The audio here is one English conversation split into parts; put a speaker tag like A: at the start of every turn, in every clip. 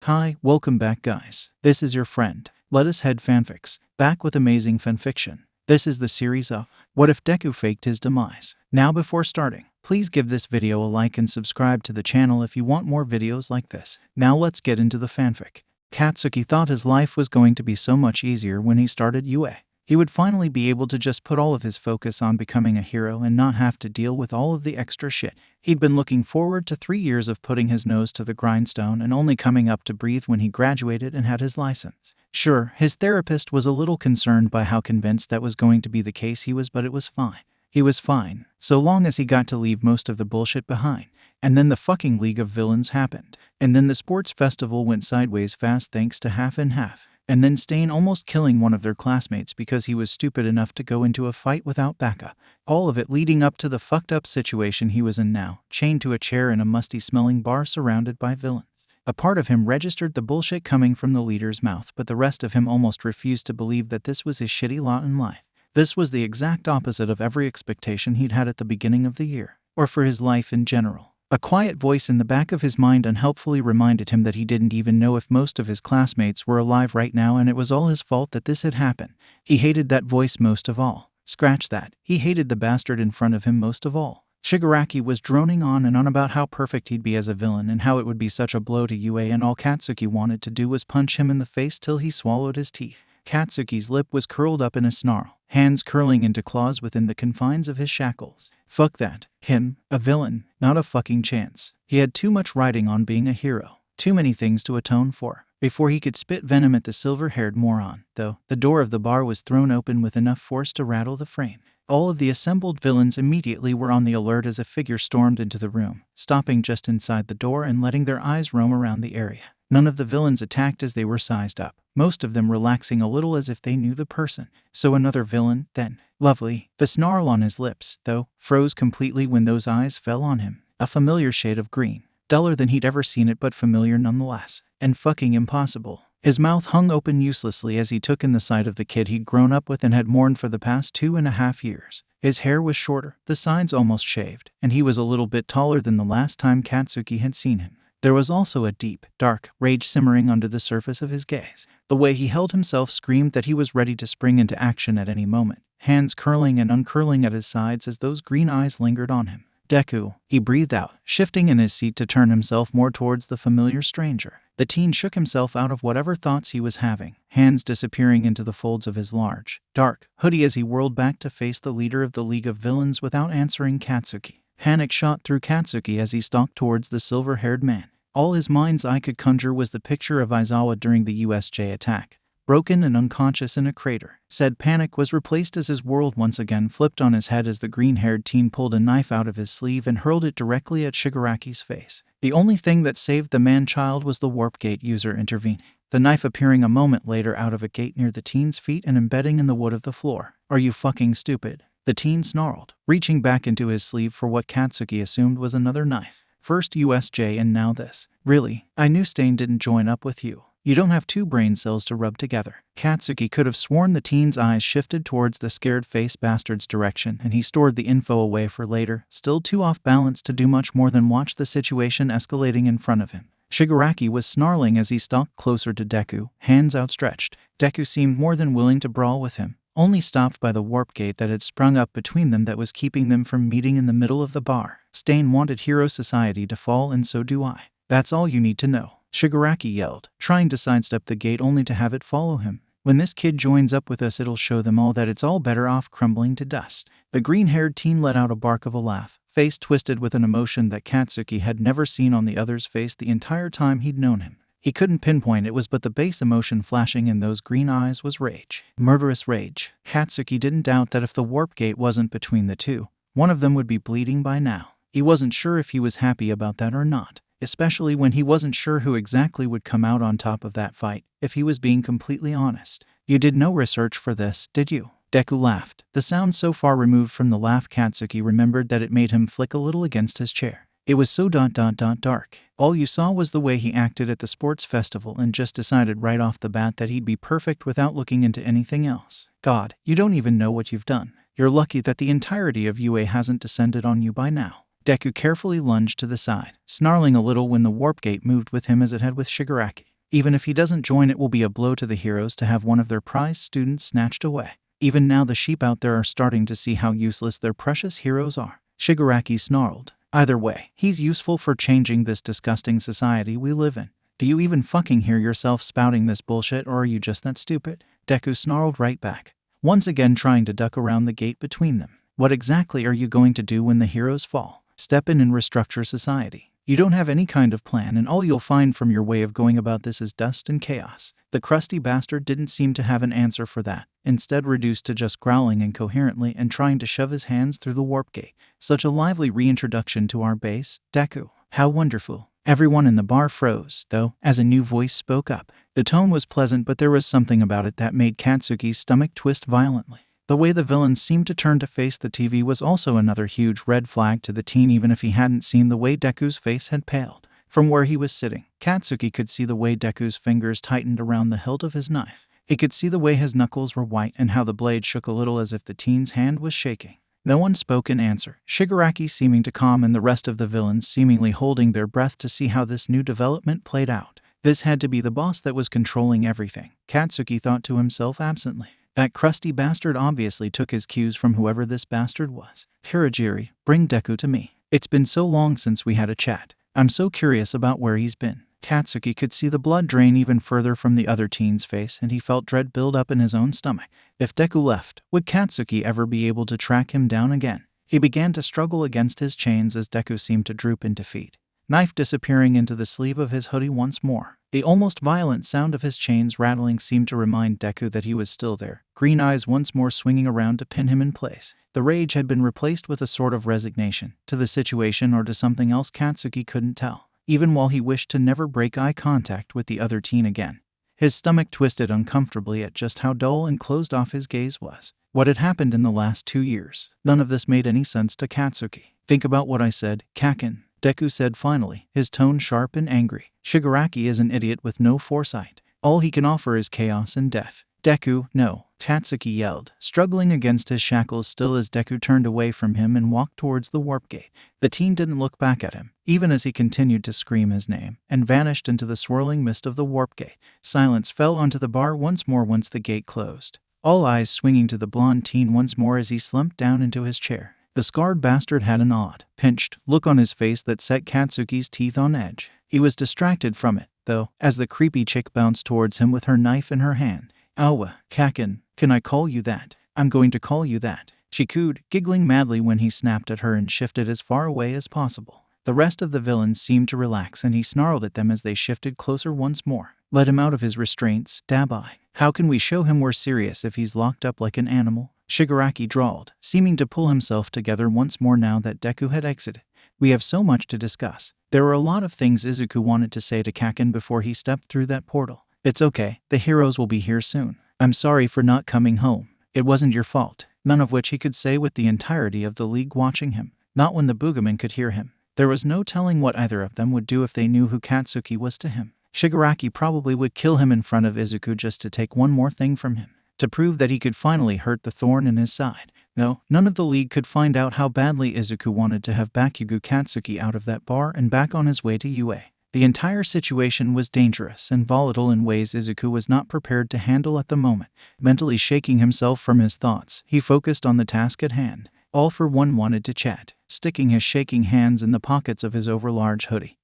A: Hi, welcome back guys. This is your friend, Let Us Head Fanfics, back with amazing fanfiction. This is the series of What If Deku Faked His Demise. Now before starting, please give this video a like and subscribe to the channel if you want more videos like this. Now let's get into the fanfic. Katsuki thought his life was going to be so much easier when he started UA. He would finally be able to just put all of his focus on becoming a hero and not have to deal with all of the extra shit. He'd been looking forward to 3 years of putting his nose to the grindstone and only coming up to breathe when he graduated and had his license. Sure, his therapist was a little concerned by how convinced that was going to be the case but it was fine. He was fine, so long as he got to leave most of the bullshit behind. And then the fucking League of Villains happened. And then the sports festival went sideways fast thanks to Half and Half. And then Stain almost killing one of their classmates because he was stupid enough to go into a fight without backup. All of it leading up to the fucked up situation he was in now, chained to a chair in a musty-smelling bar surrounded by villains. A part of him registered the bullshit coming from the leader's mouth, but the rest of him almost refused to believe that this was his shitty lot in life. This was the exact opposite of every expectation he'd had at the beginning of the year, or for his life in general. A quiet voice in the back of his mind unhelpfully reminded him that he didn't even know if most of his classmates were alive right now, and it was all his fault that this had happened. He hated that voice most of all. Scratch that. He hated the bastard in front of him most of all. Shigaraki was droning on and on about how perfect he'd be as a villain and how it would be such a blow to UA, and all Katsuki wanted to do was punch him in the face till he swallowed his teeth. Katsuki's lip was curled up in a snarl, hands curling into claws within the confines of his shackles. Fuck that. Him, a villain, not a fucking chance. He had too much riding on being a hero. Too many things to atone for. Before he could spit venom at the silver-haired moron, though, the door of the bar was thrown open with enough force to rattle the frame. All of the assembled villains immediately were on the alert as a figure stormed into the room, stopping just inside the door and letting their eyes roam around the area. None of the villains attacked as they were sized up, most of them relaxing a little as if they knew the person. So another villain, then. Lovely. The snarl on his lips, though, froze completely when those eyes fell on him. A familiar shade of green. Duller than he'd ever seen it, but familiar nonetheless. And fucking impossible. His mouth hung open uselessly as he took in the sight of the kid he'd grown up with and had mourned for the past 2.5 years. His hair was shorter, the sides almost shaved, and he was a little bit taller than the last time Katsuki had seen him. There was also a deep, dark rage simmering under the surface of his gaze. The way he held himself screamed that he was ready to spring into action at any moment, hands curling and uncurling at his sides as those green eyes lingered on him. Deku, he breathed out, shifting in his seat to turn himself more towards the familiar stranger. The teen shook himself out of whatever thoughts he was having, hands disappearing into the folds of his large, dark hoodie as he whirled back to face the leader of the League of Villains without answering Katsuki. Panic shot through Katsuki as he stalked towards the silver-haired man. All his mind's eye could conjure was the picture of Aizawa during the USJ attack, broken and unconscious in a crater. Said panic was replaced as his world once again flipped on his head as the green-haired teen pulled a knife out of his sleeve and hurled it directly at Shigaraki's face. The only thing that saved the man-child was the warp gate user intervening, the knife appearing a moment later out of a gate near the teen's feet and embedding in the wood of the floor. Are you fucking stupid? The teen snarled, reaching back into his sleeve for what Katsuki assumed was another knife. First USJ and now this. Really? I knew Stain didn't join up with you. You don't have 2 brain cells to rub together. Katsuki could have sworn the teen's eyes shifted towards the scared-faced bastard's direction, and he stored the info away for later, still too off balance to do much more than watch the situation escalating in front of him. Shigaraki was snarling as he stalked closer to Deku, hands outstretched. Deku seemed more than willing to brawl with him, only stopped by the warp gate that had sprung up between them that was keeping them from meeting in the middle of the bar. Stain wanted Hero Society to fall, and so do I. That's all you need to know. Shigaraki yelled, trying to sidestep the gate only to have it follow him. When this kid joins up with us, it'll show them all that it's all better off crumbling to dust. The green-haired teen let out a bark of a laugh, face twisted with an emotion that Katsuki had never seen on the other's face the entire time he'd known him. He couldn't pinpoint it was, but the base emotion flashing in those green eyes was rage. Murderous rage. Katsuki didn't doubt that if the warp gate wasn't between the two, one of them would be bleeding by now. He wasn't sure if he was happy about that or not, especially when he wasn't sure who exactly would come out on top of that fight, if he was being completely honest. You did no research for this, did you? Deku laughed. The sound so far removed from the laugh Katsuki remembered that it made him flick a little against his chair. It was so dark. All you saw was the way he acted at the sports festival and just decided right off the bat that he'd be perfect without looking into anything else. God, you don't even know what you've done. You're lucky that the entirety of UA hasn't descended on you by now. Deku carefully lunged to the side, snarling a little when the warp gate moved with him as it had with Shigaraki. Even if he doesn't join, it will be a blow to the heroes to have one of their prized students snatched away. Even now the sheep out there are starting to see how useless their precious heroes are. Shigaraki snarled. Either way, he's useful for changing this disgusting society we live in. Do you even fucking hear yourself spouting this bullshit, or are you just that stupid? Deku snarled right back, once again trying to duck around the gate between them. What exactly are you going to do when the heroes fall? Step in and restructure society. You don't have any kind of plan, and all you'll find from your way of going about this is dust and chaos. The crusty bastard didn't seem to have an answer for that, instead reduced to just growling incoherently and trying to shove his hands through the warp gate. Such a lively reintroduction to our base, Deku. How wonderful. Everyone in the bar froze, though, as a new voice spoke up. The tone was pleasant, but there was something about it that made Katsuki's stomach twist violently. The way the villains seemed to turn to face the TV was also another huge red flag to the teen, even if he hadn't seen the way Deku's face had paled. From where he was sitting, Katsuki could see the way Deku's fingers tightened around the hilt of his knife. He could see the way his knuckles were white and how the blade shook a little as if the teen's hand was shaking. No one spoke in answer, Shigaraki seeming to calm and the rest of the villains seemingly holding their breath to see how this new development played out. This had to be the boss that was controlling everything, Katsuki thought to himself absently. That crusty bastard obviously took his cues from whoever this bastard was. Hirajiri, bring Deku to me. It's been so long since we had a chat. I'm so curious about where he's been. Katsuki could see the blood drain even further from the other teen's face, and he felt dread build up in his own stomach. If Deku left, would Katsuki ever be able to track him down again? He began to struggle against his chains as Deku seemed to droop in defeat, knife disappearing into the sleeve of his hoodie once more. The almost violent sound of his chains rattling seemed to remind Deku that he was still there, green eyes once more swinging around to pin him in place. The rage had been replaced with a sort of resignation to the situation, or to something else Katsuki couldn't tell. Even while he wished to never break eye contact with the other teen again, his stomach twisted uncomfortably at just how dull and closed off his gaze was. What had happened in the last 2 years? None of this made any sense to Katsuki. Think about what I said, Kaken, Deku said finally, his tone sharp and angry. Shigaraki is an idiot with no foresight. All he can offer is chaos and death. Deku, no, Katsuki yelled, struggling against his shackles still as Deku turned away from him and walked towards the warp gate. The teen didn't look back at him, even as he continued to scream his name, and vanished into the swirling mist of the warp gate. Silence fell onto the bar once more once the gate closed, all eyes swinging to the blonde teen once more as he slumped down into his chair. The scarred bastard had an odd, pinched look on his face that set Katsuki's teeth on edge. He was distracted from it, though, as the creepy chick bounced towards him with her knife in her hand. Awa, Kaken, can I call you that? I'm going to call you that, she cooed, giggling madly when he snapped at her and shifted as far away as possible. The rest of the villains seemed to relax, and he snarled at them as they shifted closer once more. Let him out of his restraints, Dabai. How can we show him we're serious if he's locked up like an animal? Shigaraki drawled, seeming to pull himself together once more now that Deku had exited. We have so much to discuss. There were a lot of things Izuku wanted to say to Kaken before he stepped through that portal. It's okay, the heroes will be here soon. I'm sorry for not coming home. It wasn't your fault. None of which he could say with the entirety of the league watching him. Not when the boogeyman could hear him. There was no telling what either of them would do if they knew who Katsuki was to him. Shigaraki probably would kill him in front of Izuku just to take one more thing from him, to prove that he could finally hurt the thorn in his side. No, none of the league could find out how badly Izuku wanted to have Bakugou Katsuki out of that bar and back on his way to UA. The entire situation was dangerous and volatile in ways Izuku was not prepared to handle at the moment. Mentally shaking himself from his thoughts, he focused on the task at hand. All for one wanted to chat, sticking his shaking hands in the pockets of his overlarge hoodie.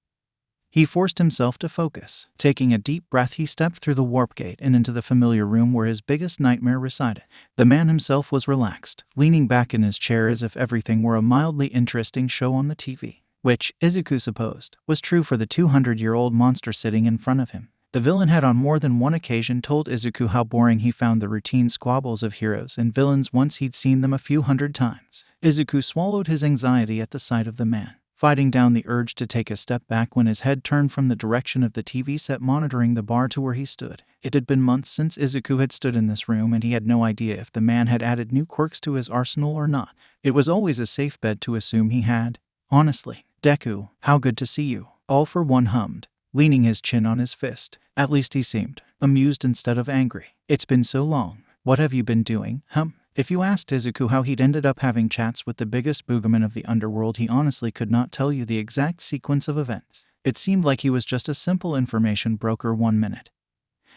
A: He forced himself to focus. Taking a deep breath, he stepped through the warp gate and into the familiar room where his biggest nightmare resided. The man himself was relaxed, leaning back in his chair as if everything were a mildly interesting show on the TV. Which, Izuku supposed, was true for the 200-year-old monster sitting in front of him. The villain had on more than one occasion told Izuku how boring he found the routine squabbles of heroes and villains once he'd seen them a few hundred times. Izuku swallowed his anxiety at the sight of the man, fighting down the urge to take a step back when his head turned from the direction of the TV set monitoring the bar to where he stood. It had been months since Izuku had stood in this room, and he had no idea if the man had added new quirks to his arsenal or not. It was always a safe bet to assume he had. Honestly. Deku, how good to see you, All for One hummed, leaning his chin on his fist. At least he seemed amused instead of angry. It's been so long. What have you been doing, If you asked Izuku how he'd ended up having chats with the biggest boogeyman of the underworld, he honestly could not tell you the exact sequence of events. It seemed like he was just a simple information broker 1 minute.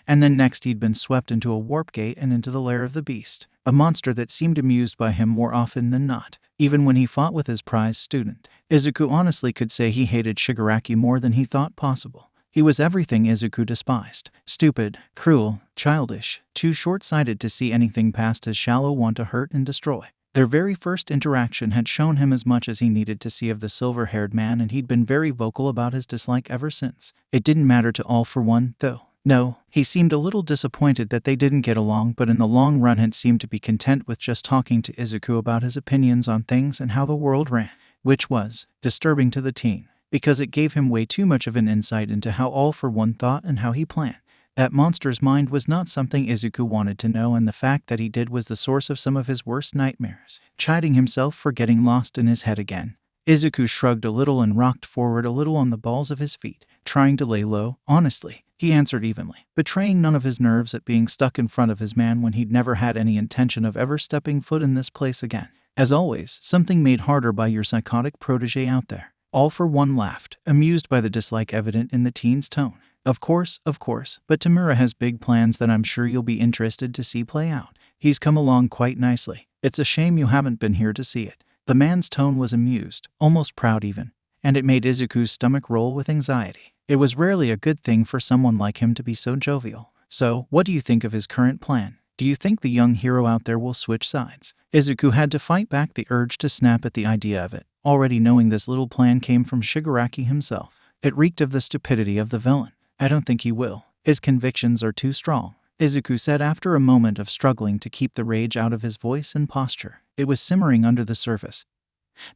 A: And then next he'd been swept into a warp gate and into the lair of the beast, a monster that seemed amused by him more often than not, even when he fought with his prize student. Izuku honestly could say he hated Shigaraki more than he thought possible. He was everything Izuku despised. Stupid, cruel, childish, too short-sighted to see anything past his shallow want to hurt and destroy. Their very first interaction had shown him as much as he needed to see of the silver-haired man, and he'd been very vocal about his dislike ever since. It didn't matter to All For One, though. No, he seemed a little disappointed that they didn't get along, but in the long run had seemed to be content with just talking to Izuku about his opinions on things and how the world ran, which was disturbing to the teen, because it gave him way too much of an insight into how All For One thought and how he planned. That monster's mind was not something Izuku wanted to know, and the fact that he did was the source of some of his worst nightmares, chiding himself for getting lost in his head again. Izuku shrugged a little and rocked forward a little on the balls of his feet, trying to lay low. Honestly, he answered evenly, betraying none of his nerves at being stuck in front of his man when he'd never had any intention of ever stepping foot in this place again. As always, something made harder by your psychotic protege out there. All For One laughed, amused by the dislike evident in the teen's tone. Of course, but Tamura has big plans that I'm sure you'll be interested to see play out. He's come along quite nicely. It's a shame you haven't been here to see it. The man's tone was amused, almost proud even, and it made Izuku's stomach roll with anxiety. It was rarely a good thing for someone like him to be so jovial. So, what do you think of his current plan? Do you think the young hero out there will switch sides? Izuku had to fight back the urge to snap at the idea of it, already knowing this little plan came from Shigaraki himself. It reeked of the stupidity of the villain. I don't think he will. His convictions are too strong, Izuku said after a moment of struggling to keep the rage out of his voice and posture. It was simmering under the surface,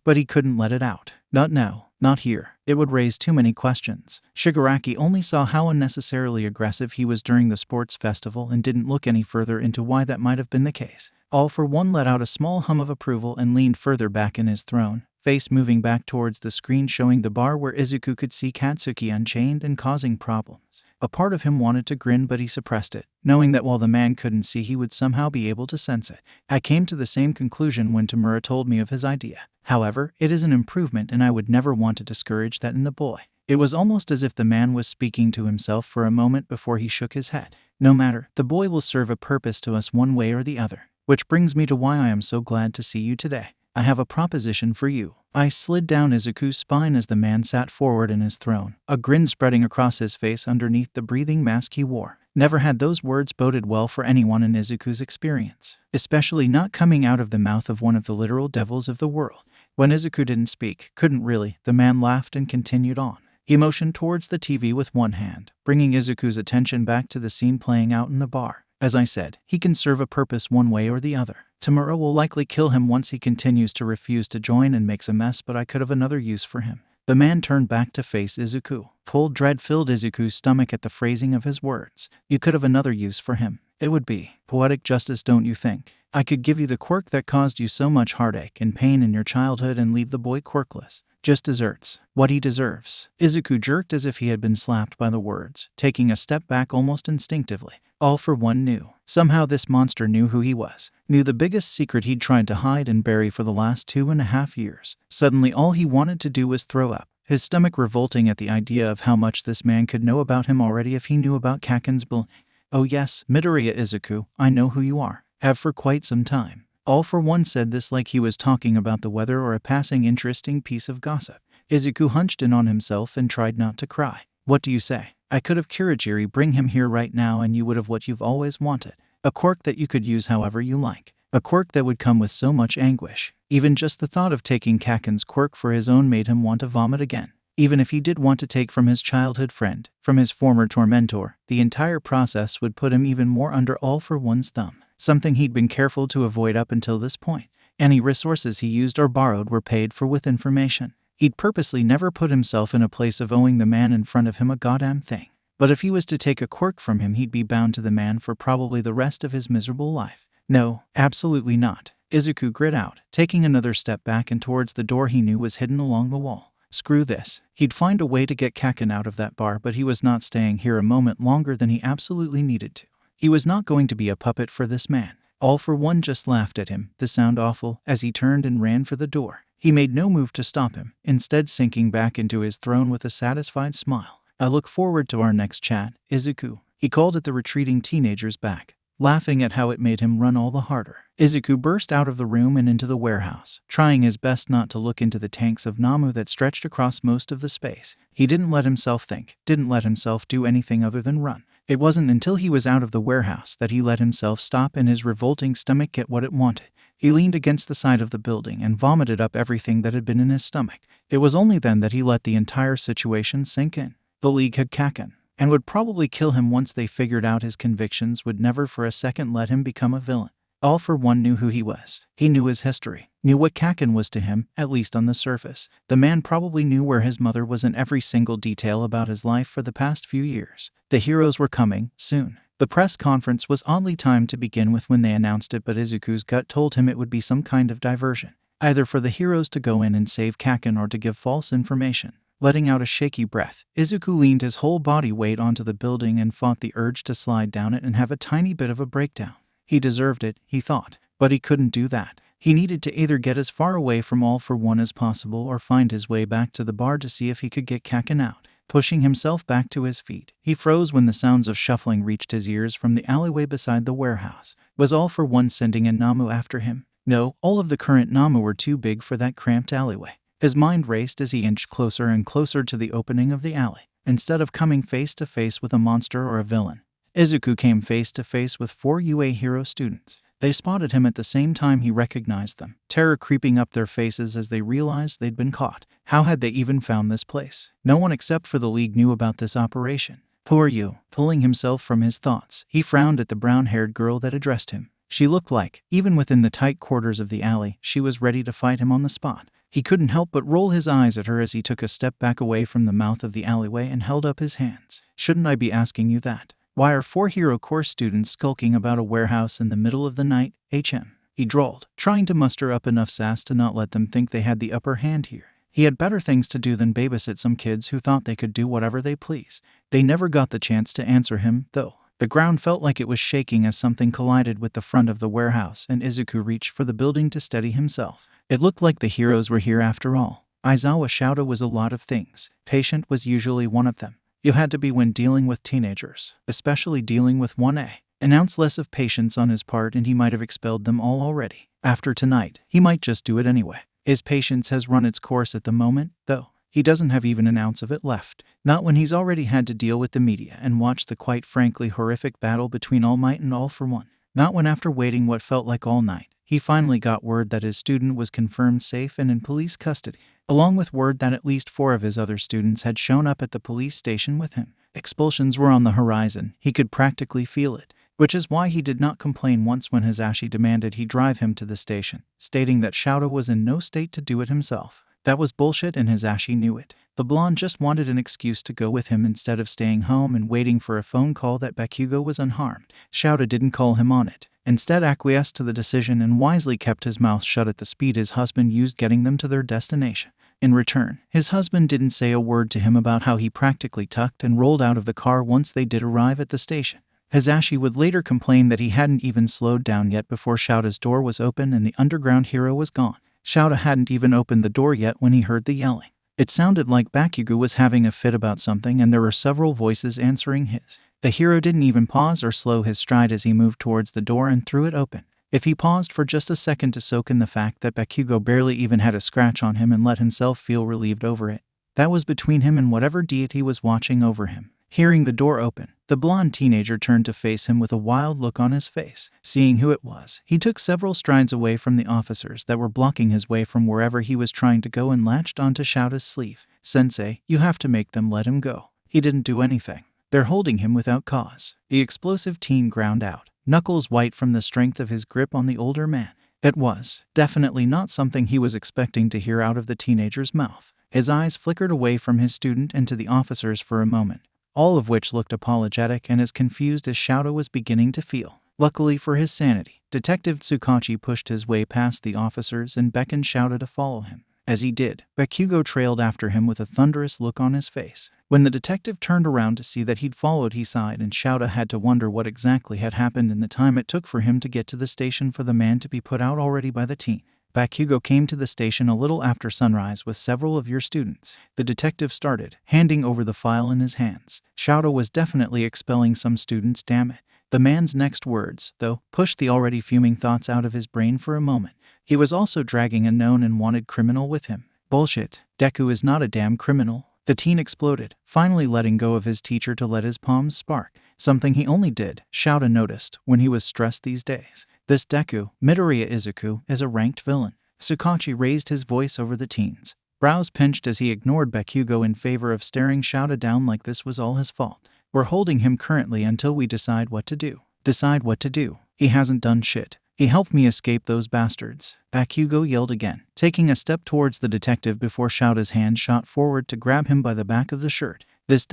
A: but he couldn't let it out. Not now, not here. It would raise too many questions. Shigaraki only saw how unnecessarily aggressive he was during the sports festival and didn't look any further into why that might have been the case. All For One let out a small hum of approval and leaned further back in his throne, face moving back towards the screen showing the bar where Izuku could see Katsuki unchained and causing problems. A part of him wanted to grin, but he suppressed it, knowing that while the man couldn't see, he would somehow be able to sense it. I came to the same conclusion when Tamura told me of his idea. However, it is an improvement, and I would never want to discourage that in the boy. It was almost as if the man was speaking to himself for a moment before he shook his head. No matter, the boy will serve a purpose to us one way or the other. Which brings me to why I am so glad to see you today. I have a proposition for you. I slid down Izuku's spine as the man sat forward in his throne, a grin spreading across his face underneath the breathing mask he wore. Never had those words boded well for anyone in Izuku's experience, especially not coming out of the mouth of one of the literal devils of the world. When Izuku didn't speak, couldn't really, the man laughed and continued on. He motioned towards the TV with one hand, bringing Izuku's attention back to the scene playing out in the bar. As I said, he can serve a purpose one way or the other. Tamura will likely kill him once he continues to refuse to join and makes a mess, but I could have another use for him. The man turned back to face Izuku. Cold dread filled Izuku's stomach at the phrasing of his words. You could have another use for him. It would be poetic justice, don't you think? I could give you the quirk that caused you so much heartache and pain in your childhood and leave the boy quirkless. Just deserts what he deserves. Izuku jerked as if he had been slapped by the words, taking a step back almost instinctively. All For One knew. Somehow this monster knew who he was, knew the biggest secret he'd tried to hide and bury for the last 2.5 years. Suddenly all he wanted to do was throw up, his stomach revolting at the idea of how much this man could know about him already if he knew about Kaken's bill. Oh yes, Midoriya Izuku, I know who you are. Have for quite some time. All For One said this like he was talking about the weather or a passing interesting piece of gossip. Izuku hunched in on himself and tried not to cry. What do you say? I could have Kirigiri bring him here right now and you would have what you've always wanted. A quirk that you could use however you like. A quirk that would come with so much anguish. Even just the thought of taking Kaken's quirk for his own made him want to vomit again. Even if he did want to take from his childhood friend, from his former tormentor, the entire process would put him even more under All For One's thumb. Something he'd been careful to avoid up until this point. Any resources he used or borrowed were paid for with information. He'd purposely never put himself in a place of owing the man in front of him a goddamn thing. But if he was to take a quirk from him, he'd be bound to the man for probably the rest of his miserable life. No, absolutely not. Izuku grit out, taking another step back and towards the door he knew was hidden along the wall. Screw this. He'd find a way to get Kaken out of that bar, but he was not staying here a moment longer than he absolutely needed to. He was not going to be a puppet for this man. All For One just laughed at him, the sound awful, as he turned and ran for the door. He made no move to stop him, instead sinking back into his throne with a satisfied smile. I look forward to our next chat, Izuku. He called at the retreating teenagers back, laughing at how it made him run all the harder. Izuku burst out of the room and into the warehouse, trying his best not to look into the tanks of Namu that stretched across most of the space. He didn't let himself think, didn't let himself do anything other than run. It wasn't until he was out of the warehouse that he let himself stop and his revolting stomach get what it wanted. He leaned against the side of the building and vomited up everything that had been in his stomach. It was only then that he let the entire situation sink in. The League had Kaken, and would probably kill him once they figured out his convictions, would never for a second let him become a villain. All for One knew who he was. He knew his history, knew what Kaken was to him, at least on the surface. The man probably knew where his mother was and every single detail about his life for the past few years. The heroes were coming, soon. The press conference was oddly timed to begin with when they announced it, but Izuku's gut told him it would be some kind of diversion, either for the heroes to go in and save Kaken or to give false information. Letting out a shaky breath, Izuku leaned his whole body weight onto the building and fought the urge to slide down it and have a tiny bit of a breakdown. He deserved it, he thought, but he couldn't do that. He needed to either get as far away from All for One as possible or find his way back to the bar to see if he could get Kaken out. Pushing himself back to his feet, he froze when the sounds of shuffling reached his ears from the alleyway beside the warehouse. Was All for One sending a Namu after him? No, all of the current Namu were too big for that cramped alleyway. His mind raced as he inched closer and closer to the opening of the alley. Instead of coming face to face with a monster or a villain, Izuku came face to face with 4 UA hero students. They spotted him at the same time he recognized them, terror creeping up their faces as they realized they'd been caught. How had they even found this place? No one except for the League knew about this operation. Who are you? Pulling himself from his thoughts, he frowned at the brown-haired girl that addressed him. She looked like, even within the tight quarters of the alley, she was ready to fight him on the spot. He couldn't help but roll his eyes at her as he took a step back away from the mouth of the alleyway and held up his hands. Shouldn't I be asking you that? Why are 4 hero course students skulking about a warehouse in the middle of the night, HM? He drawled, trying to muster up enough sass to not let them think they had the upper hand here. He had better things to do than babysit some kids who thought they could do whatever they please. They never got the chance to answer him, though. The ground felt like it was shaking as something collided with the front of the warehouse, and Izuku reached for the building to steady himself. It looked like the heroes were here after all. Aizawa Shouta was a lot of things. Patient was usually one of them. You had to be when dealing with teenagers, especially dealing with 1A. An ounce less of patience on his part and he might have expelled them all already. After tonight, he might just do it anyway. His patience has run its course at the moment, though. He doesn't have even an ounce of it left. Not when he's already had to deal with the media and watch the quite frankly horrific battle between All Might and All for One. Not when, after waiting what felt like all night, he finally got word that his student was confirmed safe and in police custody, along with word that at least 4 of his other students had shown up at the police station with him. Expulsions were on the horizon. He could practically feel it, which is why he did not complain once when Hisashi demanded he drive him to the station, stating that Shouta was in no state to do it himself. That was bullshit and Hisashi knew it. The blonde just wanted an excuse to go with him instead of staying home and waiting for a phone call that Bakugou was unharmed. Shouta didn't call him on it. Instead acquiesced to the decision and wisely kept his mouth shut at the speed his husband used getting them to their destination. In return, his husband didn't say a word to him about how he practically tucked and rolled out of the car once they did arrive at the station. Hisashi would later complain that he hadn't even slowed down yet before Shouta's door was open and the underground hero was gone. Shouta hadn't even opened the door yet when he heard the yelling. It sounded like Bakugou was having a fit about something and there were several voices answering his. The hero didn't even pause or slow his stride as he moved towards the door and threw it open. If he paused for just a second to soak in the fact that Bakugou barely even had a scratch on him and let himself feel relieved over it, that was between him and whatever deity was watching over him. Hearing the door open, the blonde teenager turned to face him with a wild look on his face. Seeing who it was, he took several strides away from the officers that were blocking his way from wherever he was trying to go and latched onto Shouta's sleeve. "Sensei, you have to make them let him go. He didn't do anything. They're holding him without cause." The explosive teen ground out, knuckles white from the strength of his grip on the older man. It was definitely not something he was expecting to hear out of the teenager's mouth. His eyes flickered away from his student and to the officers for a moment, all of which looked apologetic and as confused as Shouta was beginning to feel. Luckily for his sanity, Detective Tsukachi pushed his way past the officers and beckoned Shouta to follow him. As he did, Bakugou trailed after him with a thunderous look on his face. When the detective turned around to see that he'd followed, he sighed, and Shouta had to wonder what exactly had happened in the time it took for him to get to the station for the man to be put out already by the teen. Bakugou came to the station a little after sunrise with several of your students. The detective started, handing over the file in his hands. Shouta was definitely expelling some students, damn it. The man's next words, though, pushed the already fuming thoughts out of his brain for a moment. He was also dragging a known and wanted criminal with him. Bullshit. Deku is not a damn criminal. The teen exploded, finally letting go of his teacher to let his palms spark. Something he only did, Shouta noticed, when he was stressed these days. This Deku, Midoriya Izuku, is a ranked villain. Tsukachi raised his voice over the teens. Brows pinched as he ignored Bakugou in favor of staring Shouta down like this was all his fault. We're holding him currently until we decide what to do. Decide what to do? He hasn't done shit. He helped me escape those bastards. Bakugou yelled again, taking a step towards the detective before Shouta's hand shot forward to grab him by the back of the shirt. This ...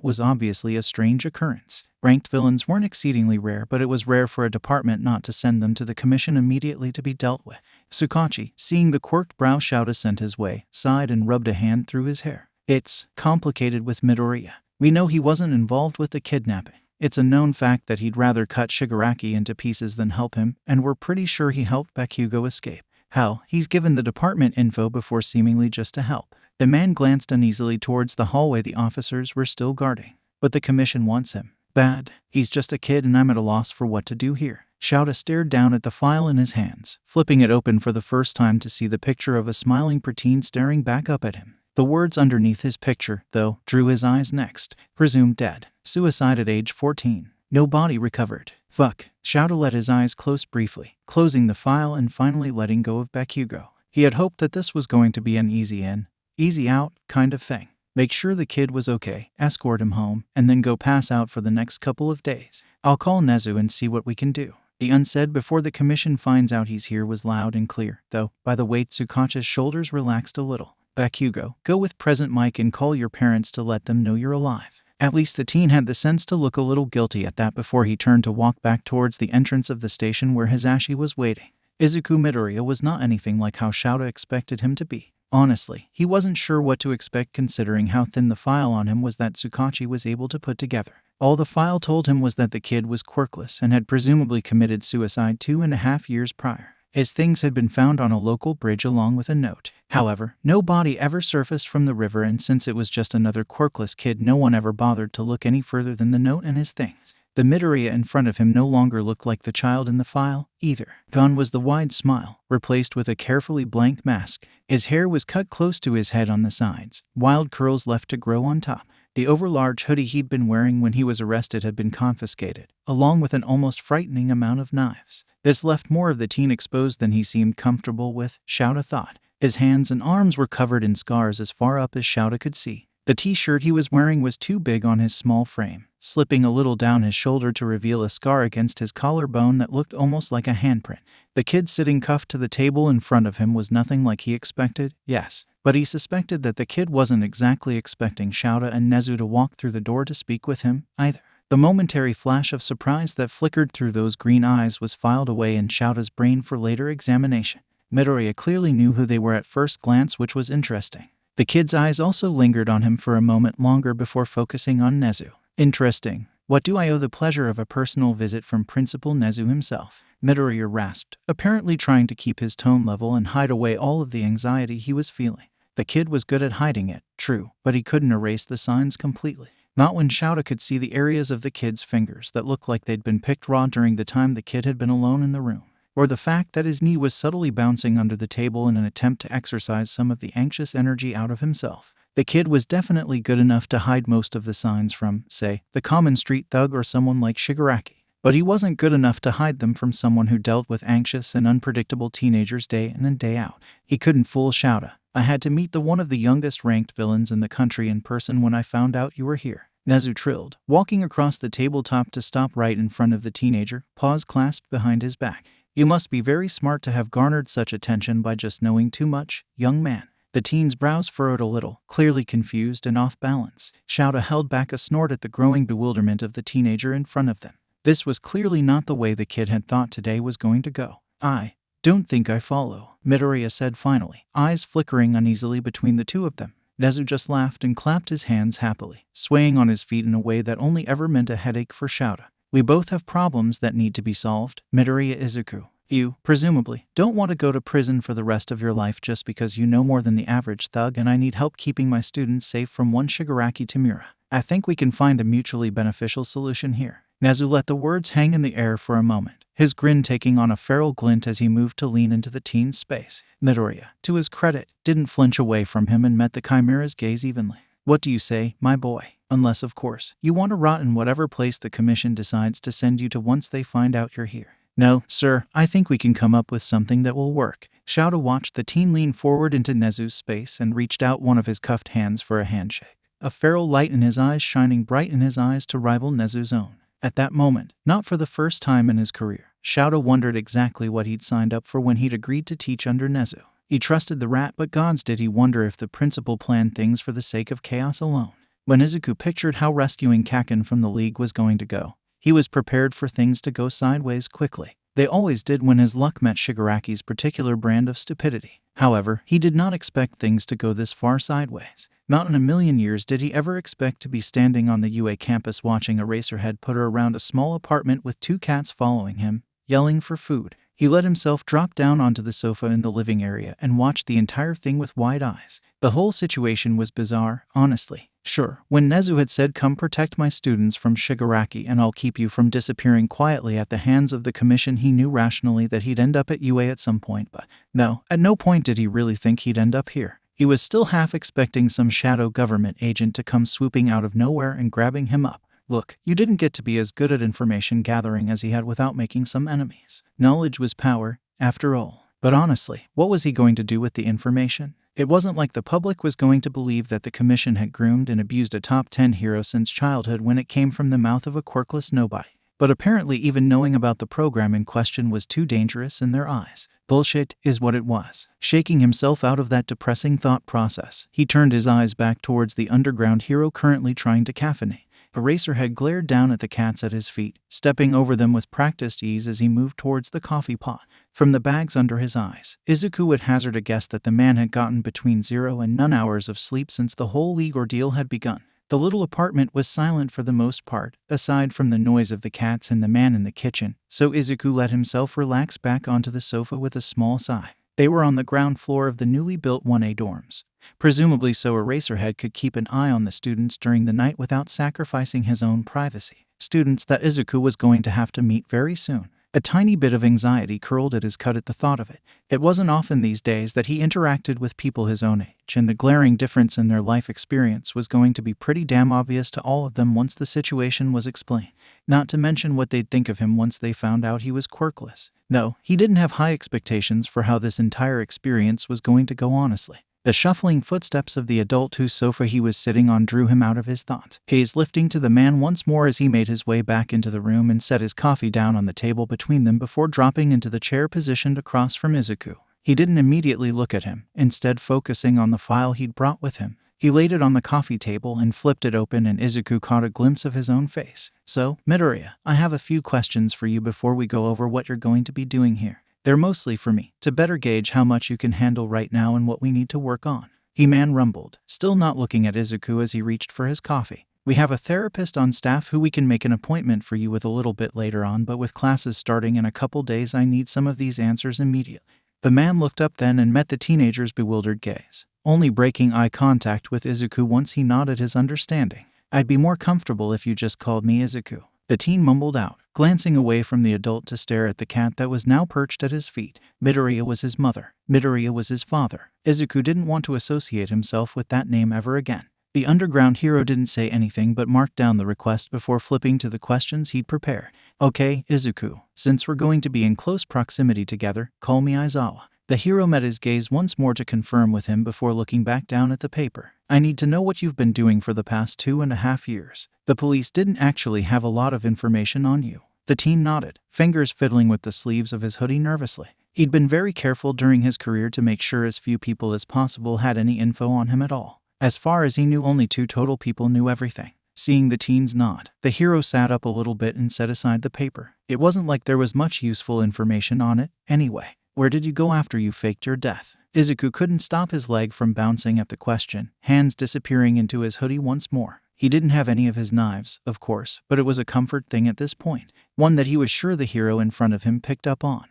A: was obviously a strange occurrence. Ranked villains weren't exceedingly rare, but it was rare for a department not to send them to the commission immediately to be dealt with. Tsukachi, seeing the quirked brow Shouta sent his way, sighed and rubbed a hand through his hair. It's complicated with Midoriya. We know he wasn't involved with the kidnapping. It's a known fact that he'd rather cut Shigaraki into pieces than help him, and we're pretty sure he helped Bakugou escape. Hell, he's given the department info before seemingly just to help. The man glanced uneasily towards the hallway the officers were still guarding. But the commission wants him. Bad. He's just a kid and I'm at a loss for what to do here. Shouta stared down at the file in his hands, flipping it open for the first time to see the picture of a smiling preteen staring back up at him. The words underneath his picture, though, drew his eyes next. Presumed dead. Suicide at age 14. No body recovered. Fuck. Shouta let his eyes close briefly, closing the file and finally letting go of Bakugou. He had hoped that this was going to be an easy in, easy out kind of thing. Make sure the kid was okay, escort him home, and then go pass out for the next couple of days. I'll call Nezu and see what we can do. The unsaid before the commission finds out he's here was loud and clear, though, by the way Tsukachi's shoulders relaxed a little. Bakugou, go with present mic and call your parents to let them know you're alive. At least the teen had the sense to look a little guilty at that before he turned to walk back towards the entrance of the station where Hisashi was waiting. Izuku Midoriya was not anything like how Shouta expected him to be. Honestly, he wasn't sure what to expect considering how thin the file on him was that Tsukachi was able to put together. All the file told him was that the kid was quirkless and had presumably committed suicide 2.5 years prior. His things had been found on a local bridge along with a note. However, no body ever surfaced from the river, and since it was just another quirkless kid, no one ever bothered to look any further than the note and his things. The Midoriya in front of him no longer looked like the child in the file, either. Gone was the wide smile, replaced with a carefully blanked mask. His hair was cut close to his head on the sides, wild curls left to grow on top. The overlarge hoodie he'd been wearing when he was arrested had been confiscated, along with an almost frightening amount of knives. This left more of the teen exposed than he seemed comfortable with, Shouta thought. His hands and arms were covered in scars as far up as Shouta could see. The t-shirt he was wearing was too big on his small frame, slipping a little down his shoulder to reveal a scar against his collarbone that looked almost like a handprint. The kid sitting cuffed to the table in front of him was nothing like he expected, yes. But he suspected that the kid wasn't exactly expecting Shouta and Nezu to walk through the door to speak with him, either. The momentary flash of surprise that flickered through those green eyes was filed away in Shouta's brain for later examination. Midoriya clearly knew who they were at first glance, which was interesting. The kid's eyes also lingered on him for a moment longer before focusing on Nezu. Interesting. What do I owe the pleasure of a personal visit from Principal Nezu himself? Midoriya rasped, apparently trying to keep his tone level and hide away all of the anxiety he was feeling. The kid was good at hiding it, true, but he couldn't erase the signs completely. Not when Shouta could see the areas of the kid's fingers that looked like they'd been picked raw during the time the kid had been alone in the room. Or the fact that his knee was subtly bouncing under the table in an attempt to exercise some of the anxious energy out of himself. The kid was definitely good enough to hide most of the signs from, say, the common street thug or someone like Shigaraki. But he wasn't good enough to hide them from someone who dealt with anxious and unpredictable teenagers day in and day out. He couldn't fool Shouta. I had to meet one of the youngest ranked villains in the country in person when I found out you were here. Nezu trilled, walking across the tabletop to stop right in front of the teenager, paws clasped behind his back. You must be very smart to have garnered such attention by just knowing too much, young man. The teen's brows furrowed a little, clearly confused and off balance. Shouta held back a snort at the growing bewilderment of the teenager in front of them. This was clearly not the way the kid had thought today was going to go. I don't think I follow, Midoriya said finally, eyes flickering uneasily between the two of them. Nezu just laughed and clapped his hands happily, swaying on his feet in a way that only ever meant a headache for Shouta. We both have problems that need to be solved, Midoriya Izuku. You, presumably, don't want to go to prison for the rest of your life just because you know more than the average thug, and I need help keeping my students safe from one Shigaraki Tamura. I think we can find a mutually beneficial solution here." Nezu let the words hang in the air for a moment, his grin taking on a feral glint as he moved to lean into the teen's space. Midoriya, to his credit, didn't flinch away from him and met the Chimera's gaze evenly. "What do you say, my boy? Unless, of course, you want to rot in whatever place the commission decides to send you to once they find out you're here." "No, sir, I think we can come up with something that will work." Shoto watched the teen lean forward into Nezu's space and reached out one of his cuffed hands for a handshake, a feral light in his eyes shining bright in his eyes to rival Nezu's own. At that moment, not for the first time in his career, Shoto wondered exactly what he'd signed up for when he'd agreed to teach under Nezu. He trusted the rat, but gods did he wonder if the principal planned things for the sake of chaos alone. When Izuku pictured how rescuing Kaken from the League was going to go, he was prepared for things to go sideways quickly. They always did when his luck met Shigaraki's particular brand of stupidity. However, he did not expect things to go this far sideways. Not in a million years did he ever expect to be standing on the UA campus watching a racerhead putter around a small apartment with 2 cats following him, yelling for food. He let himself drop down onto the sofa in the living area and watched the entire thing with wide eyes. The whole situation was bizarre, honestly. Sure, when Nezu had said, "Come protect my students from Shigaraki and I'll keep you from disappearing quietly at the hands of the commission," he knew rationally that he'd end up at UA at some point, but no, at no point did he really think he'd end up here. He was still half expecting some shadow government agent to come swooping out of nowhere and grabbing him up. Look, you didn't get to be as good at information gathering as he had without making some enemies. Knowledge was power, after all. But honestly, what was he going to do with the information? It wasn't like the public was going to believe that the commission had groomed and abused a top 10 hero since childhood when it came from the mouth of a quirkless nobody. But apparently even knowing about the program in question was too dangerous in their eyes. Bullshit is what it was. Shaking himself out of that depressing thought process, he turned his eyes back towards the underground hero currently trying to caffeinate. Eraserhead glared down at the cats at his feet, stepping over them with practiced ease as he moved towards the coffee pot. From the bags under his eyes, Izuku would hazard a guess that the man had gotten between 0 and none hours of sleep since the whole League ordeal had begun. The little apartment was silent for the most part, aside from the noise of the cats and the man in the kitchen, so Izuku let himself relax back onto the sofa with a small sigh. They were on the ground floor of the newly built 1A dorms, presumably so Eraserhead could keep an eye on the students during the night without sacrificing his own privacy. Students that Izuku was going to have to meet very soon. A tiny bit of anxiety curled at his cut at the thought of it. It wasn't often these days that he interacted with people his own age, and the glaring difference in their life experience was going to be pretty damn obvious to all of them once the situation was explained. Not to mention what they'd think of him once they found out he was quirkless. No, he didn't have high expectations for how this entire experience was going to go honestly. The shuffling footsteps of the adult whose sofa he was sitting on drew him out of his thoughts, gaze lifting to the man once more as he made his way back into the room and set his coffee down on the table between them before dropping into the chair positioned across from Izuku. He didn't immediately look at him, instead focusing on the file he'd brought with him. He laid it on the coffee table and flipped it open, and Izuku caught a glimpse of his own face. "So, Midoriya, I have a few questions for you before we go over what you're going to be doing here. They're mostly for me, to better gauge how much you can handle right now and what we need to work on." He-Man rumbled, still not looking at Izuku as he reached for his coffee. "We have a therapist on staff who we can make an appointment for you with a little bit later on, but with classes starting in a couple days I need some of these answers immediately." The man looked up then and met the teenager's bewildered gaze, only breaking eye contact with Izuku once he nodded his understanding. "I'd be more comfortable if you just called me Izuku," the teen mumbled out, glancing away from the adult to stare at the cat that was now perched at his feet. Midoriya was his mother. Midoriya was his father. Izuku didn't want to associate himself with that name ever again. The underground hero didn't say anything but marked down the request before flipping to the questions he'd prepared. "Okay, Izuku, since we're going to be in close proximity together, call me Aizawa." The hero met his gaze once more to confirm with him before looking back down at the paper. "I need to know what you've been doing for the past 2.5 years. The police didn't actually have a lot of information on you." The teen nodded, fingers fiddling with the sleeves of his hoodie nervously. He'd been very careful during his career to make sure as few people as possible had any info on him at all. As far as he knew, only 2 total people knew everything. Seeing the teen's nod, the hero sat up a little bit and set aside the paper. It wasn't like there was much useful information on it, anyway. "Where did you go after you faked your death?" Izuku couldn't stop his leg from bouncing at the question, hands disappearing into his hoodie once more. He didn't have any of his knives, of course, but it was a comfort thing at this point, one that he was sure the hero in front of him picked up on.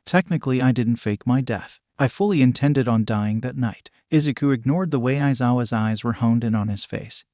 A: Technically I didn't fake my death. I fully intended on dying that night. Izuku ignored the way Aizawa's eyes were honed in on his face,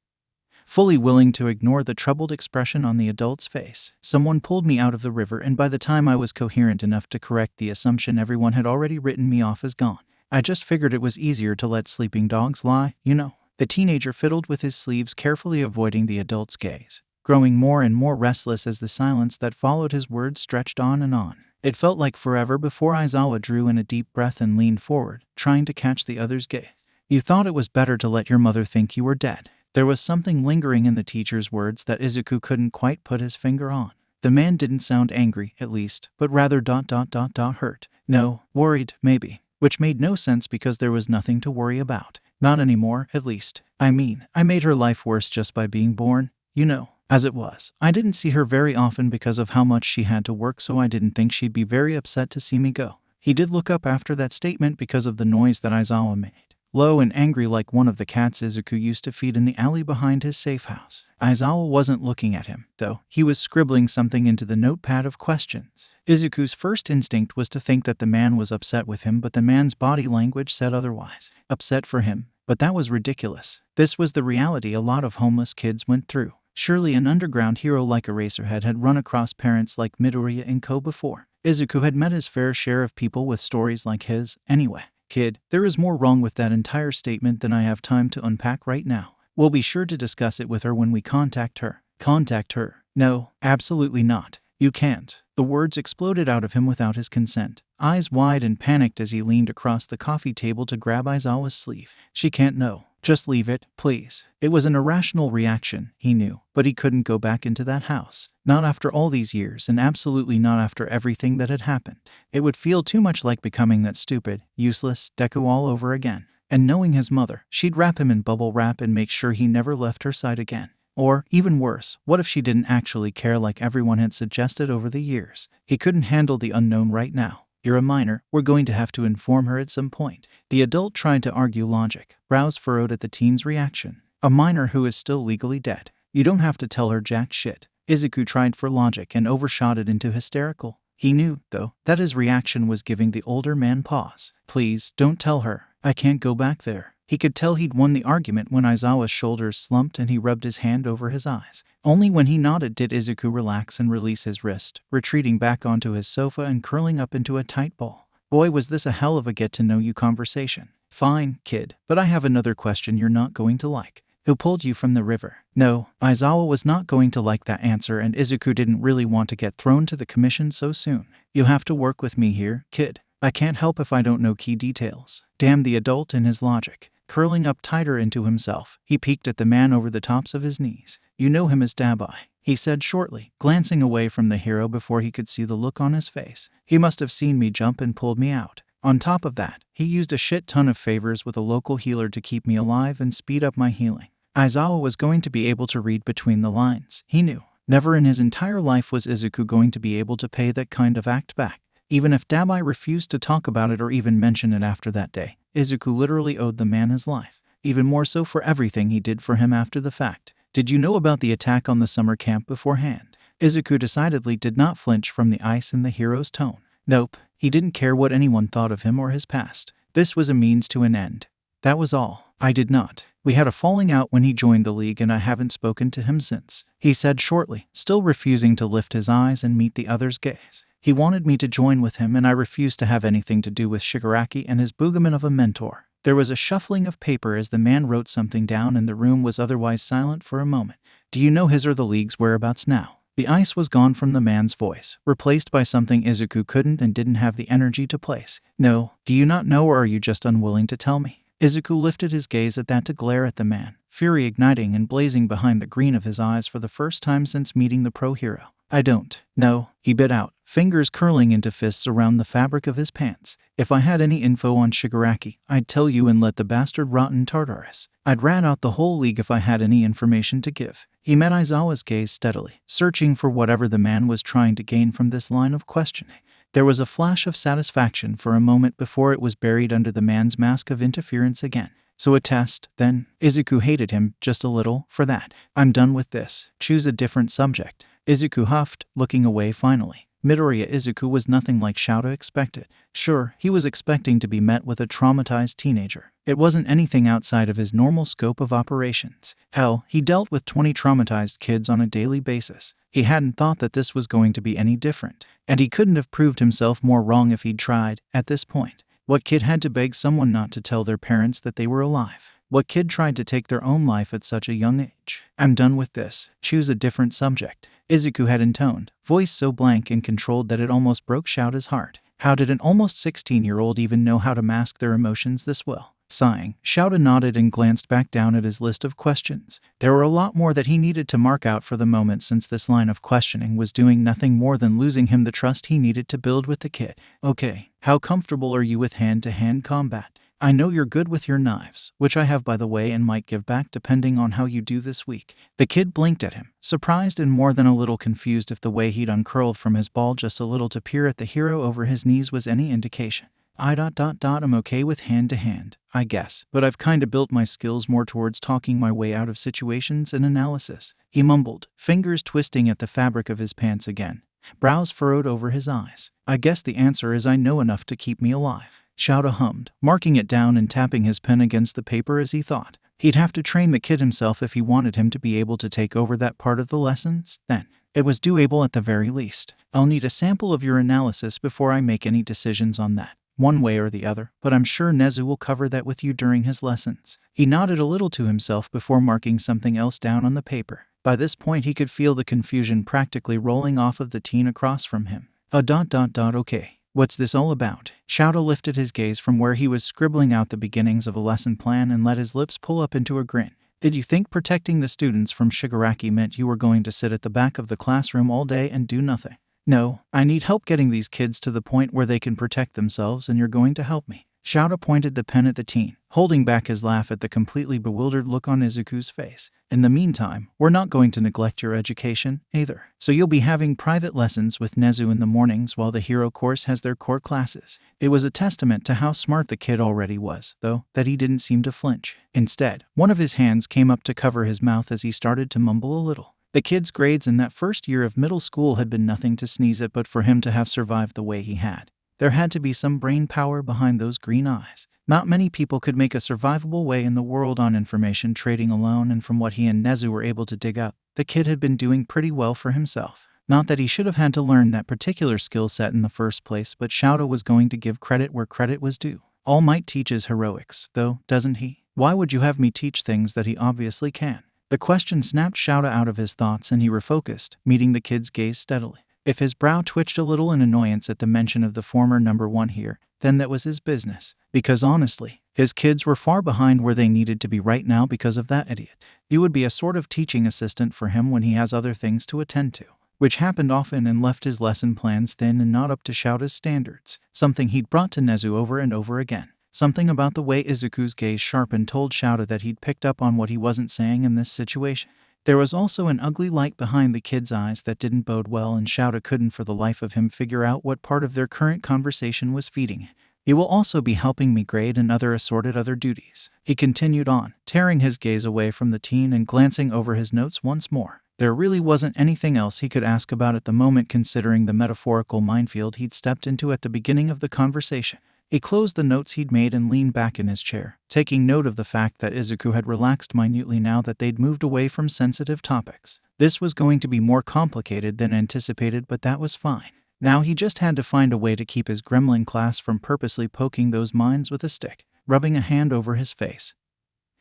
A: fully willing to ignore the troubled expression on the adult's face. Someone pulled me out of the river, and by the time I was coherent enough to correct the assumption, everyone had already written me off as gone. I just figured it was easier to let sleeping dogs lie, you know. The teenager fiddled with his sleeves, carefully avoiding the adult's gaze, growing more and more restless as the silence that followed his words stretched on and on. It felt like forever before Aizawa drew in a deep breath and leaned forward, trying to catch the other's gaze. You thought it was better to let your mother think you were dead. There was something lingering in the teacher's words that Izuku couldn't quite put his finger on. The man didn't sound angry, at least, but rather ... hurt. No, worried, maybe. Which made no sense because there was nothing to worry about. Not anymore, at least. I mean, I made her life worse just by being born, you know. As it was, I didn't see her very often because of how much she had to work, so I didn't think she'd be very upset to see me go. He did look up after that statement because of the noise that Aizawa made, low and angry like one of the cats Izuku used to feed in the alley behind his safe house. Aizawa wasn't looking at him, though. He was scribbling something into the notepad of questions. Izuku's first instinct was to think that the man was upset with him, but the man's body language said otherwise. Upset for him? But that was ridiculous. This was the reality a lot of homeless kids went through. Surely an underground hero like Eraserhead had run across parents like Midoriya and Co. before. Izuku had met his fair share of people with stories like his. Anyway, kid, there is more wrong with that entire statement than I have time to unpack right now. We'll be sure to discuss it with her when we contact her. Contact her? No, absolutely not. You can't. The words exploded out of him without his consent, eyes wide and panicked as he leaned across the coffee table to grab Aizawa's sleeve. She can't know. Just leave it, please. It was an irrational reaction, he knew, but he couldn't go back into that house. Not after all these years, and absolutely not after everything that had happened. It would feel too much like becoming that stupid, useless Deku all over again. And knowing his mother, she'd wrap him in bubble wrap and make sure he never left her side again. Or, even worse, what if she didn't actually care like everyone had suggested over the years? He couldn't handle the unknown right now. You're a minor, we're going to have to inform her at some point. The adult tried to argue logic, brows furrowed at the teen's reaction. A minor who is still legally dead. You don't have to tell her jack shit. Izuku tried for logic and overshot it into hysterical. He knew, though, that his reaction was giving the older man pause. Please, don't tell her. I can't go back there. He could tell he'd won the argument when Aizawa's shoulders slumped and he rubbed his hand over his eyes. Only when he nodded did Izuku relax and release his wrist, retreating back onto his sofa and curling up into a tight ball. Boy, was this a hell of a get-to-know-you conversation. Fine, kid, but I have another question you're not going to like. Who pulled you from the river? No, Aizawa was not going to like that answer, and Izuku didn't really want to get thrown to the commission so soon. You have to work with me here, kid. I can't help if I don't know key details. Damn the adult and his logic. Curling up tighter into himself, he peeked at the man over the tops of his knees. You know him as Dabai, he said shortly, glancing away from the hero before he could see the look on his face. He must have seen me jump and pulled me out. On top of that, he used a shit ton of favors with a local healer to keep me alive and speed up my healing. Aizawa was going to be able to read between the lines, he knew. Never in his entire life was Izuku going to be able to pay that kind of act back. Even if Dabai refused to talk about it or even mention it after that day, Izuku literally owed the man his life. Even more so for everything he did for him after the fact. Did you know about the attack on the summer camp beforehand? Izuku decidedly did not flinch from the ice in the hero's tone. Nope, he didn't care what anyone thought of him or his past. This was a means to an end. That was all. I did not. We had a falling out when he joined the league and I haven't spoken to him since, he said shortly, still refusing to lift his eyes and meet the other's gaze. He wanted me to join with him and I refused to have anything to do with Shigaraki and his boogaman of a mentor. There was a shuffling of paper as the man wrote something down and the room was otherwise silent for a moment. Do you know his or the league's whereabouts now? The ice was gone from the man's voice, replaced by something Izuku couldn't and didn't have the energy to place. No, do you not know or are you just unwilling to tell me? Izuku lifted his gaze at that to glare at the man, fury igniting and blazing behind the green of his eyes for the first time since meeting the pro hero. I don't know, he bit out, fingers curling into fists around the fabric of his pants. If I had any info on Shigaraki, I'd tell you and let the bastard rot in Tartarus. I'd rat out the whole league if I had any information to give. He met Aizawa's gaze steadily, searching for whatever the man was trying to gain from this line of questioning. There was a flash of satisfaction for a moment before it was buried under the man's mask of interference again. So a test, then? Izuku hated him, just a little, for that. I'm done with this. Choose a different subject. Izuku huffed, looking away finally. Midoriya Izuku was nothing like Shouta expected. Sure, he was expecting to be met with a traumatized teenager. It wasn't anything outside of his normal scope of operations. Hell, he dealt with 20 traumatized kids on a daily basis. He hadn't thought that this was going to be any different. And he couldn't have proved himself more wrong if he'd tried, at this point. What kid had to beg someone not to tell their parents that they were alive? What kid tried to take their own life at such a young age? I'm done with this. Choose a different subject. Izuku had intoned, voice so blank and controlled that it almost broke Shouta's heart. How did an almost 16-year-old even know how to mask their emotions this well? Sighing, Shouta nodded and glanced back down at his list of questions. There were a lot more that he needed to mark out for the moment, since this line of questioning was doing nothing more than losing him the trust he needed to build with the kid. Okay, how comfortable are you with hand-to-hand combat? I know you're good with your knives, which I have by the way and might give back depending on how you do this week. The kid blinked at him, surprised and more than a little confused if the way he'd uncurled from his ball just a little to peer at the hero over his knees was any indication. I'm okay with hand-to-hand, I guess, but I've kinda built my skills more towards talking my way out of situations and analysis. He mumbled, fingers twisting at the fabric of his pants again, brows furrowed over his eyes. I guess the answer is I know enough to keep me alive. Shouta hummed, marking it down and tapping his pen against the paper as he thought. He'd have to train the kid himself if he wanted him to be able to take over that part of the lessons, then. It was doable at the very least. I'll need a sample of your analysis before I make any decisions on that, one way or the other, but I'm sure Nezu will cover that with you during his lessons. He nodded a little to himself before marking something else down on the paper. By this point he could feel the confusion practically rolling off of the teen across from him. Okay. What's this all about? Shouta lifted his gaze from where he was scribbling out the beginnings of a lesson plan and let his lips pull up into a grin. Did you think protecting the students from Shigaraki meant you were going to sit at the back of the classroom all day and do nothing? No, I need help getting these kids to the point where they can protect themselves, and you're going to help me. Shouta pointed the pen at the teen, holding back his laugh at the completely bewildered look on Izuku's face. In the meantime, we're not going to neglect your education, either. So you'll be having private lessons with Nezu in the mornings while the hero course has their core classes. It was a testament to how smart the kid already was, though, that he didn't seem to flinch. Instead, one of his hands came up to cover his mouth as he started to mumble a little. The kid's grades in that first year of middle school had been nothing to sneeze at, but for him to have survived the way he had, there had to be some brain power behind those green eyes. Not many people could make a survivable way in the world on information trading alone, and from what he and Nezu were able to dig up, the kid had been doing pretty well for himself. Not that he should have had to learn that particular skill set in the first place, but Shouta was going to give credit where credit was due. All might teaches heroics, though, doesn't he? Why would you have me teach things that he obviously can? The question snapped Shouta out of his thoughts, and he refocused, meeting the kid's gaze steadily. If his brow twitched a little in annoyance at the mention of the former number one here, then that was his business. Because honestly, his kids were far behind where they needed to be right now because of that idiot. He would be a sort of teaching assistant for him when he has other things to attend to, which happened often and left his lesson plans thin and not up to Shouta's standards, something he'd brought to Nezu over and over again. Something about the way Izuku's gaze sharpened told Shouta that he'd picked up on what he wasn't saying in this situation. There was also an ugly light behind the kid's eyes that didn't bode well, and Shouta couldn't for the life of him figure out what part of their current conversation was feeding it. He will also be helping me grade and other assorted other duties. He continued on, tearing his gaze away from the teen and glancing over his notes once more. There really wasn't anything else he could ask about at the moment, considering the metaphorical minefield he'd stepped into at the beginning of the conversation. He closed the notes he'd made and leaned back in his chair, taking note of the fact that Izuku had relaxed minutely now that they'd moved away from sensitive topics. This was going to be more complicated than anticipated, but that was fine. Now he just had to find a way to keep his gremlin class from purposely poking those minds with a stick, rubbing a hand over his face.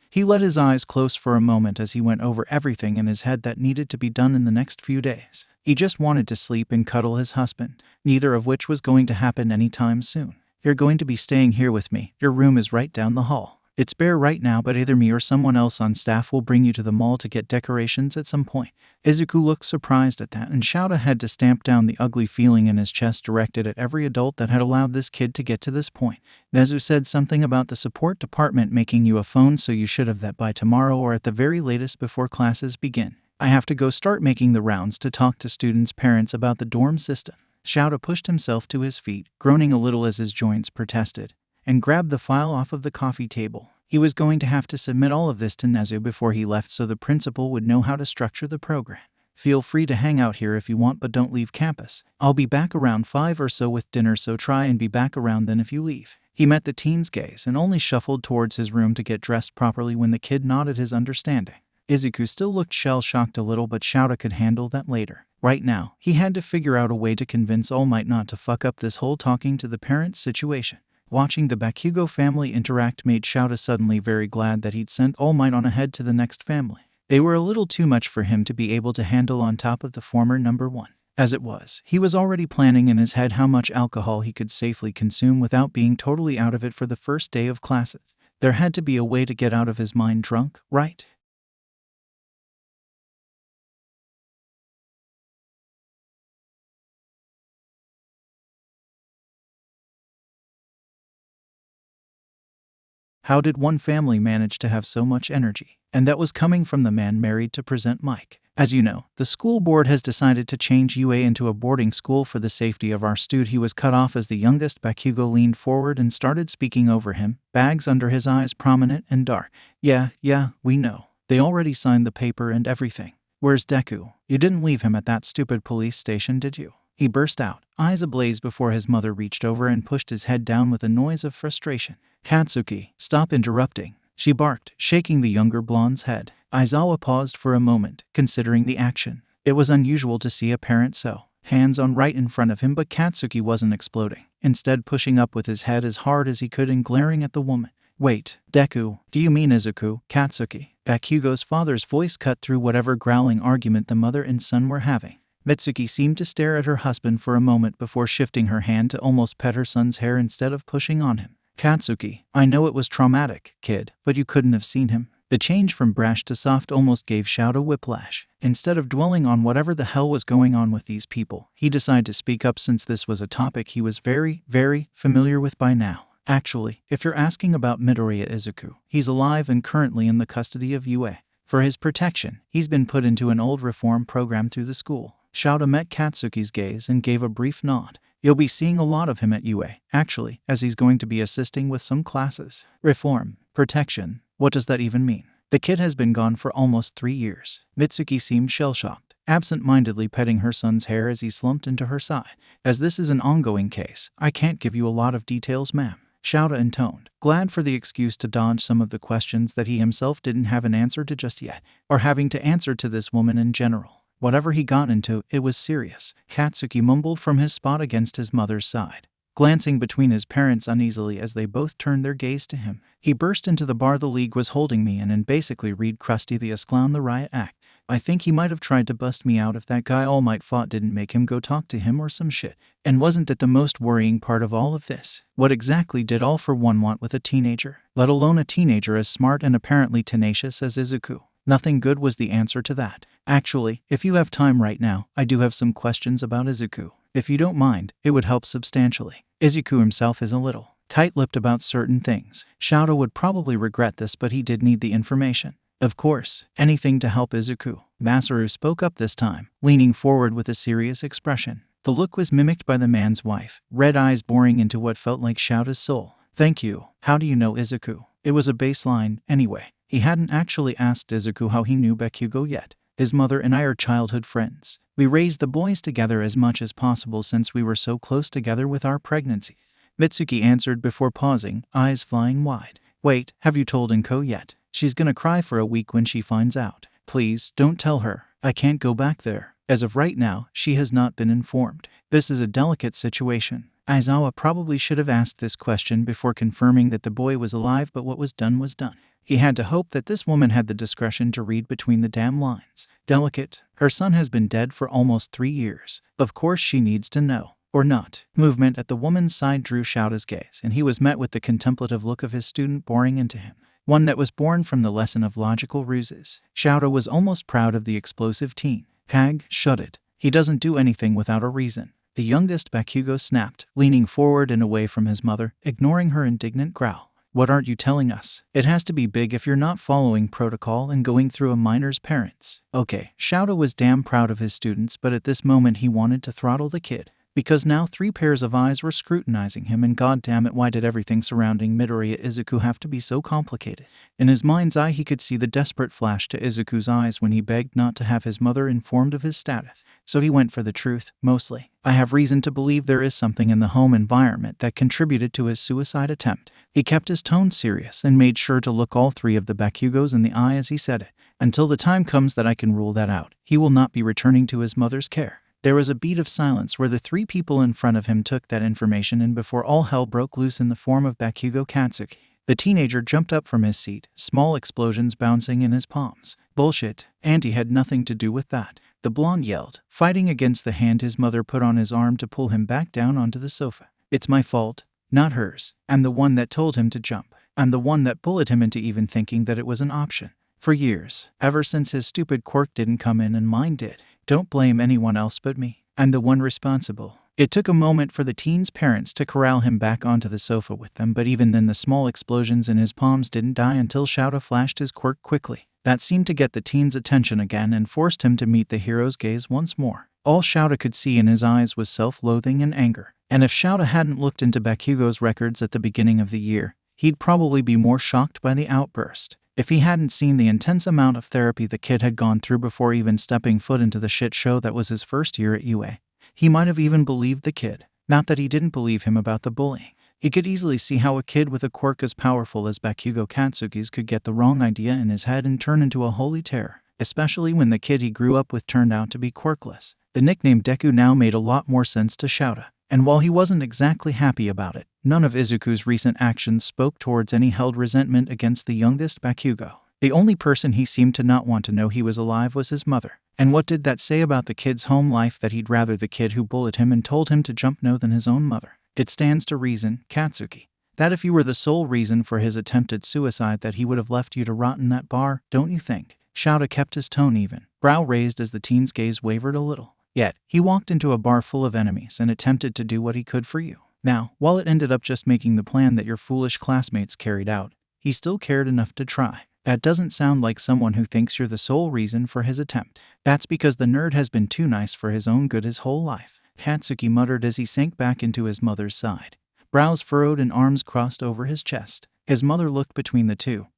A: He let his eyes close for a moment as he went over everything in his head that needed to be done in the next few days. He just wanted to sleep and cuddle his husband, neither of which was going to happen anytime soon. You're going to be staying here with me. Your room is right down the hall. It's bare right now, but either me or someone else on staff will bring you to the mall to get decorations at some point. Izuku looked surprised at that, and Shouta had to stamp down the ugly feeling in his chest directed at every adult that had allowed this kid to get to this point. Nezu said something about the support department making you a phone, so you should have that by tomorrow or at the very latest before classes begin. I have to go start making the rounds to talk to students' parents about the dorm system. Shouta pushed himself to his feet, groaning a little as his joints protested, and grabbed the file off of the coffee table. He was going to have to submit all of this to Nezu before he left so the principal would know how to structure the program. Feel free to hang out here if you want, but don't leave campus. I'll be back around 5 or so with dinner, so try and be back around then if you leave." He met the teen's gaze and only shuffled towards his room to get dressed properly when the kid nodded his understanding. Izuku still looked shell-shocked a little, but Shouta could handle that later. Right now, he had to figure out a way to convince All Might not to fuck up this whole talking to the parents situation. Watching the Bakugou family interact made Shouta suddenly very glad that he'd sent All Might on ahead to the next family. They were a little too much for him to be able to handle on top of the former number one. As it was, he was already planning in his head how much alcohol he could safely consume without being totally out of it for the first day of classes. There had to be a way to get out of his mind drunk, right? How did one family manage to have so much energy? And that was coming from the man married to Present Mike. As you know, the school board has decided to change UA into a boarding school for the safety of our student. He was cut off as the youngest Bakugou leaned forward and started speaking over him, bags under his eyes prominent and dark. Yeah, we know. They already signed the paper and everything. Where's Deku? You didn't leave him at that stupid police station, did you? He burst out, eyes ablaze before his mother reached over and pushed his head down with a noise of frustration. "Katsuki, stop interrupting," she barked, shaking the younger blonde's head. Aizawa paused for a moment, considering the action. It was unusual to see a parent so hands-on right in front of him, but Katsuki wasn't exploding, instead pushing up with his head as hard as he could and glaring at the woman. "Wait, Deku, do you mean Izuku, Katsuki?" Bakugou's father's voice cut through whatever growling argument the mother and son were having. Mitsuki seemed to stare at her husband for a moment before shifting her hand to almost pet her son's hair instead of pushing on him. "Katsuki, I know it was traumatic, kid, but you couldn't have seen him." The change from brash to soft almost gave Shouta whiplash. Instead of dwelling on whatever the hell was going on with these people, he decided to speak up since this was a topic he was very, very familiar with by now. "Actually, if you're asking about Midoriya Izuku, he's alive and currently in the custody of UA. For his protection, he's been put into an old reform program through the school." Shouta met Katsuki's gaze and gave a brief nod. "You'll be seeing a lot of him at UA, actually, as he's going to be assisting with some classes." Reform, protection, what does that even mean? The kid has been gone for almost 3 years. Mitsuki seemed shell-shocked, absent-mindedly petting her son's hair as he slumped into her side. "As this is an ongoing case, I can't give you a lot of details, ma'am," Shouta intoned, glad for the excuse to dodge some of the questions that he himself didn't have an answer to just yet, or having to answer to this woman in general. Whatever he got into, it was serious. Katsuki mumbled from his spot against his mother's side, glancing between his parents uneasily as they both turned their gaze to him. "He burst into the bar the league was holding me in and basically read Krusty the Clown the riot act. I think he might have tried to bust me out if that guy All Might fought didn't make him go talk to him or some shit. And wasn't that the most worrying part of all of this? What exactly did All for One want with a teenager? Let alone a teenager as smart and apparently tenacious as Izuku. Nothing good was the answer to that. Actually, if you have time right now, I do have some questions about Izuku. If you don't mind, it would help substantially. Izuku himself is a little tight-lipped about certain things. Shouta would probably regret this, but he did need the information. Of course, anything to help Izuku. Masaru spoke up this time, leaning forward with a serious expression. The look was mimicked by the man's wife, red eyes boring into what felt like Shouta's soul. "Thank you. How do you know Izuku?" It was a baseline, anyway. He hadn't actually asked Izuku how he knew Bakugou yet. "His mother and I are childhood friends. We raised the boys together as much as possible since we were so close together with our pregnancies," Mitsuki answered before pausing, eyes flying wide. "Wait, have you told Inko yet? She's gonna cry for a week when she finds out. Please, don't tell her. I can't go back there. As of right now, she has not been informed. This is a delicate situation." Aizawa probably should have asked this question before confirming that the boy was alive, but what was done was done. He had to hope that this woman had the discretion to read between the damn lines. Delicate. Her son has been dead for almost 3 years. Of course she needs to know. Or not. Movement at the woman's side drew Shouta's gaze, and he was met with the contemplative look of his student boring into him. One that was born from the lesson of logical ruses. Shouta was almost proud of the explosive teen. Hag shuddered. He doesn't do anything without a reason. The youngest Bakugou snapped, leaning forward and away from his mother, ignoring her indignant growl. "What aren't you telling us? It has to be big if you're not following protocol and going through a minor's parents." Okay, Shouta was damn proud of his students, but at this moment he wanted to throttle the kid. because now 3 pairs of eyes were scrutinizing him, and goddamn it, why did everything surrounding Midoriya Izuku have to be so complicated? In his mind's eye, he could see the desperate flash to Izuku's eyes when he begged not to have his mother informed of his status. So he went for the truth, mostly. I have reason to believe there is something in the home environment that contributed to his suicide attempt. He kept his tone serious and made sure to look all 3 of the Bakugous in the eye as he said it. Until the time comes that I can rule that out, he will not be returning to his mother's care. There was a beat of silence where the 3 people in front of him took that information in before all hell broke loose in the form of Bakugou Katsuki. The teenager jumped up from his seat, small explosions bouncing in his palms. Bullshit. Auntie had nothing to do with that. The blonde yelled, fighting against the hand his mother put on his arm to pull him back down onto the sofa. It's my fault, not hers. I'm the one that told him to jump. I'm the one that bullied him into even thinking that it was an option. For years, ever since his stupid quirk didn't come in and mine did. Don't blame anyone else but me. I'm the one responsible. It took a moment for the teen's parents to corral him back onto the sofa with them, but even then the small explosions in his palms didn't die until Shouta flashed his quirk quickly. That seemed to get the teen's attention again and forced him to meet the hero's gaze once more. All Shouta could see in his eyes was self-loathing and anger. And if Shouta hadn't looked into Bakugou's records at the beginning of the year, he'd probably be more shocked by the outburst. If he hadn't seen the intense amount of therapy the kid had gone through before even stepping foot into the shit show that was his first year at UA, he might have even believed the kid. Not that he didn't believe him about the bullying. He could easily see how a kid with a quirk as powerful as Bakugou Katsuki's could get the wrong idea in his head and turn into a holy terror, especially when the kid he grew up with turned out to be quirkless. The nickname Deku now made a lot more sense to Shouta, and while he wasn't exactly happy about it, none of Izuku's recent actions spoke towards any held resentment against the youngest Bakugou. The only person he seemed to not want to know he was alive was his mother. And what did that say about the kid's home life that he'd rather the kid who bullied him and told him to jump know than his own mother? It stands to reason, Katsuki, that if you were the sole reason for his attempted suicide that he would have left you to rot in that bar, don't you think? Shouta kept his tone even, brow raised as the teen's gaze wavered a little. Yet, he walked into a bar full of enemies and attempted to do what he could for you. Now, while it ended up just making the plan that your foolish classmates carried out, he still cared enough to try. That doesn't sound like someone who thinks you're the sole reason for his attempt. That's because the nerd has been too nice for his own good his whole life, Katsuki muttered as he sank back into his mother's side. Brows furrowed and arms crossed over his chest. His mother looked between the two,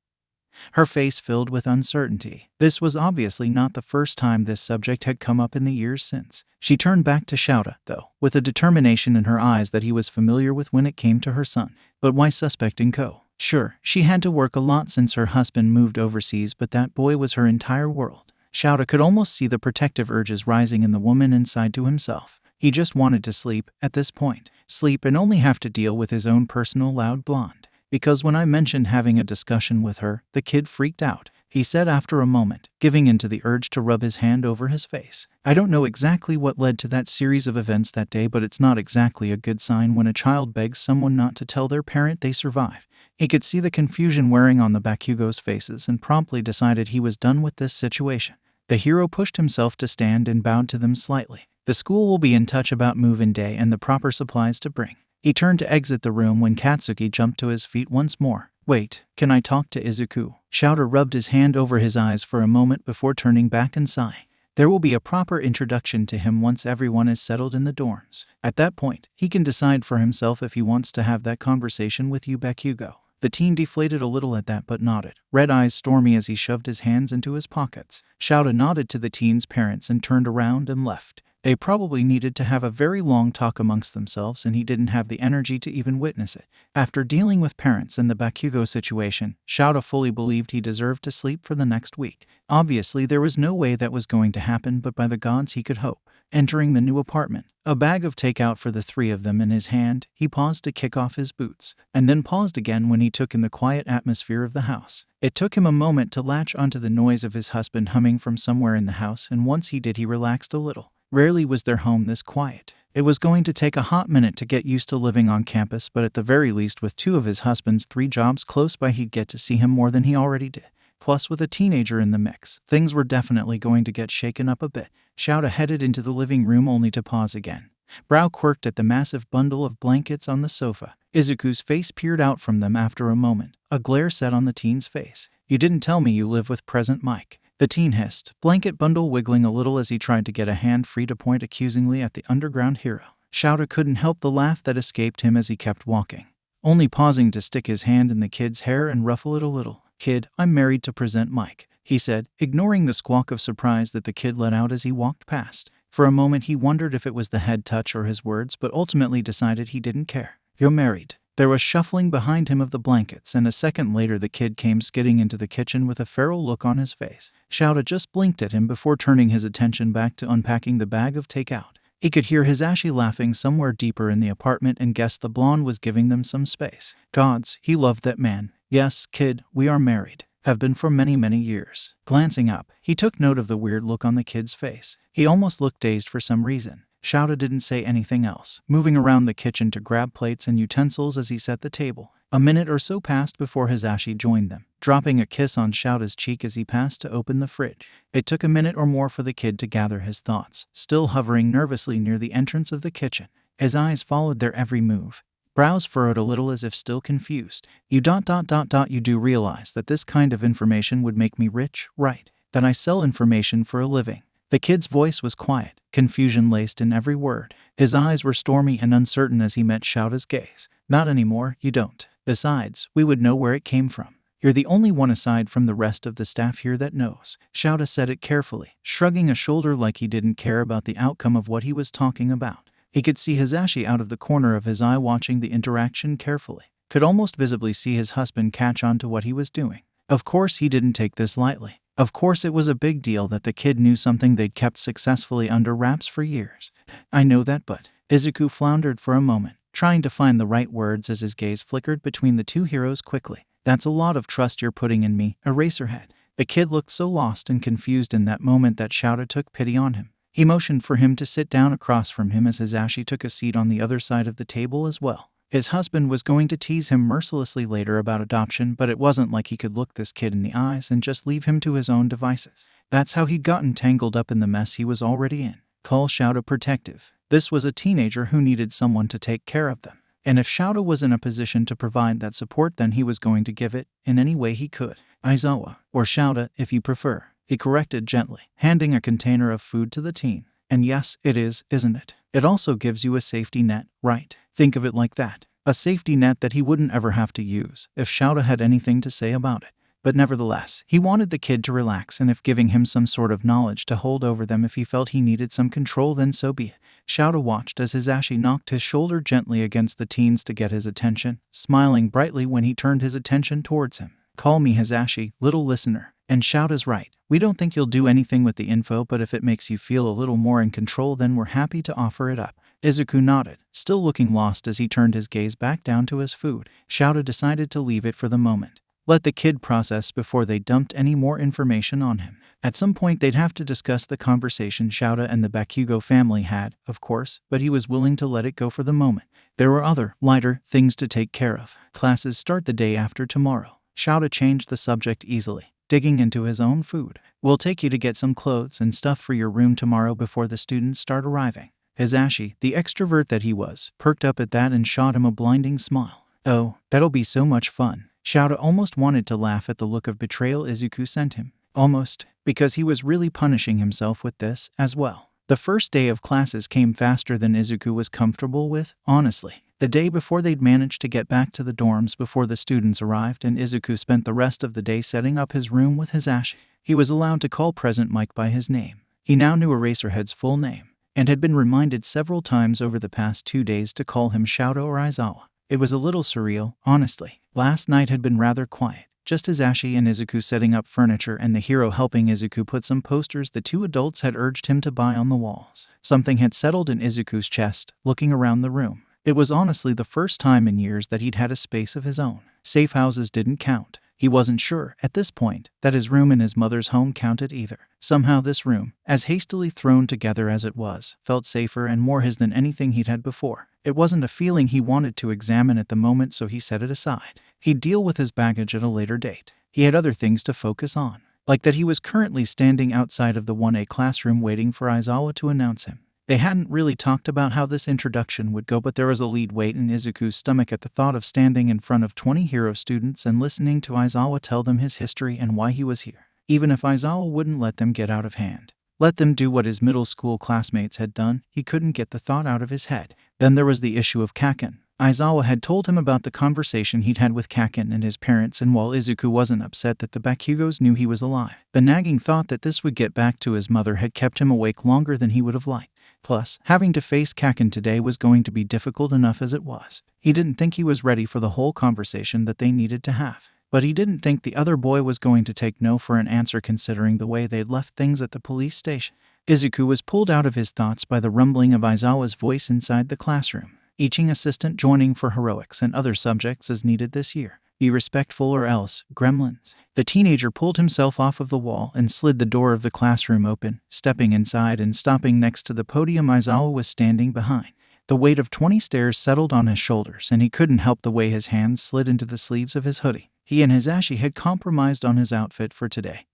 A: her face filled with uncertainty. This was obviously not the first time this subject had come up in the years since. She turned back to Shouta, though, with a determination in her eyes that he was familiar with when it came to her son. But why suspecting Ko? Sure, she had to work a lot since her husband moved overseas, but that boy was her entire world. Shouta could almost see the protective urges rising in the woman inside to himself. He just wanted to sleep, at this point. Sleep and only have to deal with his own personal loud blonde. Because when I mentioned having a discussion with her, the kid freaked out, he said after a moment, giving in to the urge to rub his hand over his face. I don't know exactly what led to that series of events that day, but it's not exactly a good sign when a child begs someone not to tell their parent they survive. He could see the confusion wearing on the Bakugou's faces and promptly decided he was done with this situation. The hero pushed himself to stand and bowed to them slightly. The school will be in touch about move-in day and the proper supplies to bring. He turned to exit the room when Katsuki jumped to his feet once more. Wait, can I talk to Izuku? Shouta rubbed his hand over his eyes for a moment before turning back and sighing. There will be a proper introduction to him once everyone is settled in the dorms. At that point, he can decide for himself if he wants to have that conversation with you, Bakugou. The teen deflated a little at that but nodded, red eyes stormy as he shoved his hands into his pockets. Shouta nodded to the teen's parents and turned around and left. They probably needed to have a very long talk amongst themselves, and he didn't have the energy to even witness it. After dealing with parents and the Bakugou situation, Shouta fully believed he deserved to sleep for the next week. Obviously, there was no way that was going to happen, but by the gods he could hope. Entering the new apartment, a bag of takeout for the three of them in his hand, he paused to kick off his boots, and then paused again when he took in the quiet atmosphere of the house. It took him a moment to latch onto the noise of his husband humming from somewhere in the house, and once he did, he relaxed a little. Rarely was their home this quiet. It was going to take a hot minute to get used to living on campus, but at the very least with two of his husband's 3 jobs close by, he'd get to see him more than he already did. Plus, with a teenager in the mix, things were definitely going to get shaken up a bit. Shouta headed into the living room only to pause again. Brow quirked at the massive bundle of blankets on the sofa. Izuku's face peered out from them after a moment, a glare set on the teen's face. You didn't tell me you live with Present Mike. The teen hissed, blanket bundle wiggling a little as he tried to get a hand free to point accusingly at the underground hero. Shouta couldn't help the laugh that escaped him as he kept walking, only pausing to stick his hand in the kid's hair and ruffle it a little. "Kid, I'm married to Present Mike," he said, ignoring the squawk of surprise that the kid let out as he walked past. For a moment he wondered if it was the head touch or his words, but ultimately decided he didn't care. "You're married." There was shuffling behind him of the blankets, and a second later the kid came skidding into the kitchen with a feral look on his face. Shouta just blinked at him before turning his attention back to unpacking the bag of takeout. He could hear Hisashi laughing somewhere deeper in the apartment and guessed the blonde was giving them some space. Gods, he loved that man. "Yes, kid, we are married. Have been for many, many years." Glancing up, he took note of the weird look on the kid's face. He almost looked dazed for some reason. Shouta didn't say anything else, moving around the kitchen to grab plates and utensils as he set the table. A minute or so passed before Hisashi joined them, dropping a kiss on Shouta's cheek as he passed to open the fridge. It took a minute or more for the kid to gather his thoughts, still hovering nervously near the entrance of the kitchen. His eyes followed their every move, brows furrowed a little as if still confused. You do realize that this kind of information would make me rich, right? That I sell information for a living." The kid's voice was quiet, confusion laced in every word. His eyes were stormy and uncertain as he met Shouta's gaze. "Not anymore, you don't. Besides, we would know where it came from. You're the only one aside from the rest of the staff here that knows." Shouta said it carefully, shrugging a shoulder like he didn't care about the outcome of what he was talking about. He could see Hisashi out of the corner of his eye watching the interaction carefully, could almost visibly see his husband catch on to what he was doing. Of course he didn't take this lightly. Of course it was a big deal that the kid knew something they'd kept successfully under wraps for years. "I know that, but..." Izuku floundered for a moment, trying to find the right words as his gaze flickered between the two heroes quickly. "That's a lot of trust you're putting in me, Eraserhead." The kid looked so lost and confused in that moment that Shouta took pity on him. He motioned for him to sit down across from him as Hisashi took a seat on the other side of the table as well. His husband was going to tease him mercilessly later about adoption, but it wasn't like he could look this kid in the eyes and just leave him to his own devices. That's how he'd gotten tangled up in the mess he was already in. Call Shouta protective. This was a teenager who needed someone to take care of them. And if Shouta was in a position to provide that support, then he was going to give it in any way he could. "Aizawa, or Shouta if you prefer," he corrected gently, handing a container of food to the teen. "And yes, it is, isn't it? It also gives you a safety net, right? Think of it like that. A safety net that he wouldn't ever have to use if Shouta had anything to say about it." But nevertheless, he wanted the kid to relax, and if giving him some sort of knowledge to hold over them if he felt he needed some control, then so be it. Shouta watched as Hisashi knocked his shoulder gently against the teen's to get his attention, smiling brightly when he turned his attention towards him. "Call me Hisashi, little listener. And Shouta's right. We don't think you'll do anything with the info, but if it makes you feel a little more in control, then we're happy to offer it up." Izuku nodded, still looking lost as he turned his gaze back down to his food. Shouta decided to leave it for the moment. Let the kid process before they dumped any more information on him. At some point they'd have to discuss the conversation Shouta and the Bakugou family had, of course, but he was willing to let it go for the moment. There were other, lighter, things to take care of. Classes start the day after tomorrow. Shouta changed the subject easily, digging into his own food. "We'll take you to get some clothes and stuff for your room tomorrow before the students start arriving." Hisashi, the extrovert that he was, perked up at that and shot him a blinding smile. "Oh, that'll be so much fun." Shouta almost wanted to laugh at the look of betrayal Izuku sent him. Almost, because he was really punishing himself with this as well. The first day of classes came faster than Izuku was comfortable with, honestly. The day before they'd managed to get back to the dorms before the students arrived, and Izuku spent the rest of the day setting up his room with Hisashi. He was allowed to call Present Mike by his name. He now knew Eraserhead's full name, and had been reminded several times over the past 2 days to call him Shouta or Aizawa. It was a little surreal, honestly. Last night had been rather quiet. Just Hisashi and Izuku setting up furniture and the hero helping Izuku put some posters the two adults had urged him to buy on the walls. Something had settled in Izuku's chest, looking around the room. It was honestly the first time in years that he'd had a space of his own. Safe houses didn't count. He wasn't sure, at this point, that his room in his mother's home counted either. Somehow this room, as hastily thrown together as it was, felt safer and more his than anything he'd had before. It wasn't a feeling he wanted to examine at the moment, so he set it aside. He'd deal with his baggage at a later date. He had other things to focus on, like that he was currently standing outside of the 1A classroom waiting for Aizawa to announce him. They hadn't really talked about how this introduction would go, but there was a lead weight in Izuku's stomach at the thought of standing in front of 20 hero students and listening to Aizawa tell them his history and why he was here, even if Aizawa wouldn't let them get out of hand. Let them do what his middle school classmates had done. He couldn't get the thought out of his head. Then there was the issue of Kaken. Aizawa had told him about the conversation he'd had with Kaken and his parents, and while Izuku wasn't upset that the Bakugous knew he was alive, the nagging thought that this would get back to his mother had kept him awake longer than he would have liked. Plus, having to face Kaken today was going to be difficult enough as it was. He didn't think he was ready for the whole conversation that they needed to have. But he didn't think the other boy was going to take no for an answer considering the way they'd left things at the police station. Izuku was pulled out of his thoughts by the rumbling of Aizawa's voice inside the classroom. Each assistant joining for heroics and other subjects as needed this year. Be respectful or else, gremlins. The teenager pulled himself off of the wall and slid the door of the classroom open, stepping inside and stopping next to the podium Aizawa was standing behind. The weight of 20 stairs settled on his shoulders, and he couldn't help the way his hands slid into the sleeves of his hoodie. He and Hisashi had compromised on his outfit for today.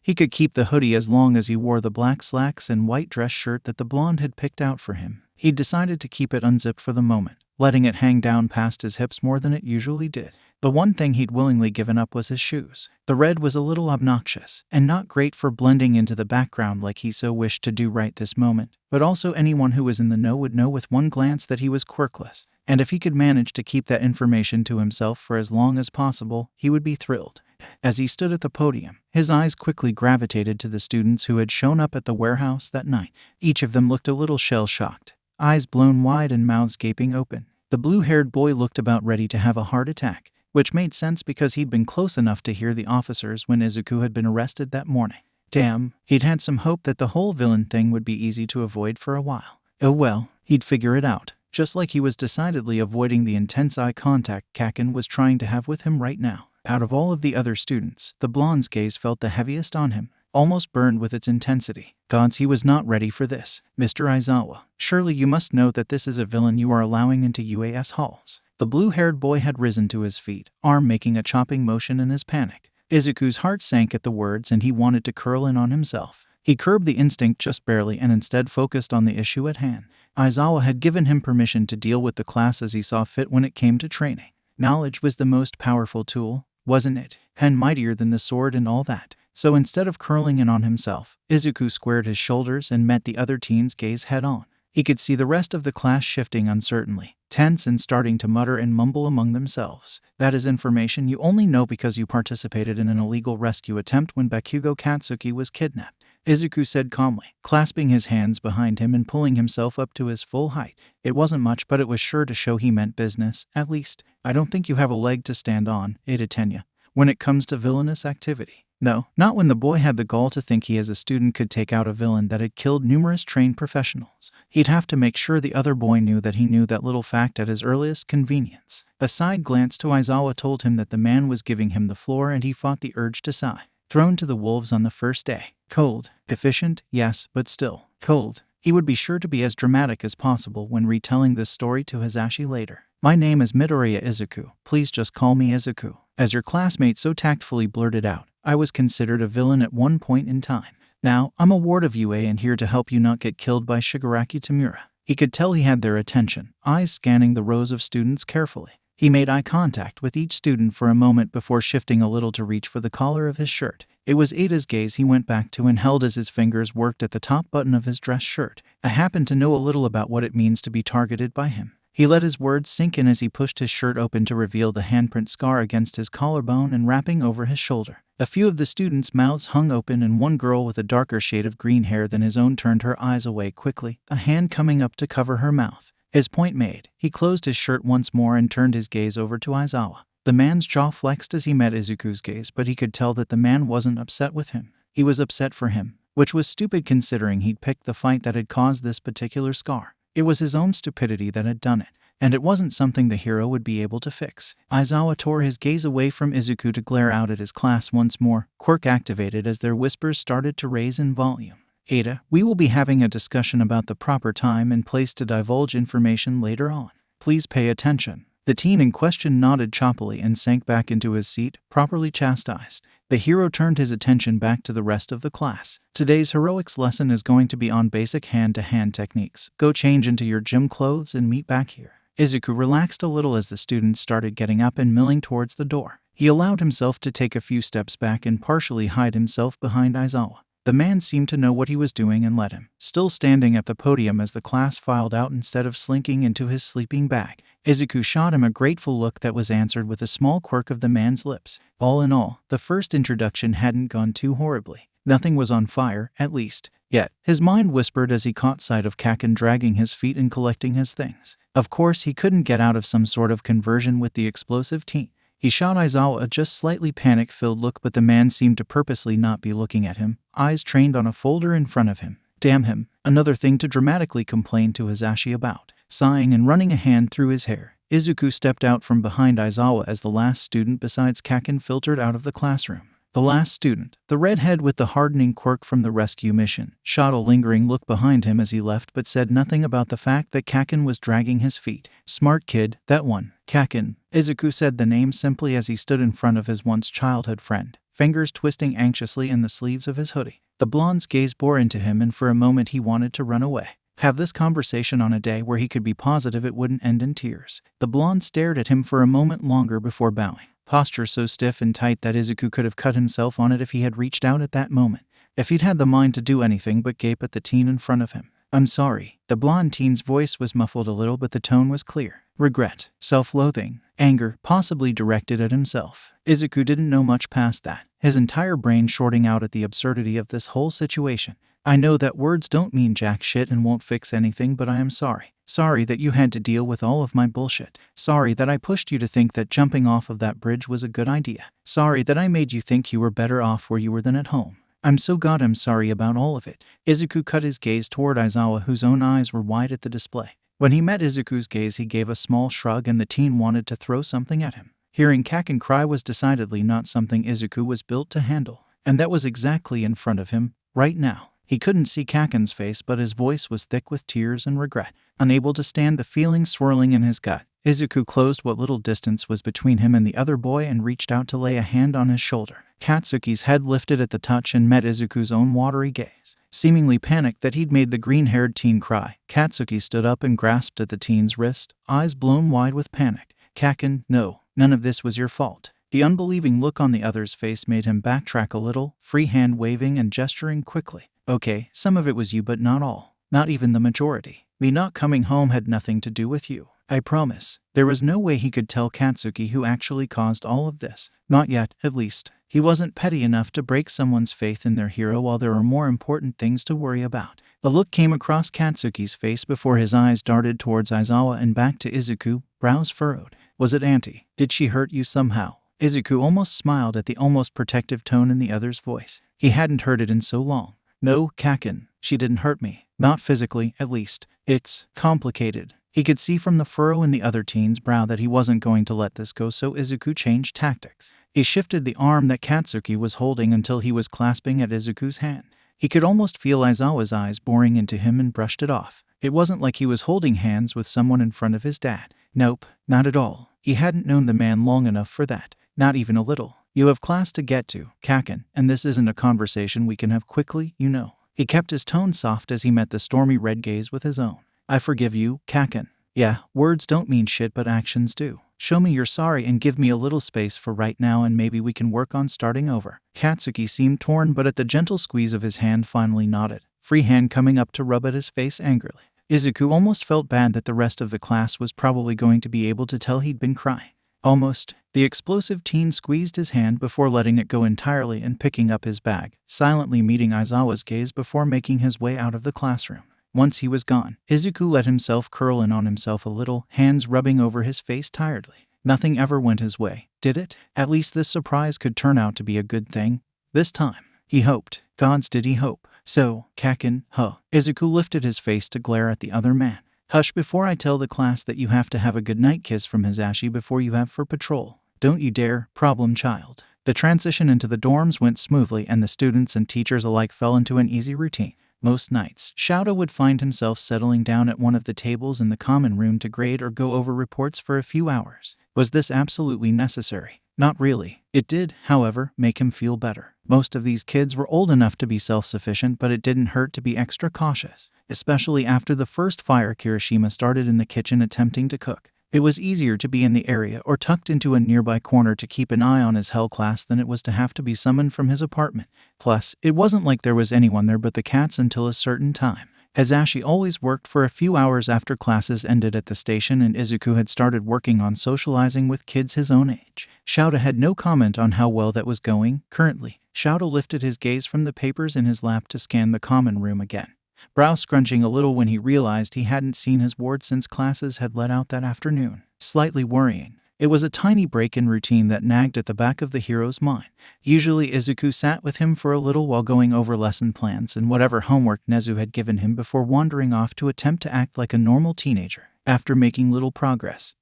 A: He could keep the hoodie as long as he wore the black slacks and white dress shirt that the blonde had picked out for him. He'd decided to keep it unzipped for the moment, letting it hang down past his hips more than it usually did. The one thing he'd willingly given up was his shoes. The red was a little obnoxious, and not great for blending into the background like he so wished to do right this moment, but also anyone who was in the know would know with one glance that he was quirkless. And if he could manage to keep that information to himself for as long as possible, he would be thrilled. As he stood at the podium, his eyes quickly gravitated to the students who had shown up at the warehouse that night. Each of them looked a little shell-shocked, eyes blown wide and mouths gaping open. The blue-haired boy looked about ready to have a heart attack, which made sense because he'd been close enough to hear the officers when Izuku had been arrested that morning. Damn, he'd had some hope that the whole villain thing would be easy to avoid for a while. Oh well, he'd figure it out, just like he was decidedly avoiding the intense eye contact Kaken was trying to have with him right now. Out of all of the other students, the blonde's gaze felt the heaviest on him, almost burned with its intensity. Gods, he was not ready for this. Mr. Aizawa, surely you must know that this is a villain you are allowing into UAS halls. The blue-haired boy had risen to his feet, arm making a chopping motion in his panic. Izuku's heart sank at the words and he wanted to curl in on himself. He curbed the instinct just barely and instead focused on the issue at hand. Aizawa had given him permission to deal with the class as he saw fit when it came to training. Knowledge was the most powerful tool, wasn't it? And mightier than the sword and all that. So instead of curling in on himself, Izuku squared his shoulders and met the other teen's gaze head-on. He could see the rest of the class shifting uncertainly, tense and starting to mutter and mumble among themselves. That is information you only know because you participated in an illegal rescue attempt when Bakugou Katsuki was kidnapped, Izuku said calmly, clasping his hands behind him and pulling himself up to his full height. It wasn't much, but it was sure to show he meant business. At least, I don't think you have a leg to stand on, Ada Tenya, when it comes to villainous activity. No, not when the boy had the gall to think he as a student could take out a villain that had killed numerous trained professionals. He'd have to make sure the other boy knew that he knew that little fact at his earliest convenience. A side glance to Aizawa told him that the man was giving him the floor and he fought the urge to sigh. Thrown to the wolves on the first day. Cold. Efficient, yes, but still. Cold. He would be sure to be as dramatic as possible when retelling this story to Hisashi later. My name is Midoriya Izuku. Please just call me Izuku. As your classmate so tactfully blurted out, I was considered a villain at one point in time. Now, I'm a ward of UA and here to help you not get killed by Shigaraki Tamura. He could tell he had their attention, eyes scanning the rows of students carefully. He made eye contact with each student for a moment before shifting a little to reach for the collar of his shirt. It was Ada's gaze he went back to and held as his fingers worked at the top button of his dress shirt. I happen to know a little about what it means to be targeted by him. He let his words sink in as he pushed his shirt open to reveal the handprint scar against his collarbone and wrapping over his shoulder. A few of the students' mouths hung open and one girl with a darker shade of green hair than his own turned her eyes away quickly, a hand coming up to cover her mouth. His point made, he closed his shirt once more and turned his gaze over to Aizawa. The man's jaw flexed as he met Izuku's gaze, but he could tell that the man wasn't upset with him. He was upset for him, which was stupid considering he'd picked the fight that had caused this particular scar. It was his own stupidity that had done it, and it wasn't something the hero would be able to fix. Aizawa tore his gaze away from Izuku to glare out at his class once more, quirk activated as their whispers started to raise in volume. Ada, we will be having a discussion about the proper time and place to divulge information later on. Please pay attention. The teen in question nodded choppily and sank back into his seat, properly chastised. The hero turned his attention back to the rest of the class. Today's heroics lesson is going to be on basic hand-to-hand techniques. Go change into your gym clothes and meet back here. Izuku relaxed a little as the students started getting up and milling towards the door. He allowed himself to take a few steps back and partially hide himself behind Aizawa. The man seemed to know what he was doing and let him, still standing at the podium as the class filed out instead of slinking into his sleeping bag. Izuku shot him a grateful look that was answered with a small quirk of the man's lips. All in all, the first introduction hadn't gone too horribly. Nothing was on fire, at least, yet. His mind whispered as he caught sight of Kaken dragging his feet and collecting his things. Of course, he couldn't get out of some sort of conversion with the explosive teen. He shot Aizawa a just slightly panic-filled look, but the man seemed to purposely not be looking at him, eyes trained on a folder in front of him. Damn him, another thing to dramatically complain to Hisashi about. Sighing and running a hand through his hair, Izuku stepped out from behind Aizawa as the last student besides Kaken filtered out of the classroom. The last student, the redhead with the hardening quirk from the rescue mission, shot a lingering look behind him as he left but said nothing about the fact that Kaken was dragging his feet. Smart kid, that one. Kaken. Izuku said the name simply as he stood in front of his once childhood friend, fingers twisting anxiously in the sleeves of his hoodie. The blonde's gaze bore into him and for a moment he wanted to run away. Have this conversation on a day where he could be positive it wouldn't end in tears. The blonde stared at him for a moment longer before bowing. Posture so stiff and tight that Izuku could have cut himself on it if he had reached out at that moment. If he'd had the mind to do anything but gape at the teen in front of him. I'm sorry. The blonde teen's voice was muffled a little, but the tone was clear. Regret, self-loathing, anger, possibly directed at himself. Izuku didn't know much past that, his entire brain shorting out at the absurdity of this whole situation. I know that words don't mean jack shit and won't fix anything, but I am sorry. Sorry that you had to deal with all of my bullshit. Sorry that I pushed you to think that jumping off of that bridge was a good idea. Sorry that I made you think you were better off where you were than at home. I'm so goddamn sorry about all of it. Izuku cut his gaze toward Aizawa, whose own eyes were wide at the display. When he met Izuku's gaze, he gave a small shrug and the teen wanted to throw something at him. Hearing Kaken cry was decidedly not something Izuku was built to handle. And that was exactly in front of him, right now. He couldn't see Kaken's face, but his voice was thick with tears and regret. Unable to stand the feeling swirling in his gut, Izuku closed what little distance was between him and the other boy and reached out to lay a hand on his shoulder. Katsuki's head lifted at the touch and met Izuku's own watery gaze. Seemingly panicked that he'd made the green-haired teen cry, Katsuki stood up and grasped at the teen's wrist, eyes blown wide with panic. Kaken, no, none of this was your fault. The unbelieving look on the other's face made him backtrack a little, free hand waving and gesturing quickly. Okay, some of it was you, but not all. Not even the majority. Me not coming home had nothing to do with you. I promise. There was no way he could tell Katsuki who actually caused all of this. Not yet, at least. He wasn't petty enough to break someone's faith in their hero while there are more important things to worry about. The look came across Katsuki's face before his eyes darted towards Aizawa and back to Izuku, brows furrowed. Was it Auntie? Did she hurt you somehow? Izuku almost smiled at the almost protective tone in the other's voice. He hadn't heard it in so long. No, Kaken, she didn't hurt me. Not physically, at least. It's complicated. He could see from the furrow in the other teen's brow that he wasn't going to let this go, so Izuku changed tactics. He shifted the arm that Katsuki was holding until he was clasping at Izuku's hand. He could almost feel Aizawa's eyes boring into him and brushed it off. It wasn't like he was holding hands with someone in front of his dad. Nope, not at all. He hadn't known the man long enough for that. Not even a little. You have class to get to, Kaken, and this isn't a conversation we can have quickly, you know. He kept his tone soft as he met the stormy red gaze with his own. I forgive you, Kaken. Yeah, words don't mean shit, but actions do. Show me you're sorry and give me a little space for right now, and maybe we can work on starting over. Katsuki seemed torn, but at the gentle squeeze of his hand finally nodded, free hand coming up to rub at his face angrily. Izuku almost felt bad that the rest of the class was probably going to be able to tell he'd been crying. Almost. The explosive teen squeezed his hand before letting it go entirely and picking up his bag, silently meeting Aizawa's gaze before making his way out of the classroom. Once he was gone, Izuku let himself curl in on himself a little, hands rubbing over his face tiredly. Nothing ever went his way, did it? At least this surprise could turn out to be a good thing. This time. He hoped. Gods, did he hope. So, Kaken, huh? Izuku lifted his face to glare at the other man. Hush before I tell the class that you have to have a goodnight kiss from Hisashi before you have for patrol. Don't you dare, problem child. The transition into the dorms went smoothly and the students and teachers alike fell into an easy routine. Most nights, Shouta would find himself settling down at one of the tables in the common room to grade or go over reports for a few hours. Was this absolutely necessary? Not really. It did, however, make him feel better. Most of these kids were old enough to be self-sufficient, but it didn't hurt to be extra cautious, especially after the first fire Kirishima started in the kitchen attempting to cook. It was easier to be in the area or tucked into a nearby corner to keep an eye on his hell class than it was to have to be summoned from his apartment. Plus, it wasn't like there was anyone there but the cats until a certain time. Hazashi always worked for a few hours after classes ended at the station, and Izuku had started working on socializing with kids his own age. Shouta had no comment on how well that was going. Currently, Shouta lifted his gaze from the papers in his lap to scan the common room again, brow scrunching a little when he realized he hadn't seen his ward since classes had let out that afternoon. Slightly worrying. It was a tiny break in routine that nagged at the back of the hero's mind. Usually Izuku sat with him for a little while going over lesson plans and whatever homework Nezu had given him before wandering off to attempt to act like a normal teenager. After making little progress,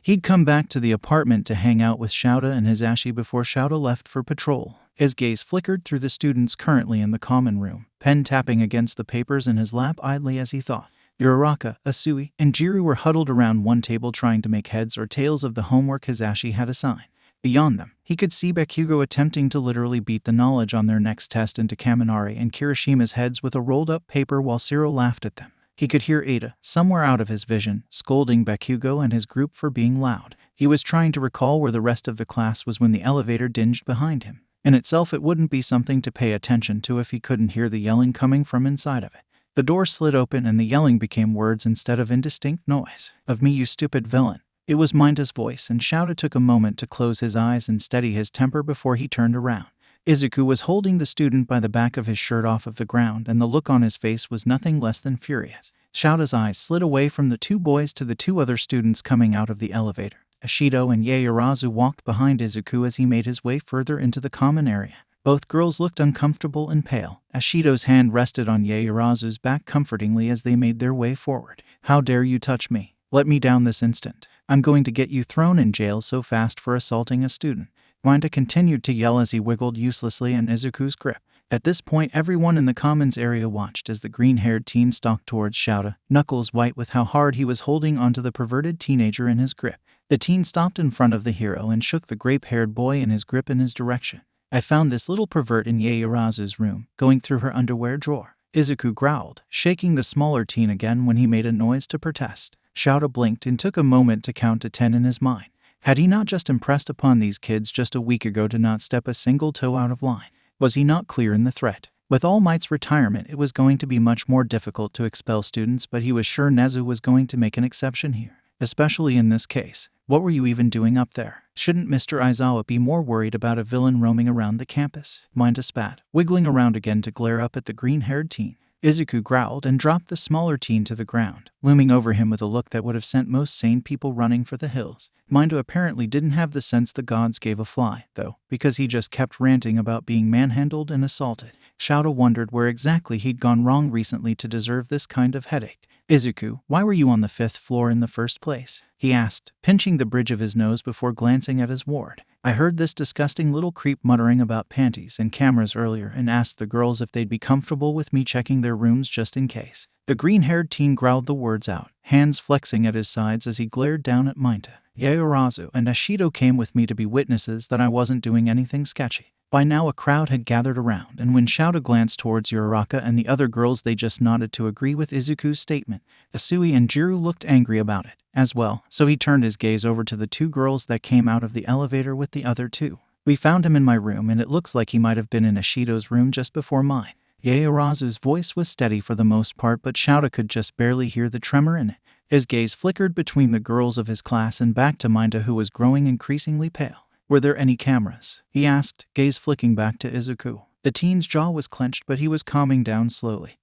A: he'd come back to the apartment to hang out with Shouta and Hazashi before Shouta left for patrol. His gaze flickered through the students currently in the common room, pen tapping against the papers in his lap idly as he thought. Uraraka, Asui, and Jiru were huddled around one table trying to make heads or tails of the homework Hazashi had assigned. Beyond them, he could see Bakugou attempting to literally beat the knowledge on their next test into Kaminari and Kirishima's heads with a rolled-up paper while Cyril laughed at them. He could hear Ada, somewhere out of his vision, scolding Bakugou and his group for being loud. He was trying to recall where the rest of the class was when the elevator dinged behind him. In itself, it wouldn't be something to pay attention to if he couldn't hear the yelling coming from inside of it. The door slid open and the yelling became words instead of indistinct noise. "Of me, you stupid villain." It was Minda's voice, and Shouta took a moment to close his eyes and steady his temper before he turned around. Izuku was holding the student by the back of his shirt off of the ground, and the look on his face was nothing less than furious. Shouta's eyes slid away from the two boys to the two other students coming out of the elevator. Ashido and Yaoyorozu walked behind Izuku as he made his way further into the common area. Both girls looked uncomfortable and pale. Ashido's hand rested on Yaoyorozu's back comfortingly as they made their way forward. "How dare you touch me? Let me down this instant. I'm going to get you thrown in jail so fast for assaulting a student." Minda continued to yell as he wiggled uselessly in Izuku's grip. At this point, everyone in the commons area watched as the green-haired teen stalked towards Shouta, knuckles white with how hard he was holding onto the perverted teenager in his grip. The teen stopped in front of the hero and shook the grape-haired boy in his grip in his direction. "I found this little pervert in Yaoyorozu's room, going through her underwear drawer." Izuku growled, shaking the smaller teen again when he made a noise to protest. Shouta blinked and took a moment to count to 10 in his mind. Had he not just impressed upon these kids just a week ago to not step a single toe out of line? Was he not clear in the threat? With All Might's retirement, it was going to be much more difficult to expel students, but he was sure Nezu was going to make an exception here, especially in this case. "What were you even doing up there? Shouldn't Mr. Aizawa be more worried about a villain roaming around the campus?" Minda spat, wiggling around again to glare up at the green-haired teen. Izuku growled and dropped the smaller teen to the ground, looming over him with a look that would have sent most sane people running for the hills. Minda apparently didn't have the sense the gods gave a fly, though, because he just kept ranting about being manhandled and assaulted. Shouta wondered where exactly he'd gone wrong recently to deserve this kind of headache. "Izuku, why were you on the 5th floor in the first place?" he asked, pinching the bridge of his nose before glancing at his ward. "I heard this disgusting little creep muttering about panties and cameras earlier and asked the girls if they'd be comfortable with me checking their rooms just in case." The green-haired teen growled the words out, hands flexing at his sides as he glared down at Minda. "Yaoyorozu and Ashido came with me to be witnesses that I wasn't doing anything sketchy." By now a crowd had gathered around, and when Shouta glanced towards Uraraka and the other girls, they just nodded to agree with Izuku's statement. Asui and Jiru looked angry about it as well, so he turned his gaze over to the two girls that came out of the elevator with the other two. "We found him in my room, and it looks like he might have been in Ashido's room just before mine." Yaoyorozu's voice was steady for the most part, but Shouta could just barely hear the tremor in it. His gaze flickered between the girls of his class and back to Minda, who was growing increasingly pale. "Were there any cameras?" he asked, gaze flicking back to Izuku. The teen's jaw was clenched, but he was calming down slowly,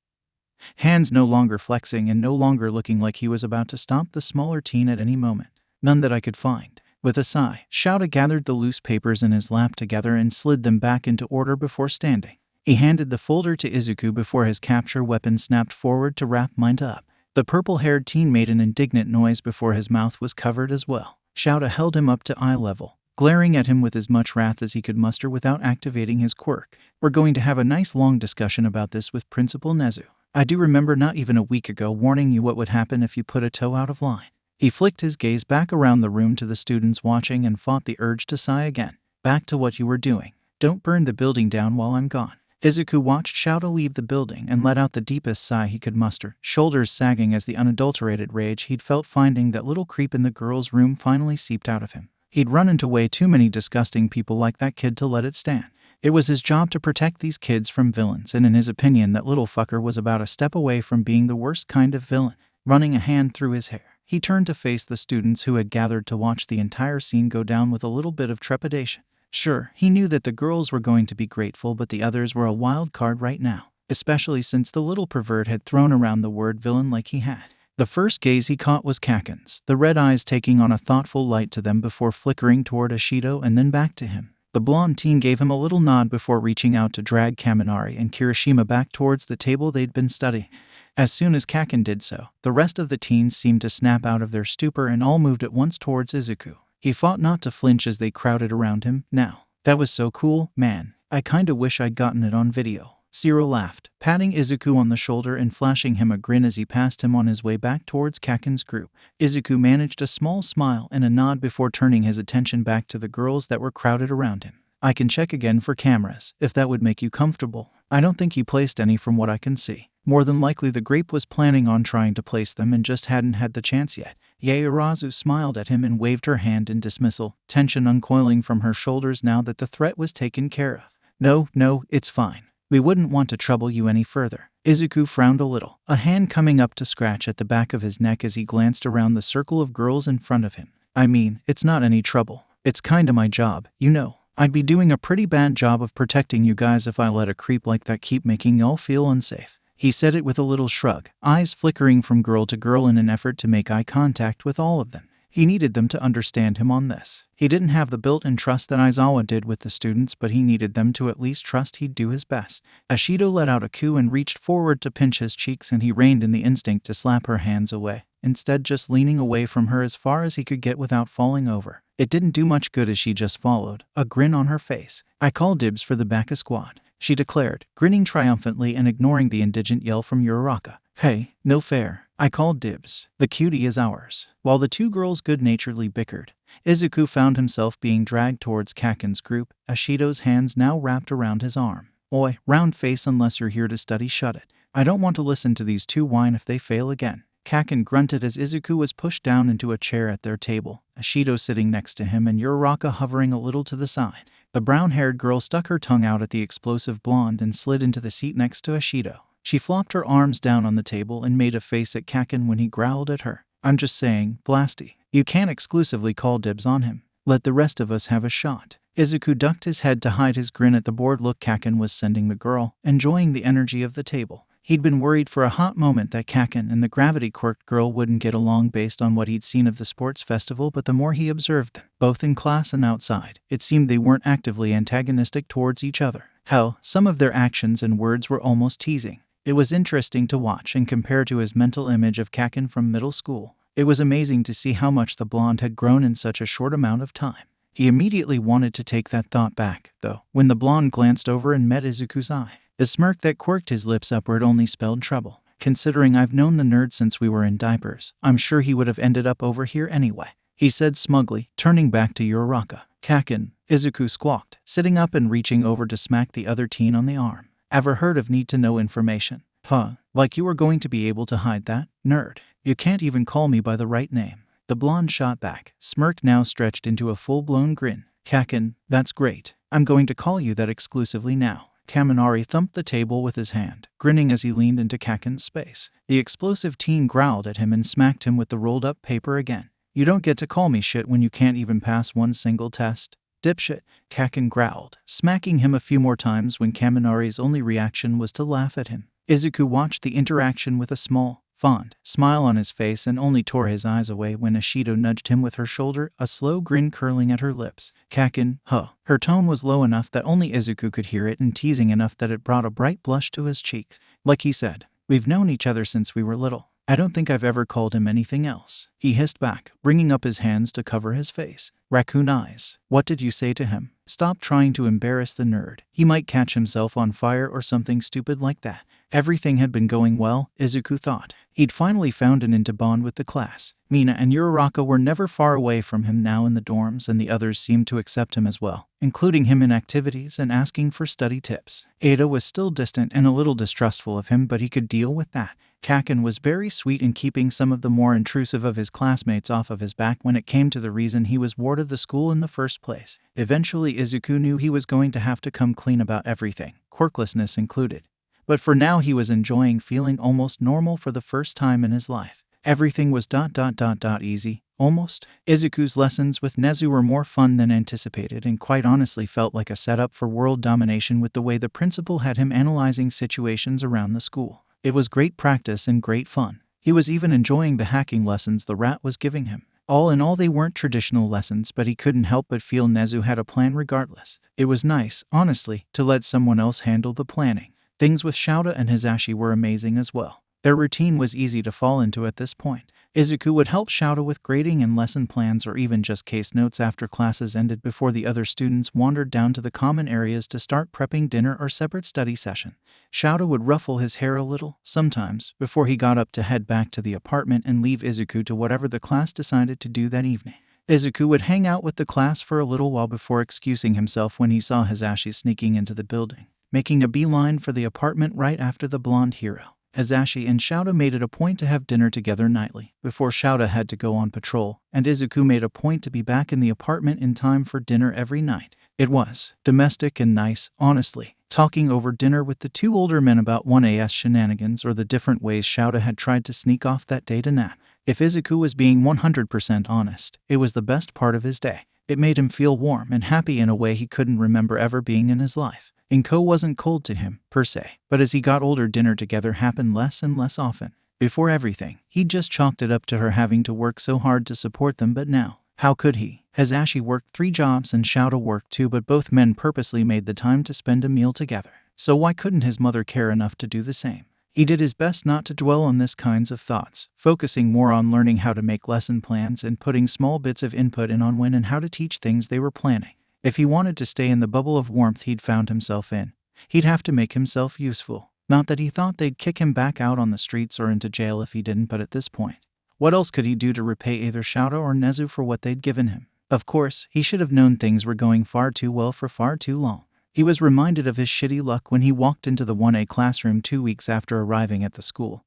A: hands no longer flexing and no longer looking like he was about to stomp the smaller teen at any moment. "None that I could find." With a sigh, Shouta gathered the loose papers in his lap together and slid them back into order before standing. He handed the folder to Izuku before his capture weapon snapped forward to wrap Minda up. The purple-haired teen made an indignant noise before his mouth was covered as well. Shouta held him up to eye level, glaring at him with as much wrath as he could muster without activating his quirk. "We're going to have a nice long discussion about this with Principal Nezu. I do remember not even a week ago warning you what would happen if you put a toe out of line." He flicked his gaze back around the room to the students watching and fought the urge to sigh again. "Back to what you were doing. Don't burn the building down while I'm gone." Izuku watched Shoto leave the building and let out the deepest sigh he could muster, shoulders sagging as the unadulterated rage he'd felt finding that little creep in the girl's room finally seeped out of him. He'd run into way too many disgusting people like that kid to let it stand. It was his job to protect these kids from villains, and in his opinion that little fucker was about a step away from being the worst kind of villain. Running a hand through his hair, he turned to face the students who had gathered to watch the entire scene go down with a little bit of trepidation. Sure, he knew that the girls were going to be grateful, but the others were a wild card right now, especially since the little pervert had thrown around the word villain like he had. The first gaze he caught was Kaken's, the red eyes taking on a thoughtful light to them before flickering toward Ashido and then back to him. The blonde teen gave him a little nod before reaching out to drag Kaminari and Kirishima back towards the table they'd been studying. As soon as Kaken did so, the rest of the teens seemed to snap out of their stupor and all moved at once towards Izuku. He fought not to flinch as they crowded around him. Now, that was so cool, man. I kinda wish I'd gotten it on video. Zero laughed, patting Izuku on the shoulder and flashing him a grin as he passed him on his way back towards Kaken's group. Izuku managed a small smile and a nod before turning his attention back to the girls that were crowded around him. I can check again for cameras, if that would make you comfortable. I don't think he placed any from what I can see. More than likely the grape was planning on trying to place them and just hadn't had the chance yet. Yaoyorozu smiled at him and waved her hand in dismissal, tension uncoiling from her shoulders now that the threat was taken care of. No, it's fine. We wouldn't want to trouble you any further. Izuku frowned a little, a hand coming up to scratch at the back of his neck as he glanced around the circle of girls in front of him. I mean, it's not any trouble. It's kinda my job, you know. I'd be doing a pretty bad job of protecting you guys if I let a creep like that keep making y'all feel unsafe. He said it with a little shrug, eyes flickering from girl to girl in an effort to make eye contact with all of them. He needed them to understand him on this. He didn't have the built-in trust that Aizawa did with the students, but he needed them to at least trust he'd do his best. Ashido let out a coo and reached forward to pinch his cheeks, and he reined in the instinct to slap her hands away, instead just leaning away from her as far as he could get without falling over. It didn't do much good as she just followed, a grin on her face. I call dibs for the Baka squad, she declared, grinning triumphantly and ignoring the indigent yell from Uraraka. Hey, no fair. I called dibs. The cutie is ours. While the two girls good-naturedly bickered, Izuku found himself being dragged towards Kaken's group, Ashido's hands now wrapped around his arm. Oi, round face, unless you're here to study, shut it. I don't want to listen to these two whine if they fail again. Kaken grunted as Izuku was pushed down into a chair at their table, Ashido sitting next to him and Uraraka hovering a little to the side. The brown-haired girl stuck her tongue out at the explosive blonde and slid into the seat next to Ashido. She flopped her arms down on the table and made a face at Kaken when he growled at her. I'm just saying, Blasty, you can't exclusively call dibs on him. Let the rest of us have a shot. Izuku ducked his head to hide his grin at the bored look Kaken was sending the girl, enjoying the energy of the table. He'd been worried for a hot moment that Kaken and the gravity-quirked girl wouldn't get along based on what he'd seen of the sports festival, but the more he observed them, both in class and outside, it seemed they weren't actively antagonistic towards each other. Hell, some of their actions and words were almost teasing. It was interesting to watch and compare to his mental image of Kaken from middle school. It was amazing to see how much the blonde had grown in such a short amount of time. He immediately wanted to take that thought back, though, when the blonde glanced over and met Izuku's eye. The smirk that quirked his lips upward only spelled trouble. Considering I've known the nerd since we were in diapers, I'm sure he would have ended up over here anyway, he said smugly, turning back to Uraraka. Kaken, Izuku squawked, sitting up and reaching over to smack the other teen on the arm. Ever heard of need-to-know information? Huh, like you were going to be able to hide that, nerd. You can't even call me by the right name. The blonde shot back, smirk now stretched into a full-blown grin. Kaken, that's great. I'm going to call you that exclusively now. Kaminari thumped the table with his hand, grinning as he leaned into Kaken's space. The explosive teen growled at him and smacked him with the rolled-up paper again. You don't get to call me shit when you can't even pass one single test. Dipshit, Kaken growled, smacking him a few more times when Kaminari's only reaction was to laugh at him. Izuku watched the interaction with a small, fond smile on his face and only tore his eyes away when Ashido nudged him with her shoulder, a slow grin curling at her lips. Kaken, huh. Her tone was low enough that only Izuku could hear it and teasing enough that it brought a bright blush to his cheeks. Like he said, we've known each other since we were little. I don't think I've ever called him anything else. He hissed back, bringing up his hands to cover his face. Raccoon eyes. What did you say to him? Stop trying to embarrass the nerd. He might catch himself on fire or something stupid like that. Everything had been going well, Izuku thought. He'd finally found an into bond with the class. Mina and Uraraka were never far away from him now in the dorms, and the others seemed to accept him as well, including him in activities and asking for study tips. Ada was still distant and a little distrustful of him, but he could deal with that. Kaken was very sweet in keeping some of the more intrusive of his classmates off of his back when it came to the reason he was ward of the school in the first place. Eventually Izuku knew he was going to have to come clean about everything, quirklessness included. But for now he was enjoying feeling almost normal for the first time in his life. Everything was easy, almost. Izuku's lessons with Nezu were more fun than anticipated and quite honestly felt like a setup for world domination with the way the principal had him analyzing situations around the school. It was great practice and great fun. He was even enjoying the hacking lessons the rat was giving him. All in all, they weren't traditional lessons, but he couldn't help but feel Nezu had a plan regardless. It was nice, honestly, to let someone else handle the planning. Things with Shouta and Hisashi were amazing as well. Their routine was easy to fall into at this point. Izuku would help Shouta with grading and lesson plans or even just case notes after classes ended before the other students wandered down to the common areas to start prepping dinner or separate study session. Shouta would ruffle his hair a little, sometimes, before he got up to head back to the apartment and leave Izuku to whatever the class decided to do that evening. Izuku would hang out with the class for a little while before excusing himself when he saw Hisashi sneaking into the building, making a beeline for the apartment right after the blonde hero. Hisashi and Shouta made it a point to have dinner together nightly, before Shouta had to go on patrol, and Izuku made a point to be back in the apartment in time for dinner every night. It was domestic and nice, honestly, talking over dinner with the two older men about 1As shenanigans or the different ways Shouta had tried to sneak off that day to nap. If Izuku was being 100% honest, it was the best part of his day. It made him feel warm and happy in a way he couldn't remember ever being in his life. Inko wasn't cold to him, per se, but as he got older dinner together happened less and less often. Before everything, he'd just chalked it up to her having to work so hard to support them, but now, how could he? Hisashi worked 3 jobs and Shouta worked 2, but both men purposely made the time to spend a meal together. So why couldn't his mother care enough to do the same? He did his best not to dwell on this kinds of thoughts, focusing more on learning how to make lesson plans and putting small bits of input in on when and how to teach things they were planning. If he wanted to stay in the bubble of warmth he'd found himself in, he'd have to make himself useful. Not that he thought they'd kick him back out on the streets or into jail if he didn't, but at this point, what else could he do to repay either Shouta or Nezu for what they'd given him? Of course, he should have known things were going far too well for far too long. He was reminded of his shitty luck when he walked into the 1A classroom 2 weeks after arriving at the school,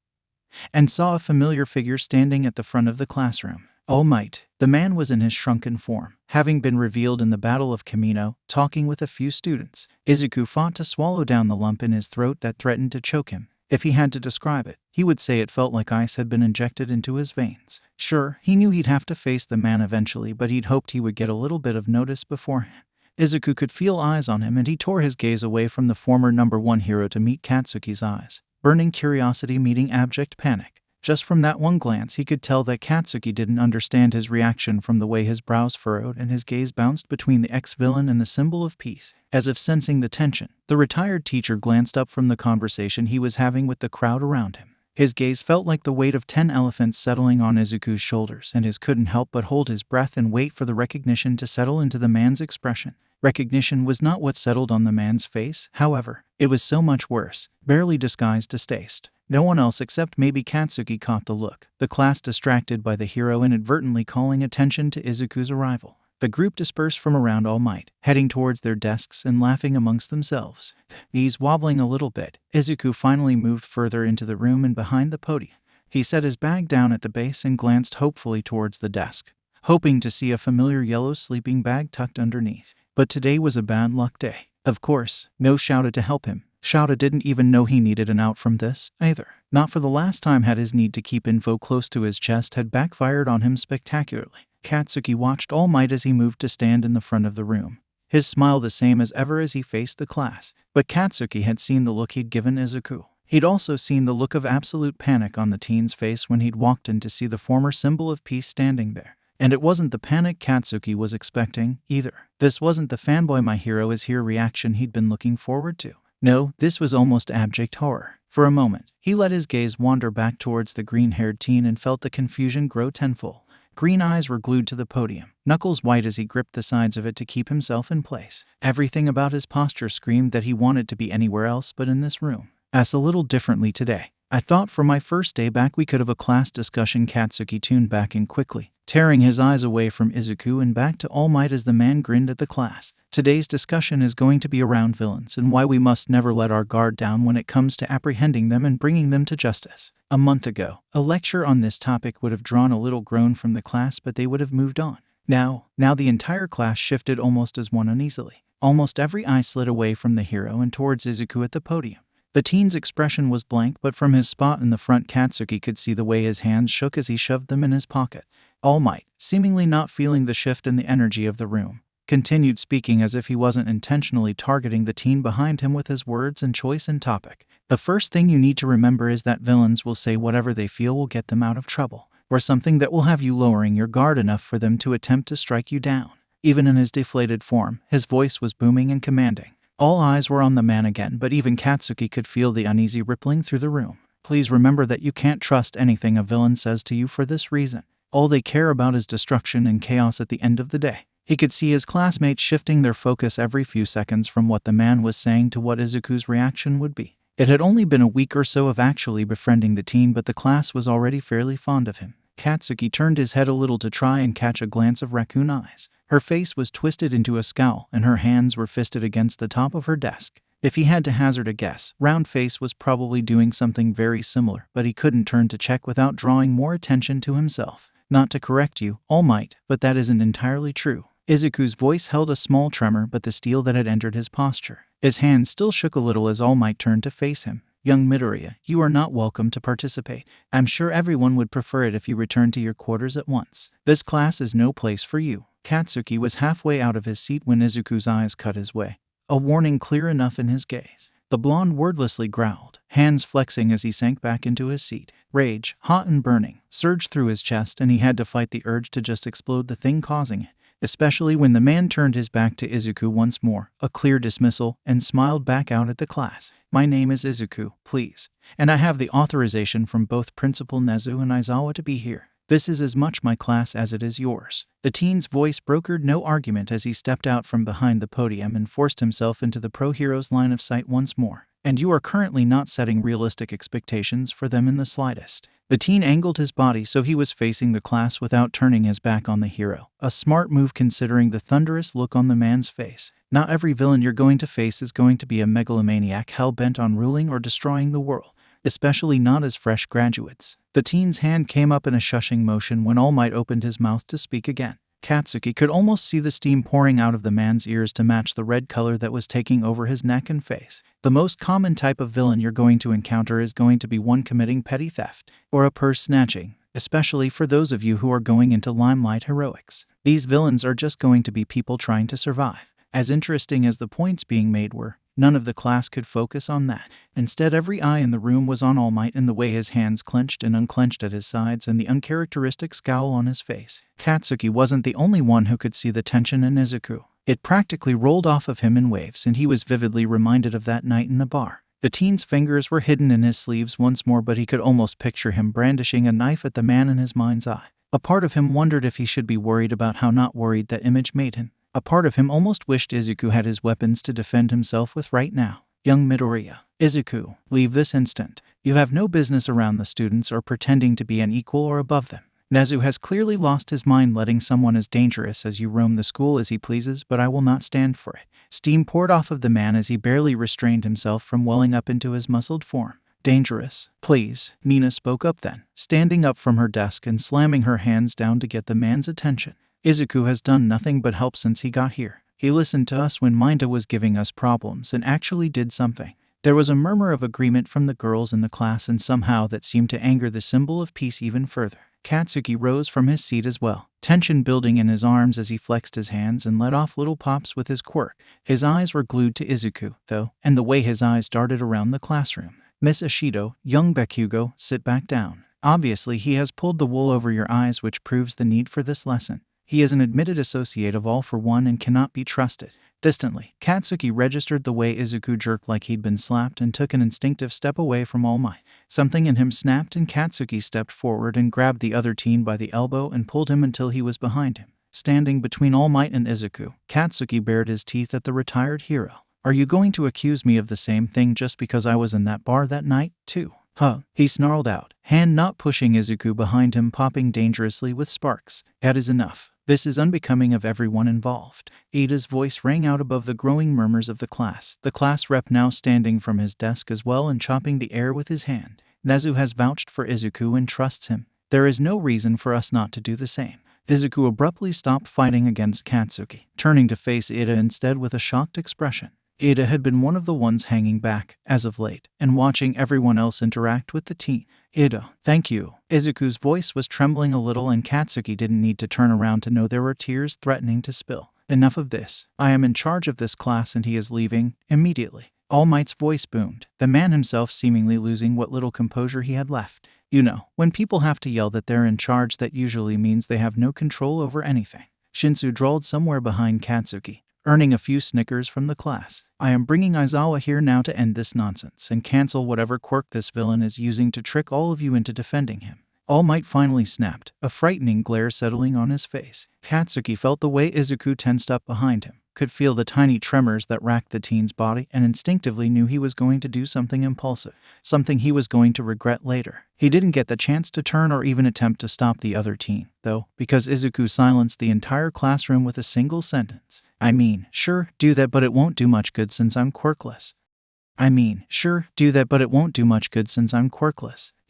A: and saw a familiar figure standing at the front of the classroom. All Might. The man was in his shrunken form, having been revealed in the Battle of Kamino, talking with a few students. Izuku fought to swallow down the lump in his throat that threatened to choke him. If he had to describe it, he would say it felt like ice had been injected into his veins. Sure, he knew he'd have to face the man eventually, but he'd hoped he would get a little bit of notice beforehand. Izuku could feel eyes on him, and he tore his gaze away from the former number 1 hero to meet Katsuki's eyes, burning curiosity meeting abject panic. Just from that one glance he could tell that Katsuki didn't understand his reaction, from the way his brows furrowed and his gaze bounced between the ex-villain and the symbol of peace. As if sensing the tension, the retired teacher glanced up from the conversation he was having with the crowd around him. His gaze felt like the weight of 10 elephants settling on Izuku's shoulders, and his couldn't help but hold his breath and wait for the recognition to settle into the man's expression. Recognition was not what settled on the man's face, however. It was so much worse, barely disguised distaste. No one else except maybe Katsuki caught the look, the class distracted by the hero inadvertently calling attention to Izuku's arrival. The group dispersed from around All Might, heading towards their desks and laughing amongst themselves. Knees wobbling a little bit, Izuku finally moved further into the room and behind the podium. He set his bag down at the base and glanced hopefully towards the desk, hoping to see a familiar yellow sleeping bag tucked underneath. But today was a bad luck day. Of course, no Shouta to help him. Shouta didn't even know he needed an out from this, either. Not for the last time had his need to keep info close to his chest had backfired on him spectacularly. Katsuki watched All Might as he moved to stand in the front of the room, his smile the same as ever as he faced the class. But Katsuki had seen the look he'd given Izuku. He'd also seen the look of absolute panic on the teen's face when he'd walked in to see the former symbol of peace standing there. And it wasn't the panic Katsuki was expecting, either. This wasn't the fanboy my hero is here reaction he'd been looking forward to. No, this was almost abject horror. For a moment, he let his gaze wander back towards the green-haired teen and felt the confusion grow tenfold. Green eyes were glued to the podium, knuckles white as he gripped the sides of it to keep himself in place. Everything about his posture screamed that he wanted to be anywhere else but in this room. Asked a little differently today. I thought for my first day back we could have a class discussion. Katsuki tuned back in quickly, tearing his eyes away from Izuku and back to All Might as the man grinned at the class. Today's discussion is going to be around villains and why we must never let our guard down when it comes to apprehending them and bringing them to justice. A month ago, a lecture on this topic would have drawn a little groan from the class, but they would have moved on. Now the entire class shifted almost as one uneasily. Almost every eye slid away from the hero and towards Izuku at the podium. The teen's expression was blank, but from his spot in the front, Katsuki could see the way his hands shook as he shoved them in his pocket. All Might, seemingly not feeling the shift in the energy of the room, continued speaking as if he wasn't intentionally targeting the teen behind him with his words and choice and topic. The first thing you need to remember is that villains will say whatever they feel will get them out of trouble, or something that will have you lowering your guard enough for them to attempt to strike you down. Even in his deflated form, his voice was booming and commanding. All eyes were on the man again, but even Katsuki could feel the uneasy rippling through the room. Please remember that you can't trust anything a villain says to you for this reason. All they care about is destruction and chaos at the end of the day. He could see his classmates shifting their focus every few seconds from what the man was saying to what Izuku's reaction would be. It had only been a week or so of actually befriending the teen, but the class was already fairly fond of him. Katsuki turned his head a little to try and catch a glance of raccoon eyes. Her face was twisted into a scowl, and her hands were fisted against the top of her desk. If he had to hazard a guess, Roundface was probably doing something very similar, but he couldn't turn to check without drawing more attention to himself. Not to correct you, All Might, but that isn't entirely true. Izuku's voice held a small tremor, but the steel that had entered his posture. His hands still shook a little as All Might turned to face him. Young Midoriya, you are not welcome to participate. I'm sure everyone would prefer it if you returned to your quarters at once. This class is no place for you. Katsuki was halfway out of his seat when Izuku's eyes cut his way, a warning clear enough in his gaze. The blonde wordlessly growled, hands flexing as he sank back into his seat. Rage, hot and burning, surged through his chest, and he had to fight the urge to just explode the thing causing it. Especially when the man turned his back to Izuku once more, a clear dismissal, and smiled back out at the class. My name is Izuku, please, and I have the authorization from both Principal Nezu and Aizawa to be here. This is as much my class as it is yours. The teen's voice brokered no argument as he stepped out from behind the podium and forced himself into the pro hero's line of sight once more. And you are currently not setting realistic expectations for them in the slightest. The teen angled his body so he was facing the class without turning his back on the hero. A smart move considering the thunderous look on the man's face. Not every villain you're going to face is going to be a megalomaniac hell-bent on ruling or destroying the world, especially not as fresh graduates. The teen's hand came up in a shushing motion when All Might opened his mouth to speak again. Katsuki could almost see the steam pouring out of the man's ears to match the red color that was taking over his neck and face. The most common type of villain you're going to encounter is going to be one committing petty theft or a purse snatching, especially for those of you who are going into limelight heroics. These villains are just going to be people trying to survive. As interesting as the points being made were, none of the class could focus on that. Instead, every eye in the room was on All Might and the way his hands clenched and unclenched at his sides and the uncharacteristic scowl on his face. Katsuki wasn't the only one who could see the tension in Izuku. It practically rolled off of him in waves, and he was vividly reminded of that night in the bar. The teen's fingers were hidden in his sleeves once more, but he could almost picture him brandishing a knife at the man in his mind's eye. A part of him wondered if he should be worried about how not worried that image made him. A part of him almost wished Izuku had his weapons to defend himself with right now. Young Midoriya, Izuku, leave this instant. You have no business around the students or pretending to be an equal or above them. Nezu has clearly lost his mind letting someone as dangerous as you roam the school as he pleases, but I will not stand for it. Steam poured off of the man as he barely restrained himself from welling up into his muscled form. Dangerous, please, Nina spoke up then, standing up from her desk and slamming her hands down to get the man's attention. Izuku has done nothing but help since he got here. He listened to us when Minta was giving us problems and actually did something. There was a murmur of agreement from the girls in the class, and somehow that seemed to anger the symbol of peace even further. Katsuki rose from his seat as well, tension building in his arms as he flexed his hands and let off little pops with his quirk. His eyes were glued to Izuku, though, and the way his eyes darted around the classroom. Miss Ishido, young Bakugou, sit back down. Obviously he has pulled the wool over your eyes, which proves the need for this lesson. He is an admitted associate of All for One and cannot be trusted. Distantly, Katsuki registered the way Izuku jerked like he'd been slapped and took an instinctive step away from All Might. Something in him snapped and Katsuki stepped forward and grabbed the other teen by the elbow and pulled him until he was behind him. Standing between All Might and Izuku, Katsuki bared his teeth at the retired hero. Are you going to accuse me of the same thing just because I was in that bar that night, too? Huh, he snarled out, hand not pushing Izuku behind him, popping dangerously with sparks. That is enough. This is unbecoming of everyone involved. Ida's voice rang out above the growing murmurs of the class rep now standing from his desk as well and chopping the air with his hand. Nezu has vouched for Izuku and trusts him. There is no reason for us not to do the same. Izuku abruptly stopped fighting against Katsuki, turning to face Ida instead with a shocked expression. Ida had been one of the ones hanging back, as of late, and watching everyone else interact with the teen. Ida, thank you. Izuku's voice was trembling a little and Katsuki didn't need to turn around to know there were tears threatening to spill. Enough of this. I am in charge of this class and he is leaving, immediately. All Might's voice boomed, the man himself seemingly losing what little composure he had left. You know, when people have to yell that they're in charge, that usually means they have no control over anything. Shinsu drawled somewhere behind Katsuki, earning a few snickers from the class. I am bringing Aizawa here now to end this nonsense and cancel whatever quirk this villain is using to trick all of you into defending him. All Might finally snapped, a frightening glare settling on his face. Katsuki felt the way Izuku tensed up behind him, could feel the tiny tremors that racked the teen's body, and instinctively knew he was going to do something impulsive, something he was going to regret later. He didn't get the chance to turn or even attempt to stop the other teen, though, because Izuku silenced the entire classroom with a single sentence. I mean, sure, do that, but it won't do much good since I'm quirkless.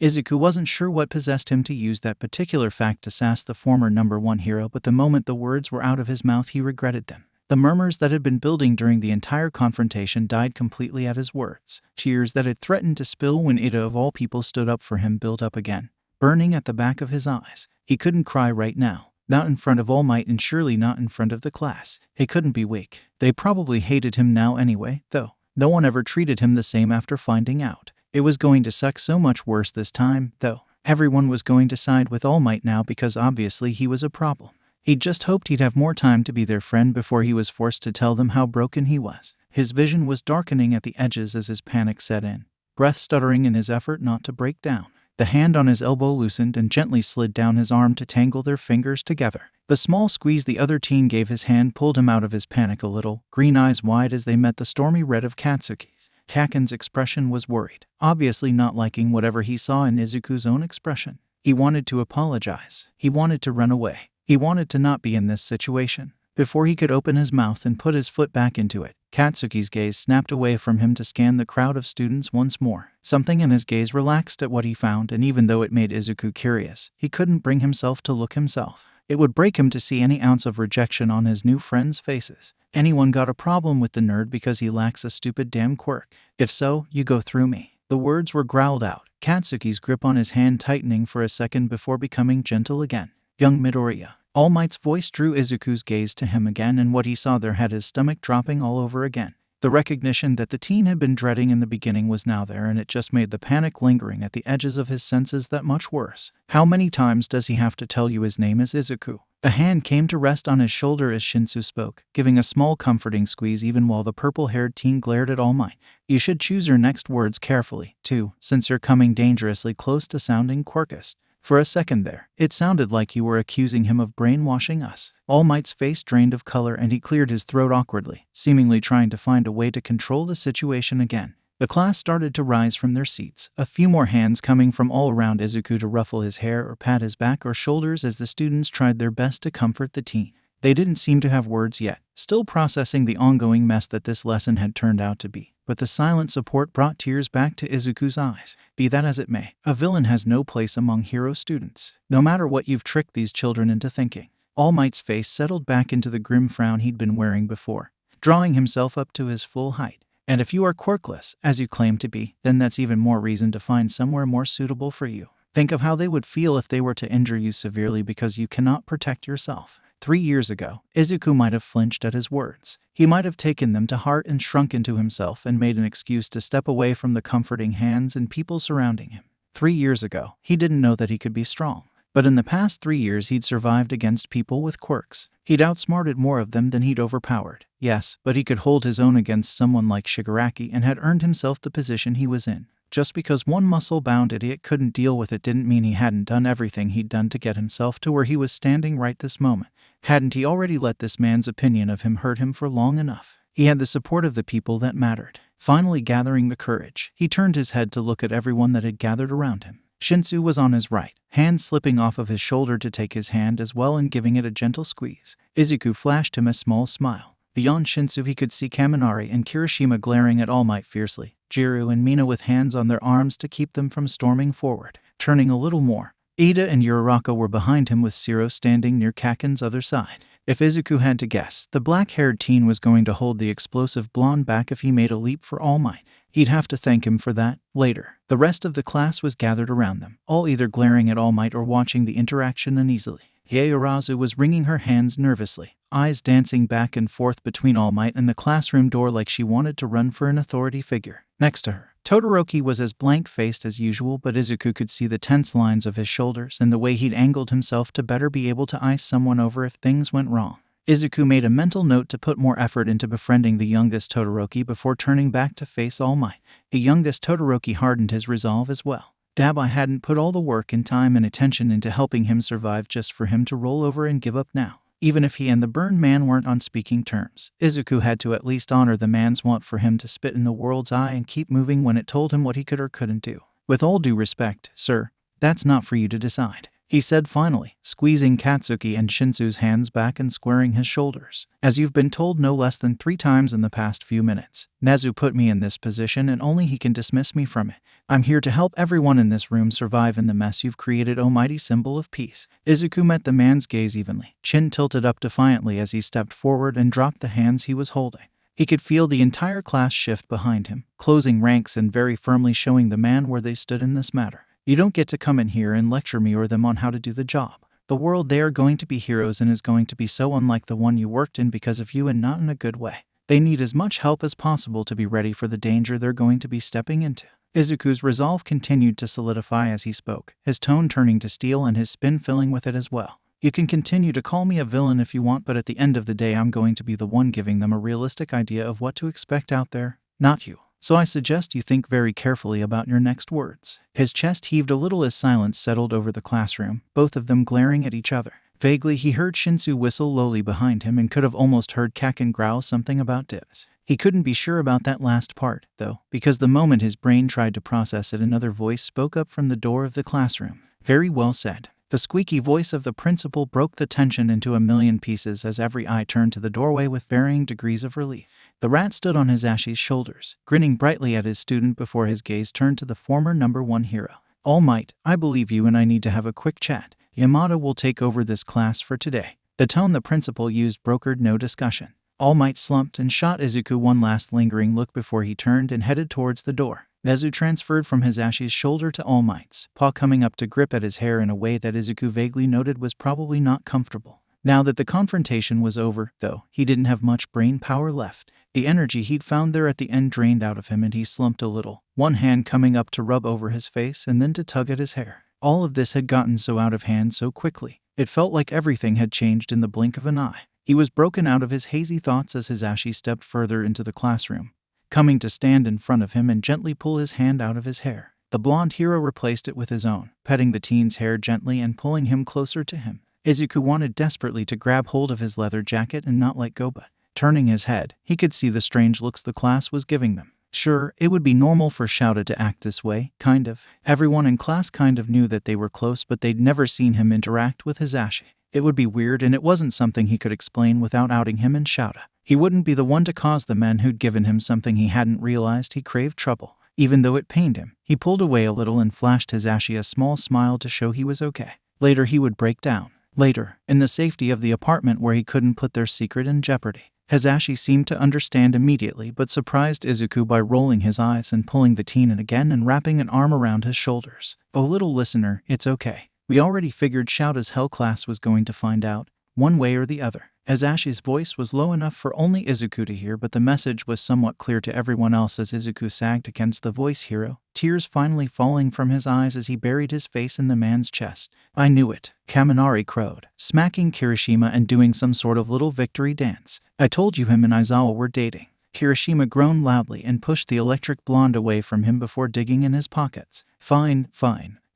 A: Izuku wasn't sure what possessed him to use that particular fact to sass the former number 1 hero, but the moment the words were out of his mouth he regretted them. The murmurs that had been building during the entire confrontation died completely at his words. Tears that had threatened to spill when Ida of all people stood up for him built up again, burning at the back of his eyes. He couldn't cry right now. Not in front of All Might and surely not in front of the class. He couldn't be weak. They probably hated him now anyway, though. No one ever treated him the same after finding out. It was going to suck so much worse this time, though. Everyone was going to side with All Might now because obviously he was a problem. He just hoped he'd have more time to be their friend before he was forced to tell them how broken he was. His vision was darkening at the edges as his panic set in, breath stuttering in his effort not to break down. The hand on his elbow loosened and gently slid down his arm to tangle their fingers together. The small squeeze the other teen gave his hand pulled him out of his panic a little, green eyes wide as they met the stormy red of Katsuki's. Kaken's expression was worried, obviously not liking whatever he saw in Izuku's own expression. He wanted to apologize. He wanted to run away. He wanted to not be in this situation. Before he could open his mouth and put his foot back into it, Katsuki's gaze snapped away from him to scan the crowd of students once more. Something in his gaze relaxed at what he found, and even though it made Izuku curious, he couldn't bring himself to look himself. It would break him to see any ounce of rejection on his new friends' faces. Anyone got a problem with the nerd because he lacks a stupid damn quirk? If so, you go through me. The words were growled out, Katsuki's grip on his hand tightening for a second before becoming gentle again. Young Midoriya. All Might's voice drew Izuku's gaze to him again, and what he saw there had his stomach dropping all over again. The recognition that the teen had been dreading in the beginning was now there, and it just made the panic lingering at the edges of his senses that much worse. How many times does he have to tell you his name is Izuku? A hand came to rest on his shoulder as Shinsu spoke, giving a small comforting squeeze even while the purple-haired teen glared at All Might. You should choose your next words carefully, too, since you're coming dangerously close to sounding quirkish. For a second there, it sounded like you were accusing him of brainwashing us. All Might's face drained of color and he cleared his throat awkwardly, seemingly trying to find a way to control the situation again. The class started to rise from their seats, a few more hands coming from all around Izuku to ruffle his hair or pat his back or shoulders as the students tried their best to comfort the teen. They didn't seem to have words yet, still processing the ongoing mess that this lesson had turned out to be. But the silent support brought tears back to Izuku's eyes. Be that as it may, a villain has no place among hero students, no matter what you've tricked these children into thinking. All Might's face settled back into the grim frown he'd been wearing before, drawing himself up to his full height. And if you are quirkless, as you claim to be, then that's even more reason to find somewhere more suitable for you. Think of how they would feel if they were to injure you severely because you cannot protect yourself. 3 years ago, Izuku might have flinched at his words. He might have taken them to heart and shrunk into himself and made an excuse to step away from the comforting hands and people surrounding him. 3 years ago, he didn't know that he could be strong. But in the past 3 years he'd survived against people with quirks. He'd outsmarted more of them than he'd overpowered. Yes, but he could hold his own against someone like Shigaraki and had earned himself the position he was in. Just because one muscle-bound idiot couldn't deal with it didn't mean he hadn't done everything he'd done to get himself to where he was standing right this moment. Hadn't he already let this man's opinion of him hurt him for long enough? He had the support of the people that mattered. Finally gathering the courage, he turned his head to look at everyone that had gathered around him. Shinsu was on his right, hand slipping off of his shoulder to take his hand as well and giving it a gentle squeeze. Izuku flashed him a small smile. Beyond Shinsu he could see Kaminari and Kirishima glaring at All Might fiercely, Jiru and Mina with hands on their arms to keep them from storming forward. Turning a little more, Ida and Uraraka were behind him with Siro standing near Kaken's other side. If Izuku had to guess, the black-haired teen was going to hold the explosive blonde back if he made a leap for All Might. He'd have to thank him for that later. The rest of the class was gathered around them, all either glaring at All Might or watching the interaction uneasily. Yaoyorozu was wringing her hands nervously, eyes dancing back and forth between All Might and the classroom door like she wanted to run for an authority figure. Next to her, Todoroki was as blank-faced as usual, but Izuku could see the tense lines of his shoulders and the way he'd angled himself to better be able to ice someone over if things went wrong. Izuku made a mental note to put more effort into befriending the youngest Todoroki before turning back to face All Might. The youngest Todoroki hardened his resolve as well. Dabai hadn't put all the work and time and attention into helping him survive just for him to roll over and give up now. Even if he and the burned man weren't on speaking terms, Izuku had to at least honor the man's want for him to spit in the world's eye and keep moving when it told him what he could or couldn't do. With all due respect, sir, that's not for you to decide, he said finally, squeezing Katsuki and Shinsu's hands back and squaring his shoulders. As you've been told no less than 3 times in the past few minutes, Nezu put me in this position and only he can dismiss me from it. I'm here to help everyone in this room survive in the mess you've created, O mighty symbol of peace. Izuku met the man's gaze evenly, chin tilted up defiantly as he stepped forward and dropped the hands he was holding. He could feel the entire class shift behind him, closing ranks and very firmly showing the man where they stood in this matter. You don't get to come in here and lecture me or them on how to do the job. The world they are going to be heroes in is going to be so unlike the one you worked in because of you and not in a good way. They need as much help as possible to be ready for the danger they're going to be stepping into. Izuku's resolve continued to solidify as he spoke, his tone turning to steel and his spin filling with it as well. You can continue to call me a villain if you want, but at the end of the day I'm going to be the one giving them a realistic idea of what to expect out there, not you. So I suggest you think very carefully about your next words. His chest heaved a little as silence settled over the classroom, both of them glaring at each other. Vaguely he heard Shinsu whistle lowly behind him and could have almost heard Kaken growl something about dibs. He couldn't be sure about that last part, though, because the moment his brain tried to process it, another voice spoke up from the door of the classroom. Very well said. The squeaky voice of the principal broke the tension into a million pieces as every eye turned to the doorway with varying degrees of relief. The rat stood on his Ashi's shoulders, grinning brightly at his student before his gaze turned to the former #1 hero. All Might, I believe you and I need to have a quick chat. Yamada will take over this class for today. The tone the principal used brokered no discussion. All Might slumped and shot Izuku one last lingering look before he turned and headed towards the door. Nezu transferred from his Ashi's shoulder to All Might's, paw coming up to grip at his hair in a way that Izuku vaguely noted was probably not comfortable. Now that the confrontation was over, though, he didn't have much brain power left. The energy he'd found there at the end drained out of him and he slumped a little, one hand coming up to rub over his face and then to tug at his hair. All of this had gotten so out of hand so quickly. It felt like everything had changed in the blink of an eye. He was broken out of his hazy thoughts as his Ashi stepped further into the classroom, coming to stand in front of him and gently pull his hand out of his hair. The blonde hero replaced it with his own, petting the teen's hair gently and pulling him closer to him. Izuku wanted desperately to grab hold of his leather jacket and not let go, but turning his head, he could see the strange looks the class was giving them. Sure, it would be normal for Shouta to act this way, kind of. Everyone in class kind of knew that they were close, but they'd never seen him interact with his Ashi. It would be weird and it wasn't something he could explain without outing him and Shouta. He wouldn't be the one to cause the men who'd given him something he hadn't realized he craved trouble. Even though it pained him, he pulled away a little and flashed his Ashi a small smile to show he was okay. Later he would break down. Later, in the safety of the apartment where he couldn't put their secret in jeopardy. Hazashi seemed to understand immediately but surprised Izuku by rolling his eyes and pulling the teen in again and wrapping an arm around his shoulders. Oh little listener, it's okay. We already figured Shouta's hell class was going to find out, one way or the other. Hazashi's voice was low enough for only Izuku to hear, but the message was somewhat clear to everyone else as Izuku sagged against the voice hero, tears finally falling from his eyes as he buried his face in the man's chest. I knew it, Kaminari crowed, smacking Kirishima and doing some sort of little victory dance. I told you him and Aizawa were dating. Kirishima groaned loudly and pushed the electric blonde away from him before digging in his pockets. Fine.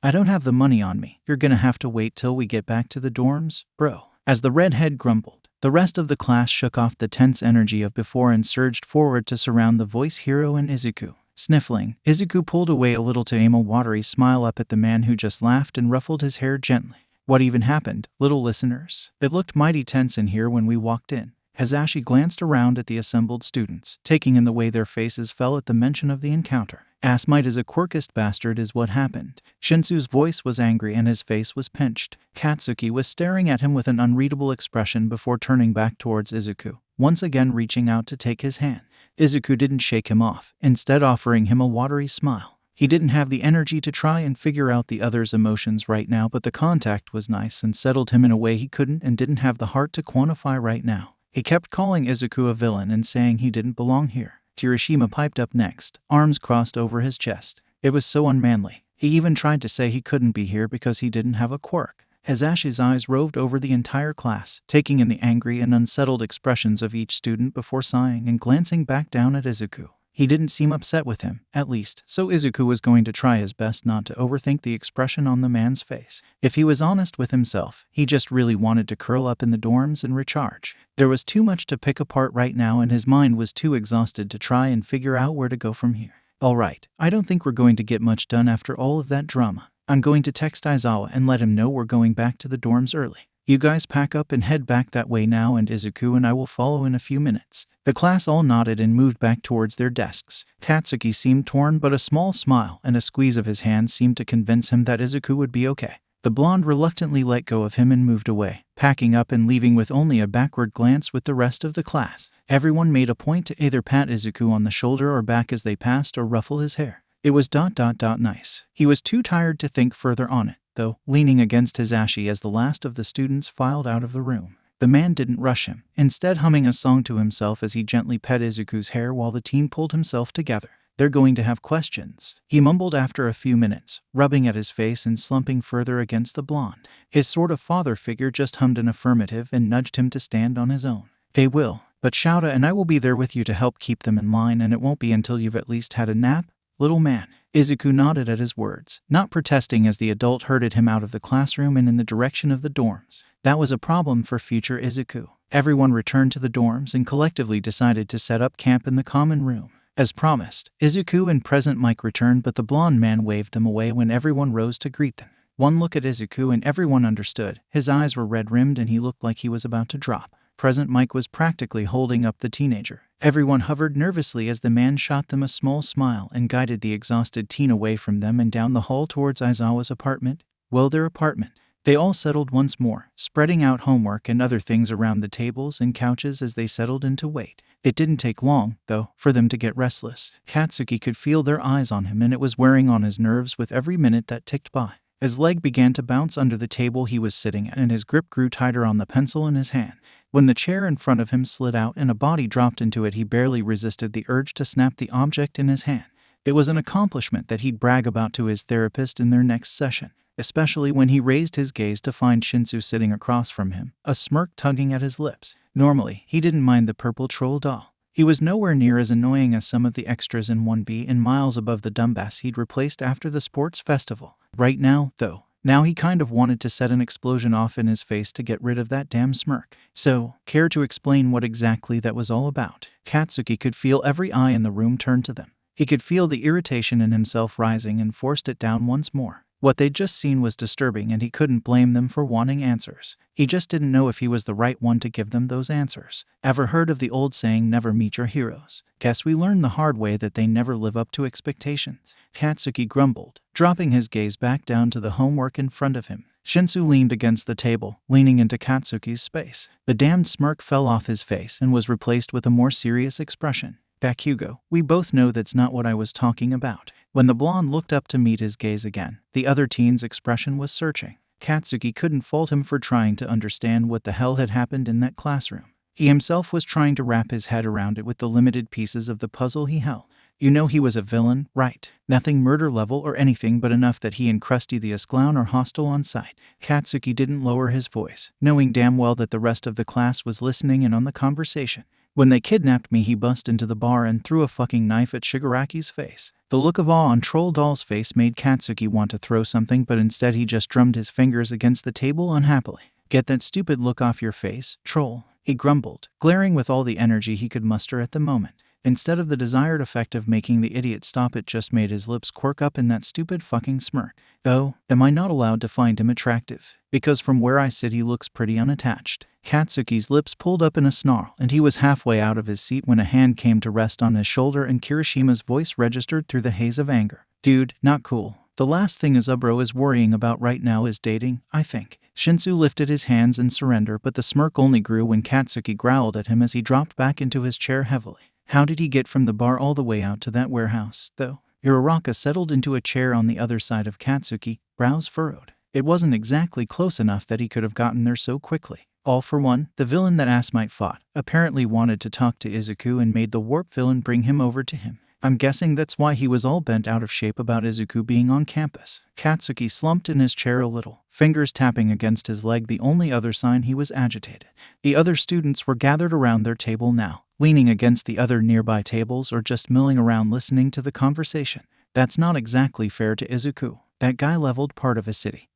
A: I don't have the money on me. You're gonna have to wait till we get back to the dorms, bro. As the redhead grumbled, The rest of the class shook off the tense energy of before and surged forward to surround the voice hero and Izuku. Sniffling, Izuku pulled away a little to aim a watery smile up at the man who just laughed and ruffled his hair gently. What even happened, little listeners? It looked mighty tense in here when we walked in. Hazashi glanced around at the assembled students, taking in the way their faces fell at the mention of the encounter. Assmight is a quirkist bastard is what happened. Shinsu's voice was angry and his face was pinched. Katsuki was staring at him with an unreadable expression before turning back towards Izuku, once again reaching out to take his hand. Izuku didn't shake him off, instead offering him a watery smile. He didn't have the energy to try and figure out the other's emotions right now, but the contact was nice and settled him in a way he couldn't and didn't have the heart to quantify right now. He kept calling Izuku a villain and saying he didn't belong here. Kirishima piped up next, arms crossed over his chest. It was so unmanly. He even tried to say he couldn't be here because he didn't have a quirk. Hazashi's eyes roved over the entire class, taking in the angry and unsettled expressions of each student before sighing and glancing back down at Izuku. He didn't seem upset with him, at least, so Izuku was going to try his best not to overthink the expression on the man's face. If he was honest with himself, he just really wanted to curl up in the dorms and recharge. There was too much to pick apart right now and his mind was too exhausted to try and figure out where to go from here. Alright, I don't think we're going to get much done after all of that drama. I'm going to text Aizawa and let him know we're going back to the dorms early. You guys pack up and head back that way now and Izuku and I will follow in a few minutes. The class all nodded and moved back towards their desks. Katsuki seemed torn, but a small smile and a squeeze of his hand seemed to convince him that Izuku would be okay. The blonde reluctantly let go of him and moved away, packing up and leaving with only a backward glance with the rest of the class. Everyone made a point to either pat Izuku on the shoulder or back as they passed or ruffle his hair. It was nice. He was too tired to think further on it, though, leaning against Hazashi as the last of the students filed out of the room. The man didn't rush him, instead humming a song to himself as he gently pet Izuku's hair while the team pulled himself together. They're going to have questions, he mumbled after a few minutes, rubbing at his face and slumping further against the blonde. His sort of father figure just hummed an affirmative and nudged him to stand on his own. They will, but Shouta and I will be there with you to help keep them in line, and it won't be until you've at least had a nap, little man. Izuku nodded at his words, not protesting as the adult herded him out of the classroom and in the direction of the dorms. That was a problem for future Izuku. Everyone returned to the dorms and collectively decided to set up camp in the common room. As promised, Izuku and present Mike returned, but the blonde man waved them away when everyone rose to greet them. One look at Izuku and everyone understood. His eyes were red-rimmed and he looked like he was about to drop. Present Mike was practically holding up the teenager. Everyone hovered nervously as the man shot them a small smile and guided the exhausted teen away from them and down the hall towards Aizawa's apartment. Well, their apartment. They all settled once more, spreading out homework and other things around the tables and couches as they settled in to wait. It didn't take long, though, for them to get restless. Katsuki could feel their eyes on him and it was wearing on his nerves with every minute that ticked by. His leg began to bounce under the table he was sitting at and his grip grew tighter on the pencil in his hand. When the chair in front of him slid out and a body dropped into it, he barely resisted the urge to snap the object in his hand. It was an accomplishment that he'd brag about to his therapist in their next session, especially when he raised his gaze to find Shinsu sitting across from him, a smirk tugging at his lips. Normally, he didn't mind the purple troll doll. He was nowhere near as annoying as some of the extras in 1B and miles above the dumbass he'd replaced after the sports festival. Right now, though, now he kind of wanted to set an explosion off in his face to get rid of that damn smirk. So, care to explain what exactly that was all about? Katsuki could feel every eye in the room turn to them. He could feel the irritation in himself rising and forced it down once more. What they'd just seen was disturbing and he couldn't blame them for wanting answers. He just didn't know if he was the right one to give them those answers. Ever heard of the old saying, never meet your heroes? Guess we learned the hard way that they never live up to expectations. Katsuki grumbled, dropping his gaze back down to the homework in front of him. Shinsu leaned against the table, leaning into Katsuki's space. The damned smirk fell off his face and was replaced with a more serious expression. Bakugou, we both know that's not what I was talking about. When the blonde looked up to meet his gaze again, the other teen's expression was searching. Katsuki couldn't fault him for trying to understand what the hell had happened in that classroom. He himself was trying to wrap his head around it with the limited pieces of the puzzle he held. You know he was a villain, right? Nothing murder level or anything, but enough that he and Krusty the Clown are hostile on sight. Katsuki didn't lower his voice, knowing damn well that the rest of the class was listening in on the conversation. When they kidnapped me, he bust into the bar and threw a fucking knife at Shigaraki's face. The look of awe on Troll Doll's face made Katsuki want to throw something, but instead he just drummed his fingers against the table unhappily. Get that stupid look off your face, Troll. he grumbled, glaring with all the energy he could muster at the moment. Instead of the desired effect of making the idiot stop, it just made his lips quirk up in that stupid fucking smirk. Oh, am I not allowed to find him attractive? Because from where I sit he looks pretty unattached. Katsuki's lips pulled up in a snarl, and he was halfway out of his seat when a hand came to rest on his shoulder and Kirishima's voice registered through the haze of anger. Dude, not cool. The last thing Izubro is worrying about right now is dating, I think. Shinsu lifted his hands in surrender, but the smirk only grew when Katsuki growled at him as he dropped back into his chair heavily. How did he get from the bar all the way out to that warehouse, though? Uraraka settled into a chair on the other side of Katsuki, brows furrowed. It wasn't exactly close enough that he could have gotten there so quickly. All for one, the villain that Asmite fought apparently wanted to talk to Izuku and made the warp villain bring him over to him. I'm guessing that's why he was all bent out of shape about Izuku being on campus. Katsuki slumped in his chair a little, fingers tapping against his leg, the only other sign he was agitated. The other students were gathered around their table now, leaning against the other nearby tables or just milling around listening to the conversation. That's not exactly fair to Izuku. That guy leveled part of a city.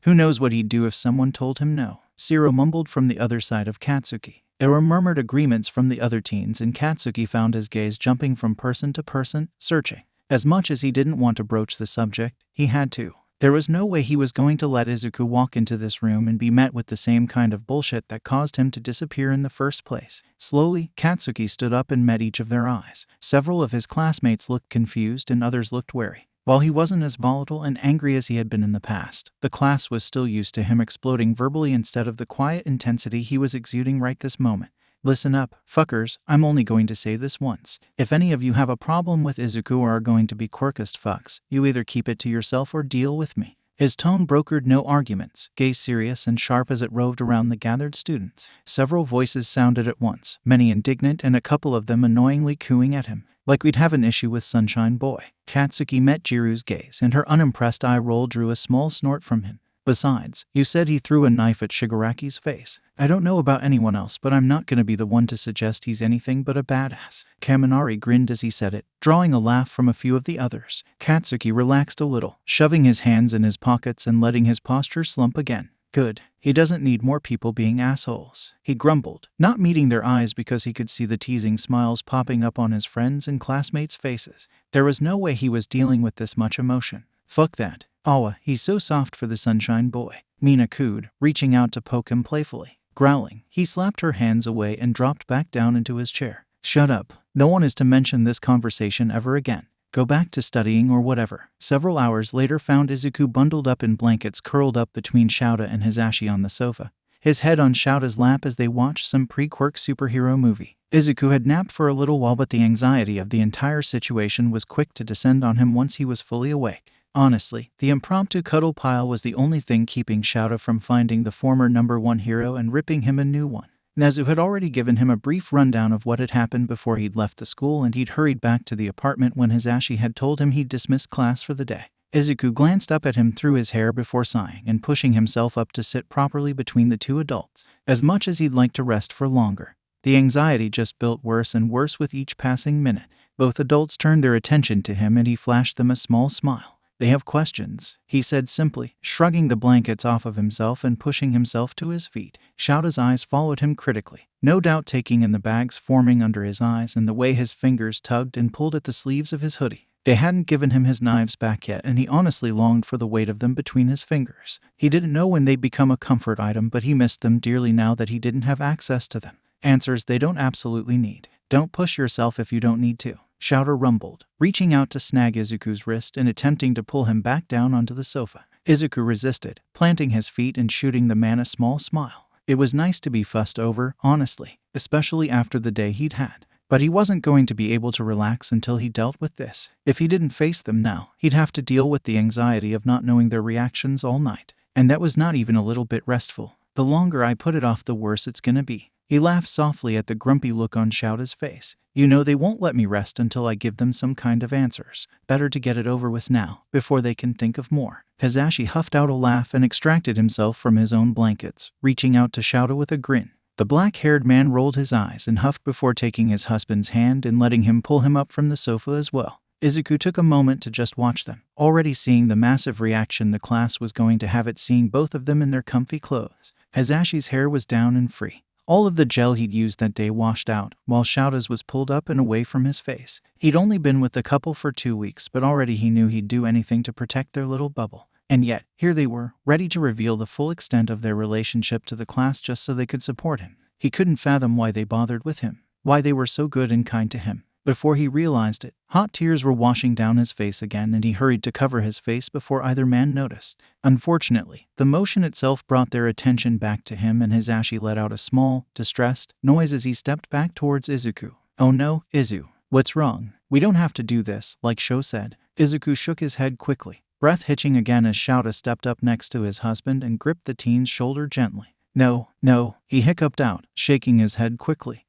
A: Who knows what he'd do if someone told him no? Shiro mumbled from the other side of Katsuki. There were murmured agreements from the other teens, and Katsuki found his gaze jumping from person to person, searching. As much as he didn't want to broach the subject, he had to. There was no way he was going to let Izuku walk into this room and be met with the same kind of bullshit that caused him to disappear in the first place. Slowly, Katsuki stood up and met each of their eyes. Several of his classmates looked confused and others looked wary. While he wasn't as volatile and angry as he had been in the past, the class was still used to him exploding verbally instead of the quiet intensity he was exuding right this moment. Listen up, fuckers, I'm only going to say this once. If any of you have a problem with Izuku or are going to be quirkest fucks, you either keep it to yourself or deal with me. His tone brokered no arguments, gaze serious and sharp as it roved around the gathered students. Several voices sounded at once, many indignant and a couple of them annoyingly cooing at him. Like we'd have an issue with Sunshine Boy. Katsuki met Jiru's gaze, and her unimpressed eye roll drew a small snort from him. Besides, you said he threw a knife at Shigaraki's face. I don't know about anyone else, but I'm not gonna be the one to suggest he's anything but a badass. Kaminari grinned as he said it, drawing a laugh from a few of the others. Katsuki relaxed a little, shoving his hands in his pockets and letting his posture slump again. Good. He doesn't need more people being assholes, he grumbled, not meeting their eyes because he could see the teasing smiles popping up on his friends' and classmates' faces. There was no way he was dealing with this much emotion. Fuck that. Awa, he's so soft for the Sunshine Boy. Mina cooed, reaching out to poke him playfully. Growling, he slapped her hands away and dropped back down into his chair. Shut up. No one is to mention this conversation ever again. Go back to studying or whatever. Several hours later found Izuku bundled up in blankets curled up between Shouta and Hisashi on the sofa, his head on Shouta's lap as they watched some pre-quirk superhero movie. Izuku had napped for a little while, but the anxiety of the entire situation was quick to descend on him once he was fully awake. Honestly, the impromptu cuddle pile was the only thing keeping Shouta from finding the former #1 hero and ripping him a new one. Nezu had already given him a brief rundown of what had happened before he'd left the school, and he'd hurried back to the apartment when Hisashi had told him he'd dismissed class for the day. Izuku glanced up at him through his hair before sighing and pushing himself up to sit properly between the two adults. As much as he'd like to rest for longer, the anxiety just built worse and worse with each passing minute. Both adults turned their attention to him and he flashed them a small smile. They have questions, he said simply, shrugging the blankets off of himself and pushing himself to his feet. Shouta's eyes followed him critically, no doubt taking in the bags forming under his eyes and the way his fingers tugged and pulled at the sleeves of his hoodie. They hadn't given him his knives back yet, and he honestly longed for the weight of them between his fingers. He didn't know when they'd become a comfort item, but he missed them dearly now that he didn't have access to them. Answers they don't absolutely need. Don't push yourself if you don't need to, Shouta rumbled, reaching out to snag Izuku's wrist and attempting to pull him back down onto the sofa. Izuku resisted, planting his feet and shooting the man a small smile. It was nice to be fussed over, honestly, especially after the day he'd had. But he wasn't going to be able to relax until he dealt with this. If he didn't face them now, he'd have to deal with the anxiety of not knowing their reactions all night. And that was not even a little bit restful. The longer I put it off, the worse it's gonna be. He laughed softly at the grumpy look on Shouta's face. You know they won't let me rest until I give them some kind of answers. Better to get it over with now, before they can think of more. Hisashi huffed out a laugh and extracted himself from his own blankets, reaching out to Shouta with a grin. The black-haired man rolled his eyes and huffed before taking his husband's hand and letting him pull him up from the sofa as well. Izuku took a moment to just watch them, already seeing the massive reaction the class was going to have at seeing both of them in their comfy clothes. Hisashi's hair was down and free, All of the gel he'd used that day washed out, while Shouta's was pulled up and away from his face. He'd only been with the couple for 2 weeks, but already he knew he'd do anything to protect their little bubble. And yet, here they were, ready to reveal the full extent of their relationship to the class just so they could support him. He couldn't fathom why they bothered with him, why they were so good and kind to him. Before he realized it, hot tears were washing down his face again, and he hurried to cover his face before either man noticed. Unfortunately, the motion itself brought their attention back to him, and Hisashi let out a small, distressed noise as he stepped back towards Izuku. "Oh no, Izu. What's wrong? We don't have to do this," like Sho said. Izuku shook his head quickly, breath hitching again as Shouta stepped up next to his husband and gripped the teen's shoulder gently. No, he hiccuped out, shaking his head quickly.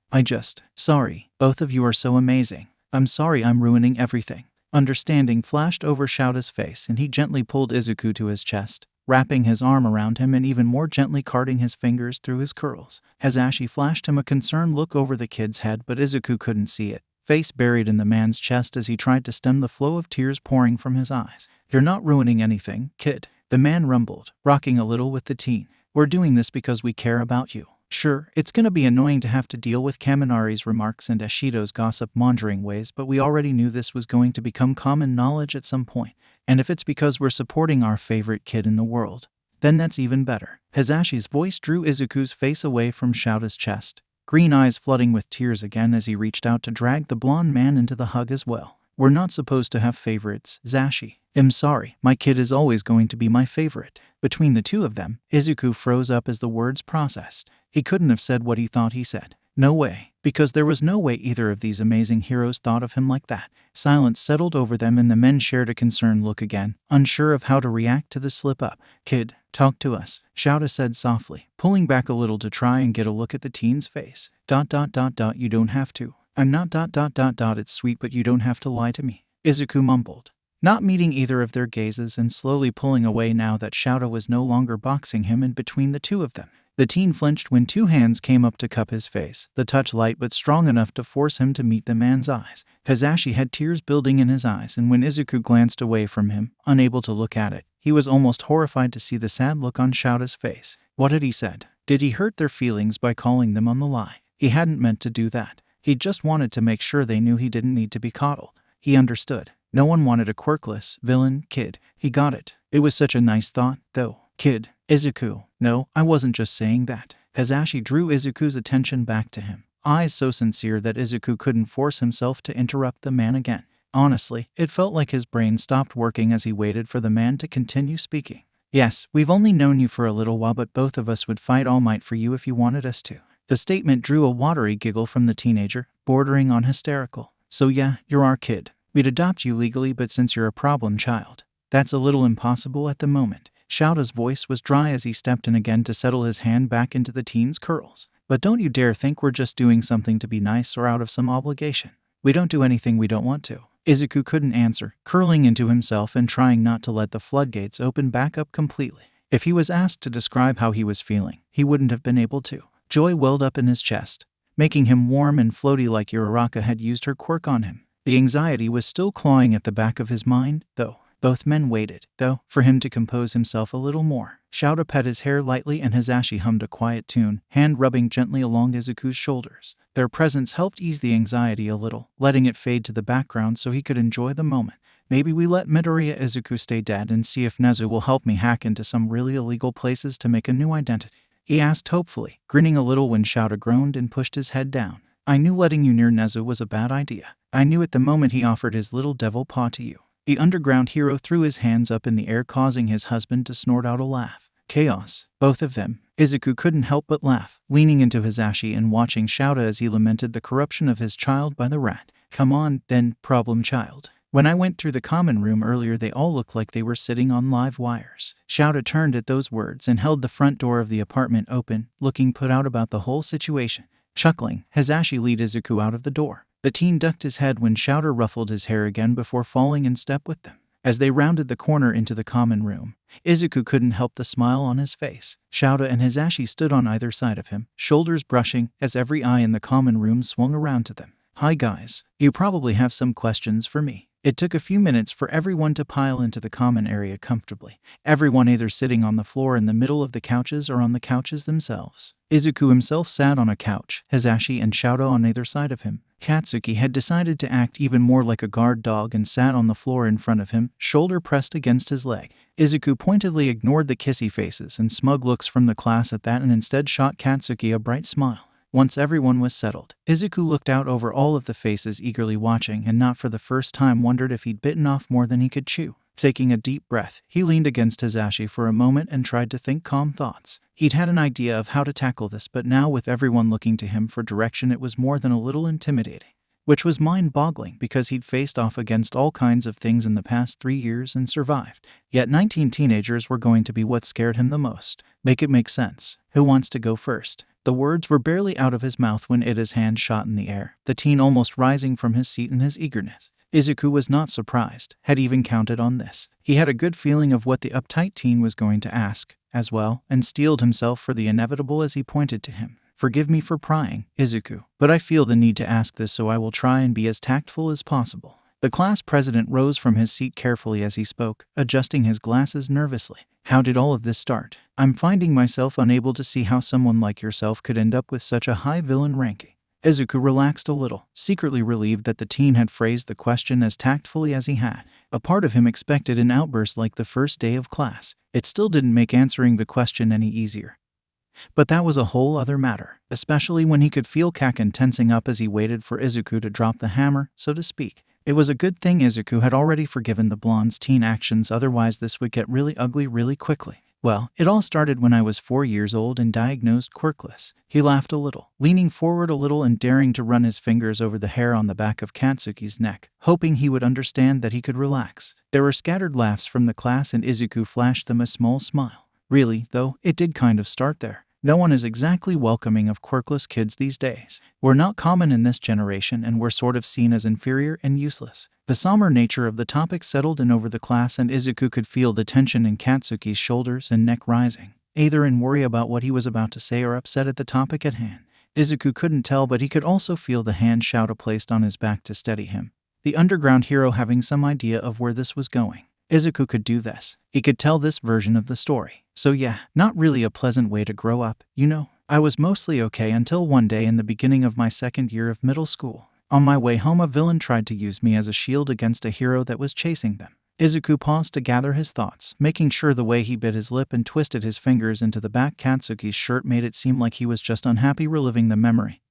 A: Sorry, both of you are so amazing. I'm sorry I'm ruining everything." Understanding flashed over Shouta's face, and he gently pulled Izuku to his chest, wrapping his arm around him and even more gently carting his fingers through his curls. Hisashi flashed him a concerned look over the kid's head, but Izuku couldn't see it, face buried in the man's chest as he tried to stem the flow of tears pouring from his eyes. "You're not ruining anything, kid," the man rumbled, rocking a little with the teen. "We're doing this because we care about you. Sure, it's gonna be annoying to have to deal with Kaminari's remarks and Ashido's gossip-mongering ways, but we already knew this was going to become common knowledge at some point. And if it's because we're supporting our favorite kid in the world, then that's even better." Hisashi's voice drew Izuku's face away from Shouta's chest, green eyes flooding with tears again as he reached out to drag the blonde man into the hug as well. "We're not supposed to have favorites, Zashi. I'm sorry, my kid is always going to be my favorite." Between the two of them, Izuku froze up as the words processed. He couldn't have said what he thought he said. No way, because there was no way either of these amazing heroes thought of him like that. Silence settled over them, and the men shared a concerned look again, unsure of how to react to the slip-up. "Kid, talk to us," Shouta said softly, pulling back a little to try and get a look at the teen's face. You don't have to. I'm not ... It's sweet, but you don't have to lie to me," Izuku mumbled, not meeting either of their gazes and slowly pulling away now that Shouta was no longer boxing him in between the two of them. The teen flinched when two hands came up to cup his face, the touch light but strong enough to force him to meet the man's eyes. Hisashi had tears building in his eyes, and when Izuku glanced away from him, unable to look at it, he was almost horrified to see the sad look on Shouta's face. What had he said? Did he hurt their feelings by calling them on the lie? He hadn't meant to do that. He just wanted to make sure they knew he didn't need to be coddled. He understood. No one wanted a quirkless, villain kid. He got it. It was such a nice thought, though. "Kid, Izuku, no, I wasn't just saying that." Hisashi drew Izuku's attention back to him, eyes so sincere that Izuku couldn't force himself to interrupt the man again. Honestly, it felt like his brain stopped working as he waited for the man to continue speaking. "Yes, we've only known you for a little while, but both of us would fight all might for you if you wanted us to." The statement drew a watery giggle from the teenager, bordering on hysterical. "So yeah, you're our kid. We'd adopt you legally, but since you're a problem child, that's a little impossible at the moment." Shouta's voice was dry as he stepped in again to settle his hand back into the teen's curls. "But don't you dare think we're just doing something to be nice or out of some obligation. We don't do anything we don't want to." Izuku couldn't answer, curling into himself and trying not to let the floodgates open back up completely. If he was asked to describe how he was feeling, he wouldn't have been able to. Joy welled up in his chest, making him warm and floaty like Uraraka had used her quirk on him. The anxiety was still clawing at the back of his mind, though. Both men waited, for him to compose himself a little more. Shouta pet his hair lightly and Hisashi hummed a quiet tune, hand rubbing gently along Izuku's shoulders. Their presence helped ease the anxiety a little, letting it fade to the background so he could enjoy the moment. "Maybe we let Midoriya Izuku stay dead and see if Nezu will help me hack into some really illegal places to make a new identity," he asked hopefully, grinning a little when Shouta groaned and pushed his head down. "I knew letting you near Nezu was a bad idea. I knew it the moment he offered his little devil paw to you." The underground hero threw his hands up in the air, causing his husband to snort out a laugh. "Chaos, both of them." Izuku couldn't help but laugh, leaning into Hisashi and watching Shouta as he lamented the corruption of his child by the rat. "Come on, then, problem child. When I went through the common room earlier, they all looked like they were sitting on live wires." Shouta turned at those words and held the front door of the apartment open, looking put out about the whole situation. Chuckling, Hisashi led Izuku out of the door. The teen ducked his head when Shouta ruffled his hair again before falling in step with them. As they rounded the corner into the common room, Izuku couldn't help the smile on his face. Shouta and Hisashi stood on either side of him, shoulders brushing, as every eye in the common room swung around to them. "Hi guys, you probably have some questions for me." It took a few minutes for everyone to pile into the common area comfortably, everyone either sitting on the floor in the middle of the couches or on the couches themselves. Izuku himself sat on a couch, Hisashi and Shoto on either side of him. Katsuki had decided to act even more like a guard dog and sat on the floor in front of him, shoulder pressed against his leg. Izuku pointedly ignored the kissy faces and smug looks from the class at that and instead shot Katsuki a bright smile. Once everyone was settled, Izuku looked out over all of the faces eagerly watching and not for the first time wondered if he'd bitten off more than he could chew. Taking a deep breath, he leaned against Hisashi for a moment and tried to think calm thoughts. He'd had an idea of how to tackle this, but now with everyone looking to him for direction it was more than a little intimidating. Which was mind-boggling because he'd faced off against all kinds of things in the past 3 years and survived. Yet 19 teenagers were going to be what scared him the most. Make it make sense. Who wants to go first? The words were barely out of his mouth when Ida's hand shot in the air, the teen almost rising from his seat in his eagerness. Izuku was not surprised, had even counted on this. He had a good feeling of what the uptight teen was going to ask, as well, and steeled himself for the inevitable as he pointed to him. Forgive me for prying, Izuku, but I feel the need to ask this, so I will try and be as tactful as possible. The class president rose from his seat carefully as he spoke, adjusting his glasses nervously. How did all of this start? I'm finding myself unable to see how someone like yourself could end up with such a high villain ranking. Izuku relaxed a little, secretly relieved that the teen had phrased the question as tactfully as he had. A part of him expected an outburst like the first day of class. It still didn't make answering the question any easier. But that was a whole other matter, especially when he could feel Kaken tensing up as he waited for Izuku to drop the hammer, so to speak. It was a good thing Izuku had already forgiven the blonde's teen actions, otherwise this would get really ugly really quickly. Well, it all started when I was 4 years old and diagnosed quirkless. He laughed a little, leaning forward a little and daring to run his fingers over the hair on the back of Katsuki's neck, hoping he would understand that he could relax. There were scattered laughs from the class and Izuku flashed them a small smile. Really, though, it did kind of start there. No one is exactly welcoming of quirkless kids these days. We're not common in this generation and we're sort of seen as inferior and useless. The somber nature of the topic settled in over the class and Izuku could feel the tension in Katsuki's shoulders and neck rising, either in worry about what he was about to say or upset at the topic at hand. Izuku couldn't tell, but he could also feel the hand Shoto placed on his back to steady him. The underground hero having some idea of where this was going. Izuku could do this. He could tell this version of the story. So yeah, not really a pleasant way to grow up, you know. I was mostly okay until one day in the beginning of my second year of middle school. On my way home, a villain tried to use me as a shield against a hero that was chasing them. Izuku paused to gather his thoughts, making sure the way he bit his lip and twisted his fingers into the back Katsuki's shirt made it seem like he was just unhappy reliving the memory.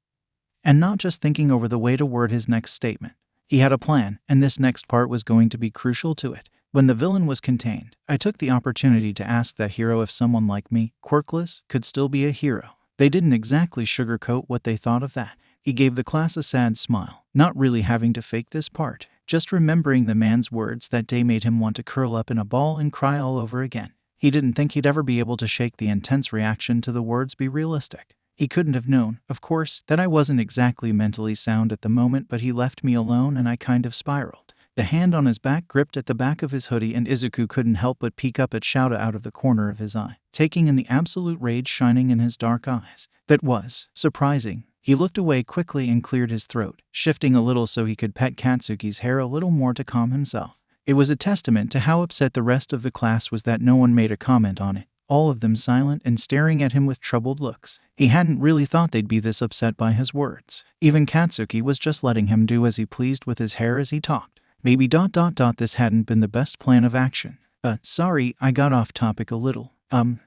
A: And not just thinking over the way to word his next statement. He had a plan, and this next part was going to be crucial to it. When the villain was contained, I took the opportunity to ask that hero if someone like me, quirkless, could still be a hero. They didn't exactly sugarcoat what they thought of that. He gave the class a sad smile, not really having to fake this part. Just remembering the man's words that day made him want to curl up in a ball and cry all over again. He didn't think he'd ever be able to shake the intense reaction to the words be realistic. He couldn't have known, of course, that I wasn't exactly mentally sound at the moment, but he left me alone and I kind of spiraled. The hand on his back gripped at the back of his hoodie and Izuku couldn't help but peek up at Shoto out of the corner of his eye, taking in the absolute rage shining in his dark eyes. That was surprising. He looked away quickly and cleared his throat, shifting a little so he could pet Katsuki's hair a little more to calm himself. It was a testament to how upset the rest of the class was that no one made a comment on it, all of them silent and staring at him with troubled looks. He hadn't really thought they'd be this upset by his words. Even Katsuki was just letting him do as he pleased with his hair as he talked. Maybe ... this hadn't been the best plan of action. Sorry, I got off topic a little.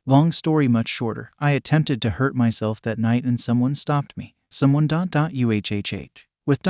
A: Long story much shorter. I attempted to hurt myself that night and someone stopped me. Someone ... uhhh. With ...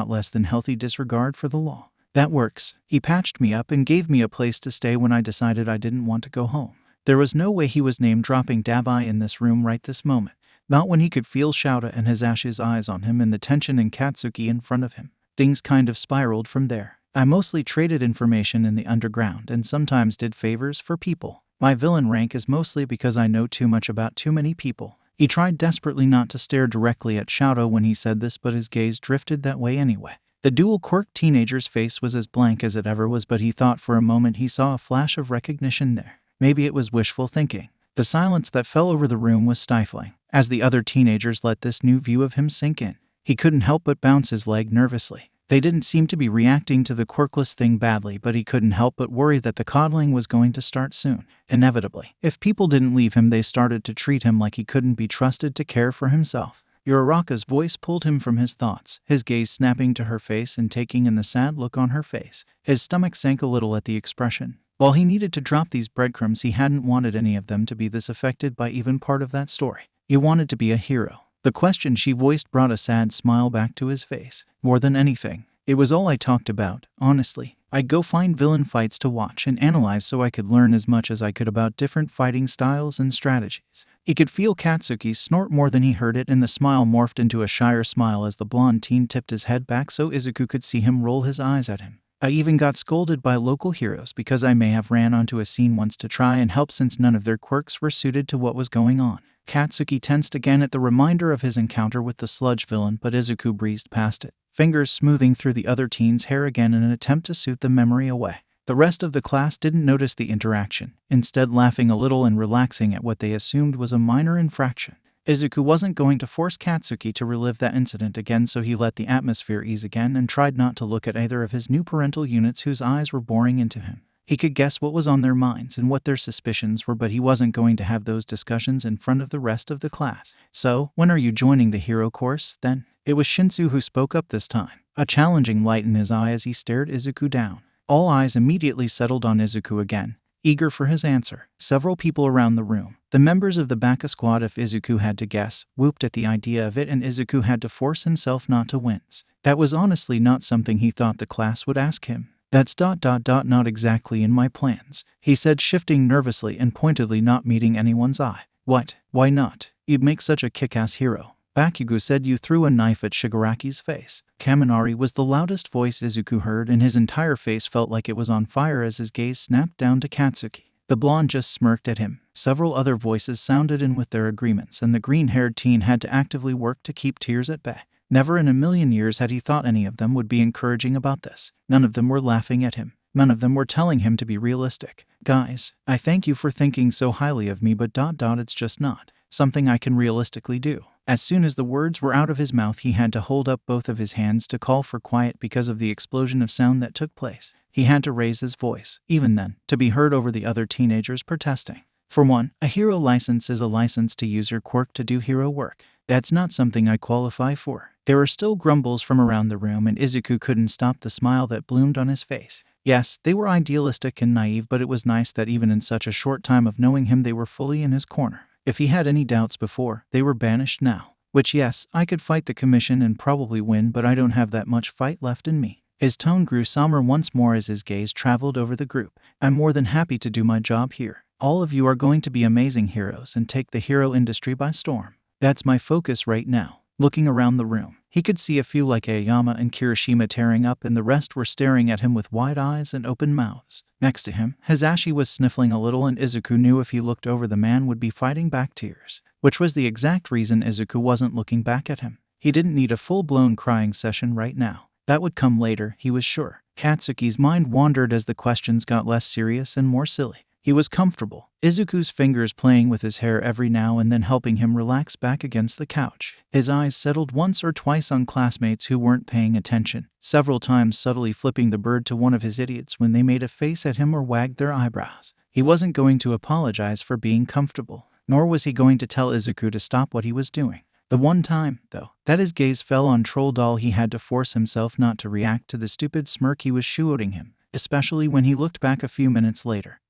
A: less than healthy disregard for the law. That works. He patched me up and gave me a place to stay when I decided I didn't want to go home. There was no way he was name-dropping Dabai in this room right this moment. Not when he could feel Shoto and Hisashi's eyes on him and the tension in Katsuki in front of him. Things kind of spiraled from there. I mostly traded information in the underground and sometimes did favors for people. My villain rank is mostly because I know too much about too many people. He tried desperately not to stare directly at Shoto when he said this, but his gaze drifted that way anyway. The dual-quirk teenager's face was as blank as it ever was, but he thought for a moment he saw a flash of recognition there. Maybe it was wishful thinking. The silence that fell over the room was stifling, as the other teenagers let this new view of him sink in. He couldn't help but bounce his leg nervously. They didn't seem to be reacting to the quirkless thing badly, but he couldn't help but worry that the coddling was going to start soon. Inevitably, if people didn't leave him, they started to treat him like he couldn't be trusted to care for himself. Uraraka's voice pulled him from his thoughts, his gaze snapping to her face and taking in the sad look on her face. His stomach sank a little at the expression. While he needed to drop these breadcrumbs, he hadn't wanted any of them to be this affected by even part of that story. He wanted to be a hero. The question she voiced brought a sad smile back to his face. More than anything, it was all I talked about, honestly. I'd go find villain fights to watch and analyze so I could learn as much as I could about different fighting styles and strategies. He could feel Katsuki snort more than he heard it, and the smile morphed into a shyer smile as the blonde teen tipped his head back so Izuku could see him roll his eyes at him. I even got scolded by local heroes because I may have ran onto a scene once to try and help, since none of their quirks were suited to what was going on. Katsuki tensed again at the reminder of his encounter with the sludge villain, but Izuku breezed past it, fingers smoothing through the other teen's hair again in an attempt to soothe the memory away. The rest of the class didn't notice the interaction, instead laughing a little and relaxing at what they assumed was a minor infraction. Izuku wasn't going to force Katsuki to relive that incident again, so he let the atmosphere ease again and tried not to look at either of his new parental units whose eyes were boring into him. He could guess what was on their minds and what their suspicions were, but he wasn't going to have those discussions in front of the rest of the class. "So, when are you joining the hero course, then?" It was Shinsu who spoke up this time, a challenging light in his eye as he stared Izuku down. All eyes immediately settled on Izuku again, eager for his answer. Several people around the room, the members of the Baka squad if Izuku had to guess, whooped at the idea of it, and Izuku had to force himself not to wince. That was honestly not something he thought the class would ask him. "That's not exactly in my plans," he said, shifting nervously and pointedly, not meeting anyone's eye. "What? Why not? You'd make such a kick-ass hero." Bakugou said. "You threw a knife at Shigaraki's face." Kaminari was the loudest voice Izuku heard, and his entire face felt like it was on fire as his gaze snapped down to Katsuki. The blonde just smirked at him. Several other voices sounded in with their agreements, and the green-haired teen had to actively work to keep tears at bay. Never in a million years had he thought any of them would be encouraging about this. None of them were laughing at him. None of them were telling him to be realistic. "Guys, I thank you for thinking so highly of me, but it's just not something I can realistically do." As soon as the words were out of his mouth, he had to hold up both of his hands to call for quiet because of the explosion of sound that took place. He had to raise his voice, even then, to be heard over the other teenagers protesting. "For one, a hero license is a license to use your quirk to do hero work. That's not something I qualify for." There were still grumbles from around the room, and Izuku couldn't stop the smile that bloomed on his face. Yes, they were idealistic and naive, but it was nice that even in such a short time of knowing him, they were fully in his corner. If he had any doubts before, they were banished now. Which, yes, I could fight the commission and probably win, but I don't have that much fight left in me. His tone grew somber once more as his gaze traveled over the group. "I'm more than happy to do my job here. All of you are going to be amazing heroes and take the hero industry by storm. That's my focus right now." Looking around the room, he could see a few like Aoyama and Kirishima tearing up, and the rest were staring at him with wide eyes and open mouths. Next to him, Hizashi was sniffling a little, and Izuku knew if he looked over, the man would be fighting back tears. Which was the exact reason Izuku wasn't looking back at him. He didn't need a full-blown crying session right now. That would come later, he was sure. Katsuki's mind wandered as the questions got less serious and more silly. He was comfortable, Izuku's fingers playing with his hair every now and then, helping him relax back against the couch. His eyes settled once or twice on classmates who weren't paying attention, several times subtly flipping the bird to one of his idiots when they made a face at him or wagged their eyebrows. He wasn't going to apologize for being comfortable, nor was he going to tell Izuku to stop what he was doing. The one time, though, that his gaze fell on Troll Doll, he had to force himself not to react to the stupid smirk he was shooting him, especially when he looked back a few minutes later.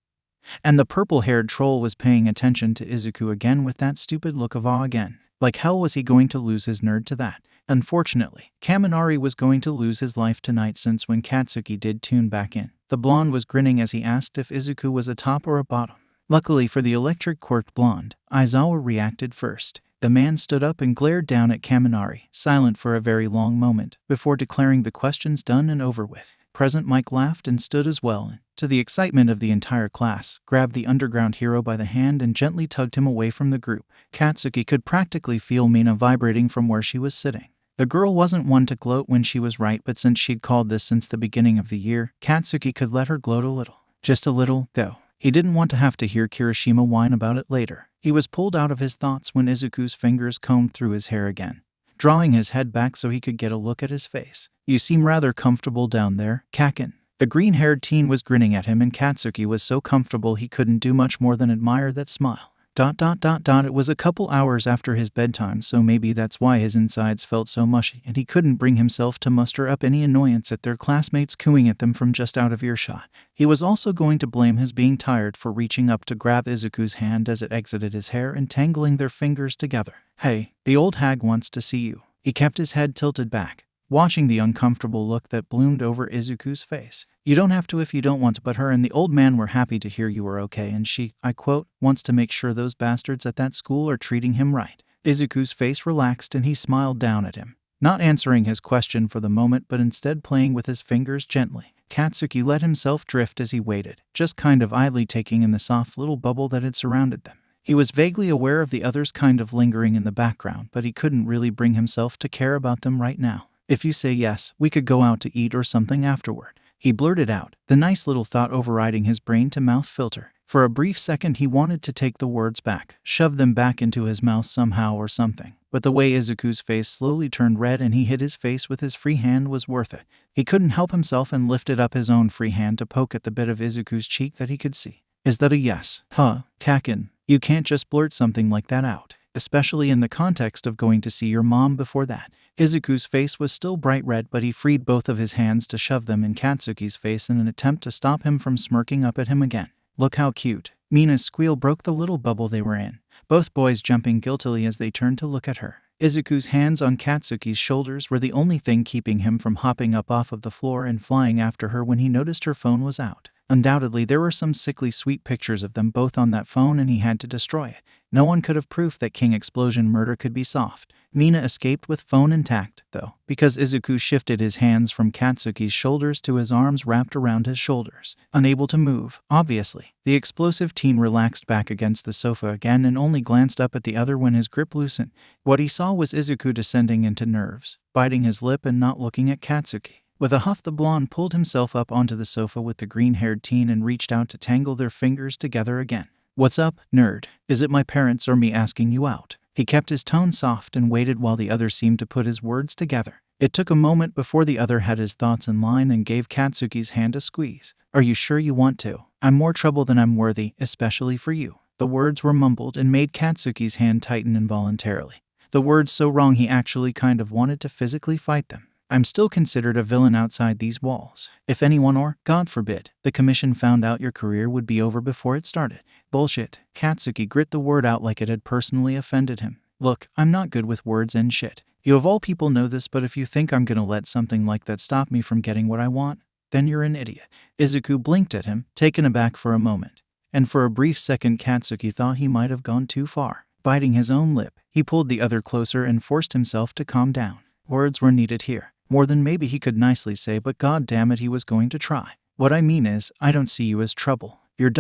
A: And the purple-haired troll was paying attention to Izuku again with that stupid look of awe again. Like hell was he going to lose his nerd to that? Unfortunately, Kaminari was going to lose his life tonight, since when Katsuki did tune back in, the blonde was grinning as he asked if Izuku was a top or a bottom. Luckily for the electric quirked blonde, Aizawa reacted first. The man stood up and glared down at Kaminari, silent for a very long moment, before declaring the questions done and over with. Present Mike laughed and stood as well, and, to the excitement of the entire class, grabbed the underground hero by the hand and gently tugged him away from the group. Katsuki could practically feel Mina vibrating from where she was sitting. The girl wasn't one to gloat when she was right, but since she'd called this since the beginning of the year, Katsuki could let her gloat a little. Just a little, though. He didn't want to have to hear Kirishima whine about it later. He was pulled out of his thoughts when Izuku's fingers combed through his hair again. drawing his head back so he could get a look at his face. "You seem rather comfortable down there, Kaken." The green-haired teen was grinning at him, and Katsuki was so comfortable he couldn't do much more than admire that smile. It was a couple hours after his bedtime, so maybe that's why his insides felt so mushy, and he couldn't bring himself to muster up any annoyance at their classmates cooing at them from just out of earshot. He was also going to blame his being tired for reaching up to grab Izuku's hand as it exited his hair and tangling their fingers together. "Hey, the old hag wants to see you." He kept his head tilted back, watching the uncomfortable look that bloomed over Izuku's face. "You don't have to if you don't want to, but her and the old man were happy to hear you were okay, and she, I quote, wants to make sure those bastards at that school are treating him right." Izuku's face relaxed and he smiled down at him, not answering his question for the moment but instead playing with his fingers gently. Katsuki let himself drift as he waited, just kind of idly taking in the soft little bubble that had surrounded them. He was vaguely aware of the others kind of lingering in the background, but he couldn't really bring himself to care about them right now. "If you say yes, we could go out to eat or something afterward," he blurted out, the nice little thought overriding his brain-to-mouth filter. For a brief second he wanted to take the words back, shove them back into his mouth somehow or something, but the way Izuku's face slowly turned red and he hid his face with his free hand was worth it. He couldn't help himself and lifted up his own free hand to poke at the bit of Izuku's cheek that he could see. "Is that a yes?" "Huh, Kaken, you can't just blurt something like that out, especially in the context of going to see your mom before that." Izuku's face was still bright red, but he freed both of his hands to shove them in Katsuki's face in an attempt to stop him from smirking up at him again. "Look how cute." Mina's squeal broke the little bubble they were in, both boys jumping guiltily as they turned to look at her. Izuku's hands on Katsuki's shoulders were the only thing keeping him from hopping up off of the floor and flying after her when he noticed her phone was out. Undoubtedly, there were some sickly sweet pictures of them both on that phone and he had to destroy it. No one could have proof that King Explosion murder could be soft. Mina escaped with phone intact, though, because Izuku shifted his hands from Katsuki's shoulders to his arms wrapped around his shoulders. Unable to move, obviously, the explosive teen relaxed back against the sofa again and only glanced up at the other when his grip loosened. What he saw was Izuku descending into nerves, biting his lip and not looking at Katsuki. With a huff, the blonde pulled himself up onto the sofa with the green-haired teen and reached out to tangle their fingers together again. "What's up, nerd? Is it my parents or me asking you out?" He kept his tone soft and waited while the other seemed to put his words together. It took a moment before the other had his thoughts in line and gave Katsuki's hand a squeeze. "Are you sure you want to? I'm more trouble than I'm worthy, especially for you." The words were mumbled and made Katsuki's hand tighten involuntarily. The words so wrong he actually kind of wanted to physically fight them. "I'm still considered a villain outside these walls. If anyone or, God forbid, the commission found out, your career would be over before it started." "Bullshit." Katsuki grit the word out like it had personally offended him. "Look, I'm not good with words and shit. You of all people know this, but if you think I'm gonna let something like that stop me from getting what I want, then you're an idiot." Izuku blinked at him, taken aback for a moment, and for a brief second Katsuki thought he might have gone too far. Biting his own lip, he pulled the other closer and forced himself to calm down. Words were needed here. More than maybe he could nicely say, but god damn it, he was going to try. "What I mean is, I don't see you as trouble. You're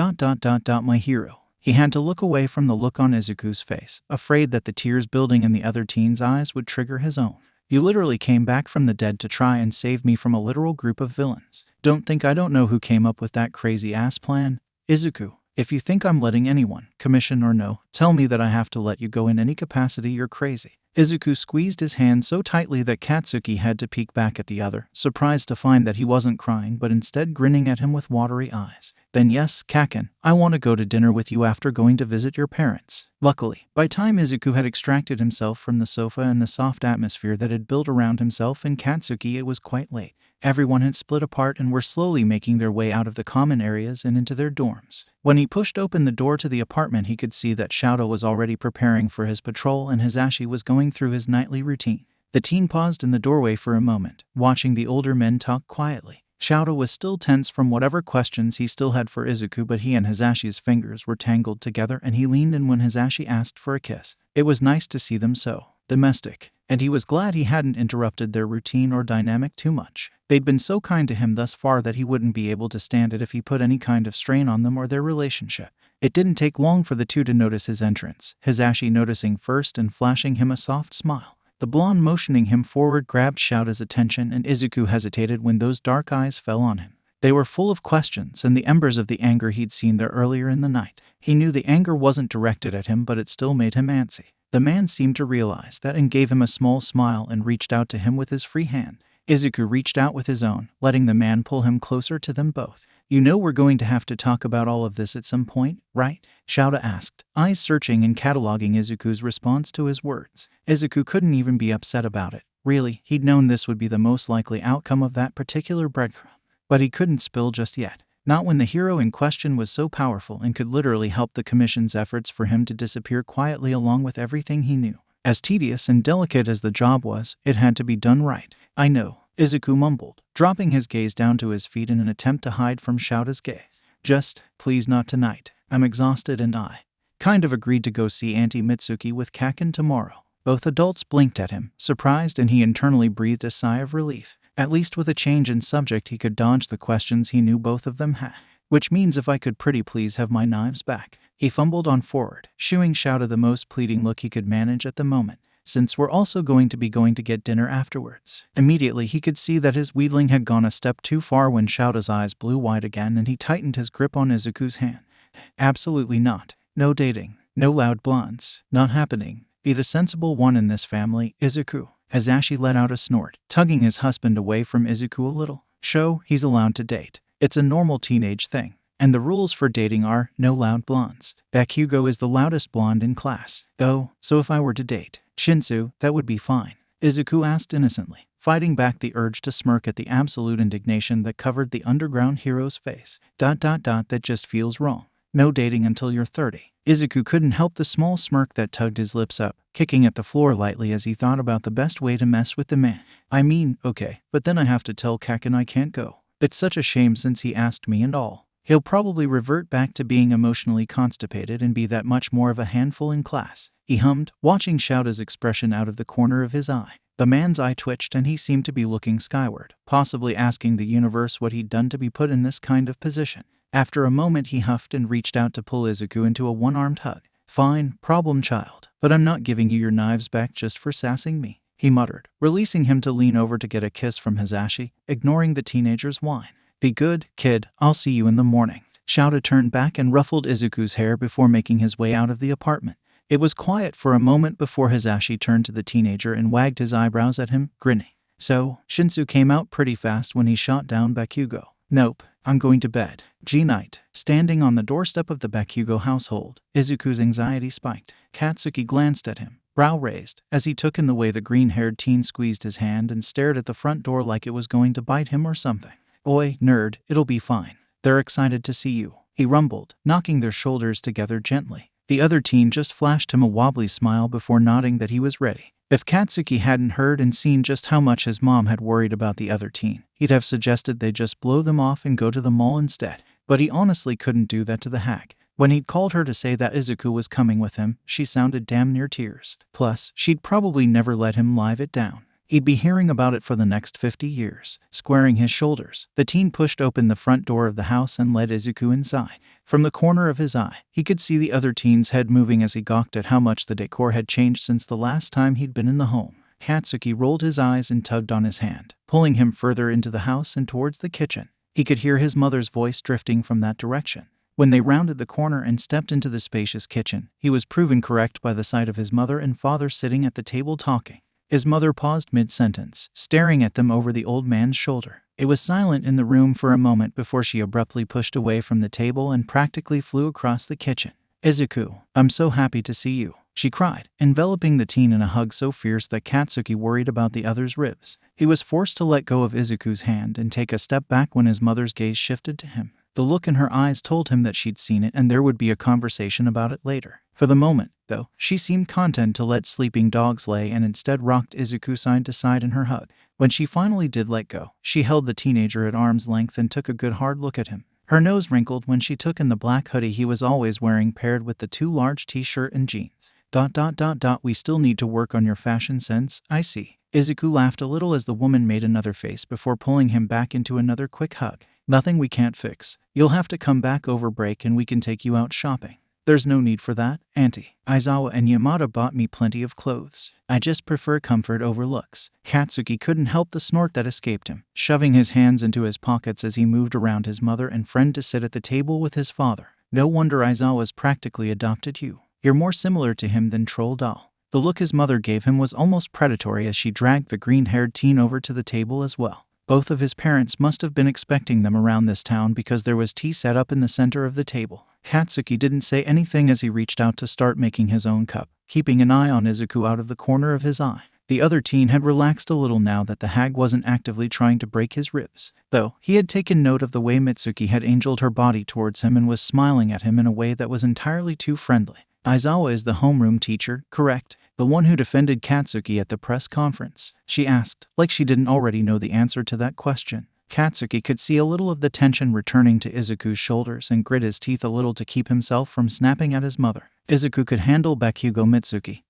A: my hero." He had to look away from the look on Izuku's face, afraid that the tears building in the other teen's eyes would trigger his own. "You literally came back from the dead to try and save me from a literal group of villains. Don't think I don't know who came up with that crazy-ass plan. Izuku, if you think I'm letting anyone, commission or no, tell me that I have to let you go in any capacity, you're crazy." Izuku squeezed his hand so tightly that Katsuki had to peek back at the other, surprised to find that he wasn't crying but instead grinning at him with watery eyes. "Then yes, Kaken, I want to go to dinner with you after going to visit your parents." Luckily, by time Izuku had extracted himself from the sofa and the soft atmosphere that had built around himself and Katsuki, it was quite late. Everyone had split apart and were slowly making their way out of the common areas and into their dorms. When he pushed open the door to the apartment, he could see that Shadow was already preparing for his patrol and Hisashi was going through his nightly routine. The teen paused in the doorway for a moment, watching the older men talk quietly. Shadow was still tense from whatever questions he still had for Izuku, but he and Hisashi's fingers were tangled together and he leaned in when Hisashi asked for a kiss. It was nice to see them so domestic, and he was glad he hadn't interrupted their routine or dynamic too much. They'd been so kind to him thus far that he wouldn't be able to stand it if he put any kind of strain on them or their relationship. It didn't take long for the two to notice his entrance, Hisashi noticing first and flashing him a soft smile. The blonde motioning him forward grabbed Shouda's attention and Izuku hesitated when those dark eyes fell on him. They were full of questions and the embers of the anger he'd seen there earlier in the night. He knew the anger wasn't directed at him, but it still made him antsy. The man seemed to realize that and gave him a small smile and reached out to him with his free hand. Izuku reached out with his own, letting the man pull him closer to them both. "You know we're going to have to talk about all of this at some point, right?" Shouta asked, eyes searching and cataloging Izuku's response to his words. Izuku couldn't even be upset about it. Really, he'd known this would be the most likely outcome of that particular breadcrumb. But he couldn't spill just yet. Not when the hero in question was so powerful and could literally help the Commission's efforts for him to disappear quietly along with everything he knew. As tedious and delicate as the job was, it had to be done right. "I know," Izuku mumbled, dropping his gaze down to his feet in an attempt to hide from Shouta's gaze. "Just, please not tonight. I'm exhausted and I kind of agreed to go see Auntie Mitsuki with Kaken tomorrow." Both adults blinked at him, surprised, and he internally breathed a sigh of relief. At least with a change in subject he could dodge the questions he knew both of them had. "Which means if I could pretty please have my knives back." He fumbled on forward, shooing Shouta the most pleading look he could manage at the moment. "Since we're also going to get dinner afterwards." Immediately he could see that his wheedling had gone a step too far when Shouta's eyes blew wide again and he tightened his grip on Izuku's hand. "Absolutely not. No dating. No loud blondes. Not happening. Be the sensible one in this family, Izuku." Hasashi let out a snort, tugging his husband away from Izuku a little. "Show he's allowed to date. It's a normal teenage thing. And the rules for dating are no loud blondes. Bakugou is the loudest blonde in class. Oh, so if I were to date Shinsu, that would be fine?" Izuku asked innocently, fighting back the urge to smirk at the absolute indignation that covered the underground hero's face. That just feels wrong. No dating until you're 30. Izuku couldn't help the small smirk that tugged his lips up, kicking at the floor lightly as he thought about the best way to mess with the man. "I mean, okay, but then I have to tell Kaken I can't go. It's such a shame since he asked me and all. He'll probably revert back to being emotionally constipated and be that much more of a handful in class," he hummed, watching Shouta's expression out of the corner of his eye. The man's eye twitched and he seemed to be looking skyward, possibly asking the universe what he'd done to be put in this kind of position. After a moment he huffed and reached out to pull Izuku into a one-armed hug. "Fine, problem child, but I'm not giving you your knives back just for sassing me," he muttered, releasing him to lean over to get a kiss from Hasashi, ignoring the teenager's whine. "Be good, kid, I'll see you in the morning." Shouta turned back and ruffled Izuku's hair before making his way out of the apartment. It was quiet for a moment before Hasashi turned to the teenager and wagged his eyebrows at him, grinning. "So, Shinsu came out pretty fast when he shot down Bakugou." "Nope, I'm going to bed. G-night." Standing on the doorstep of the Bakugou household, Izuku's anxiety spiked. Katsuki glanced at him, brow raised, as he took in the way the green-haired teen squeezed his hand and stared at the front door like it was going to bite him or something. "Oi, nerd, it'll be fine. They're excited to see you," he rumbled, knocking their shoulders together gently. The other teen just flashed him a wobbly smile before nodding that he was ready. If Katsuki hadn't heard and seen just how much his mom had worried about the other teen, he'd have suggested they just blow them off and go to the mall instead. But he honestly couldn't do that to the hack. When he'd called her to say that Izuku was coming with him, she sounded damn near tears. Plus, she'd probably never let him live it down. He'd be hearing about it for the next 50 years. Squaring his shoulders, the teen pushed open the front door of the house and led Izuku inside. From the corner of his eye, he could see the other teen's head moving as he gawked at how much the decor had changed since the last time he'd been in the home. Katsuki rolled his eyes and tugged on his hand, pulling him further into the house and towards the kitchen. He could hear his mother's voice drifting from that direction. When they rounded the corner and stepped into the spacious kitchen, he was proven correct by the sight of his mother and father sitting at the table talking. His mother paused mid-sentence, staring at them over the old man's shoulder. It was silent in the room for a moment before she abruptly pushed away from the table and practically flew across the kitchen. "Izuku, I'm so happy to see you," she cried, enveloping the teen in a hug so fierce that Katsuki worried about the other's ribs. He was forced to let go of Izuku's hand and take a step back when his mother's gaze shifted to him. The look in her eyes told him that she'd seen it and there would be a conversation about it later. For the moment, though, she seemed content to let sleeping dogs lay and instead rocked Izuku side to side in her hug. When she finally did let go, she held the teenager at arm's length and took a good hard look at him. Her nose wrinkled when she took in the black hoodie he was always wearing paired with the too large t-shirt and jeans. We still need to work on your fashion sense, I see." Izuku laughed a little as the woman made another face before pulling him back into another quick hug. "Nothing we can't fix. You'll have to come back over break and we can take you out shopping." "There's no need for that, Auntie. Aizawa and Yamada bought me plenty of clothes. I just prefer comfort over looks." Katsuki couldn't help the snort that escaped him, shoving his hands into his pockets as he moved around his mother and friend to sit at the table with his father. "No wonder Aizawa's practically adopted you. You're more similar to him than Troll Doll." The look his mother gave him was almost predatory as she dragged the green-haired teen over to the table as well. Both of his parents must have been expecting them around this town because there was tea set up in the center of the table. Katsuki didn't say anything as he reached out to start making his own cup, keeping an eye on Izuku out of the corner of his eye. The other teen had relaxed a little now that the hag wasn't actively trying to break his ribs, though he had taken note of the way Mitsuki had angeled her body towards him and was smiling at him in a way that was entirely too friendly. Aizawa is the homeroom teacher, correct? The one who defended Katsuki at the press conference, she asked, like she didn't already know the answer to that question. Katsuki could see a little of the tension returning to Izuku's shoulders and grit his teeth a little to keep himself from snapping at his mother. Izuku could handle Bakugou Mitsuki.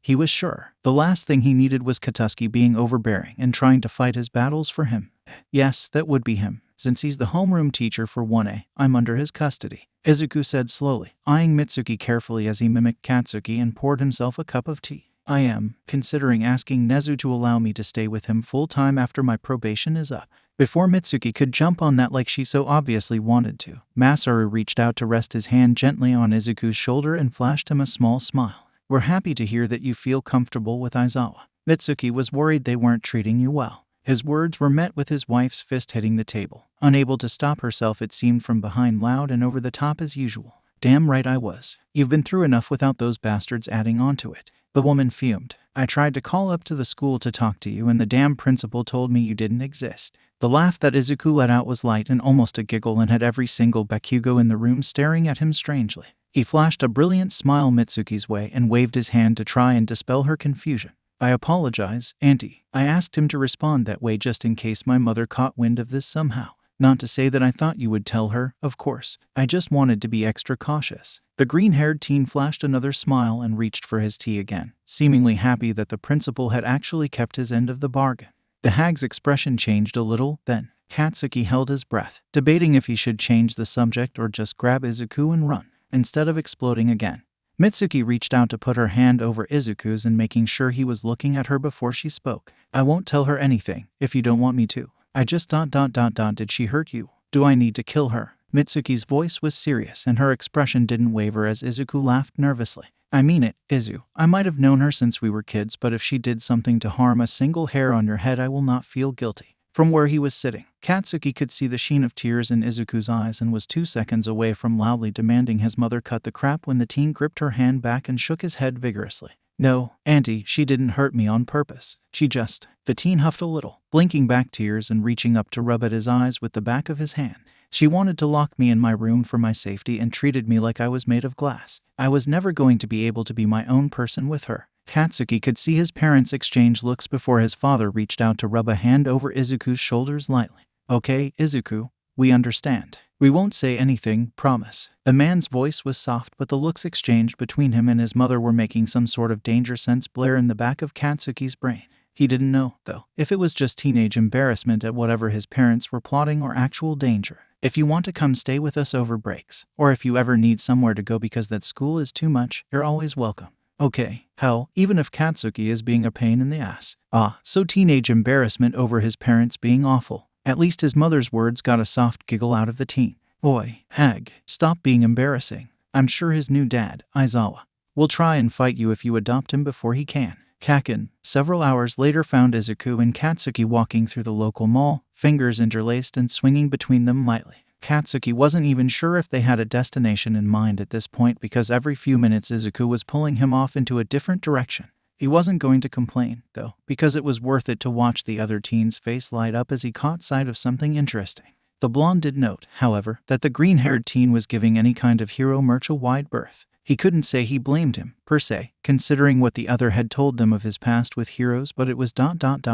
A: He was sure. The last thing he needed was Katsuki being overbearing and trying to fight his battles for him. Yes, that would be him. Since he's the homeroom teacher for 1A, I'm under his custody, Izuku said slowly, eyeing Mitsuki carefully as he mimicked Katsuki and poured himself a cup of tea. I am considering asking Nezu to allow me to stay with him full-time after my probation is up. Before Mitsuki could jump on that like she so obviously wanted to, Masaru reached out to rest his hand gently on Izuku's shoulder and flashed him a small smile. We're happy to hear that you feel comfortable with Aizawa. Mitsuki was worried they weren't treating you well. His words were met with his wife's fist hitting the table. Unable to stop herself, it seemed, from behind, loud and over the top as usual. Damn right I was. You've been through enough without those bastards adding onto it. The woman fumed. I tried to call up to the school to talk to you and the damn principal told me you didn't exist. The laugh that Izuku let out was light and almost a giggle and had every single Bakugou in the room staring at him strangely. He flashed a brilliant smile Mitsuki's way and waved his hand to try and dispel her confusion. I apologize, Auntie. I asked him to respond that way just in case my mother caught wind of this somehow. Not to say that I thought you would tell her, of course. I just wanted to be extra cautious. The green-haired teen flashed another smile and reached for his tea again, seemingly happy that the principal had actually kept his end of the bargain. The hag's expression changed a little, then. Katsuki held his breath, debating if he should change the subject or just grab Izuku and run, instead of exploding again. Mitsuki reached out to put her hand over Izuku's and making sure he was looking at her before she spoke. I won't tell her anything, if you don't want me to. I just ... Did she hurt you? Do I need to kill her? Mitsuki's voice was serious and her expression didn't waver as Izuku laughed nervously. I mean it, Izu. I might have known her since we were kids, but if she did something to harm a single hair on your head, I will not feel guilty. From where he was sitting, Katsuki could see the sheen of tears in Izuku's eyes and was 2 seconds away from loudly demanding his mother cut the crap when the teen gripped her hand back and shook his head vigorously. No, Auntie, she didn't hurt me on purpose. She just... The teen huffed a little, blinking back tears and reaching up to rub at his eyes with the back of his hand. She wanted to lock me in my room for my safety and treated me like I was made of glass. I was never going to be able to be my own person with her. Katsuki could see his parents exchange looks before his father reached out to rub a hand over Izuku's shoulders lightly. Okay, Izuku, we understand. We won't say anything, promise. The man's voice was soft, but the looks exchanged between him and his mother were making some sort of danger sense blare in the back of Katsuki's brain. He didn't know, though, if it was just teenage embarrassment at whatever his parents were plotting or actual danger. If you want to come stay with us over breaks, or if you ever need somewhere to go because that school is too much, you're always welcome. Okay, hell, even if Katsuki is being a pain in the ass. So teenage embarrassment over his parents being awful. At least his mother's words got a soft giggle out of the teen. Boy, hag, stop being embarrassing. I'm sure his new dad, Aizawa, will try and fight you if you adopt him before he can. Kaken, several hours later, found Izuku and Katsuki walking through the local mall, fingers interlaced and swinging between them lightly. Katsuki wasn't even sure if they had a destination in mind at this point because every few minutes Izuku was pulling him off into a different direction. He wasn't going to complain, though, because it was worth it to watch the other teen's face light up as he caught sight of something interesting. The blonde did note, however, that the green-haired teen was giving any kind of hero merch a wide berth. He couldn't say he blamed him, per se, considering what the other had told them of his past with heroes, but it was ...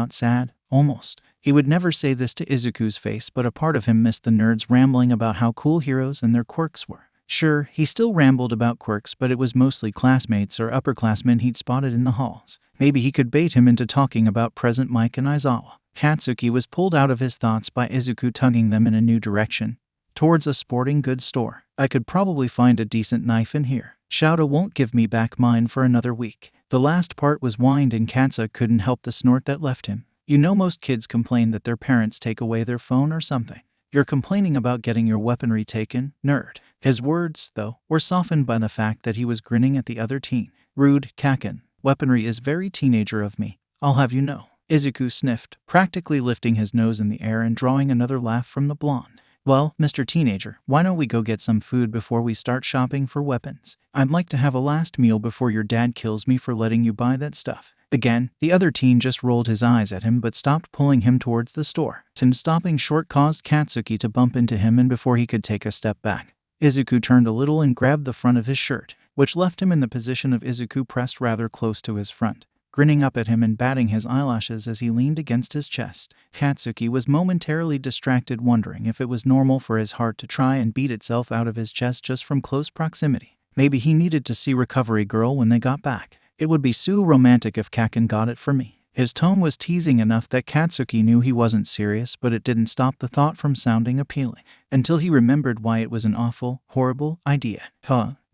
A: sad, almost. He would never say this to Izuku's face, but a part of him missed the nerds rambling about how cool heroes and their quirks were. Sure, he still rambled about quirks, but it was mostly classmates or upperclassmen he'd spotted in the halls. Maybe he could bait him into talking about present Mike and Aizawa. Katsuki was pulled out of his thoughts by Izuku tugging them in a new direction, towards a sporting goods store. I could probably find a decent knife in here. Shouta won't give me back mine for another week. The last part was whined and Katsuki couldn't help the snort that left him. You know, most kids complain that their parents take away their phone or something. You're complaining about getting your weaponry taken, nerd. His words, though, were softened by the fact that he was grinning at the other teen. Rude, Kaken. weaponry is very teenager of me, I'll have you know. Izuku sniffed, practically lifting his nose in the air and drawing another laugh from the blonde. Well, Mr. Teenager, why don't we go get some food before we start shopping for weapons? I'd like to have a last meal before your dad kills me for letting you buy that stuff. Again, the other teen just rolled his eyes at him but stopped pulling him towards the store. Him stopping short caused Katsuki to bump into him, and before he could take a step back, Izuku turned a little and grabbed the front of his shirt, which left him in the position of Izuku pressed rather close to his front, grinning up at him and batting his eyelashes as he leaned against his chest. Katsuki was momentarily distracted, wondering if it was normal for his heart to try and beat itself out of his chest just from close proximity. Maybe he needed to see Recovery Girl when they got back. It would be so romantic if Kaken got it for me. His tone was teasing enough that Katsuki knew he wasn't serious, but it didn't stop the thought from sounding appealing, until he remembered why it was an awful, horrible idea.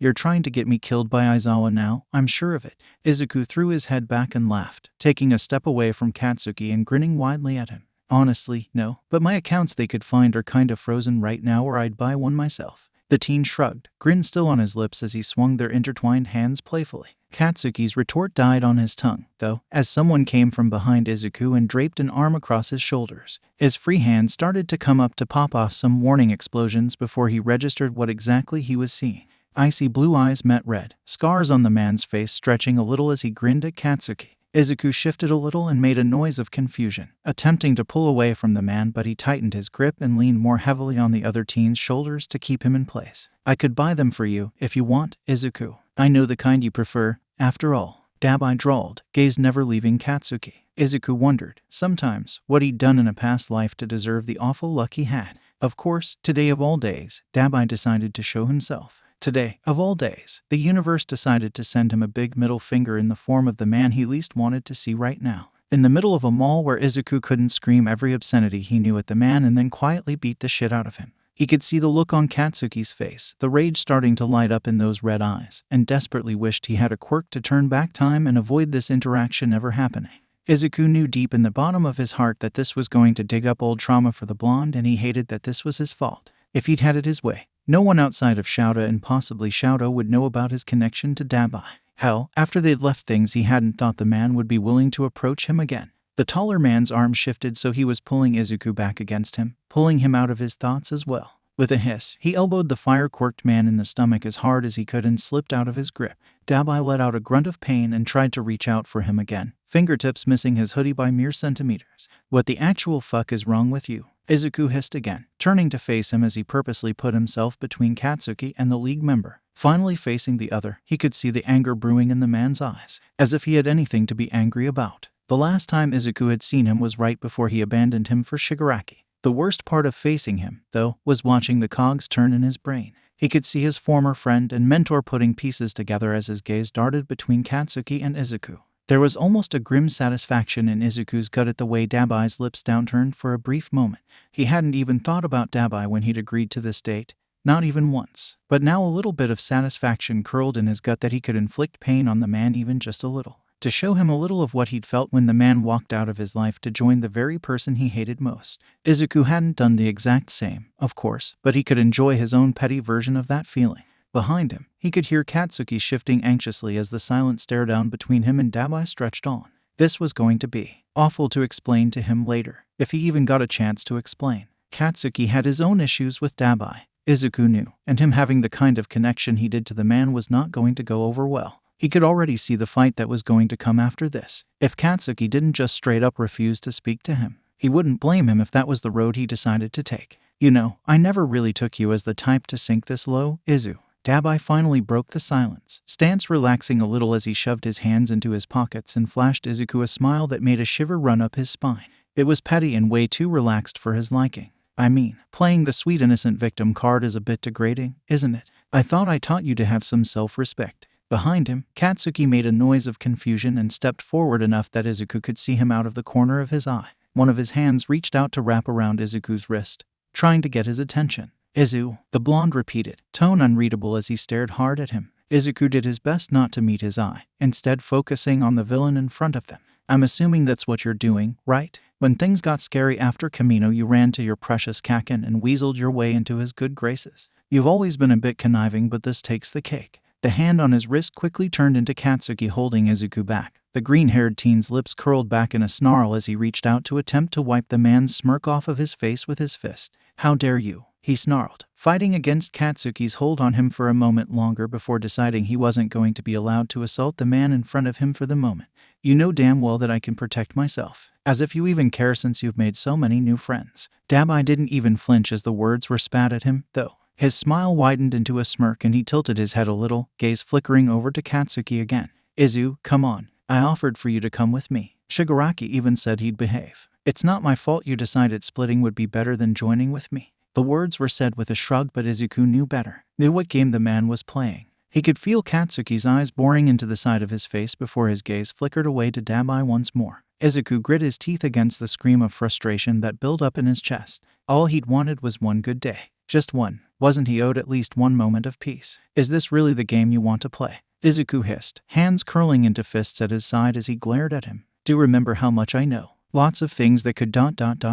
A: You're trying to get me killed by Aizawa now, I'm sure of it. Izuku threw his head back and laughed, taking a step away from Katsuki and grinning widely at him. Honestly, no, but my accounts they could find are kind of frozen right now, or I'd buy one myself. The teen shrugged, grin still on his lips as he swung their intertwined hands playfully. Katsuki's retort died on his tongue, though, as someone came from behind Izuku and draped an arm across his shoulders. His free hand started to come up to pop off some warning explosions before he registered what exactly he was seeing. Icy blue eyes met red, scars on the man's face stretching a little as he grinned at Katsuki. Izuku shifted a little and made a noise of confusion, attempting to pull away from the man, but he tightened his grip and leaned more heavily on the other teen's shoulders to keep him in place. I could buy them for you, if you want, Izuku. I know the kind you prefer, after all. Dabai drawled, gaze never leaving Katsuki. Izuku wondered, sometimes, what he'd done in a past life to deserve the awful luck he had. Of course, today of all days, Dabai decided to show himself. Today, of all days, the universe decided to send him a big middle finger in the form of the man he least wanted to see right now. In the middle of a mall where Izuku couldn't scream every obscenity he knew at the man and then quietly beat the shit out of him. He could see the look on Katsuki's face, the rage starting to light up in those red eyes, and desperately wished he had a quirk to turn back time and avoid this interaction ever happening. Izuku knew deep in the bottom of his heart that this was going to dig up old trauma for the blonde, and he hated that this was his fault. If he'd had it his way, no one outside of Shouta and possibly Shouto would know about his connection to Dabai. Hell, after they'd left things, he hadn't thought the man would be willing to approach him again. The taller man's arm shifted, so he was pulling Izuku back against him, pulling him out of his thoughts as well. With a hiss, he elbowed the fire-quirked man in the stomach as hard as he could and slipped out of his grip. Dabai let out a grunt of pain and tried to reach out for him again, fingertips missing his hoodie by mere centimeters. What the actual fuck is wrong with you? Izuku hissed again, turning to face him as he purposely put himself between Katsuki and the League member. Finally facing the other, he could see the anger brewing in the man's eyes, as if he had anything to be angry about. The last time Izuku had seen him was right before he abandoned him for Shigaraki. The worst part of facing him, though, was watching the cogs turn in his brain. He could see his former friend and mentor putting pieces together as his gaze darted between Katsuki and Izuku. There was almost a grim satisfaction in Izuku's gut at the way Dabai's lips downturned for a brief moment. He hadn't even thought about Dabai when he'd agreed to this date, not even once. But now a little bit of satisfaction curled in his gut that he could inflict pain on the man even just a little, to show him a little of what he'd felt when the man walked out of his life to join the very person he hated most. Izuku hadn't done the exact same, of course, but he could enjoy his own petty version of that feeling. Behind him, he could hear Katsuki shifting anxiously as the silent stare-down between him and Dabai stretched on. This was going to be awful to explain to him later, if he even got a chance to explain. Katsuki had his own issues with Dabai, Izuku knew, and him having the kind of connection he did to the man was not going to go over well. He could already see the fight that was going to come after this. If Katsuki didn't just straight up refuse to speak to him, he wouldn't blame him if that was the road he decided to take. You know, I never really took you as the type to sink this low, Izu. Dabai finally broke the silence, stance relaxing a little as he shoved his hands into his pockets and flashed Izuku a smile that made a shiver run up his spine. It was petty and way too relaxed for his liking. I mean, playing the sweet innocent victim card is a bit degrading, isn't it? I thought I taught you to have some self-respect. Behind him, Katsuki made a noise of confusion and stepped forward enough that Izuku could see him out of the corner of his eye. One of his hands reached out to wrap around Izuku's wrist, trying to get his attention. Izu, the blonde repeated, tone unreadable as he stared hard at him. Izuku did his best not to meet his eye, instead focusing on the villain in front of them. I'm assuming that's what you're doing, right? When things got scary after Kamino, you ran to your precious Kaken and weaseled your way into his good graces. You've always been a bit conniving, but this takes the cake. The hand on his wrist quickly turned into Katsuki holding Izuku back. The green-haired teen's lips curled back in a snarl as he reached out to attempt to wipe the man's smirk off of his face with his fist. "How dare you?" he snarled, fighting against Katsuki's hold on him for a moment longer before deciding he wasn't going to be allowed to assault the man in front of him for the moment. "You know damn well that I can protect myself. As if you even care since you've made so many new friends." Demise didn't even flinch as the words were spat at him, though. His smile widened into a smirk and he tilted his head a little, gaze flickering over to Katsuki again. "Izu, come on. I offered for you to come with me. Shigaraki even said he'd behave. It's not my fault you decided splitting would be better than joining with me." The words were said with a shrug, but Izuku knew better, knew what game the man was playing. He could feel Katsuki's eyes boring into the side of his face before his gaze flickered away to Demise once more. Izuku grit his teeth against the scream of frustration that built up in his chest. All he'd wanted was one good day. Just one. Wasn't he owed at least one moment of peace? "Is this really the game you want to play?" Izuku hissed, hands curling into fists at his side as he glared at him. "Do remember how much I know. Lots of things that could ...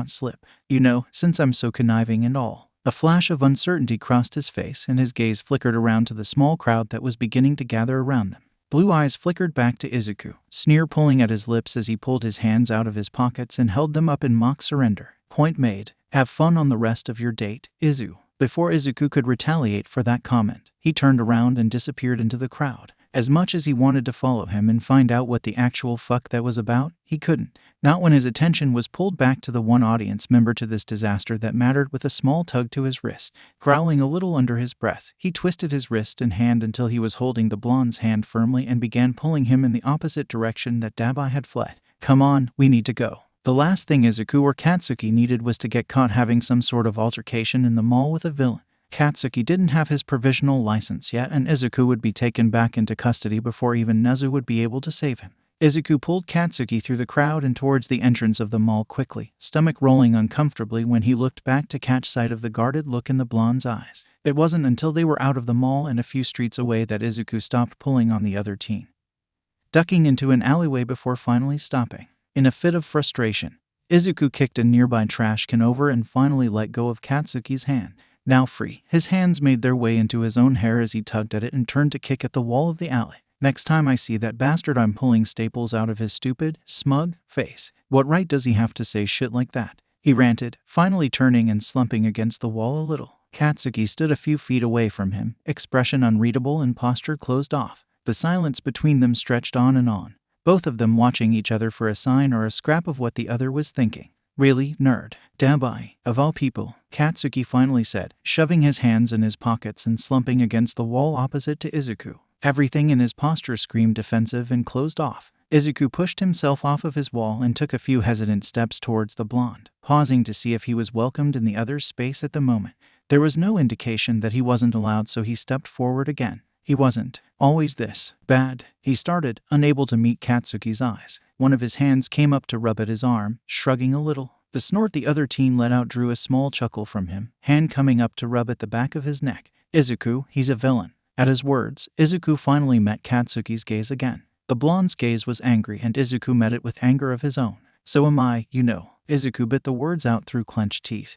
A: slip. You know, since I'm so conniving and all." A flash of uncertainty crossed his face and his gaze flickered around to the small crowd that was beginning to gather around them. Blue eyes flickered back to Izuku, sneer pulling at his lips as he pulled his hands out of his pockets and held them up in mock surrender. "Point made. Have fun on the rest of your date, Izu." Before Izuku could retaliate for that comment, he turned around and disappeared into the crowd. As much as he wanted to follow him and find out what the actual fuck that was about, he couldn't. Not when his attention was pulled back to the one audience member to this disaster that mattered. With a small tug to his wrist, growling a little under his breath, he twisted his wrist and hand until he was holding the blonde's hand firmly and began pulling him in the opposite direction that Demise had fled. "Come on, we need to go." The last thing Izuku or Katsuki needed was to get caught having some sort of altercation in the mall with a villain. Katsuki didn't have his provisional license yet, and Izuku would be taken back into custody before even Nezu would be able to save him. Izuku pulled Katsuki through the crowd and towards the entrance of the mall quickly, stomach rolling uncomfortably when he looked back to catch sight of the guarded look in the blonde's eyes. It wasn't until they were out of the mall and a few streets away that Izuku stopped pulling on the other teen, ducking into an alleyway before finally stopping. In a fit of frustration, Izuku kicked a nearby trash can over and finally let go of Katsuki's hand. Now free, his hands made their way into his own hair as he tugged at it and turned to kick at the wall of the alley. "Next time I see that bastard, I'm pulling staples out of his stupid, smug face. What right does he have to say shit like that?" he ranted, finally turning and slumping against the wall a little. Katsuki stood a few feet away from him, expression unreadable and posture closed off. The silence between them stretched on and on, both of them watching each other for a sign or a scrap of what the other was thinking. "Really, nerd?" "Demise, of all people," Katsuki finally said, shoving his hands in his pockets and slumping against the wall opposite to Izuku. Everything in his posture screamed defensive and closed off. Izuku pushed himself off of his wall and took a few hesitant steps towards the blonde, pausing to see if he was welcomed in the other's space at the moment. There was no indication that he wasn't allowed, so he stepped forward again. "He wasn't always this bad," he started, unable to meet Katsuki's eyes. One of his hands came up to rub at his arm, shrugging a little. The snort the other teen let out drew a small chuckle from him, hand coming up to rub at the back of his neck. "Izuku, he's a villain." At his words, Izuku finally met Katsuki's gaze again. The blonde's gaze was angry and Izuku met it with anger of his own. "So am I, you know." Izuku bit the words out through clenched teeth,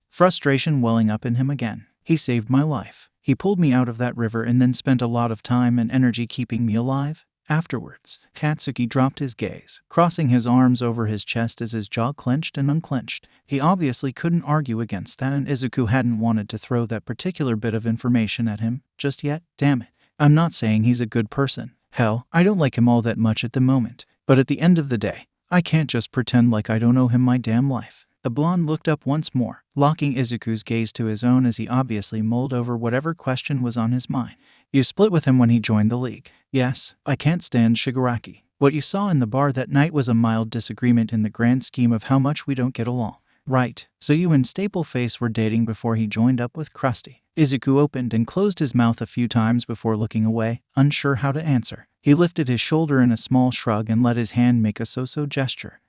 A: frustration welling up in him again. "He saved my life. He pulled me out of that river and then spent a lot of time and energy keeping me alive. Afterwards." Katsuki dropped his gaze, crossing his arms over his chest as his jaw clenched and unclenched. He obviously couldn't argue against that, and Izuku hadn't wanted to throw that particular bit of information at him just yet. "Damn it. I'm not saying he's a good person. Hell, I don't like him all that much at the moment. But at the end of the day, I can't just pretend like I don't owe him my damn life." The blonde looked up once more, locking Izuku's gaze to his own as he obviously mulled over whatever question was on his mind. "You split with him when he joined the league." "Yes, I can't stand Shigaraki. What you saw in the bar that night was a mild disagreement in the grand scheme of how much we don't get along." "Right, so you and Stapleface were dating before he joined up with Krusty." Izuku opened and closed his mouth a few times before looking away, unsure how to answer. He lifted his shoulder in a small shrug and let his hand make a so-so gesture.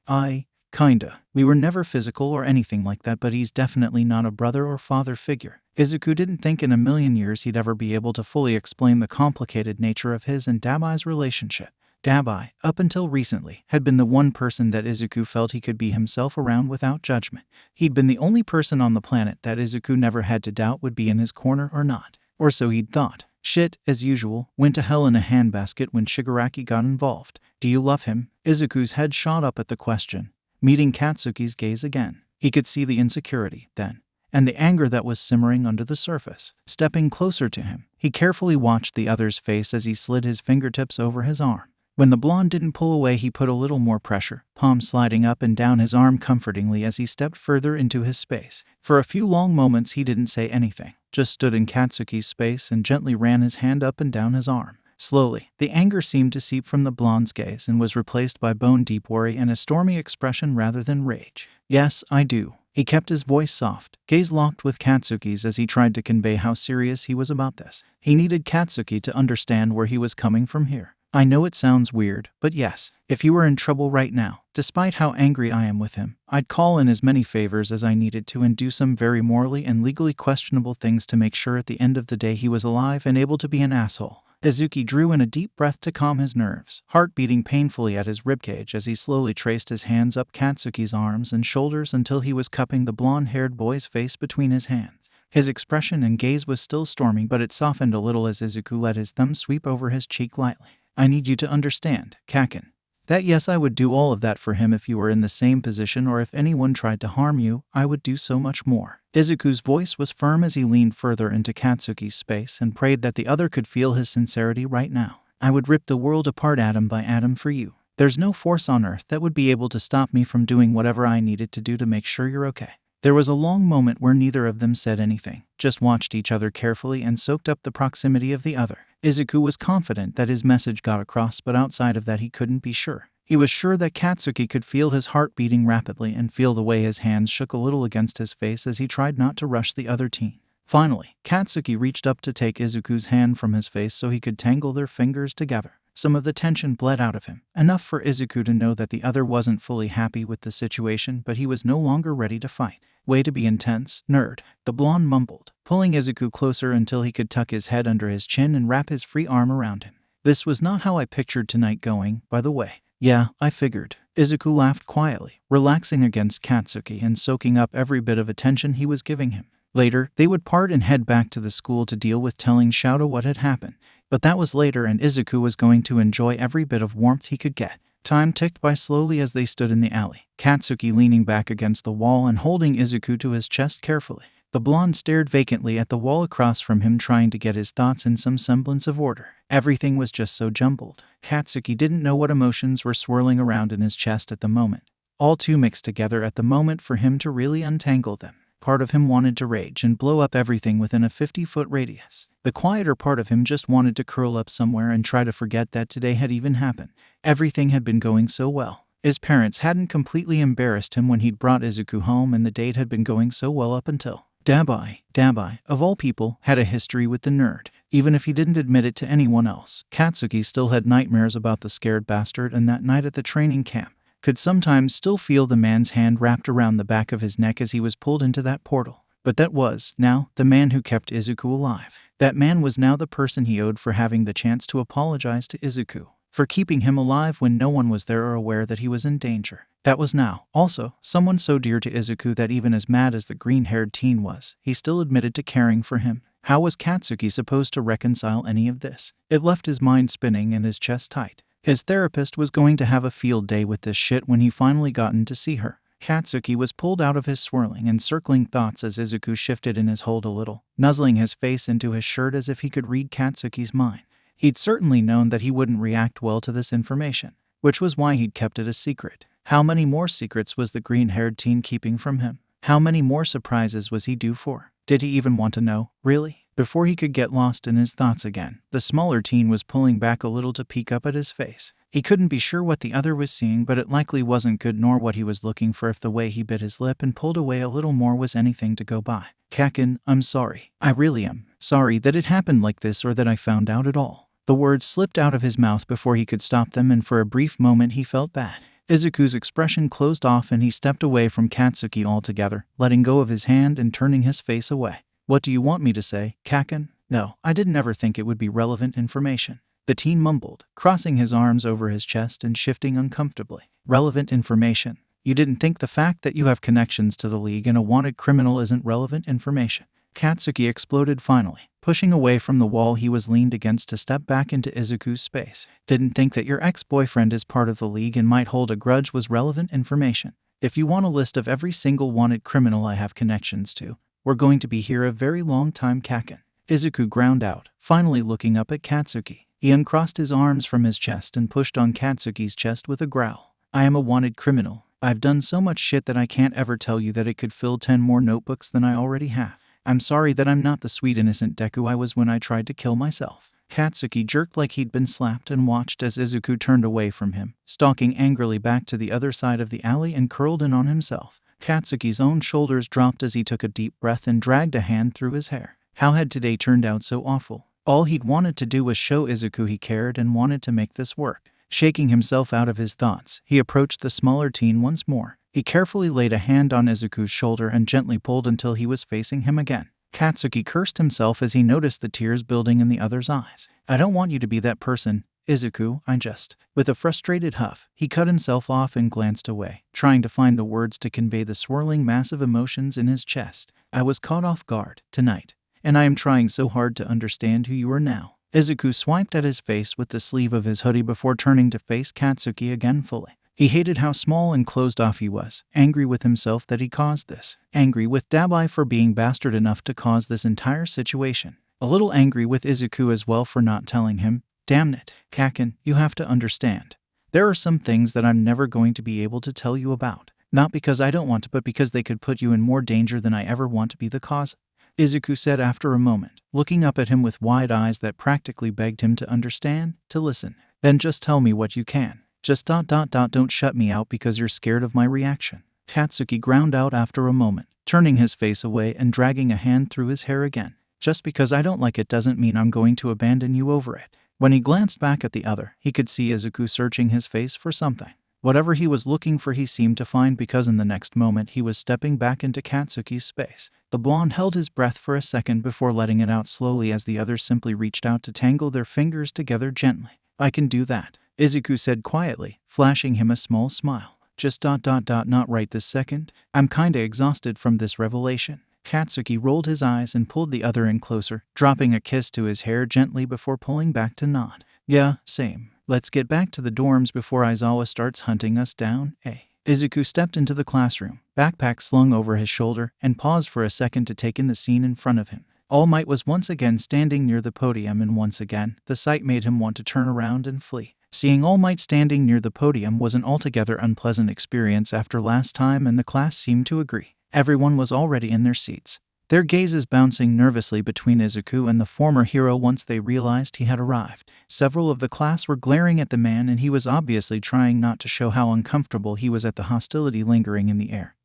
A: Kinda. We were never physical or anything like that, but he's definitely not a brother or father figure." Izuku didn't think in a million years he'd ever be able to fully explain the complicated nature of his and Demise's relationship. Demise, up until recently, had been the one person that Izuku felt he could be himself around without judgment. He'd been the only person on the planet that Izuku never had to doubt would be in his corner or not. Or so he'd thought. Shit, as usual, went to hell in a handbasket when Shigaraki got involved. Do you love him? Izuku's head shot up at the question, meeting Katsuki's gaze again. He could see the insecurity, then, and the anger that was simmering under the surface. Stepping closer to him, he carefully watched the other's face as he slid his fingertips over his arm. When the blonde didn't pull away, he put a little more pressure, palm sliding up and down his arm comfortingly as he stepped further into his space. For a few long moments he didn't say anything, just stood in Katsuki's space and gently ran his hand up and down his arm. Slowly, the anger seemed to seep from the blonde's gaze and was replaced by bone-deep worry and a stormy expression rather than rage. Yes, I do. He kept his voice soft, gaze locked with Katsuki's as he tried to convey how serious he was about this. He needed Katsuki to understand where he was coming from here. I know it sounds weird, but yes, if you were in trouble right now, despite how angry I am with him, I'd call in as many favors as I needed to and do some very morally and legally questionable things to make sure at the end of the day he was alive and able to be an asshole. Izuku drew in a deep breath to calm his nerves, heart beating painfully at his ribcage as he slowly traced his hands up Katsuki's arms and shoulders until he was cupping the blonde-haired boy's face between his hands. His expression and gaze was still stormy, but it softened a little as Izuku let his thumb sweep over his cheek lightly. I need you to understand, Kaken, that yes, I would do all of that for him if you were in the same position, or if anyone tried to harm you, I would do so much more. Izuku's voice was firm as he leaned further into Katsuki's space and prayed that the other could feel his sincerity right now. I would rip the world apart atom by atom for you. There's no force on earth that would be able to stop me from doing whatever I needed to do to make sure you're okay. There was a long moment where neither of them said anything, just watched each other carefully and soaked up the proximity of the other. Izuku was confident that his message got across, but outside of that he couldn't be sure. He was sure that Katsuki could feel his heart beating rapidly and feel the way his hands shook a little against his face as he tried not to rush the other teen. Finally, Katsuki reached up to take Izuku's hand from his face so he could tangle their fingers together. Some of the tension bled out of him, enough for Izuku to know that the other wasn't fully happy with the situation, but he was no longer ready to fight. Way to be intense, nerd, the blonde mumbled, pulling Izuku closer until he could tuck his head under his chin and wrap his free arm around him. This was not how I pictured tonight going, by the way. Yeah, I figured. Izuku laughed quietly, relaxing against Katsuki and soaking up every bit of attention he was giving him. Later, they would part and head back to the school to deal with telling Shoto what had happened. But that was later, and Izuku was going to enjoy every bit of warmth he could get. Time ticked by slowly as they stood in the alley, Katsuki leaning back against the wall and holding Izuku to his chest carefully. The blonde stared vacantly at the wall across from him, trying to get his thoughts in some semblance of order. Everything was just so jumbled. Katsuki didn't know what emotions were swirling around in his chest at the moment. All too mixed together at the moment for him to really untangle them. Part of him wanted to rage and blow up everything within a 50-foot radius. The quieter part of him just wanted to curl up somewhere and try to forget that today had even happened. Everything had been going so well. His parents hadn't completely embarrassed him when he'd brought Izuku home, and the date had been going so well up until Dabai, of all people, had a history with the nerd. Even if he didn't admit it to anyone else, Katsuki still had nightmares about the scared bastard, and that night at the training camp could sometimes still feel the man's hand wrapped around the back of his neck as he was pulled into that portal. But that was, now, the man who kept Izuku alive. That man was now the person he owed for having the chance to apologize to Izuku, for keeping him alive when no one was there or aware that he was in danger. That was now, also, someone so dear to Izuku that even as mad as the green-haired teen was, he still admitted to caring for him. How was Katsuki supposed to reconcile any of this? It left his mind spinning and his chest tight. His therapist was going to have a field day with this shit when he finally got in to see her. Katsuki was pulled out of his swirling and circling thoughts as Izuku shifted in his hold a little, nuzzling his face into his shirt as if he could read Katsuki's mind. He'd certainly known that he wouldn't react well to this information, which was why he'd kept it a secret. How many more secrets was the green-haired teen keeping from him? How many more surprises was he due for? Did he even want to know, really? Before he could get lost in his thoughts again, the smaller teen was pulling back a little to peek up at his face. He couldn't be sure what the other was seeing, but it likely wasn't good nor what he was looking for if the way he bit his lip and pulled away a little more was anything to go by. Kaken, I'm sorry. I really am sorry that it happened like this, or that I found out at all. The words slipped out of his mouth before he could stop them, and for a brief moment he felt bad. Izuku's expression closed off and he stepped away from Katsuki altogether, letting go of his hand and turning his face away. What do you want me to say, Kaken? No, I didn't ever think it would be relevant information. The teen mumbled, crossing his arms over his chest and shifting uncomfortably. Relevant information? You didn't think the fact that you have connections to the League and a wanted criminal isn't relevant information? Katsuki exploded finally, Pushing away from the wall he was leaned against to step back into Izuku's space. Didn't think that your ex-boyfriend is part of the league and might hold a grudge was relevant information. If you want a list of every single wanted criminal I have connections to, we're going to be here a very long time, Kaken. Izuku ground out, finally looking up at Katsuki. He uncrossed his arms from his chest and pushed on Katsuki's chest with a growl. I am a wanted criminal. I've done so much shit that I can't ever tell you that it could fill 10 more notebooks than I already have. I'm sorry that I'm not the sweet innocent Deku I was when I tried to kill myself. Katsuki jerked like he'd been slapped and watched as Izuku turned away from him, stalking angrily back to the other side of the alley and curled in on himself. Katsuki's own shoulders dropped as he took a deep breath and dragged a hand through his hair. How had today turned out so awful? All he'd wanted to do was show Izuku he cared and wanted to make this work. Shaking himself out of his thoughts, he approached the smaller teen once more. He carefully laid a hand on Izuku's shoulder and gently pulled until he was facing him again. Katsuki cursed himself as he noticed the tears building in the other's eyes. I don't want you to be that person, Izuku, I just... With a frustrated huff, he cut himself off and glanced away, trying to find the words to convey the swirling mass of emotions in his chest. I was caught off guard, tonight, and I am trying so hard to understand who you are now. Izuku swiped at his face with the sleeve of his hoodie before turning to face Katsuki again fully. He hated how small and closed off he was, angry with himself that he caused this, angry with Dabai for being bastard enough to cause this entire situation, a little angry with Izuku as well for not telling him. Damn it, Kaken, you have to understand. There are some things that I'm never going to be able to tell you about, not because I don't want to but because they could put you in more danger than I ever want to be the cause, Izuku said after a moment, looking up at him with wide eyes that practically begged him to understand, to listen. Then just tell me what you can. Just ... don't shut me out because you're scared of my reaction. Katsuki ground out after a moment, turning his face away and dragging a hand through his hair again. Just because I don't like it doesn't mean I'm going to abandon you over it. When he glanced back at the other, he could see Izuku searching his face for something. Whatever he was looking for he seemed to find because in the next moment he was stepping back into Katsuki's space. The blonde held his breath for a second before letting it out slowly as the other simply reached out to tangle their fingers together gently. I can do that, Izuku said quietly, flashing him a small smile. Just ... not right this second. I'm kinda exhausted from this revelation. Katsuki rolled his eyes and pulled the other in closer, dropping a kiss to his hair gently before pulling back to nod. Yeah, same. Let's get back to the dorms before Aizawa starts hunting us down, eh? Izuku stepped into the classroom, backpack slung over his shoulder, and paused for a second to take in the scene in front of him. All Might was once again standing near the podium and once again, the sight made him want to turn around and flee. Seeing All Might standing near the podium was an altogether unpleasant experience after last time and the class seemed to agree. Everyone was already in their seats, their gazes bouncing nervously between Izuku and the former hero once they realized he had arrived. Several of the class were glaring at the man and he was obviously trying not to show how uncomfortable he was at the hostility lingering in the air.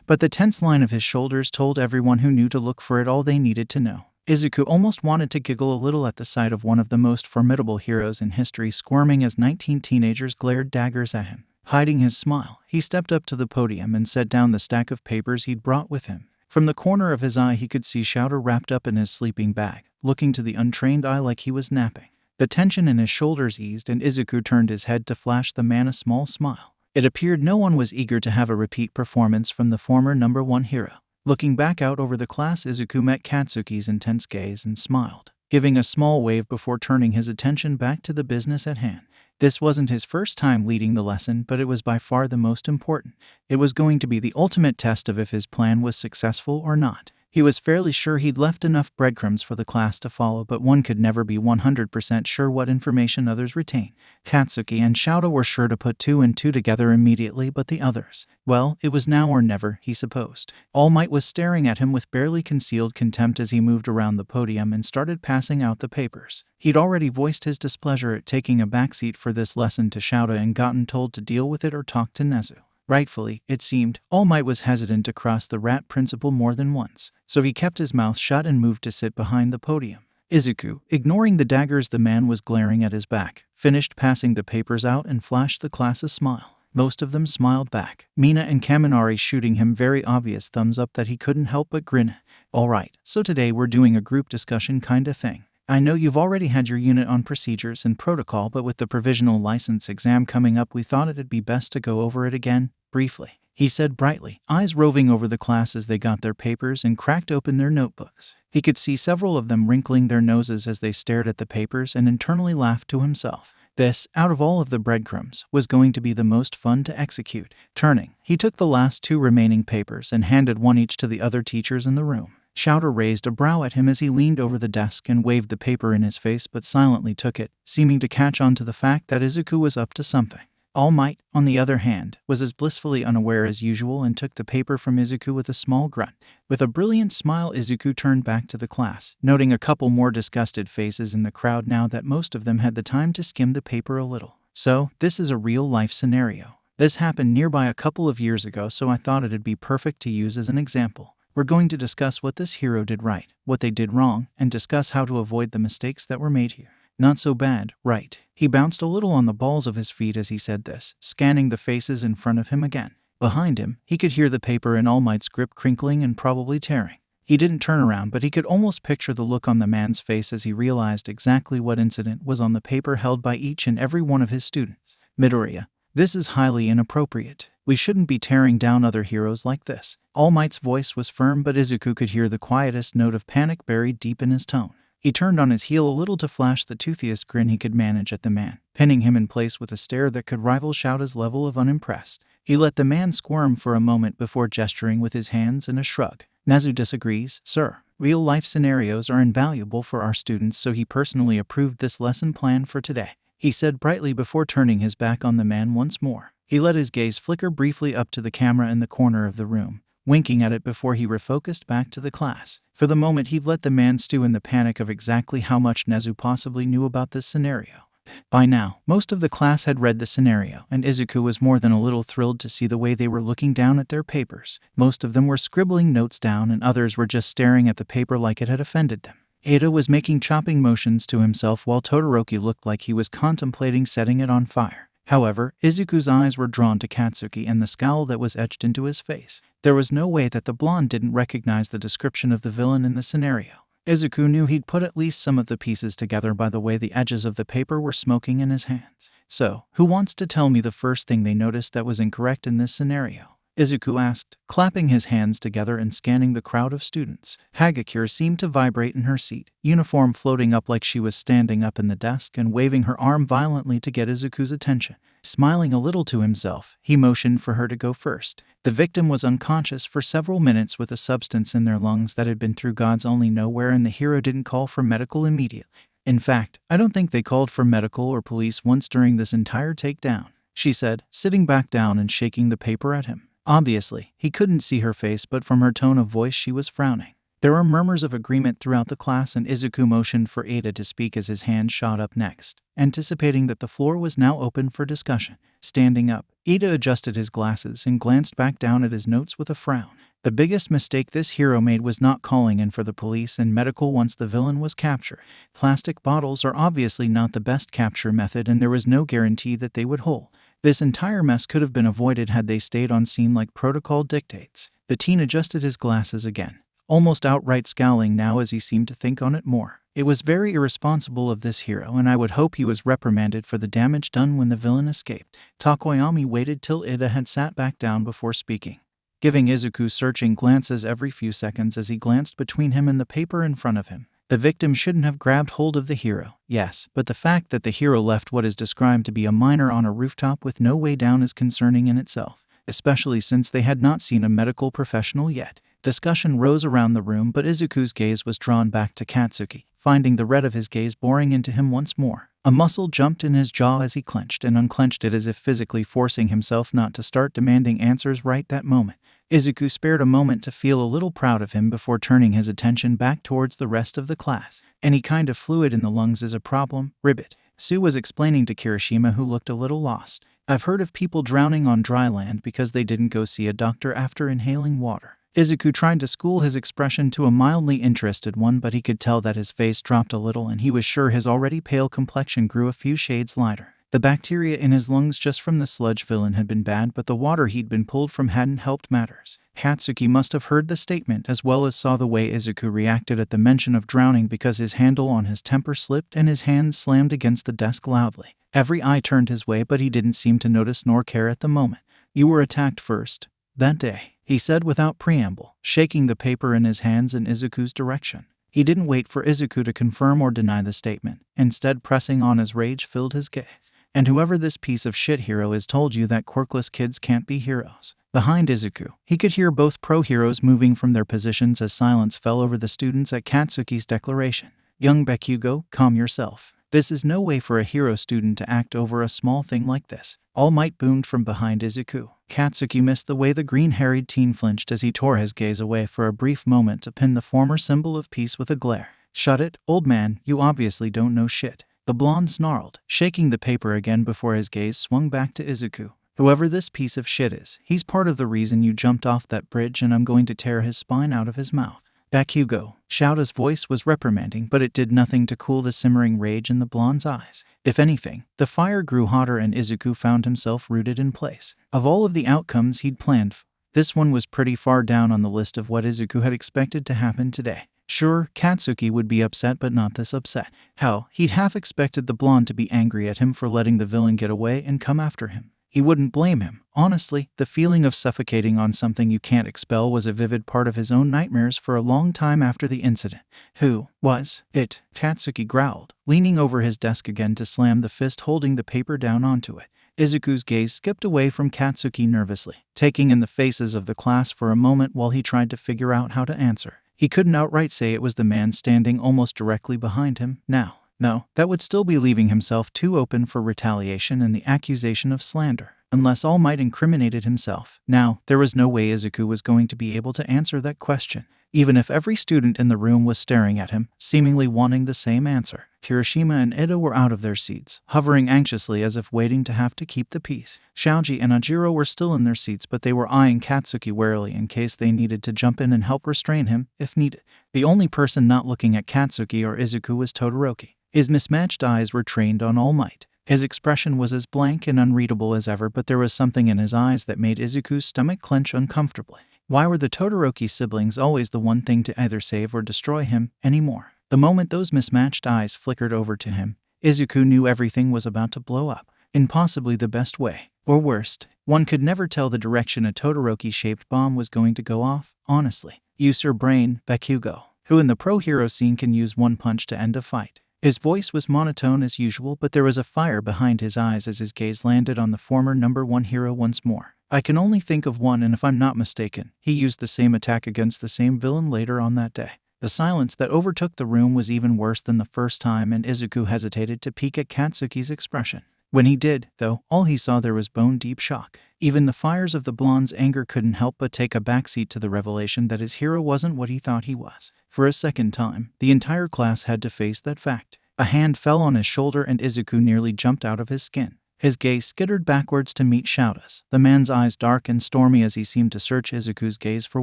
A: But the tense line of his shoulders told everyone who knew to look for it all they needed to know. Izuku almost wanted to giggle a little at the sight of one of the most formidable heroes in history squirming as 19 teenagers glared daggers at him. Hiding his smile, he stepped up to the podium and set down the stack of papers he'd brought with him. From the corner of his eye he could see Shouter wrapped up in his sleeping bag, looking to the untrained eye like he was napping. The tension in his shoulders eased and Izuku turned his head to flash the man a small smile. It appeared no one was eager to have a repeat performance from the former number one hero. Looking back out over the class, Izuku met Katsuki's intense gaze and smiled, giving a small wave before turning his attention back to the business at hand. This wasn't his first time leading the lesson, but it was by far the most important. It was going to be the ultimate test of if his plan was successful or not. He was fairly sure he'd left enough breadcrumbs for the class to follow, but one could never be 100% sure what information others retain. Katsuki and Shouta were sure to put 2 and 2 together immediately, but the others, well, it was now or never, he supposed. All Might was staring at him with barely concealed contempt as he moved around the podium and started passing out the papers. He'd already voiced his displeasure at taking a backseat for this lesson to Shouta and gotten told to deal with it or talk to Nezu. Rightfully, it seemed, All Might was hesitant to cross the rat principle more than once, so he kept his mouth shut and moved to sit behind the podium. Izuku, ignoring the daggers the man was glaring at his back, finished passing the papers out and flashed the class a smile. Most of them smiled back, Mina and Kaminari shooting him very obvious thumbs up that he couldn't help but grin. Alright, so today we're doing a group discussion kinda thing. I know you've already had your unit on procedures and protocol, but with the provisional license exam coming up we thought it'd be best to go over it again, briefly. he said brightly, eyes roving over the class as they got their papers and cracked open their notebooks. He could see several of them wrinkling their noses as they stared at the papers and internally laughed to himself. This, out of all of the breadcrumbs, was going to be the most fun to execute. Turning, he took the last 2 remaining papers and handed one each to the other teachers in the room. Shouter raised a brow at him as he leaned over the desk and waved the paper in his face but silently took it, seeming to catch on to the fact that Izuku was up to something. All Might, on the other hand, was as blissfully unaware as usual and took the paper from Izuku with a small grunt. With a brilliant smile, Izuku turned back to the class, noting a couple more disgusted faces in the crowd now that most of them had the time to skim the paper a little. So, this is a real-life scenario. This happened nearby a couple of years ago, so I thought it'd be perfect to use as an example. We're going to discuss what this hero did right, what they did wrong, and discuss how to avoid the mistakes that were made here. Not so bad, right? He bounced a little on the balls of his feet as he said this, scanning the faces in front of him again. Behind him, he could hear the paper in All Might's grip crinkling and probably tearing. He didn't turn around, but he could almost picture the look on the man's face as he realized exactly what incident was on the paper held by each and every one of his students. Midoriya, this is highly inappropriate. We shouldn't be tearing down other heroes like this. All Might's voice was firm, but Izuku could hear the quietest note of panic buried deep in his tone. He turned on his heel a little to flash the toothiest grin he could manage at the man, pinning him in place with a stare that could rival Shouta's level of unimpressed. He let the man squirm for a moment before gesturing with his hands in a shrug. Nezu disagrees, sir. Real-life scenarios are invaluable for our students, so he personally approved this lesson plan for today, he said brightly before turning his back on the man once more. He let his gaze flicker briefly up to the camera in the corner of the room, winking at it before he refocused back to the class. For the moment, he let the man stew in the panic of exactly how much Nezu possibly knew about this scenario. By now, most of the class had read the scenario, and Izuku was more than a little thrilled to see the way they were looking down at their papers. Most of them were scribbling notes down, and others were just staring at the paper like it had offended them. Ada was making chopping motions to himself while Todoroki looked like he was contemplating setting it on fire. However, Izuku's eyes were drawn to Katsuki and the scowl that was etched into his face. There was no way that the blonde didn't recognize the description of the villain in the scenario. Izuku knew he'd put at least some of the pieces together by the way the edges of the paper were smoking in his hands. So, who wants to tell me the first thing they noticed that was incorrect in this scenario? Izuku asked, clapping his hands together and scanning the crowd of students. Hagakure seemed to vibrate in her seat, uniform floating up like she was standing up in the desk and waving her arm violently to get Izuku's attention. Smiling a little to himself, he motioned for her to go first. The victim was unconscious for several minutes with a substance in their lungs that had been through God's only know where, and the hero didn't call for medical immediately. In fact, I don't think they called for medical or police once during this entire takedown, she said, sitting back down and shaking the paper at him. Obviously, he couldn't see her face, but from her tone of voice she was frowning. There were murmurs of agreement throughout the class, and Izuku motioned for Ada to speak as his hand shot up next, anticipating that the floor was now open for discussion. Standing up, Ada adjusted his glasses and glanced back down at his notes with a frown. The biggest mistake this hero made was not calling in for the police and medical once the villain was captured. Plastic bottles are obviously not the best capture method, and there was no guarantee that they would hold. This entire mess could have been avoided had they stayed on scene like protocol dictates. The teen adjusted his glasses again, almost outright scowling now as he seemed to think on it more. It was very irresponsible of this hero, and I would hope he was reprimanded for the damage done when the villain escaped. Takoyami waited till Ida had sat back down before speaking, giving Izuku searching glances every few seconds as he glanced between him and the paper in front of him. The victim shouldn't have grabbed hold of the hero, yes, but the fact that the hero left what is described to be a minor on a rooftop with no way down is concerning in itself, especially since they had not seen a medical professional yet. Discussion rose around the room, but Izuku's gaze was drawn back to Katsuki, finding the red of his gaze boring into him once more. A muscle jumped in his jaw as he clenched and unclenched it, as if physically forcing himself not to start demanding answers right that moment. Izuku spared a moment to feel a little proud of him before turning his attention back towards the rest of the class. Any kind of fluid in the lungs is a problem, Ribbit. Sue was explaining to Kirishima, who looked a little lost. I've heard of people drowning on dry land because they didn't go see a doctor after inhaling water. Izuku tried to school his expression to a mildly interested one, but he could tell that his face dropped a little, and he was sure his already pale complexion grew a few shades lighter. The bacteria in his lungs just from the sludge villain had been bad, but the water he'd been pulled from hadn't helped matters. Katsuki must have heard the statement as well as saw the way Izuku reacted at the mention of drowning, because his handle on his temper slipped and his hands slammed against the desk loudly. Every eye turned his way, but he didn't seem to notice nor care at the moment. You were attacked first, that day," he said without preamble, shaking the paper in his hands in Izuku's direction. He didn't wait for Izuku to confirm or deny the statement, instead pressing on as rage filled his gaze. "And whoever this piece of shit hero is told you that quirkless kids can't be heroes." Behind Izuku, he could hear both pro-heroes moving from their positions as silence fell over the students at Katsuki's declaration. "Young Bakugou, calm yourself. This is no way for a hero student to act over a small thing like this." All Might boomed from behind Izuku. Katsuki missed the way the green-haired teen flinched as he tore his gaze away for a brief moment to pin the former symbol of peace with a glare. "Shut it, old man, you obviously don't know shit," the blonde snarled, shaking the paper again before his gaze swung back to Izuku. "Whoever this piece of shit is, he's part of the reason you jumped off that bridge, and I'm going to tear his spine out of his mouth." "Bakugou," Shouda's voice was reprimanding, but it did nothing to cool the simmering rage in the blonde's eyes. If anything, the fire grew hotter and Izuku found himself rooted in place. Of all of the outcomes he'd planned, this one was pretty far down on the list of what Izuku had expected to happen today. Sure, Katsuki would be upset, but not this upset. Hell, he'd half expected the blonde to be angry at him for letting the villain get away and come after him. He wouldn't blame him. Honestly, the feeling of suffocating on something you can't expel was a vivid part of his own nightmares for a long time after the incident. "Who was it?" Katsuki growled, leaning over his desk again to slam the fist holding the paper down onto it. Izuku's gaze skipped away from Katsuki nervously, taking in the faces of the class for a moment while he tried to figure out how to answer. He couldn't outright say it was the man standing almost directly behind him now. No, that would still be leaving himself too open for retaliation and the accusation of slander, unless All Might incriminated himself. Now, there was no way Izuku was going to be able to answer that question, even if every student in the room was staring at him, seemingly wanting the same answer. Kirishima and Ida were out of their seats, hovering anxiously as if waiting to have to keep the peace. Shoji and Ajiro were still in their seats, but they were eyeing Katsuki warily in case they needed to jump in and help restrain him, if needed. The only person not looking at Katsuki or Izuku was Todoroki. His mismatched eyes were trained on All Might. His expression was as blank and unreadable as ever, but there was something in his eyes that made Izuku's stomach clench uncomfortably. Why were the Todoroki siblings always the one thing to either save or destroy him anymore? The moment those mismatched eyes flickered over to him, Izuku knew everything was about to blow up, in possibly the best way. Or worst, one could never tell the direction a Todoroki-shaped bomb was going to go off, honestly. "Use your brain, Bakugou, who in the pro-hero scene can use one punch to end a fight." His voice was monotone as usual, but there was a fire behind his eyes as his gaze landed on the former #1 hero once more. "I can only think of one, and if I'm not mistaken, he used the same attack against the same villain later on that day." The silence that overtook the room was even worse than the first time, and Izuku hesitated to peek at Katsuki's expression. When he did, though, all he saw there was bone-deep shock. Even the fires of the blonde's anger couldn't help but take a backseat to the revelation that his hero wasn't what he thought he was. For a second time, the entire class had to face that fact. A hand fell on his shoulder and Izuku nearly jumped out of his skin. His gaze skittered backwards to meet Shouda's, the man's eyes dark and stormy as he seemed to search Izuku's gaze for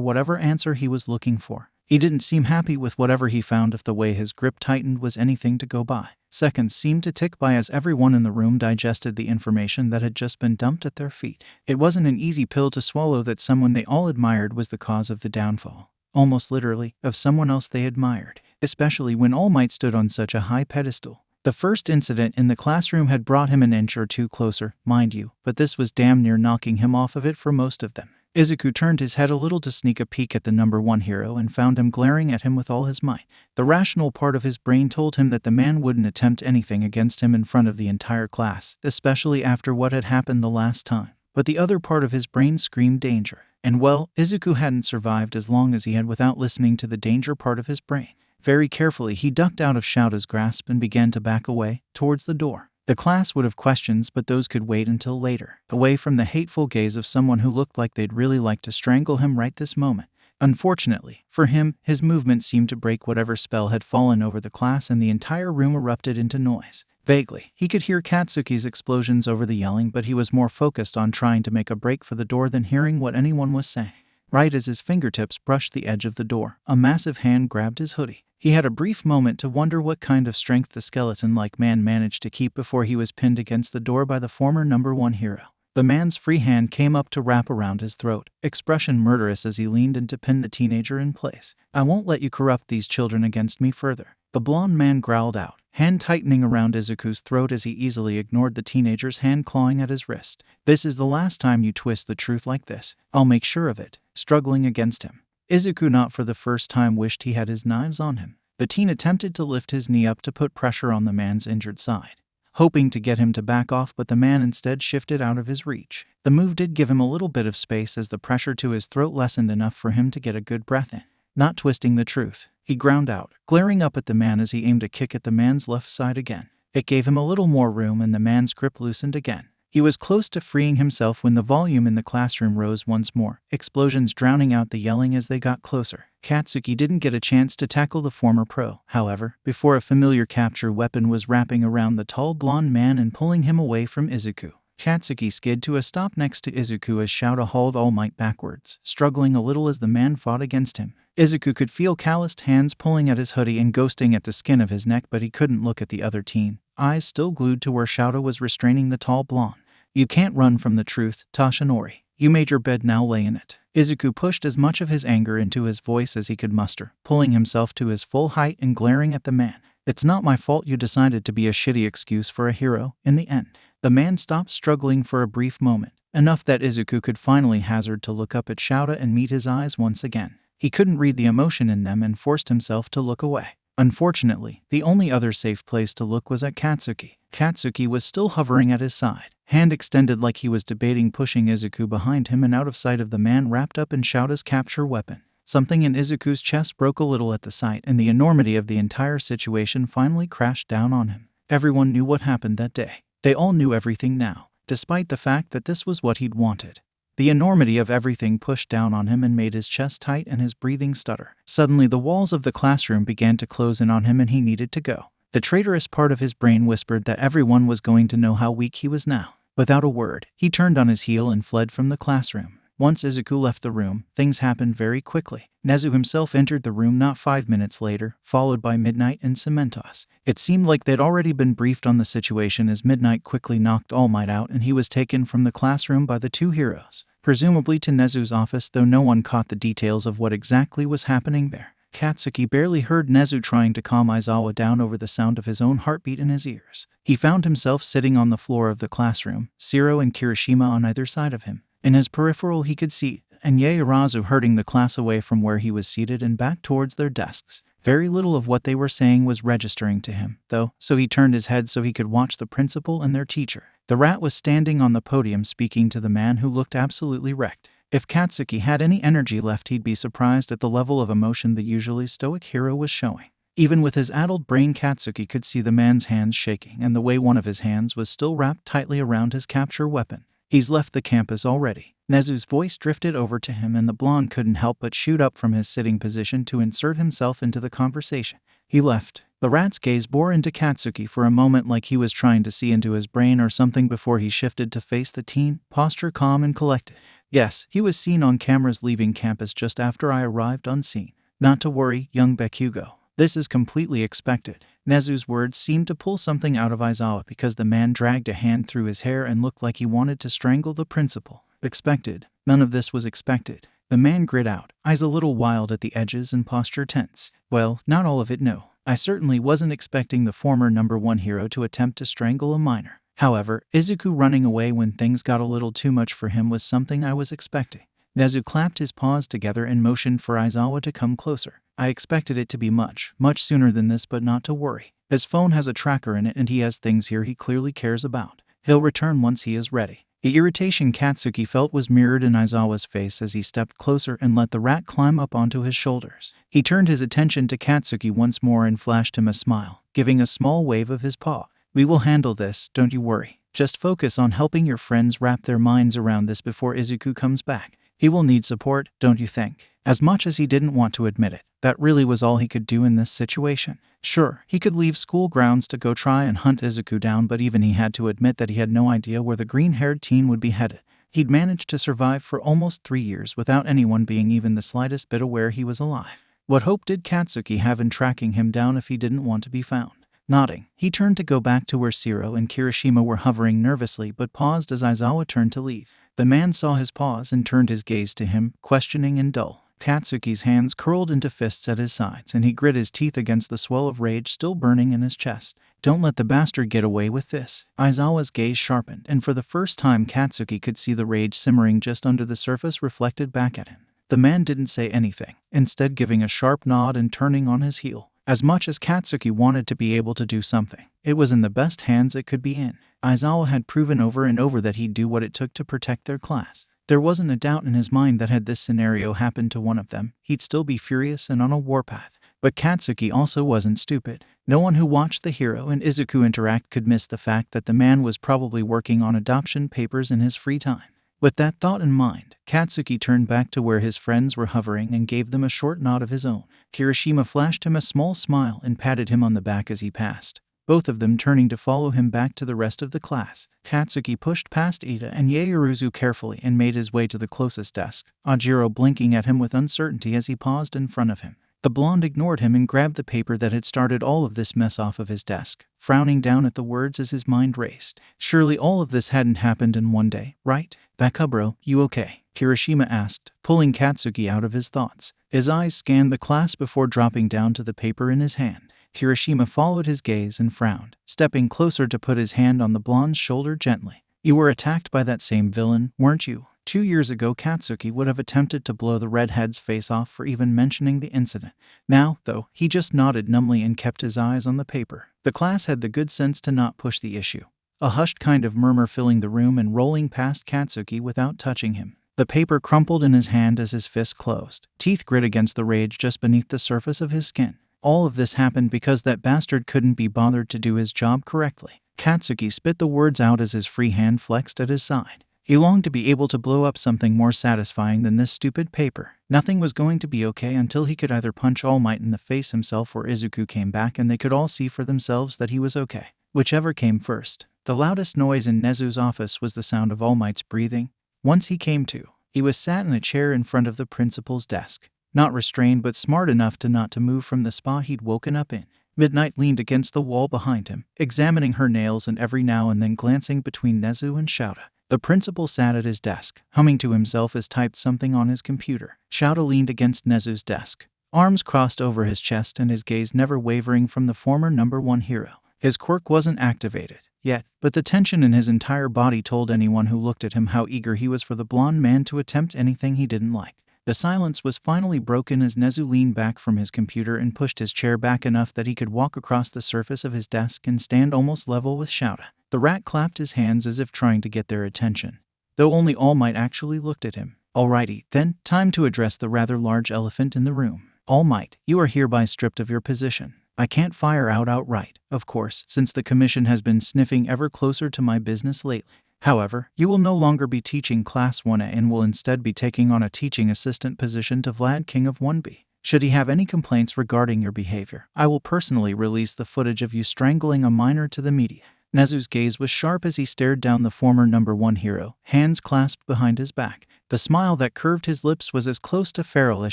A: whatever answer he was looking for. He didn't seem happy with whatever he found if the way his grip tightened was anything to go by. Seconds seemed to tick by as everyone in the room digested the information that had just been dumped at their feet. It wasn't an easy pill to swallow that someone they all admired was the cause of the downfall, almost literally, of someone else they admired, especially when All Might stood on such a high pedestal. The first incident in the classroom had brought him an inch or two closer, mind you, but this was damn near knocking him off of it for most of them. Izuku turned his head a little to sneak a peek at the #1 hero and found him glaring at him with all his might. The rational part of his brain told him that the man wouldn't attempt anything against him in front of the entire class, especially after what had happened the last time. But the other part of his brain screamed danger. And well, Izuku hadn't survived as long as he had without listening to the danger part of his brain. Very carefully, he ducked out of Shouda's grasp and began to back away, towards the door. The class would have questions, but those could wait until later, away from the hateful gaze of someone who looked like they'd really like to strangle him right this moment. Unfortunately, for him, his movement seemed to break whatever spell had fallen over the class and the entire room erupted into noise. Vaguely, he could hear Katsuki's explosions over the yelling, but he was more focused on trying to make a break for the door than hearing what anyone was saying. Right as his fingertips brushed the edge of the door, a massive hand grabbed his hoodie. He had a brief moment to wonder what kind of strength the skeleton-like man managed to keep before he was pinned against the door by the former #1 hero. The man's free hand came up to wrap around his throat, expression murderous as he leaned in to pin the teenager in place. "I won't let you corrupt these children against me further," the blonde man growled out, hand tightening around Izuku's throat as he easily ignored the teenager's hand clawing at his wrist. "This is the last time you twist the truth like this. I'll make sure of it." Struggling against him, Izuku not for the first time wished he had his knives on him. The teen attempted to lift his knee up to put pressure on the man's injured side, hoping to get him to back off, but the man instead shifted out of his reach. The move did give him a little bit of space as the pressure to his throat lessened enough for him to get a good breath in. Not twisting the truth, he ground out, glaring up at the man as he aimed a kick at the man's left side again. It gave him a little more room and the man's grip loosened again. He was close to freeing himself when the volume in the classroom rose once more, explosions drowning out the yelling as they got closer. Katsuki didn't get a chance to tackle the former pro, however, before a familiar capture weapon was wrapping around the tall blonde man and pulling him away from Izuku. Katsuki skid to a stop next to Izuku as Shouta hauled All Might backwards, struggling a little as the man fought against him. Izuku could feel calloused hands pulling at his hoodie and ghosting at the skin of his neck, but he couldn't look at the other teen, eyes still glued to where Shouta was restraining the tall blonde. "You can't run from the truth, Tashinori. You made your bed, now lay in it." Izuku pushed as much of his anger into his voice as he could muster, pulling himself to his full height and glaring at the man. "It's not my fault you decided to be a shitty excuse for a hero, in the end." The man stopped struggling for a brief moment, enough that Izuku could finally hazard to look up at Shouta and meet his eyes once again. He couldn't read the emotion in them and forced himself to look away. Unfortunately, the only other safe place to look was at Katsuki. Katsuki was still hovering at his side, hand extended like he was debating pushing Izuku behind him and out of sight of the man wrapped up in Shouta's capture weapon. Something in Izuku's chest broke a little at the sight, and the enormity of the entire situation finally crashed down on him. Everyone knew what happened that day. They all knew everything now, despite the fact that this was what he'd wanted. The enormity of everything pushed down on him and made his chest tight and his breathing stutter. Suddenly the walls of the classroom began to close in on him and he needed to go. The traitorous part of his brain whispered that everyone was going to know how weak he was now. Without a word, he turned on his heel and fled from the classroom. Once Izuku left the room, things happened very quickly. Nezu himself entered the room not 5 minutes later, followed by Midnight and Cementos. It seemed like they'd already been briefed on the situation as Midnight quickly knocked All Might out and he was taken from the classroom by the two heroes, presumably to Nezu's office, though no one caught the details of what exactly was happening there. Katsuki barely heard Nezu trying to calm Aizawa down over the sound of his own heartbeat in his ears. He found himself sitting on the floor of the classroom, Shiro and Kirishima on either side of him. In his peripheral he could see Anye Arazu herding the class away from where he was seated and back towards their desks. Very little of what they were saying was registering to him, though, so he turned his head so he could watch the principal and their teacher. The rat was standing on the podium speaking to the man who looked absolutely wrecked. If Katsuki had any energy left, he'd be surprised at the level of emotion the usually stoic hero was showing. Even with his addled brain, Katsuki could see the man's hands shaking and the way one of his hands was still wrapped tightly around his capture weapon. "He's left the campus already." Nezu's voice drifted over to him and the blonde couldn't help but shoot up from his sitting position to insert himself into the conversation. "He left." The rat's gaze bore into Katsuki for a moment like he was trying to see into his brain or something before he shifted to face the teen, posture calm and collected. "Yes, he was seen on cameras leaving campus just after I arrived unseen. Not to worry, young Bakugou. This is completely expected." Nezu's words seemed to pull something out of Aizawa because the man dragged a hand through his hair and looked like he wanted to strangle the principal. "Expected? None of this was expected." The man grit out, eyes a little wild at the edges and posture tense. "Well, not all of it, no. I certainly wasn't expecting the former #1 hero to attempt to strangle a minor. However, Izuku running away when things got a little too much for him was something I was expecting." Nezu clapped his paws together and motioned for Aizawa to come closer. "I expected it to be much sooner than this, but not to worry. His phone has a tracker in it and he has things here he clearly cares about. He'll return once he is ready." The irritation Katsuki felt was mirrored in Aizawa's face as he stepped closer and let the rat climb up onto his shoulders. He turned his attention to Katsuki once more and flashed him a smile, giving a small wave of his paw. "We will handle this, don't you worry. Just focus on helping your friends wrap their minds around this before Izuku comes back. He will need support, don't you think?" As much as he didn't want to admit it, that really was all he could do in this situation. Sure, he could leave school grounds to go try and hunt Izuku down, but even he had to admit that he had no idea where the green-haired teen would be headed. He'd managed to survive for almost 3 years without anyone being even the slightest bit aware he was alive. What hope did Katsuki have in tracking him down if he didn't want to be found? Nodding, he turned to go back to where Shiro and Kirishima were hovering nervously but paused as Aizawa turned to leave. The man saw his pause and turned his gaze to him, questioning and dull. Katsuki's hands curled into fists at his sides, and he grit his teeth against the swell of rage still burning in his chest. Don't let the bastard get away with this. Aizawa's gaze sharpened, and for the first time Katsuki could see the rage simmering just under the surface reflected back at him. The man didn't say anything, instead giving a sharp nod and turning on his heel. As much as Katsuki wanted to be able to do something, it was in the best hands it could be in. Aizawa had proven over and over that he'd do what it took to protect their class. There wasn't a doubt in his mind that had this scenario happened to one of them, he'd still be furious and on a warpath. But Katsuki also wasn't stupid. No one who watched the hero and Izuku interact could miss the fact that the man was probably working on adoption papers in his free time. With that thought in mind, Katsuki turned back to where his friends were hovering and gave them a short nod of his own. Kirishima flashed him a small smile and patted him on the back as he passed, both of them turning to follow him back to the rest of the class. Katsuki pushed past Ida and Yaoyorozu carefully and made his way to the closest desk, Ajiro blinking at him with uncertainty as he paused in front of him. The blonde ignored him and grabbed the paper that had started all of this mess off of his desk, frowning down at the words as his mind raced. Surely all of this hadn't happened in one day, right? Bakugou, you okay? Kirishima asked, pulling Katsuki out of his thoughts. His eyes scanned the class before dropping down to the paper in his hand. Kirishima followed his gaze and frowned, stepping closer to put his hand on the blonde's shoulder gently. You were attacked by that same villain, weren't you? 2 years ago, Katsuki would have attempted to blow the redhead's face off for even mentioning the incident. Now, though, he just nodded numbly and kept his eyes on the paper. The class had the good sense to not push the issue. A hushed kind of murmur filling the room and rolling past Katsuki without touching him. The paper crumpled in his hand as his fist closed. Teeth grit against the rage just beneath the surface of his skin. All of this happened because that bastard couldn't be bothered to do his job correctly. Katsuki spit the words out as his free hand flexed at his side. He longed to be able to blow up something more satisfying than this stupid paper. Nothing was going to be okay until he could either punch All Might in the face himself or Izuku came back and they could all see for themselves that he was okay. Whichever came first. The loudest noise in Nezu's office was the sound of All Might's breathing. Once he came to, he was sat in a chair in front of the principal's desk. Not restrained but smart enough to not to move from the spot he'd woken up in. Midnight leaned against the wall behind him, examining her nails and every now and then glancing between Nezu and Shouta. The principal sat at his desk, humming to himself as typed something on his computer. Shouta leaned against Nezu's desk, arms crossed over his chest and his gaze never wavering from the former #1 hero. His quirk wasn't activated yet, but the tension in his entire body told anyone who looked at him how eager he was for the blonde man to attempt anything he didn't like. The silence was finally broken as Nezu leaned back from his computer and pushed his chair back enough that he could walk across the surface of his desk and stand almost level with Shouta. The rat clapped his hands as if trying to get their attention, though only All Might actually looked at him. Alrighty, then, time to address the rather large elephant in the room. All Might, you are hereby stripped of your position. I can't fire out outright, of course, since the commission has been sniffing ever closer to my business lately. However, you will no longer be teaching Class 1A and will instead be taking on a teaching assistant position to Vlad, King of 1B. Should he have any complaints regarding your behavior, I will personally release the footage of you strangling a minor to the media. Nezu's gaze was sharp as he stared down the former #1 hero, hands clasped behind his back. The smile that curved his lips was as close to feral as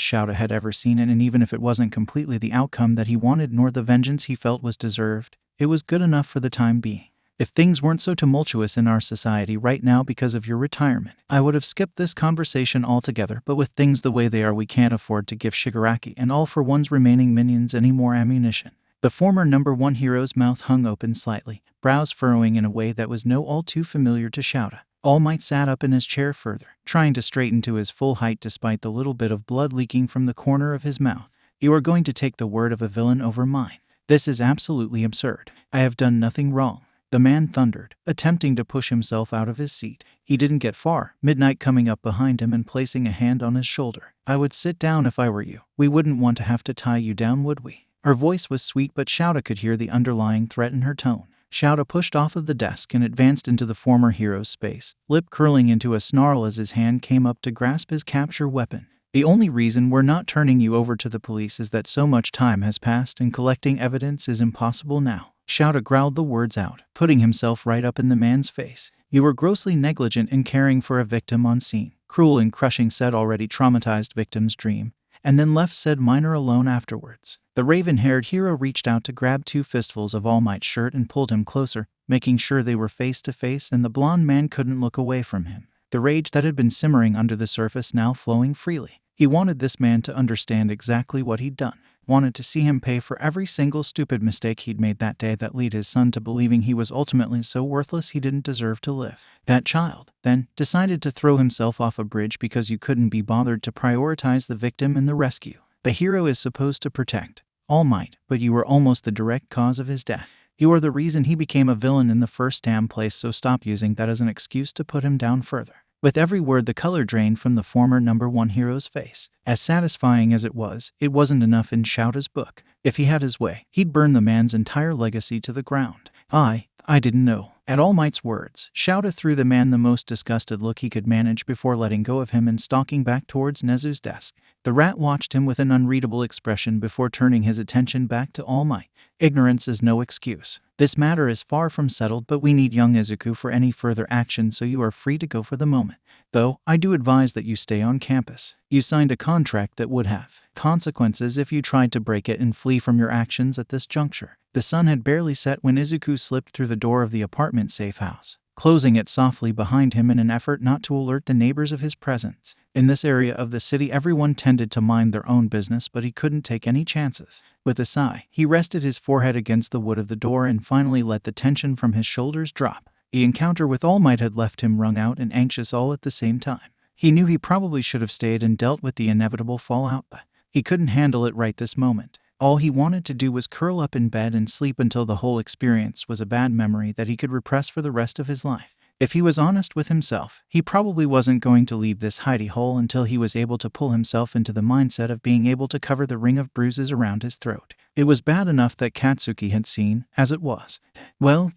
A: Shouta had ever seen it, and even if it wasn't completely the outcome that he wanted nor the vengeance he felt was deserved, it was good enough for the time being. If things weren't so tumultuous in our society right now because of your retirement, I would have skipped this conversation altogether, but with things the way they are, we can't afford to give Shigaraki and All for One's remaining minions any more ammunition. The former #1 hero's mouth hung open slightly, brows furrowing in a way that was no all too familiar to Shouta. All Might sat up in his chair further, trying to straighten to his full height despite the little bit of blood leaking from the corner of his mouth. You are going to take the word of a villain over mine. This is absolutely absurd. I have done nothing wrong. The man thundered, attempting to push himself out of his seat. He didn't get far, Midnight coming up behind him and placing a hand on his shoulder. I would sit down if I were you. We wouldn't want to have to tie you down, would we? Her voice was sweet, but Shouta could hear the underlying threat in her tone. Shouta pushed off of the desk and advanced into the former hero's space, lip curling into a snarl as his hand came up to grasp his capture weapon. The only reason we're not turning you over to the police is that so much time has passed and collecting evidence is impossible now. Shouta growled the words out, putting himself right up in the man's face. You were grossly negligent in caring for a victim on scene. Cruel and crushing said already traumatized victim's dream, and then left said minor alone afterwards. The raven-haired hero reached out to grab 2 fistfuls of All Might's shirt and pulled him closer, making sure they were face to face and the blonde man couldn't look away from him. The rage that had been simmering under the surface now flowing freely. He wanted this man to understand exactly what he'd done. Wanted to see him pay for every single stupid mistake he'd made that day that led his son to believing he was ultimately so worthless he didn't deserve to live. That child, then, decided to throw himself off a bridge because you couldn't be bothered to prioritize the victim in the rescue. The hero is supposed to protect All Might, but you were almost the direct cause of his death. You are the reason he became a villain in the first damn place, so stop using that as an excuse to put him down further. With every word, the color drained from the former #1 hero's face. As satisfying as it wasn't enough in Shouta's book. If he had his way, he'd burn the man's entire legacy to the ground. I didn't know. At All Might's words, Shouta threw the man the most disgusted look he could manage before letting go of him and stalking back towards Nezu's desk. The rat watched him with an unreadable expression before turning his attention back to All Might. Ignorance is no excuse. This matter is far from settled, but we need young Izuku for any further action, so you are free to go for the moment. Though, I do advise that you stay on campus. You signed a contract that would have consequences if you tried to break it and flee from your actions at this juncture. The sun had barely set when Izuku slipped through the door of the apartment safe house, closing it softly behind him in an effort not to alert the neighbors of his presence. In this area of the city, everyone tended to mind their own business, but he couldn't take any chances. With a sigh, he rested his forehead against the wood of the door and finally let the tension from his shoulders drop. The encounter with All Might had left him wrung out and anxious all at the same time. He knew he probably should have stayed and dealt with the inevitable fallout, but he couldn't handle it right this moment. All he wanted to do was curl up in bed and sleep until the whole experience was a bad memory that he could repress for the rest of his life. If he was honest with himself, he probably wasn't going to leave this hidey hole until he was able to pull himself into the mindset of being able to cover the ring of bruises around his throat. It was bad enough that Katsuki had seen, as it was. Well,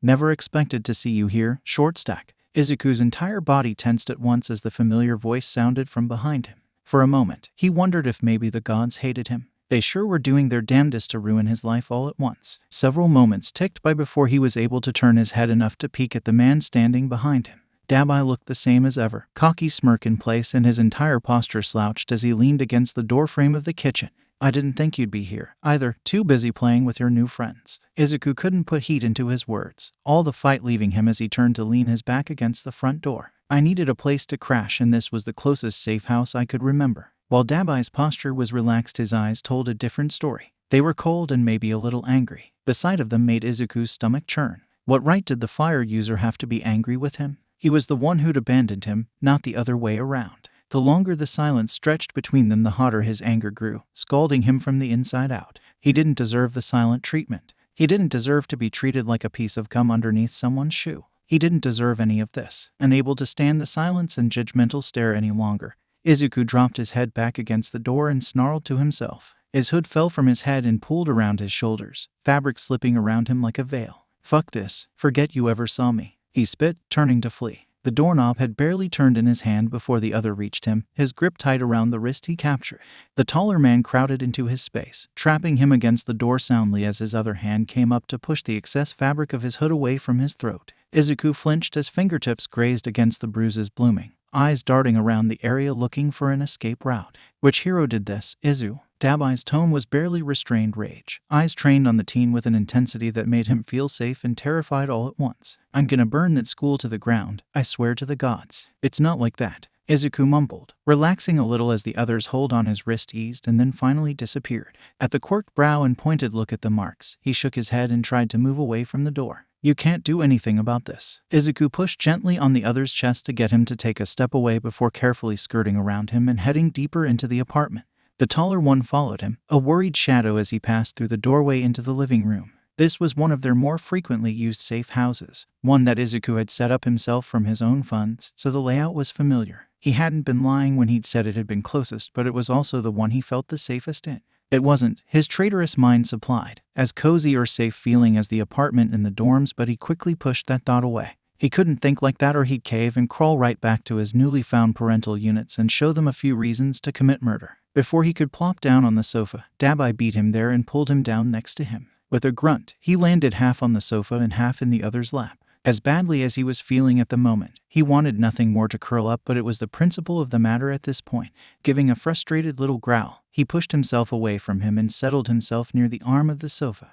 A: never expected to see you here, short stack. Izuku's entire body tensed at once as the familiar voice sounded from behind him. For a moment, he wondered if maybe the gods hated him. They sure were doing their damnedest to ruin his life all at once. Several moments ticked by before he was able to turn his head enough to peek at the man standing behind him. Dabai looked the same as ever, cocky smirk in place and his entire posture slouched as he leaned against the doorframe of the kitchen. I didn't think you'd be here, either, too busy playing with your new friends. Izuku couldn't put heat into his words, all the fight leaving him as he turned to lean his back against the front door. I needed a place to crash, and this was the closest safe house I could remember. While Dabai's posture was relaxed, his eyes told a different story. They were cold and maybe a little angry. The sight of them made Izuku's stomach churn. What right did the fire user have to be angry with him? He was the one who'd abandoned him, not the other way around. The longer the silence stretched between them, the hotter his anger grew, scalding him from the inside out. He didn't deserve the silent treatment. He didn't deserve to be treated like a piece of gum underneath someone's shoe. He didn't deserve any of this. Unable to stand the silence and judgmental stare any longer, Izuku dropped his head back against the door and snarled to himself. His hood fell from his head and pulled around his shoulders, fabric slipping around him like a veil. Fuck this. Forget you ever saw me. He spit, turning to flee. The doorknob had barely turned in his hand before the other reached him, his grip tight around the wrist he captured. The taller man crowded into his space, trapping him against the door soundly as his other hand came up to push the excess fabric of his hood away from his throat. Izuku flinched as fingertips grazed against the bruises blooming, eyes darting around the area looking for an escape route. Which hero did this, Izu? Dabai's tone was barely restrained rage, eyes trained on the teen with an intensity that made him feel safe and terrified all at once. I'm gonna burn that school to the ground, I swear to the gods. It's not like that, Izuku mumbled, relaxing a little as the other's hold on his wrist eased and then finally disappeared. At the quirked brow and pointed look at the marks, he shook his head and tried to move away from the door. You can't do anything about this. Izuku pushed gently on the other's chest to get him to take a step away before carefully skirting around him and heading deeper into the apartment. The taller one followed him, a worried shadow as he passed through the doorway into the living room. This was one of their more frequently used safe houses, one that Izuku had set up himself from his own funds, so the layout was familiar. He hadn't been lying when he'd said it had been closest, but it was also the one he felt the safest in. It wasn't, his traitorous mind supplied, as cozy or safe feeling as the apartment in the dorms, but he quickly pushed that thought away. He couldn't think like that or he'd cave and crawl right back to his newly found parental units and show them a few reasons to commit murder. Before he could plop down on the sofa, Dabai beat him there and pulled him down next to him. With a grunt, he landed half on the sofa and half in the other's lap. As badly as he was feeling at the moment, he wanted nothing more to curl up, but it was the principle of the matter at this point. Giving a frustrated little growl, he pushed himself away from him and settled himself near the arm of the sofa.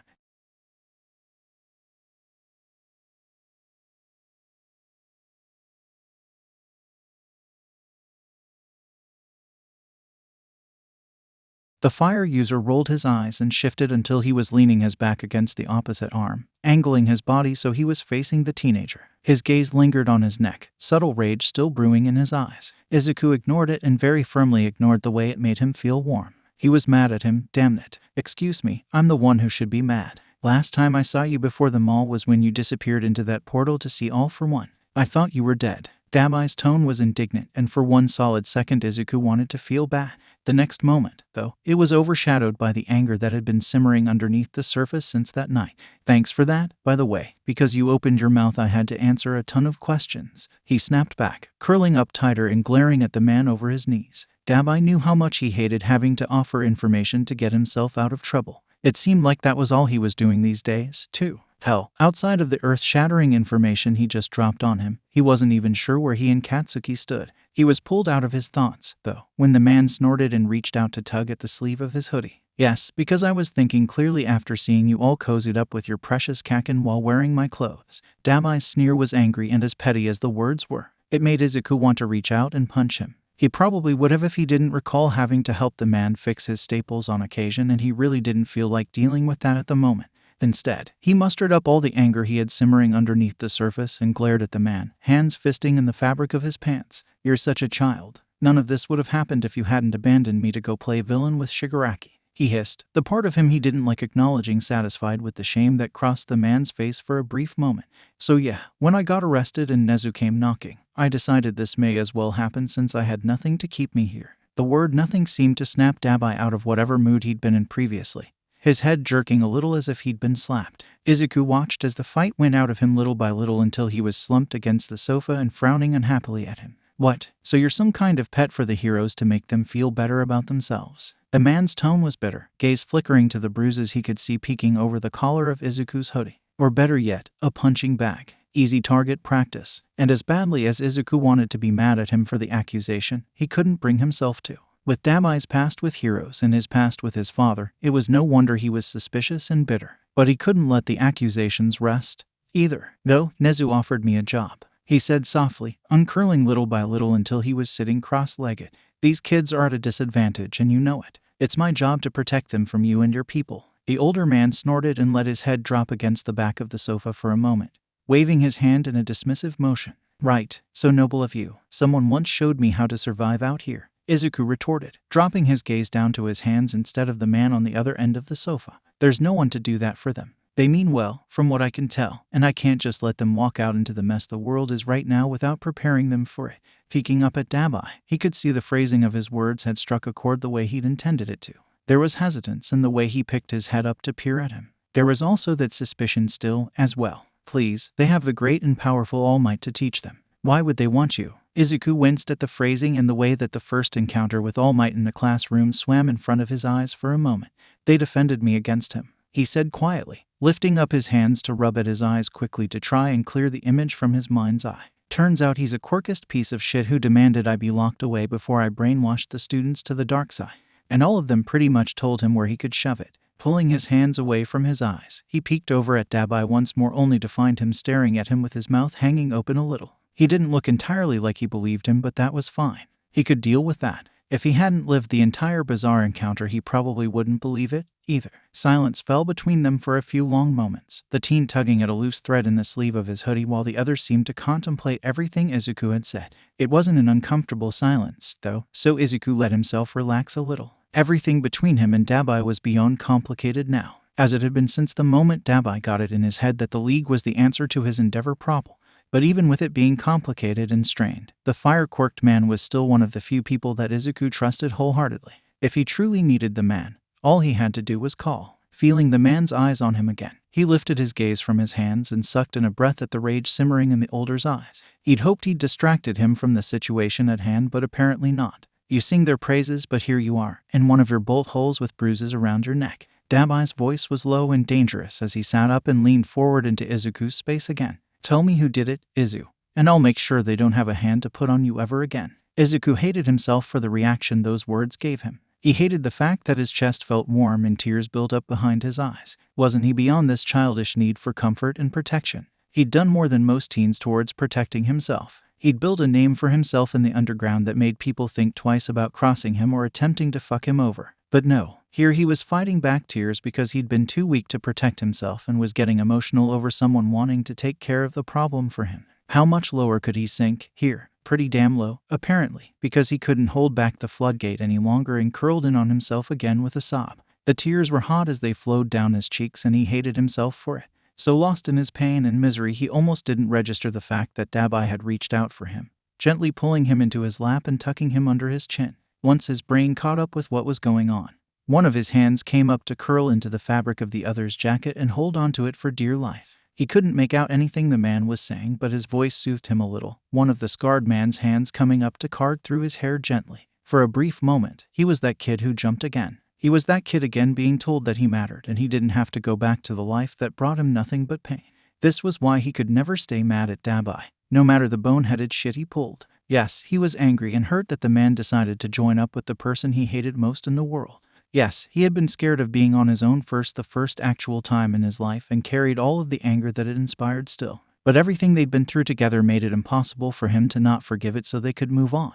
A: The fire user rolled his eyes and shifted until he was leaning his back against the opposite arm, angling his body so he was facing the teenager. His gaze lingered on his neck, subtle rage still brewing in his eyes. Izuku ignored it and very firmly ignored the way it made him feel warm. He was mad at him, damn it. Excuse me, I'm the one who should be mad. Last time I saw you before the mall was when you disappeared into that portal to see All for One. I thought you were dead. Damise's tone was indignant, and for one solid second Izuku wanted to feel bad. The next moment, though, it was overshadowed by the anger that had been simmering underneath the surface since that night. Thanks for that, by the way. Because you opened your mouth I had to answer a ton of questions. He snapped back, curling up tighter and glaring at the man over his knees. Damise knew how much he hated having to offer information to get himself out of trouble. It seemed like that was all he was doing these days, too. Hell, outside of the earth-shattering information he just dropped on him, he wasn't even sure where he and Katsuki stood. He was pulled out of his thoughts, though, when the man snorted and reached out to tug at the sleeve of his hoodie. Yes, because I was thinking clearly after seeing you all cozied up with your precious kakin while wearing my clothes. Damise's sneer was angry and as petty as the words were. It made Izuku want to reach out and punch him. He probably would have if he didn't recall having to help the man fix his staples on occasion, and he really didn't feel like dealing with that at the moment. Instead, he mustered up all the anger he had simmering underneath the surface and glared at the man, hands fisting in the fabric of his pants. You're such a child. None of this would have happened if you hadn't abandoned me to go play villain with Shigaraki. He hissed, the part of him he didn't like acknowledging, satisfied with the shame that crossed the man's face for a brief moment. So yeah, when I got arrested and Nezu came knocking, I decided this may as well happen since I had nothing to keep me here. The word nothing seemed to snap Damise out of whatever mood he'd been in previously, his head jerking a little as if he'd been slapped. Izuku watched as the fight went out of him little by little until he was slumped against the sofa and frowning unhappily at him. What? So you're some kind of pet for the heroes to make them feel better about themselves? The man's tone was bitter, gaze flickering to the bruises he could see peeking over the collar of Izuku's hoodie. Or better yet, a punching bag. Easy target practice. And as badly as Izuku wanted to be mad at him for the accusation, he couldn't bring himself to. With Damise's past with heroes and his past with his father, it was no wonder he was suspicious and bitter. But he couldn't let the accusations rest either. Though, Nezu offered me a job, he said softly, uncurling little by little until he was sitting cross-legged. These kids are at a disadvantage and you know it. It's my job to protect them from you and your people. The older man snorted and let his head drop against the back of the sofa for a moment, waving his hand in a dismissive motion. Right, so noble of you. Someone once showed me how to survive out here, Izuku retorted, dropping his gaze down to his hands instead of the man on the other end of the sofa. There's no one to do that for them. They mean well, from what I can tell, and I can't just let them walk out into the mess the world is right now without preparing them for it. Peeking up at Damise, he could see the phrasing of his words had struck a chord the way he'd intended it to. There was hesitance in the way he picked his head up to peer at him. There was also that suspicion still, as well. Please, they have the great and powerful All Might to teach them. Why would they want you? Izuku winced at the phrasing and the way that the first encounter with All Might in the classroom swam in front of his eyes for a moment. They defended me against him, he said quietly, lifting up his hands to rub at his eyes quickly to try and clear the image from his mind's eye. Turns out he's a quirkist piece of shit who demanded I be locked away before I brainwashed the students to the dark side. And all of them pretty much told him where he could shove it. Pulling his hands away from his eyes, he peeked over at Damise once more only to find him staring at him with his mouth hanging open a little. He didn't look entirely like he believed him, but that was fine. He could deal with that. If he hadn't lived the entire bizarre encounter, he probably wouldn't believe it either. Silence fell between them for a few long moments, the teen tugging at a loose thread in the sleeve of his hoodie while the other seemed to contemplate everything Izuku had said. It wasn't an uncomfortable silence, though, so Izuku let himself relax a little. Everything between him and Damise was beyond complicated now, as it had been since the moment Damise got it in his head that the League was the answer to his endeavor problem. But even with it being complicated and strained, the fire-quirked man was still one of the few people that Izuku trusted wholeheartedly. If he truly needed the man, all he had to do was call. Feeling the man's eyes on him again, he lifted his gaze from his hands and sucked in a breath at the rage simmering in the older's eyes. He'd hoped he'd distracted him from the situation at hand, but apparently not. You sing their praises, but here you are, in one of your bolt holes with bruises around your neck. Damise's voice was low and dangerous as he sat up and leaned forward into Izuku's space again. Tell me who did it, Izu, and I'll make sure they don't have a hand to put on you ever again. Izuku hated himself for the reaction those words gave him. He hated the fact that his chest felt warm and tears built up behind his eyes. Wasn't he beyond this childish need for comfort and protection? He'd done more than most teens towards protecting himself. He'd built a name for himself in the underground that made people think twice about crossing him or attempting to fuck him over. But no, here he was fighting back tears because he'd been too weak to protect himself and was getting emotional over someone wanting to take care of the problem for him. How much lower could he sink? Here, pretty damn low, apparently, because he couldn't hold back the floodgate any longer and curled in on himself again with a sob. The tears were hot as they flowed down his cheeks and he hated himself for it. So lost in his pain and misery he almost didn't register the fact that Dabai had reached out for him, gently pulling him into his lap and tucking him under his chin. Once his brain caught up with what was going on, one of his hands came up to curl into the fabric of the other's jacket and hold onto it for dear life. He couldn't make out anything the man was saying, but his voice soothed him a little, one of the scarred man's hands coming up to card through his hair gently. For a brief moment, he was that kid who jumped again. He was that kid again being told that he mattered and he didn't have to go back to the life that brought him nothing but pain. This was why he could never stay mad at Dabai, no matter the boneheaded shit he pulled. Yes, he was angry and hurt that the man decided to join up with the person he hated most in the world. Yes, he had been scared of being on his own the first actual time in his life and carried all of the anger that it inspired still. But everything they'd been through together made it impossible for him to not forgive it so they could move on.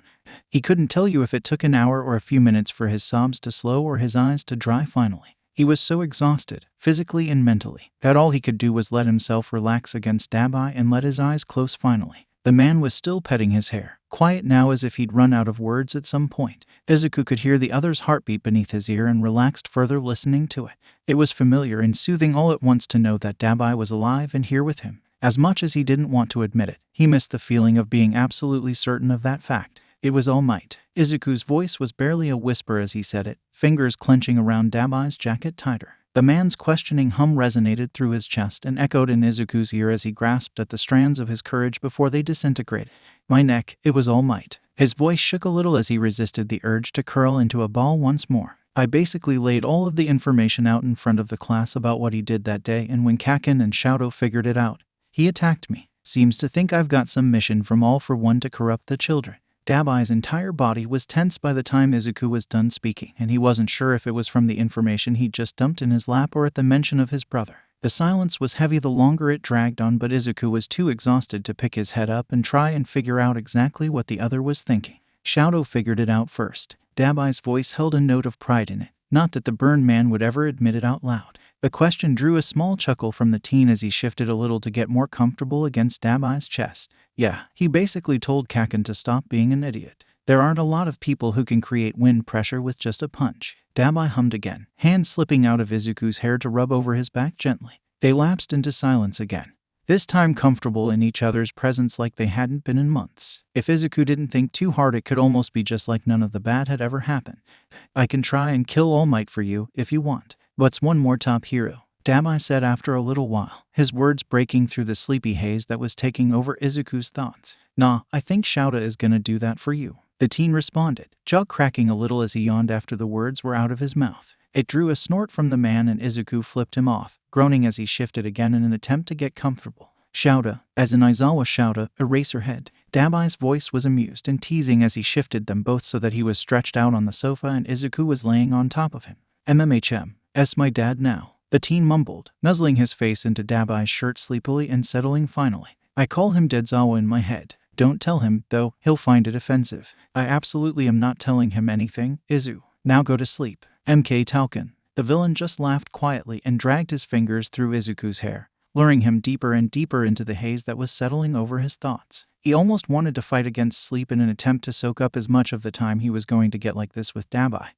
A: He couldn't tell you if it took an hour or a few minutes for his sobs to slow or his eyes to dry finally. He was so exhausted, physically and mentally, that all he could do was let himself relax against Dabai and let his eyes close finally. The man was still petting his hair, quiet now as if he'd run out of words at some point. Izuku could hear the other's heartbeat beneath his ear and relaxed further listening to it. It was familiar and soothing all at once to know that Dabai was alive and here with him. As much as he didn't want to admit it, he missed the feeling of being absolutely certain of that fact. It was all might. Izuku's voice was barely a whisper as he said it, fingers clenching around Dabai's jacket tighter. The man's questioning hum resonated through his chest and echoed in Izuku's ear as he grasped at the strands of his courage before they disintegrated. My neck, it was all might. His voice shook a little as he resisted the urge to curl into a ball once more. I basically laid all of the information out in front of the class about what he did that day, and when Kaken and Shadow figured it out, he attacked me. Seems to think I've got some mission from All for One to corrupt the children. Dabai's entire body was tense by the time Izuku was done speaking, and he wasn't sure if it was from the information he'd just dumped in his lap or at the mention of his brother. The silence was heavy the longer it dragged on, but Izuku was too exhausted to pick his head up and try and figure out exactly what the other was thinking. Shadow figured it out first. Dabai's voice held a note of pride in it. Not that the burned man would ever admit it out loud. The question drew a small chuckle from the teen as he shifted a little to get more comfortable against Dabai's chest. Yeah, he basically told Kaken to stop being an idiot. There aren't a lot of people who can create wind pressure with just a punch. Dabai hummed again, hand slipping out of Izuku's hair to rub over his back gently. They lapsed into silence again, this time comfortable in each other's presence like they hadn't been in months. If Izuku didn't think too hard, it could almost be just like none of the bad had ever happened. I can try and kill All Might for you if you want. What's one more top hero? Dabai said after a little while, his words breaking through the sleepy haze that was taking over Izuku's thoughts. Nah, I think Shouta is gonna do that for you. The teen responded, jaw cracking a little as he yawned after the words were out of his mouth. It drew a snort from the man and Izuku flipped him off, groaning as he shifted again in an attempt to get comfortable. Shouta, as in Aizawa Shouta, Eraserhead. Dabai's voice was amused and teasing as he shifted them both so that he was stretched out on the sofa and Izuku was laying on top of him. S my dad now. The teen mumbled, nuzzling his face into Dabai's shirt sleepily and settling finally. I call him Deadzawa in my head. Don't tell him, though, he'll find it offensive. I absolutely am not telling him anything, Izu. Now go to sleep. MK Tauken. The villain just laughed quietly and dragged his fingers through Izuku's hair, luring him deeper and deeper into the haze that was settling over his thoughts. He almost wanted to fight against sleep in an attempt to soak up as much of the time he was going to get like this with Dabai.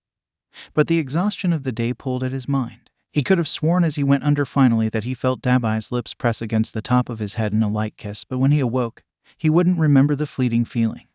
A: But the exhaustion of the day pulled at his mind. He could have sworn as he went under finally that he felt Dabai's lips press against the top of his head in a light kiss, but when he awoke, he wouldn't remember the fleeting feeling.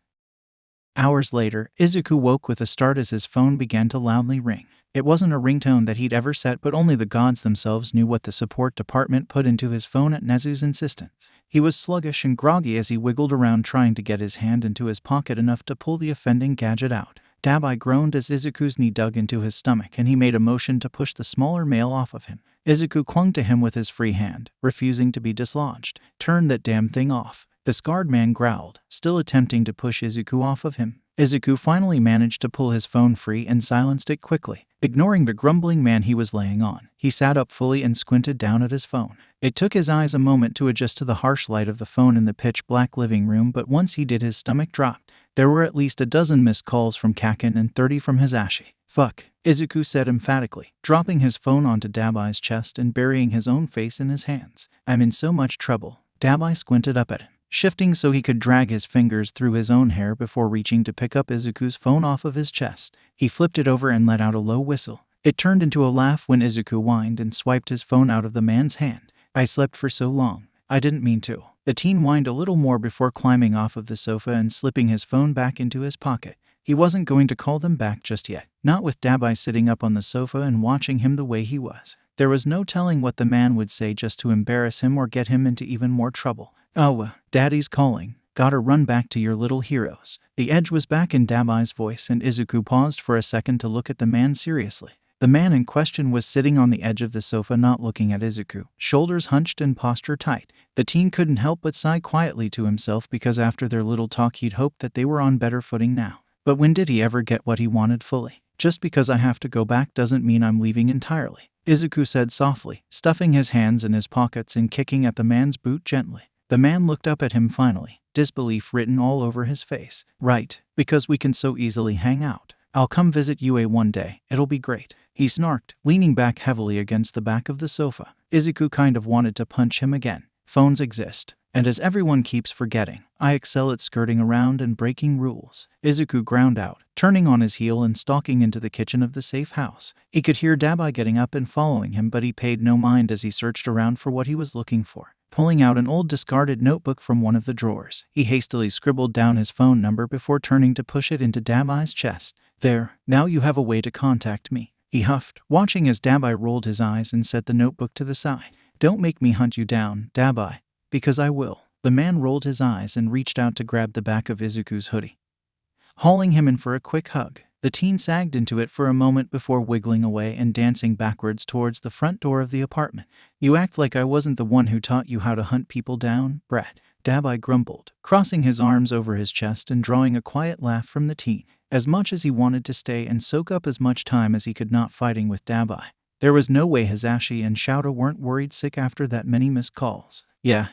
A: Hours later, Izuku woke with a start as his phone began to loudly ring. It wasn't a ringtone that he'd ever set, but only the gods themselves knew what the support department put into his phone at Nezu's insistence. He was sluggish and groggy as he wiggled around trying to get his hand into his pocket enough to pull the offending gadget out. Dabai groaned as Izuku's knee dug into his stomach and he made a motion to push the smaller male off of him. Izuku clung to him with his free hand, refusing to be dislodged. Turn that damn thing off. The scarred man growled, still attempting to push Izuku off of him. Izuku finally managed to pull his phone free and silenced it quickly. Ignoring the grumbling man he was laying on, He sat up fully and squinted down at his phone. It took his eyes a moment to adjust to the harsh light of the phone in the pitch-black living room, but once he did, his stomach dropped. There were at least a dozen missed calls from Kaken and 30 from Hisashi. "Fuck," Izuku said emphatically, dropping his phone onto Dabai's chest and burying his own face in his hands. "I'm in so much trouble." Dabai squinted up at him, shifting so he could drag his fingers through his own hair before reaching to pick up Izuku's phone off of his chest. He flipped it over and let out a low whistle. It turned into a laugh when Izuku whined and swiped his phone out of the man's hand. "I slept for so long. I didn't mean to." The teen whined a little more before climbing off of the sofa and slipping his phone back into his pocket. He wasn't going to call them back just yet, not with Dabai sitting up on the sofa and watching him the way he was. There was no telling what the man would say just to embarrass him or get him into even more trouble. "Oh, Daddy's calling. Gotta run back to your little heroes." The edge was back in Dabai's voice, and Izuku paused for a second to look at the man seriously. The man in question was sitting on the edge of the sofa, not looking at Izuku, shoulders hunched and posture tight. The teen couldn't help but sigh quietly to himself, because after their little talk he'd hoped that they were on better footing now. But when did he ever get what he wanted fully? "Just because I have to go back doesn't mean I'm leaving entirely," Izuku said softly, stuffing his hands in his pockets and kicking at the man's boot gently. The man looked up at him finally, disbelief written all over his face. "Right, because we can so easily hang out. I'll come visit you one day, it'll be great," he snarked, leaning back heavily against the back of the sofa. Izuku kind of wanted to punch him again. Phones exist, and as everyone keeps forgetting, I excel at skirting around and breaking rules. Izuku ground out, turning on his heel and stalking into the kitchen of the safe house. He could hear Dabai getting up and following him, but he paid no mind as he searched around for what he was looking for. Pulling out an old discarded notebook from one of the drawers, he hastily scribbled down his phone number before turning to push it into Dabai's chest. "There, now you have a way to contact me," he huffed, watching as Dabai rolled his eyes and set the notebook to the side. "Don't make me hunt you down, Dabai, because I will." The man rolled his eyes and reached out to grab the back of Izuku's hoodie, hauling him in for a quick hug. The teen sagged into it for a moment before wiggling away and dancing backwards towards the front door of the apartment. "You act like I wasn't the one who taught you how to hunt people down, brat," Dabai grumbled, crossing his arms over his chest and drawing a quiet laugh from the teen. As much as he wanted to stay and soak up as much time as he could not fighting with Dabai, there was no way Hisashi and Shouta weren't worried sick after that many missed calls. Yeah,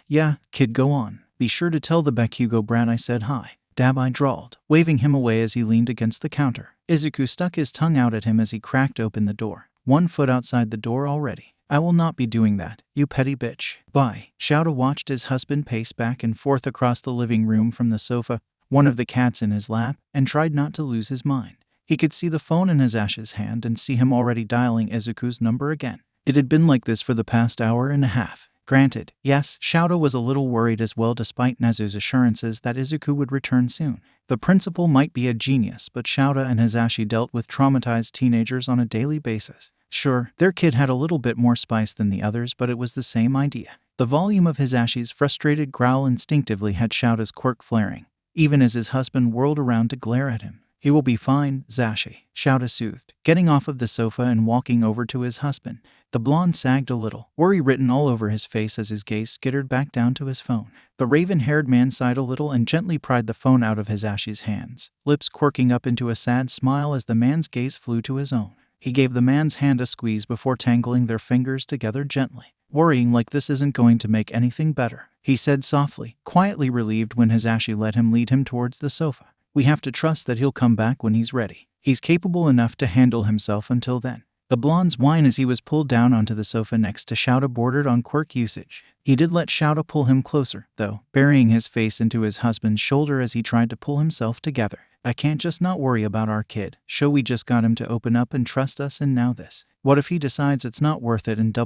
A: kid, go on. Be sure to tell the Bakugou brat I said hi," Dabai drawled, waving him away as he leaned against the counter. Izuku stuck his tongue out at him as he cracked open the door. "1 foot outside the door already. I will not be doing that, you petty bitch. Bye." Shouta watched his husband pace back and forth across the living room from the sofa, one of the cats in his lap, and tried not to lose his mind. He could see the phone in Hisashi's hand and see him already dialing Izuku's number again. It had been like this for the past hour and a half. Granted, yes, Shouta was a little worried as well, despite Nezu's assurances that Izuku would return soon. The principal might be a genius, but Shouta and Hisashi dealt with traumatized teenagers on a daily basis. Sure, their kid had a little bit more spice than the others, but it was the same idea. The volume of Hisashi's frustrated growl instinctively had Shouta's quirk flaring, even as his husband whirled around to glare at him. "He will be fine, Zashi," Shouta soothed, getting off of the sofa and walking over to his husband. The blonde sagged a little, worry written all over his face as his gaze skittered back down to his phone. The raven-haired man sighed a little and gently pried the phone out of Hisashi's hands, lips quirking up into a sad smile as the man's gaze flew to his own. He gave the man's hand a squeeze before tangling their fingers together gently. "Worrying like this isn't going to make anything better," he said softly, quietly relieved when Hisashi let him lead him towards the sofa. "We have to trust that he'll come back when he's ready. He's capable enough to handle himself until then." The blonde's whine as he was pulled down onto the sofa next to Shouta bordered on quirk usage. He did let Shouta pull him closer, though, burying his face into his husband's shoulder as he tried to pull himself together. "I can't just not worry about our kid. Show we just got him to open up and trust us, and now this. What if he decides it's not worth it and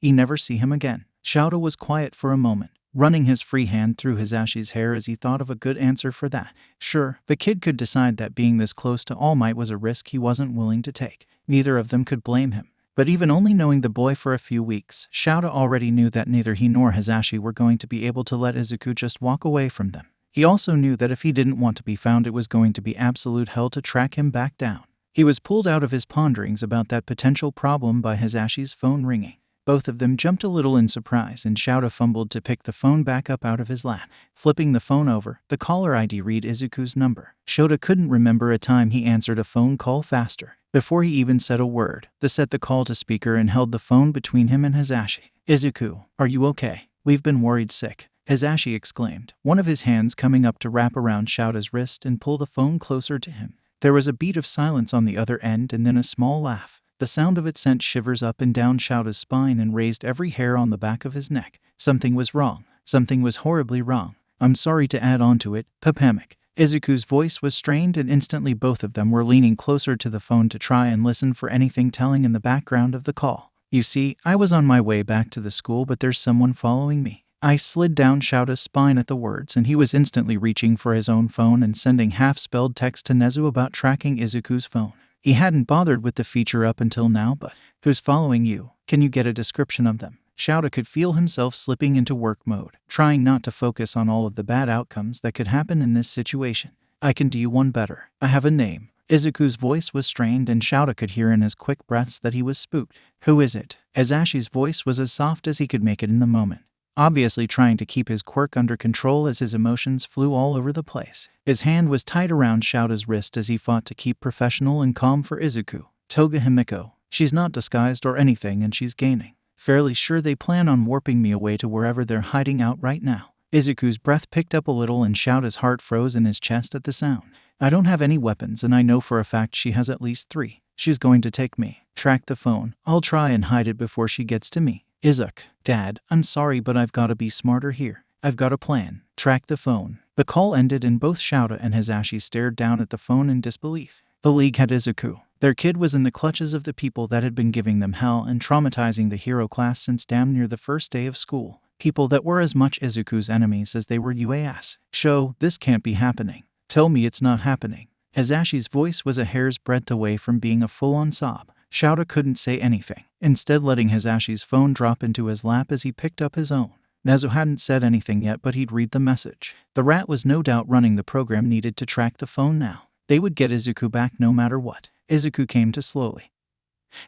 A: we never see him again?" Shouta was quiet for a moment, running his free hand through Hisashi's hair as he thought of a good answer for that. Sure, the kid could decide that being this close to All Might was a risk he wasn't willing to take. Neither of them could blame him. But even only knowing the boy for a few weeks, Shouta already knew that neither he nor Hisashi were going to be able to let Izuku just walk away from them. He also knew that if he didn't want to be found, it was going to be absolute hell to track him back down. He was pulled out of his ponderings about that potential problem by Hisashi's phone ringing. Both of them jumped a little in surprise, and Shouta fumbled to pick the phone back up out of his lap. Flipping the phone over, the caller ID read Izuku's number. Shouta couldn't remember a time he answered a phone call faster. Before he even said a word, they set the call to speaker and held the phone between him and Hisashi. "Izuku, are you okay? We've been worried sick," Hisashi exclaimed, one of his hands coming up to wrap around Shouta's wrist and pull the phone closer to him. There was a beat of silence on the other end and then a small laugh. The sound of it sent shivers up and down Shouta's spine and raised every hair on the back of his neck. Something was wrong. Something was horribly wrong. "I'm sorry to add on to it, Papamek." Izuku's voice was strained and instantly both of them were leaning closer to the phone to try and listen for anything telling in the background of the call. "You see, I was on my way back to the school but there's someone following me." I slid down Shouta's spine at the words and he was instantly reaching for his own phone and sending half-spelled text to Nezu about tracking Izuku's phone. He hadn't bothered with the feature up until now, but "Who's following you? Can you get a description of them?" Shouta could feel himself slipping into work mode, trying not to focus on all of the bad outcomes that could happen in this situation. "I can do you one better. I have a name." Izuku's voice was strained and Shouta could hear in his quick breaths that he was spooked. "Who is it?" Hisashi's voice was as soft as he could make it in the moment, obviously trying to keep his quirk under control as his emotions flew all over the place. His hand was tight around Shouta's wrist as he fought to keep professional and calm for Izuku. "Toga Himiko. She's not disguised or anything and she's gaining. Fairly sure they plan on warping me away to wherever they're hiding out right now." Izuku's breath picked up a little and Shouta's heart froze in his chest at the sound. "I don't have any weapons and I know for a fact she has at least 3. She's going to take me. Track the phone. I'll try and hide it before she gets to me." "Izuku, Dad, I'm sorry but I've got to be smarter here. I've got a plan. Track the phone." The call ended and both Shouta and Hisashi stared down at the phone in disbelief. The League had Izuku. Their kid was in the clutches of the people that had been giving them hell and traumatizing the hero class since damn near the first day of school. People that were as much Izuku's enemies as they were UAS. "Sho, this can't be happening. Tell me it's not happening." Hisashi's voice was a hair's breadth away from being a full-on sob. Shouta couldn't say anything, instead letting Hisashi's phone drop into his lap as he picked up his own. Nezu hadn't said anything yet but he'd read the message. The rat was no doubt running the program needed to track the phone now. They would get Izuku back no matter what. Izuku came to slowly,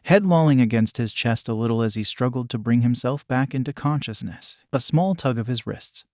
A: head lolling against his chest a little as he struggled to bring himself back into consciousness. A small tug of his wrists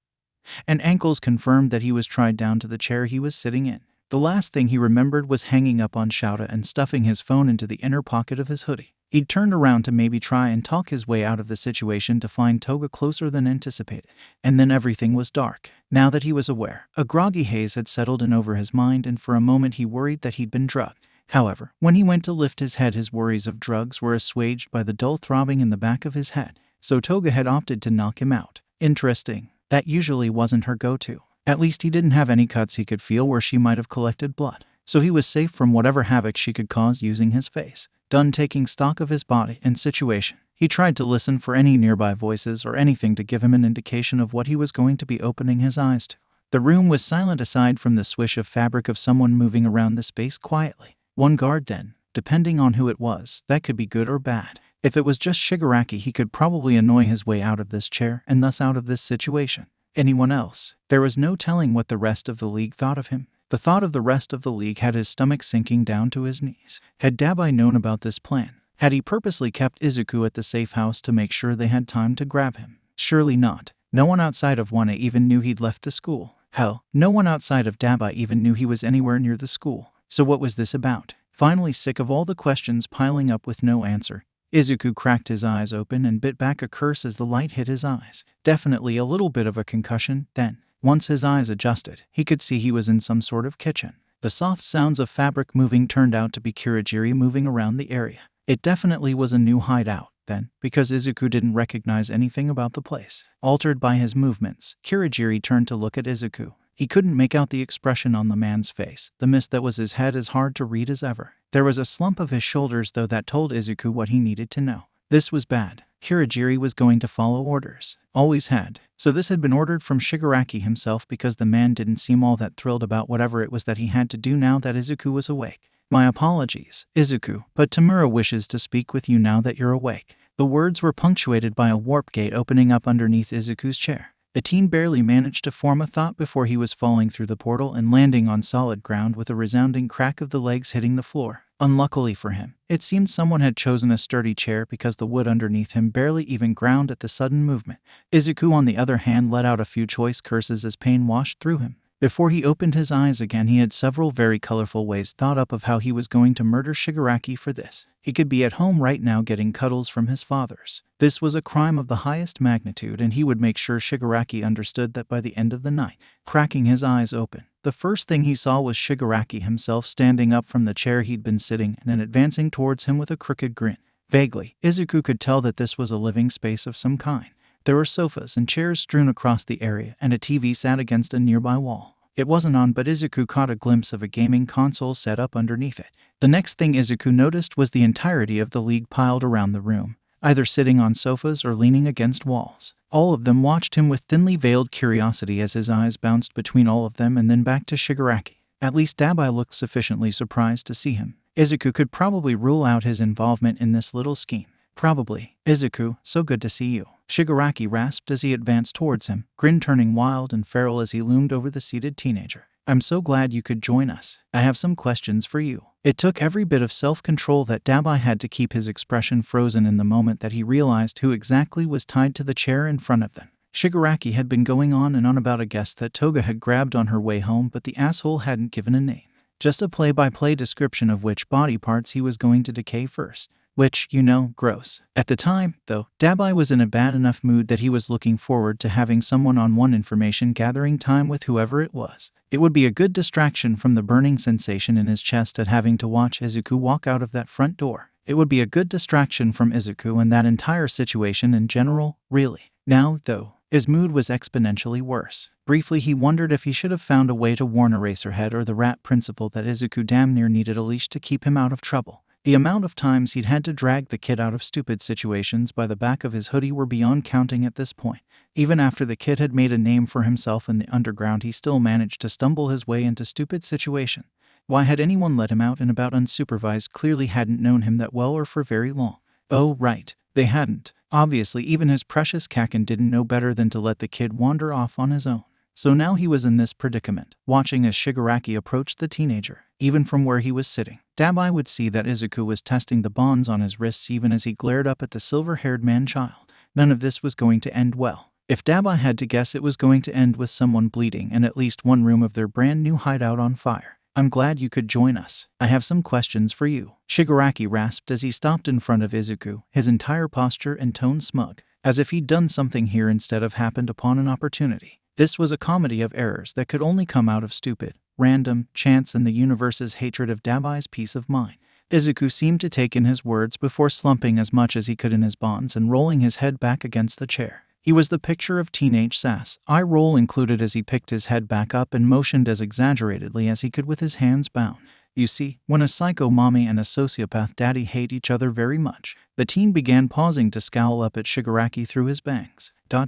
A: and ankles confirmed that he was tied down to the chair he was sitting in. The last thing he remembered was hanging up on Shouta and stuffing his phone into the inner pocket of his hoodie. He'd turned around to maybe try and talk his way out of the situation to find Toga closer than anticipated. And then everything was dark. Now that he was aware, a groggy haze had settled in over his mind and for a moment he worried that he'd been drugged. However, when he went to lift his head his worries of drugs were assuaged by the dull throbbing in the back of his head. So Toga had opted to knock him out. Interesting. That usually wasn't her go-to. At least he didn't have any cuts he could feel where she might have collected blood. So he was safe from whatever havoc she could cause using his face. Done taking stock of his body and situation, he tried to listen for any nearby voices or anything to give him an indication of what he was going to be opening his eyes to. The room was silent aside from the swish of fabric of someone moving around the space quietly. One guard then, depending on who it was, that could be good or bad. If it was just Shigaraki, he could probably annoy his way out of this chair and thus out of this situation. Anyone else? There was no telling what the rest of the League thought of him. The thought of the rest of the League had his stomach sinking down to his knees. Had Dabai known about this plan? Had he purposely kept Izuku at the safe house to make sure they had time to grab him? Surely not. No one outside of Wana even knew he'd left the school. Hell, no one outside of Dabai even knew he was anywhere near the school. So what was this about? Finally sick of all the questions piling up with no answer, Izuku cracked his eyes open and bit back a curse as the light hit his eyes. Definitely a little bit of a concussion. Then, once his eyes adjusted, he could see he was in some sort of kitchen. The soft sounds of fabric moving turned out to be Kurogiri moving around the area. It definitely was a new hideout, then, because Izuku didn't recognize anything about the place. Altered by his movements, Kurogiri turned to look at Izuku. He couldn't make out the expression on the man's face. The mist that was his head as hard to read as ever. There was a slump of his shoulders though that told Izuku what he needed to know. This was bad. Kurogiri was going to follow orders. Always had. So this had been ordered from Shigaraki himself because the man didn't seem all that thrilled about whatever it was that he had to do now that Izuku was awake. My apologies, Izuku, but Tamura wishes to speak with you now that you're awake. The words were punctuated by a warp gate opening up underneath Izuku's chair. The teen barely managed to form a thought before he was falling through the portal and landing on solid ground with a resounding crack of the legs hitting the floor. Unluckily for him, it seemed someone had chosen a sturdy chair because the wood underneath him barely even ground at the sudden movement. Izuku, on the other hand, let out a few choice curses as pain washed through him. Before he opened his eyes again, he had several very colorful ways thought up of how he was going to murder Shigaraki for this. He could be at home right now getting cuddles from his fathers. This was a crime of the highest magnitude, and he would make sure Shigaraki understood that by the end of the night. Cracking his eyes open, the first thing he saw was Shigaraki himself standing up from the chair he'd been sitting in and advancing towards him with a crooked grin. Vaguely, Izuku could tell that this was a living space of some kind. There were sofas and chairs strewn across the area, and a TV sat against a nearby wall. It wasn't on, but Izuku caught a glimpse of a gaming console set up underneath it. The next thing Izuku noticed was the entirety of the league piled around the room, either sitting on sofas or leaning against walls. All of them watched him with thinly veiled curiosity as his eyes bounced between all of them and then back to Shigaraki. At least Dabai looked sufficiently surprised to see him. Izuku could probably rule out his involvement in this little scheme. Probably. Izuku, so good to see you. Shigaraki rasped as he advanced towards him, grin turning wild and feral as he loomed over the seated teenager. I'm so glad you could join us. I have some questions for you. It took every bit of self-control that Dabai had to keep his expression frozen in the moment that he realized who exactly was tied to the chair in front of them. Shigaraki had been going on and on about a guest that Toga had grabbed on her way home, but the asshole hadn't given a name. Just a play-by-play description of which body parts he was going to decay first. Which, gross. At the time, though, Dabai was in a bad enough mood that he was looking forward to having someone-on-one information gathering time with whoever it was. It would be a good distraction from the burning sensation in his chest at having to watch Izuku walk out of that front door. It would be a good distraction from Izuku and that entire situation in general, really. Now, though, his mood was exponentially worse. Briefly, he wondered if he should have found a way to warn Eraserhead or the rat principal that Izuku damn near needed a leash to keep him out of trouble. The amount of times he'd had to drag the kid out of stupid situations by the back of his hoodie were beyond counting at this point. Even after the kid had made a name for himself in the underground, he still managed to stumble his way into stupid situations. Why had anyone let him out and about unsupervised? Clearly hadn't known him that well or for very long. Oh, right. They hadn't. Obviously, even his precious Kaken didn't know better than to let the kid wander off on his own. So now he was in this predicament, watching as Shigaraki approached the teenager. Even from where he was sitting, Dabai would see that Izuku was testing the bonds on his wrists even as he glared up at the silver-haired man-child. None of this was going to end well. If Dabai had to guess, it was going to end with someone bleeding and at least one room of their brand-new hideout on fire. I'm glad you could join us. I have some questions for you. Shigaraki rasped as he stopped in front of Izuku, his entire posture and tone smug, as if he'd done something here instead of happened upon an opportunity. This was a comedy of errors that could only come out of stupid, random chance and the universe's hatred of Dabai's peace of mind. Izuku seemed to take in his words before slumping as much as he could in his bonds and rolling his head back against the chair. He was the picture of teenage sass, eye roll included as he picked his head back up and motioned as exaggeratedly as he could with his hands bound. You see, when a psycho mommy and a sociopath daddy hate each other very much, the teen began pausing to scowl up at Shigaraki through his bangs. Well,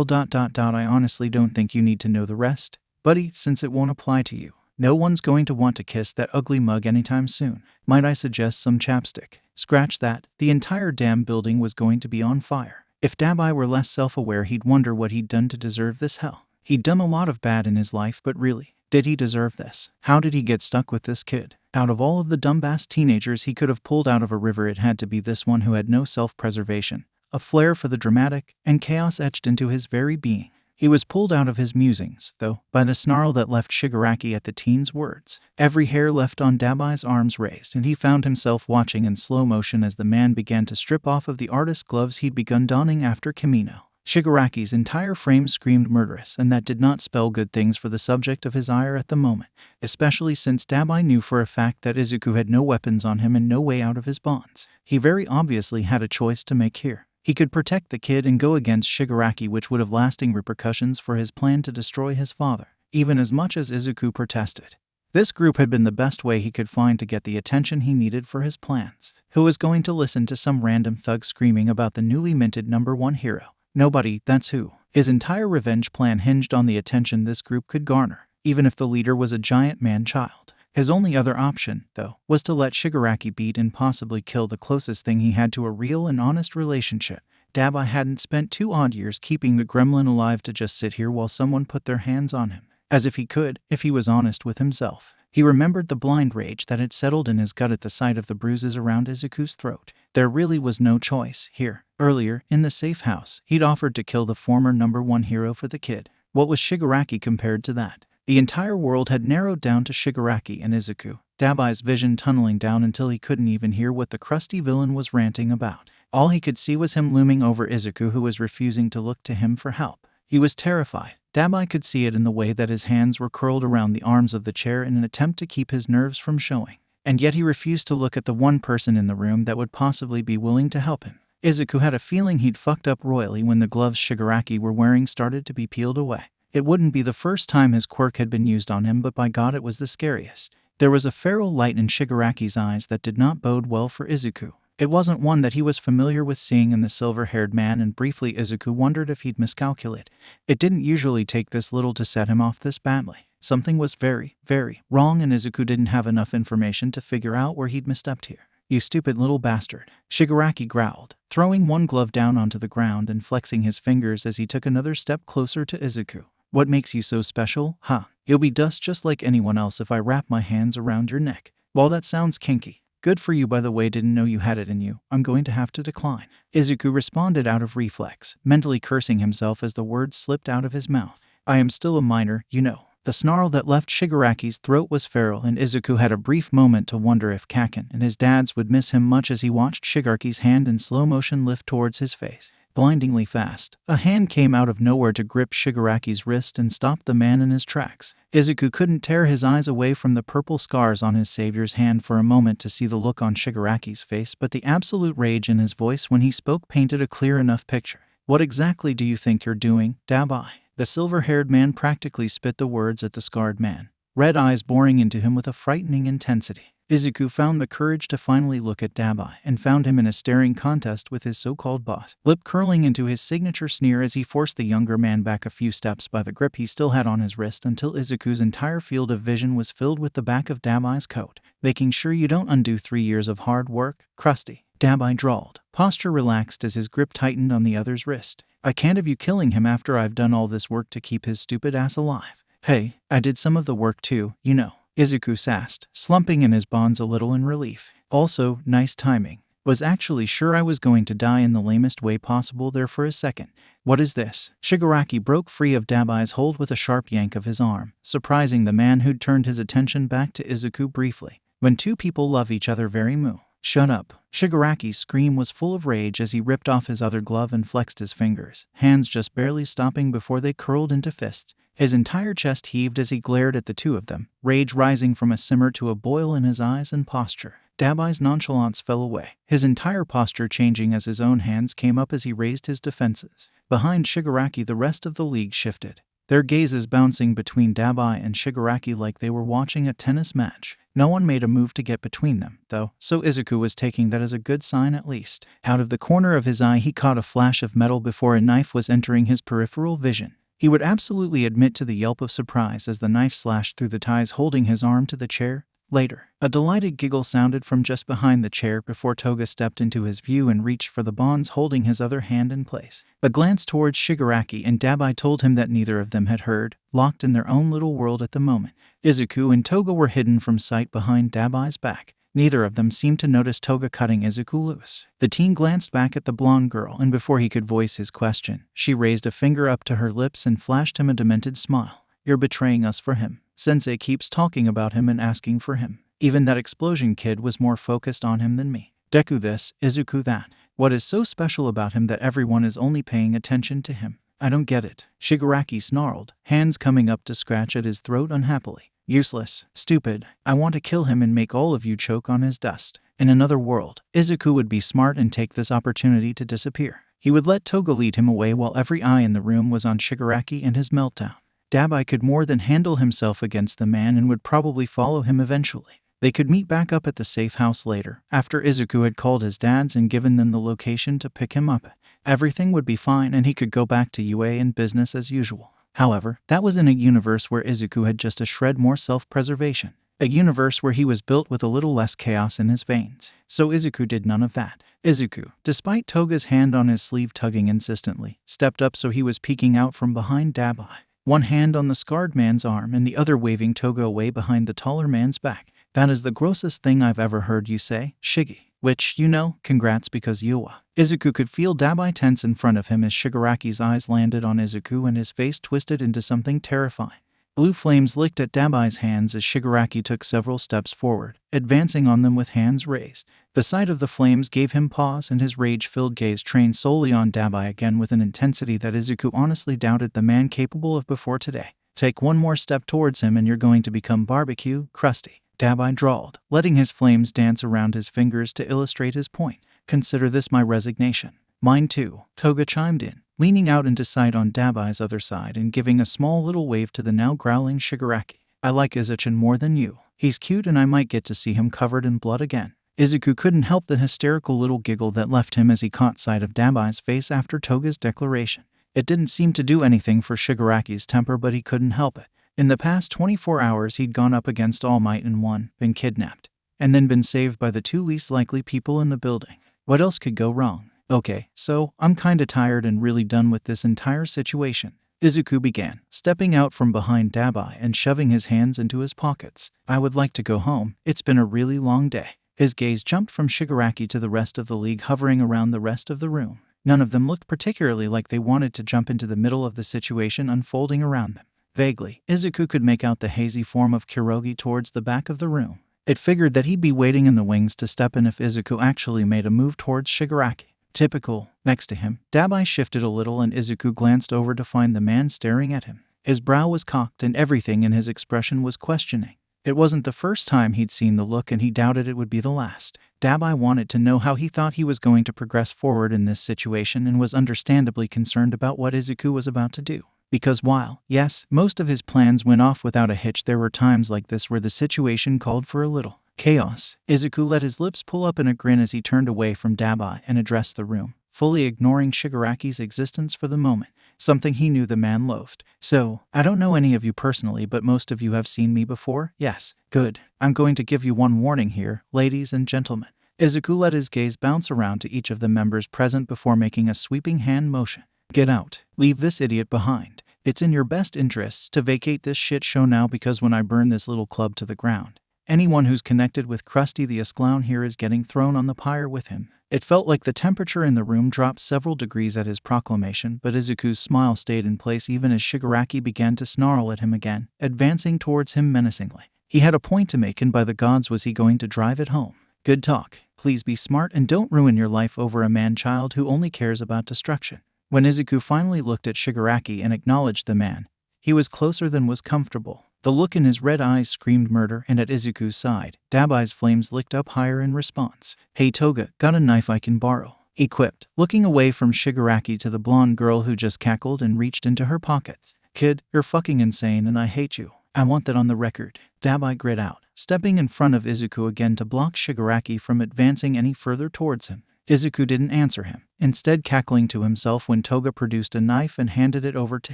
A: I honestly don't think you need to know the rest, buddy, since it won't apply to you. No one's going to want to kiss that ugly mug anytime soon. Might I suggest some chapstick? Scratch that, the entire damn building was going to be on fire. If Dabai were less self-aware, he'd wonder what he'd done to deserve this hell. He'd done a lot of bad in his life, but really, did he deserve this? How did he get stuck with this kid? Out of all of the dumbass teenagers he could have pulled out of a river, it had to be this one who had no self-preservation, a flair for the dramatic, and chaos etched into his very being. He was pulled out of his musings, though, by the snarl that left Shigaraki at the teen's words. Every hair left on Dabai's arms raised, and he found himself watching in slow motion as the man began to strip off of the artist's gloves he'd begun donning after Kamino. Shigaraki's entire frame screamed murderous, and that did not spell good things for the subject of his ire at the moment, especially since Dabai knew for a fact that Izuku had no weapons on him and no way out of his bonds. He very obviously had a choice to make here. He could protect the kid and go against Shigaraki, which would have lasting repercussions for his plan to destroy his father, even as much as Izuku protested. This group had been the best way he could find to get the attention he needed for his plans. Who was going to listen to some random thug screaming about the newly minted #1 hero? Nobody, that's who. His entire revenge plan hinged on the attention this group could garner, even if the leader was a giant man-child. His only other option, though, was to let Shigaraki beat and possibly kill the closest thing he had to a real and honest relationship. Dabai hadn't spent 2 odd years keeping the gremlin alive to just sit here while someone put their hands on him. As if he could, if he was honest with himself. He remembered the blind rage that had settled in his gut at the sight of the bruises around Izuku's throat. There really was no choice here. Earlier, in the safe house, he'd offered to kill the former #1 hero for the kid. What was Shigaraki compared to that? The entire world had narrowed down to Shigaraki and Izuku, Dabi's vision tunneling down until he couldn't even hear what the crusty villain was ranting about. All he could see was him looming over Izuku, who was refusing to look to him for help. He was terrified. Dabi could see it in the way that his hands were curled around the arms of the chair in an attempt to keep his nerves from showing. And yet he refused to look at the one person in the room that would possibly be willing to help him. Izuku had a feeling he'd fucked up royally when the gloves Shigaraki were wearing started to be peeled away. It wouldn't be the first time his quirk had been used on him, but by God it was the scariest. There was a feral light in Shigaraki's eyes that did not bode well for Izuku. It wasn't one that he was familiar with seeing in the silver-haired man, and briefly Izuku wondered if he'd miscalculated. It didn't usually take this little to set him off this badly. Something was very, very wrong, and Izuku didn't have enough information to figure out where he'd misstepped here. "You stupid little bastard," Shigaraki growled, throwing one glove down onto the ground and flexing his fingers as he took another step closer to Izuku. "What makes you so special, huh? You'll be dust just like anyone else if I wrap my hands around your neck. Well, that sounds kinky. Good for you, by the way. Didn't know you had it in you. I'm going to have to decline." Izuku responded out of reflex, mentally cursing himself as the words slipped out of his mouth. "I am still a minor, you know." The snarl that left Shigaraki's throat was feral, and Izuku had a brief moment to wonder if Kaken and his dads would miss him much as he watched Shigaraki's hand in slow motion lift towards his face. Blindingly fast, a hand came out of nowhere to grip Shigaraki's wrist and stop the man in his tracks. Izuku couldn't tear his eyes away from the purple scars on his savior's hand for a moment to see the look on Shigaraki's face, but the absolute rage in his voice when he spoke painted a clear enough picture. "What exactly do you think you're doing, Dabi?" The silver-haired man practically spit the words at the scarred man, red eyes boring into him with a frightening intensity. Izuku found the courage to finally look at Dabi and found him in a staring contest with his so-called boss, lip curling into his signature sneer as he forced the younger man back a few steps by the grip he still had on his wrist until Izuku's entire field of vision was filled with the back of Dabi's coat. "Making sure you don't undo 3 years of hard work, crusty," Dabi drawled. Posture relaxed as his grip tightened on the other's wrist. "I can't have you killing him after I've done all this work to keep his stupid ass alive." "Hey, I did some of the work too, you know," Izuku sassed, slumping in his bonds a little in relief. "Also, nice timing. Was actually sure I was going to die in the lamest way possible there for a second." "What is this?" Shigaraki broke free of Dabi's hold with a sharp yank of his arm, surprising the man who'd turned his attention back to Izuku briefly. "When two people love each other very moo." "Shut up." Shigaraki's scream was full of rage as he ripped off his other glove and flexed his fingers, hands just barely stopping before they curled into fists. His entire chest heaved as he glared at the two of them, rage rising from a simmer to a boil in his eyes and posture. Dabi's nonchalance fell away, his entire posture changing as his own hands came up as he raised his defenses. Behind Shigaraki, the rest of the league shifted, their gazes bouncing between Dabi and Shigaraki like they were watching a tennis match. No one made a move to get between them, though, so Izuku was taking that as a good sign at least. Out of the corner of his eye he caught a flash of metal before a knife was entering his peripheral vision. He would absolutely admit to the yelp of surprise as the knife slashed through the ties holding his arm to the chair. Later, a delighted giggle sounded from just behind the chair before Toga stepped into his view and reached for the bonds holding his other hand in place. A glance towards Shigaraki and Dabi told him that neither of them had heard, locked in their own little world at the moment. Izuku and Toga were hidden from sight behind Dabi's back. Neither of them seemed to notice Toga cutting Izuku loose. The teen glanced back at the blonde girl, and before he could voice his question, she raised a finger up to her lips and flashed him a demented smile. "You're betraying us for him. Sensei keeps talking about him and asking for him. Even that explosion kid was more focused on him than me. Deku this, Izuku that. What is so special about him that everyone is only paying attention to him? I don't get it." Shigaraki snarled, hands coming up to scratch at his throat unhappily. "Useless, stupid. I want to kill him and make all of you choke on his dust." In another world, Izuku would be smart and take this opportunity to disappear. He would let Toga lead him away while every eye in the room was on Shigaraki and his meltdown. Dabi could more than handle himself against the man and would probably follow him eventually. They could meet back up at the safe house later, after Izuku had called his dads and given them the location to pick him up at. Everything would be fine and he could go back to UA and business as usual. However, that was in a universe where Izuku had just a shred more self-preservation. A universe where he was built with a little less chaos in his veins. So Izuku did none of that. Izuku, despite Toga's hand on his sleeve tugging insistently, stepped up so he was peeking out from behind Dabi. One hand on the scarred man's arm and the other waving Toga away behind the taller man's back. "That is the grossest thing I've ever heard you say, Shiggy." Which, you know, congrats because you. Izuku could feel Dabi tense in front of him as Shigaraki's eyes landed on Izuku and his face twisted into something terrifying. Blue flames licked at Damise's hands as Shigaraki took several steps forward, advancing on them with hands raised. The sight of the flames gave him pause, and his rage-filled gaze trained solely on Damise again with an intensity that Izuku honestly doubted the man capable of before today. Take one more step towards him and you're going to become barbecue crusty, Damise drawled, letting his flames dance around his fingers to illustrate his point. Consider this my resignation. Mine too, Toga chimed in, leaning out into sight on Damise's other side and giving a small little wave to the now growling Shigaraki. I like Izuku more than you. He's cute and I might get to see him covered in blood again. Izuku couldn't help the hysterical little giggle that left him as he caught sight of Damise's face after Toga's declaration. It didn't seem to do anything for Shigaraki's temper, but he couldn't help it. In the past 24 hours he'd gone up against All Might and won, been kidnapped, and then been saved by the two least likely people in the building. What else could go wrong? Okay, so I'm kinda tired and really done with this entire situation, Izuku began, stepping out from behind Damise and shoving his hands into his pockets. I would like to go home. It's been a really long day. His gaze jumped from Shigaraki to the rest of the league, hovering around the rest of the room. None of them looked particularly like they wanted to jump into the middle of the situation unfolding around them. Vaguely, Izuku could make out the hazy form of Kurogi towards the back of the room. It figured that he'd be waiting in the wings to step in if Izuku actually made a move towards Shigaraki. Typical. Next to him, Damise shifted a little and Izuku glanced over to find the man staring at him. His brow was cocked and everything in his expression was questioning. It wasn't the first time he'd seen the look and he doubted it would be the last. Damise wanted to know how he thought he was going to progress forward in this situation and was understandably concerned about what Izuku was about to do. Because while, yes, most of his plans went off without a hitch, there were times like this where the situation called for a little chaos. Izuku let his lips pull up in a grin as he turned away from Damise and addressed the room, fully ignoring Shigaraki's existence for the moment, something he knew the man loathed. So, I don't know any of you personally, but most of you have seen me before? Yes. Good. I'm going to give you one warning here, ladies and gentlemen. Izuku let his gaze bounce around to each of the members present before making a sweeping hand motion. Get out. Leave this idiot behind. It's in your best interests to vacate this shit show now, because when I burn this little club to the ground, anyone who's connected with Krusty the Clown here is getting thrown on the pyre with him. It felt like the temperature in the room dropped several degrees at his proclamation, but Izuku's smile stayed in place even as Shigaraki began to snarl at him again, advancing towards him menacingly. He had a point to make, and by the gods was he going to drive it home. Good talk. Please be smart and don't ruin your life over a man-child who only cares about destruction. When Izuku finally looked at Shigaraki and acknowledged the man, he was closer than was comfortable. The look in his red eyes screamed murder, and at Izuku's side, Damise's flames licked up higher in response. Hey Toga, got a knife I can borrow? He quipped, looking away from Shigaraki to the blonde girl who just cackled and reached into her pocket. Kid, you're fucking insane and I hate you. I want that on the record. Damise grit out, stepping in front of Izuku again to block Shigaraki from advancing any further towards him. Izuku didn't answer him, instead cackling to himself when Toga produced a knife and handed it over to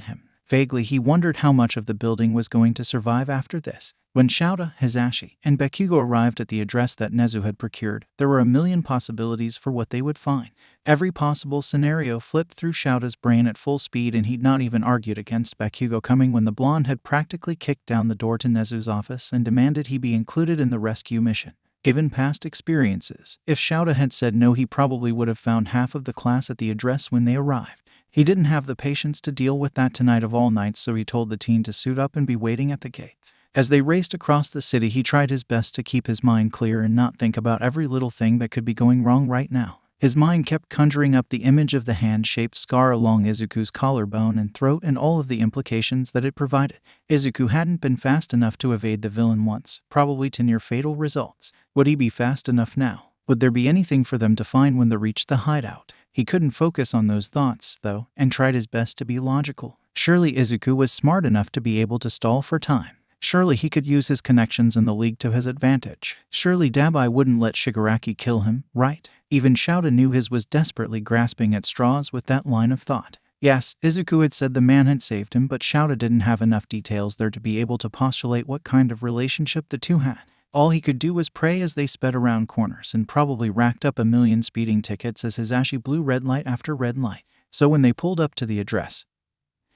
A: him. Vaguely, he wondered how much of the building was going to survive after this. When Shouta, Hisashi, and Bakugou arrived at the address that Nezu had procured, there were a million possibilities for what they would find. Every possible scenario flipped through Shouta's brain at full speed, and he'd not even argued against Bakugou coming when the blonde had practically kicked down the door to Nezu's office and demanded he be included in the rescue mission. Given past experiences, if Shouta had said no, he probably would have found half of the class at the address when they arrived. He didn't have the patience to deal with that tonight of all nights, so he told the teen to suit up and be waiting at the gate. As they raced across the city, he tried his best to keep his mind clear and not think about every little thing that could be going wrong right now. His mind kept conjuring up the image of the hand-shaped scar along Izuku's collarbone and throat and all of the implications that it provided. Izuku hadn't been fast enough to evade the villain once, probably to near fatal results. Would he be fast enough now? Would there be anything for them to find when they reached the hideout? He couldn't focus on those thoughts, though, and tried his best to be logical. Surely Izuku was smart enough to be able to stall for time. Surely he could use his connections in the league to his advantage. Surely Damise wouldn't let Shigaraki kill him, right? Even Shouta knew his was desperately grasping at straws with that line of thought. Yes, Izuku had said the man had saved him, but Shouta didn't have enough details there to be able to postulate what kind of relationship the two had. All he could do was pray as they sped around corners and probably racked up a million speeding tickets as Hisashi blew red light after red light. So when they pulled up to the address,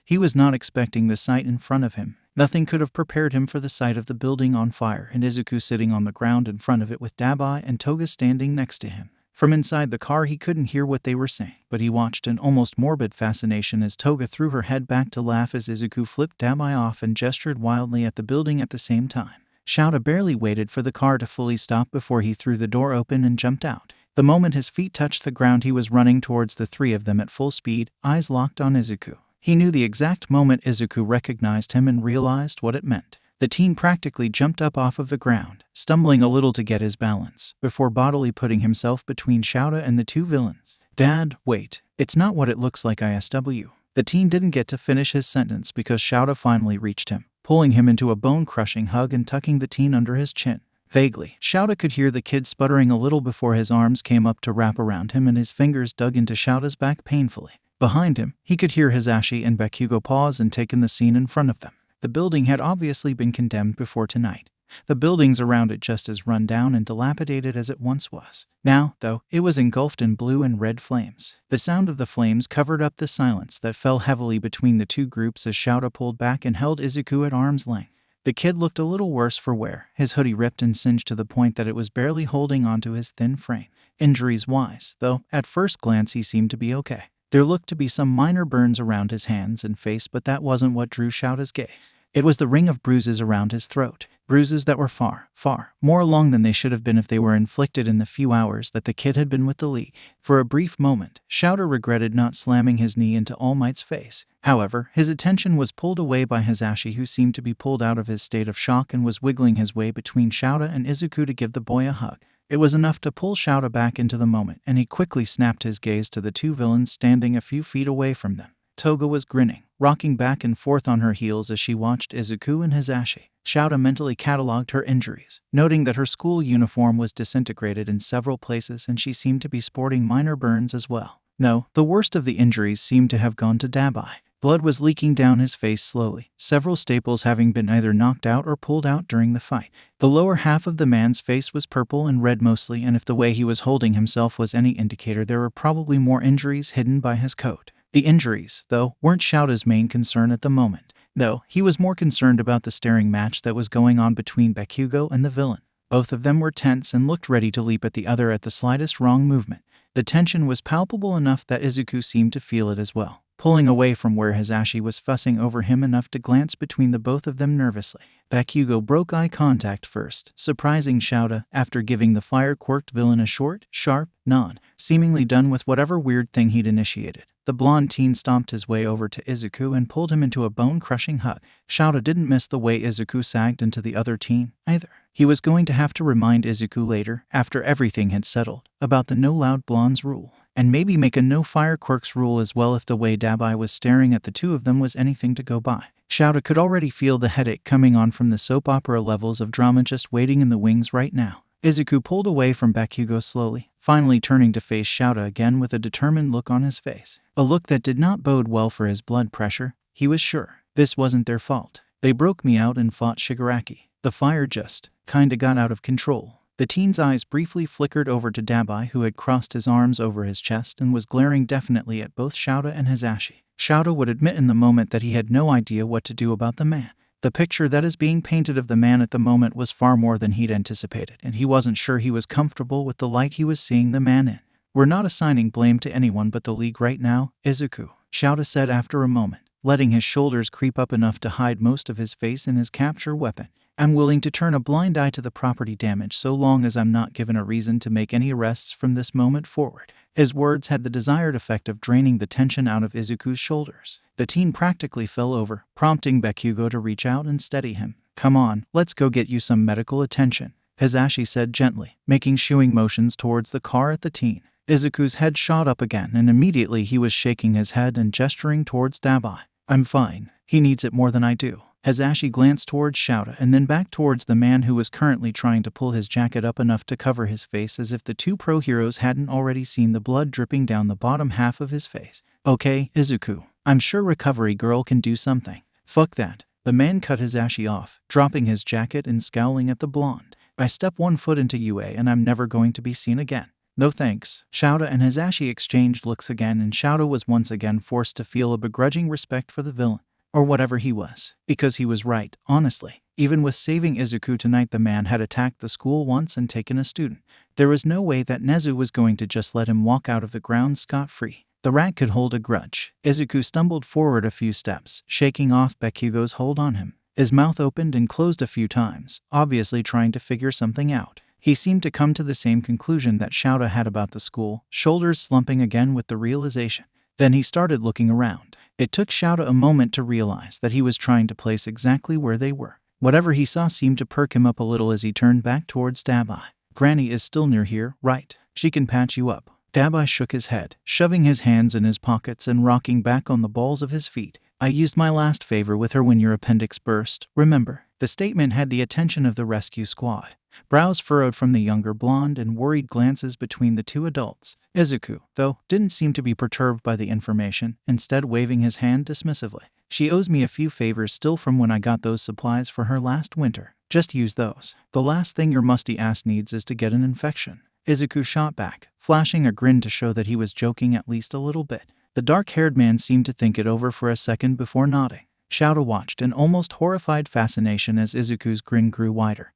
A: he was not expecting the sight in front of him. Nothing could have prepared him for the sight of the building on fire and Izuku sitting on the ground in front of it with Damise and Toga standing next to him. From inside the car he couldn't hear what they were saying, but he watched in almost morbid fascination as Toga threw her head back to laugh as Izuku flipped Dabai off and gestured wildly at the building at the same time. Shouta barely waited for the car to fully stop before he threw the door open and jumped out. The moment his feet touched the ground he was running towards the three of them at full speed, eyes locked on Izuku. He knew the exact moment Izuku recognized him and realized what it meant. The teen practically jumped up off of the ground, stumbling a little to get his balance, before bodily putting himself between Shouta and the two villains. Dad, wait, it's not what it looks like ISW. The teen didn't get to finish his sentence because Shouta finally reached him, pulling him into a bone-crushing hug and tucking the teen under his chin. Vaguely, Shouta could hear the kid sputtering a little before his arms came up to wrap around him and his fingers dug into Shouta's back painfully. Behind him, he could hear Hisashi and Bakugou pause and take in the scene in front of them. The building had obviously been condemned before tonight. The buildings around it just as run down and dilapidated as it once was. Now, though, it was engulfed in blue and red flames. The sound of the flames covered up the silence that fell heavily between the two groups as Shouta pulled back and held Izuku at arm's length. The kid looked a little worse for wear, his hoodie ripped and singed to the point that it was barely holding onto his thin frame. Injuries-wise, though, at first glance he seemed to be okay. There looked to be some minor burns around his hands and face, but that wasn't what drew Shouta's gaze. It was the ring of bruises around his throat. Bruises that were far, far more long than they should have been if they were inflicted in the few hours that the kid had been with the League. For a brief moment, Shouta regretted not slamming his knee into All Might's face. However, his attention was pulled away by Hisashi, who seemed to be pulled out of his state of shock and was wiggling his way between Shouta and Izuku to give the boy a hug. It was enough to pull Shouta back into the moment, and he quickly snapped his gaze to the two villains standing a few feet away from them. Toga was grinning, rocking back and forth on her heels as she watched Izuku and Hisashi. Shouta mentally cataloged her injuries, noting that her school uniform was disintegrated in several places and she seemed to be sporting minor burns as well. No, the worst of the injuries seemed to have gone to Dabai. Blood was leaking down his face slowly, several staples having been either knocked out or pulled out during the fight. The lower half of the man's face was purple and red mostly, and if the way he was holding himself was any indicator, there were probably more injuries hidden by his coat. The injuries, though, weren't Shouta's main concern at the moment. No, he was more concerned about the staring match that was going on between Bakugou and the villain. Both of them were tense and looked ready to leap at the other at the slightest wrong movement. The tension was palpable enough that Izuku seemed to feel it as well, pulling away from where Hisashi was fussing over him enough to glance between the both of them nervously. Bakugou broke eye contact first, surprising Shouta after giving the fire-quirked villain a short, sharp nod, seemingly done with whatever weird thing he'd initiated. The blonde teen stomped his way over to Izuku and pulled him into a bone-crushing hug. Shouta didn't miss the way Izuku sagged into the other teen, either. He was going to have to remind Izuku later, after everything had settled, about the no loud blondes rule. And maybe make a no fireworks rule as well if the way Dabai was staring at the two of them was anything to go by. Shouta could already feel the headache coming on from the soap opera levels of drama just waiting in the wings right now. Izuku pulled away from Bakugou slowly, finally turning to face Shouta again with a determined look on his face. A look that did not bode well for his blood pressure. He was sure this wasn't their fault. They broke me out and fought Shigaraki. The fire just kinda got out of control. The teen's eyes briefly flickered over to Dabai, who had crossed his arms over his chest and was glaring definitely at both Shouta and Hisashi. Shouta would admit in the moment that he had no idea what to do about the man. The picture that is being painted of the man at the moment was far more than he'd anticipated, and he wasn't sure he was comfortable with the light he was seeing the man in. "We're not assigning blame to anyone but the League right now, Izuku," Shouta said after a moment, letting his shoulders creep up enough to hide most of his face in his capture weapon. "I'm willing to turn a blind eye to the property damage so long as I'm not given a reason to make any arrests from this moment forward." His words had the desired effect of draining the tension out of Izuku's shoulders. The teen practically fell over, prompting Bakugou to reach out and steady him. "Come on, let's go get you some medical attention," Hisashi said gently, making shooing motions towards the car at the teen. Izuku's head shot up again, and immediately he was shaking his head and gesturing towards Dabai. "I'm fine. He needs it more than I do." Hisashi glanced towards Shouta and then back towards the man who was currently trying to pull his jacket up enough to cover his face, as if the two pro heroes hadn't already seen the blood dripping down the bottom half of his face. "Okay, Izuku. I'm sure Recovery Girl can do something." "Fuck that." The man cut Hisashi off, dropping his jacket and scowling at the blonde. "I step one foot into UA and I'm never going to be seen again." "No thanks." Shouta and Hisashi exchanged looks again, and Shouta was once again forced to feel a begrudging respect for the villain. Or whatever he was. Because he was right, honestly. Even with saving Izuku tonight, the man had attacked the school once and taken a student. There was no way that Nezu was going to just let him walk out of the grounds scot-free. The rat could hold a grudge. Izuku stumbled forward a few steps, shaking off Bakugou's hold on him. His mouth opened and closed a few times, obviously trying to figure something out. He seemed to come to the same conclusion that Shouta had about the school, shoulders slumping again with the realization. Then he started looking around. It took Shouta a moment to realize that he was trying to place exactly where they were. Whatever he saw seemed to perk him up a little as he turned back towards Dabai. Granny is still near here, right? She can patch you up. Dabai shook his head, shoving his hands in his pockets and rocking back on the balls of his feet. I used my last favor with her when your appendix burst, remember? The statement had the attention of the rescue squad. Brows furrowed from the younger blonde and worried glances between the two adults. Izuku, though, didn't seem to be perturbed by the information, instead waving his hand dismissively. She owes me a few favors still from when I got those supplies for her last winter. Just use those. The last thing your musty ass needs is to get an infection. Izuku shot back, flashing a grin to show that he was joking at least a little bit. The dark-haired man seemed to think it over for a second before nodding. Shouta watched in almost horrified fascination as Izuku's grin grew wider,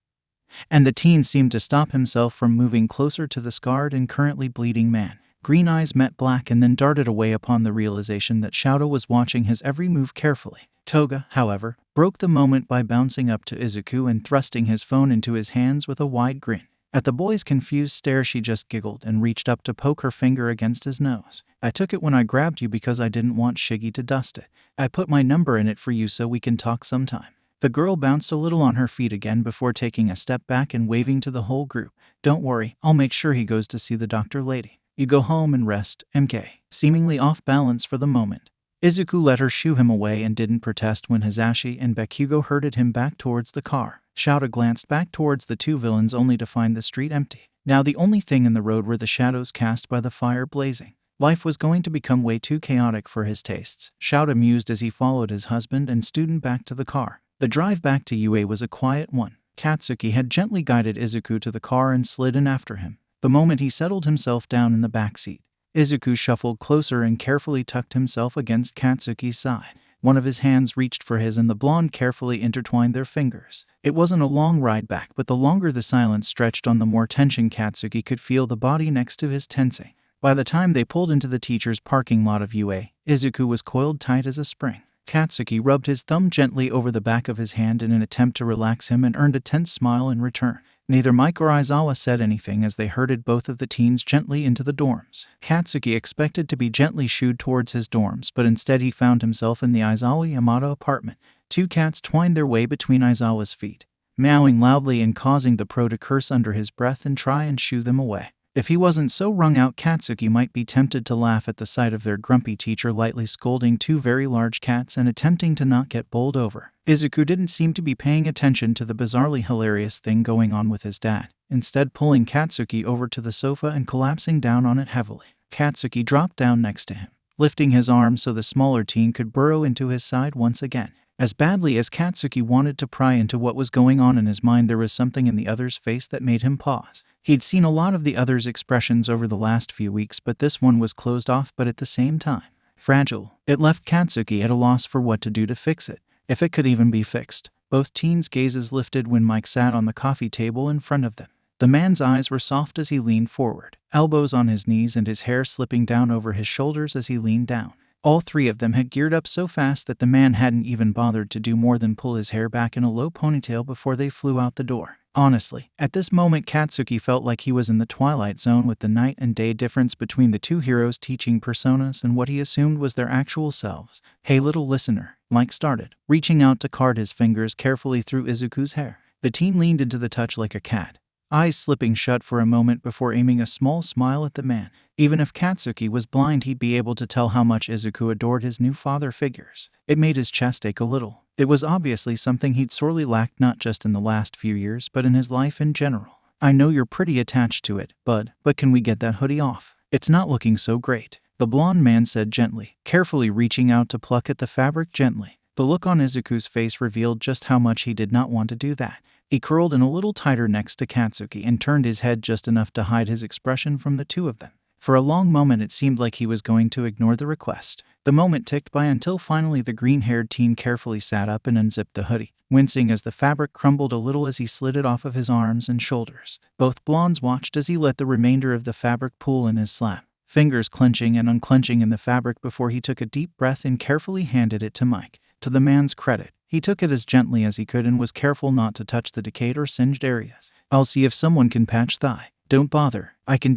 A: and the teen seemed to stop himself from moving closer to the scarred and currently bleeding man. Green eyes met black and then darted away upon the realization that Shouta was watching his every move carefully. Toga, however, broke the moment by bouncing up to Izuku and thrusting his phone into his hands with a wide grin. At the boy's confused stare, she just giggled and reached up to poke her finger against his nose. I took it when I grabbed you because I didn't want Shiggy to dust it. I put my number in it for you so we can talk sometime. The girl bounced a little on her feet again before taking a step back and waving to the whole group. Don't worry, I'll make sure he goes to see the doctor lady. You go home and rest, MK. Seemingly off balance for the moment, Izuku let her shoo him away and didn't protest when Hisashi and Bakugou herded him back towards the car. Shouta glanced back towards the two villains only to find the street empty. Now the only thing in the road were the shadows cast by the fire blazing. Life was going to become way too chaotic for his tastes, Shouta mused as he followed his husband and student back to the car. The drive back to UA was a quiet one. Katsuki had gently guided Izuku to the car and slid in after him. The moment he settled himself down in the back seat, Izuku shuffled closer and carefully tucked himself against Katsuki's side. One of his hands reached for his and the blonde carefully intertwined their fingers. It wasn't a long ride back, but the longer the silence stretched on, the more tension Katsuki could feel the body next to his tensing. By the time they pulled into the teacher's parking lot of UA, Izuku was coiled tight as a spring. Katsuki rubbed his thumb gently over the back of his hand in an attempt to relax him and earned a tense smile in return. Neither Mike or Aizawa said anything as they herded both of the teens gently into the dorms. Katsuki expected to be gently shooed towards his dorms, but instead he found himself in the Aizawa Yamada apartment. Two cats twined their way between Aizawa's feet, meowing loudly and causing the pro to curse under his breath and try and shoo them away. If he wasn't so wrung out, Katsuki might be tempted to laugh at the sight of their grumpy teacher lightly scolding two very large cats and attempting to not get bowled over. Izuku didn't seem to be paying attention to the bizarrely hilarious thing going on with his dad, instead pulling Katsuki over to the sofa and collapsing down on it heavily. Katsuki dropped down next to him, lifting his arm so the smaller teen could burrow into his side once again. As badly as Katsuki wanted to pry into what was going on in his mind, there was something in the other's face that made him pause. He'd seen a lot of the other's expressions over the last few weeks, but this one was closed off but at the same time fragile. It left Katsuki at a loss for what to do to fix it, if it could even be fixed. Both teens' gazes lifted when Mike sat on the coffee table in front of them. The man's eyes were soft as he leaned forward, elbows on his knees and his hair slipping down over his shoulders as he leaned down. All three of them had geared up so fast that the man hadn't even bothered to do more than pull his hair back in a low ponytail before they flew out the door. Honestly, at this moment Katsuki felt like he was in the Twilight Zone, with the night and day difference between the two heroes' teaching personas and what he assumed was their actual selves. Hey little listener, Mike started, reaching out to card his fingers carefully through Izuku's hair. The teen leaned into the touch like a cat, eyes slipping shut for a moment before aiming a small smile at the man. Even if Katsuki was blind, he'd be able to tell how much Izuku adored his new father figures. It made his chest ache a little. It was obviously something he'd sorely lacked, not just in the last few years, but in his life in general. I know you're pretty attached to it, bud, but can we get that hoodie off? It's not looking so great, the blonde man said gently, carefully reaching out to pluck at the fabric gently. The look on Izuku's face revealed just how much he did not want to do that. He curled in a little tighter next to Katsuki and turned his head just enough to hide his expression from the two of them. For a long moment it seemed like he was going to ignore the request. The moment ticked by until finally the green-haired teen carefully sat up and unzipped the hoodie. wincing as the fabric crumbled a little as he slid it off of his arms and shoulders. Both blondes watched as he let the remainder of the fabric pool in his slap, fingers clenching and unclenching in the fabric before he took a deep breath and carefully handed it to Mike. To the man's credit, he took it as gently as he could and was careful not to touch the decayed or singed areas. "I'll see if someone can patch thigh. Don't bother. I can ...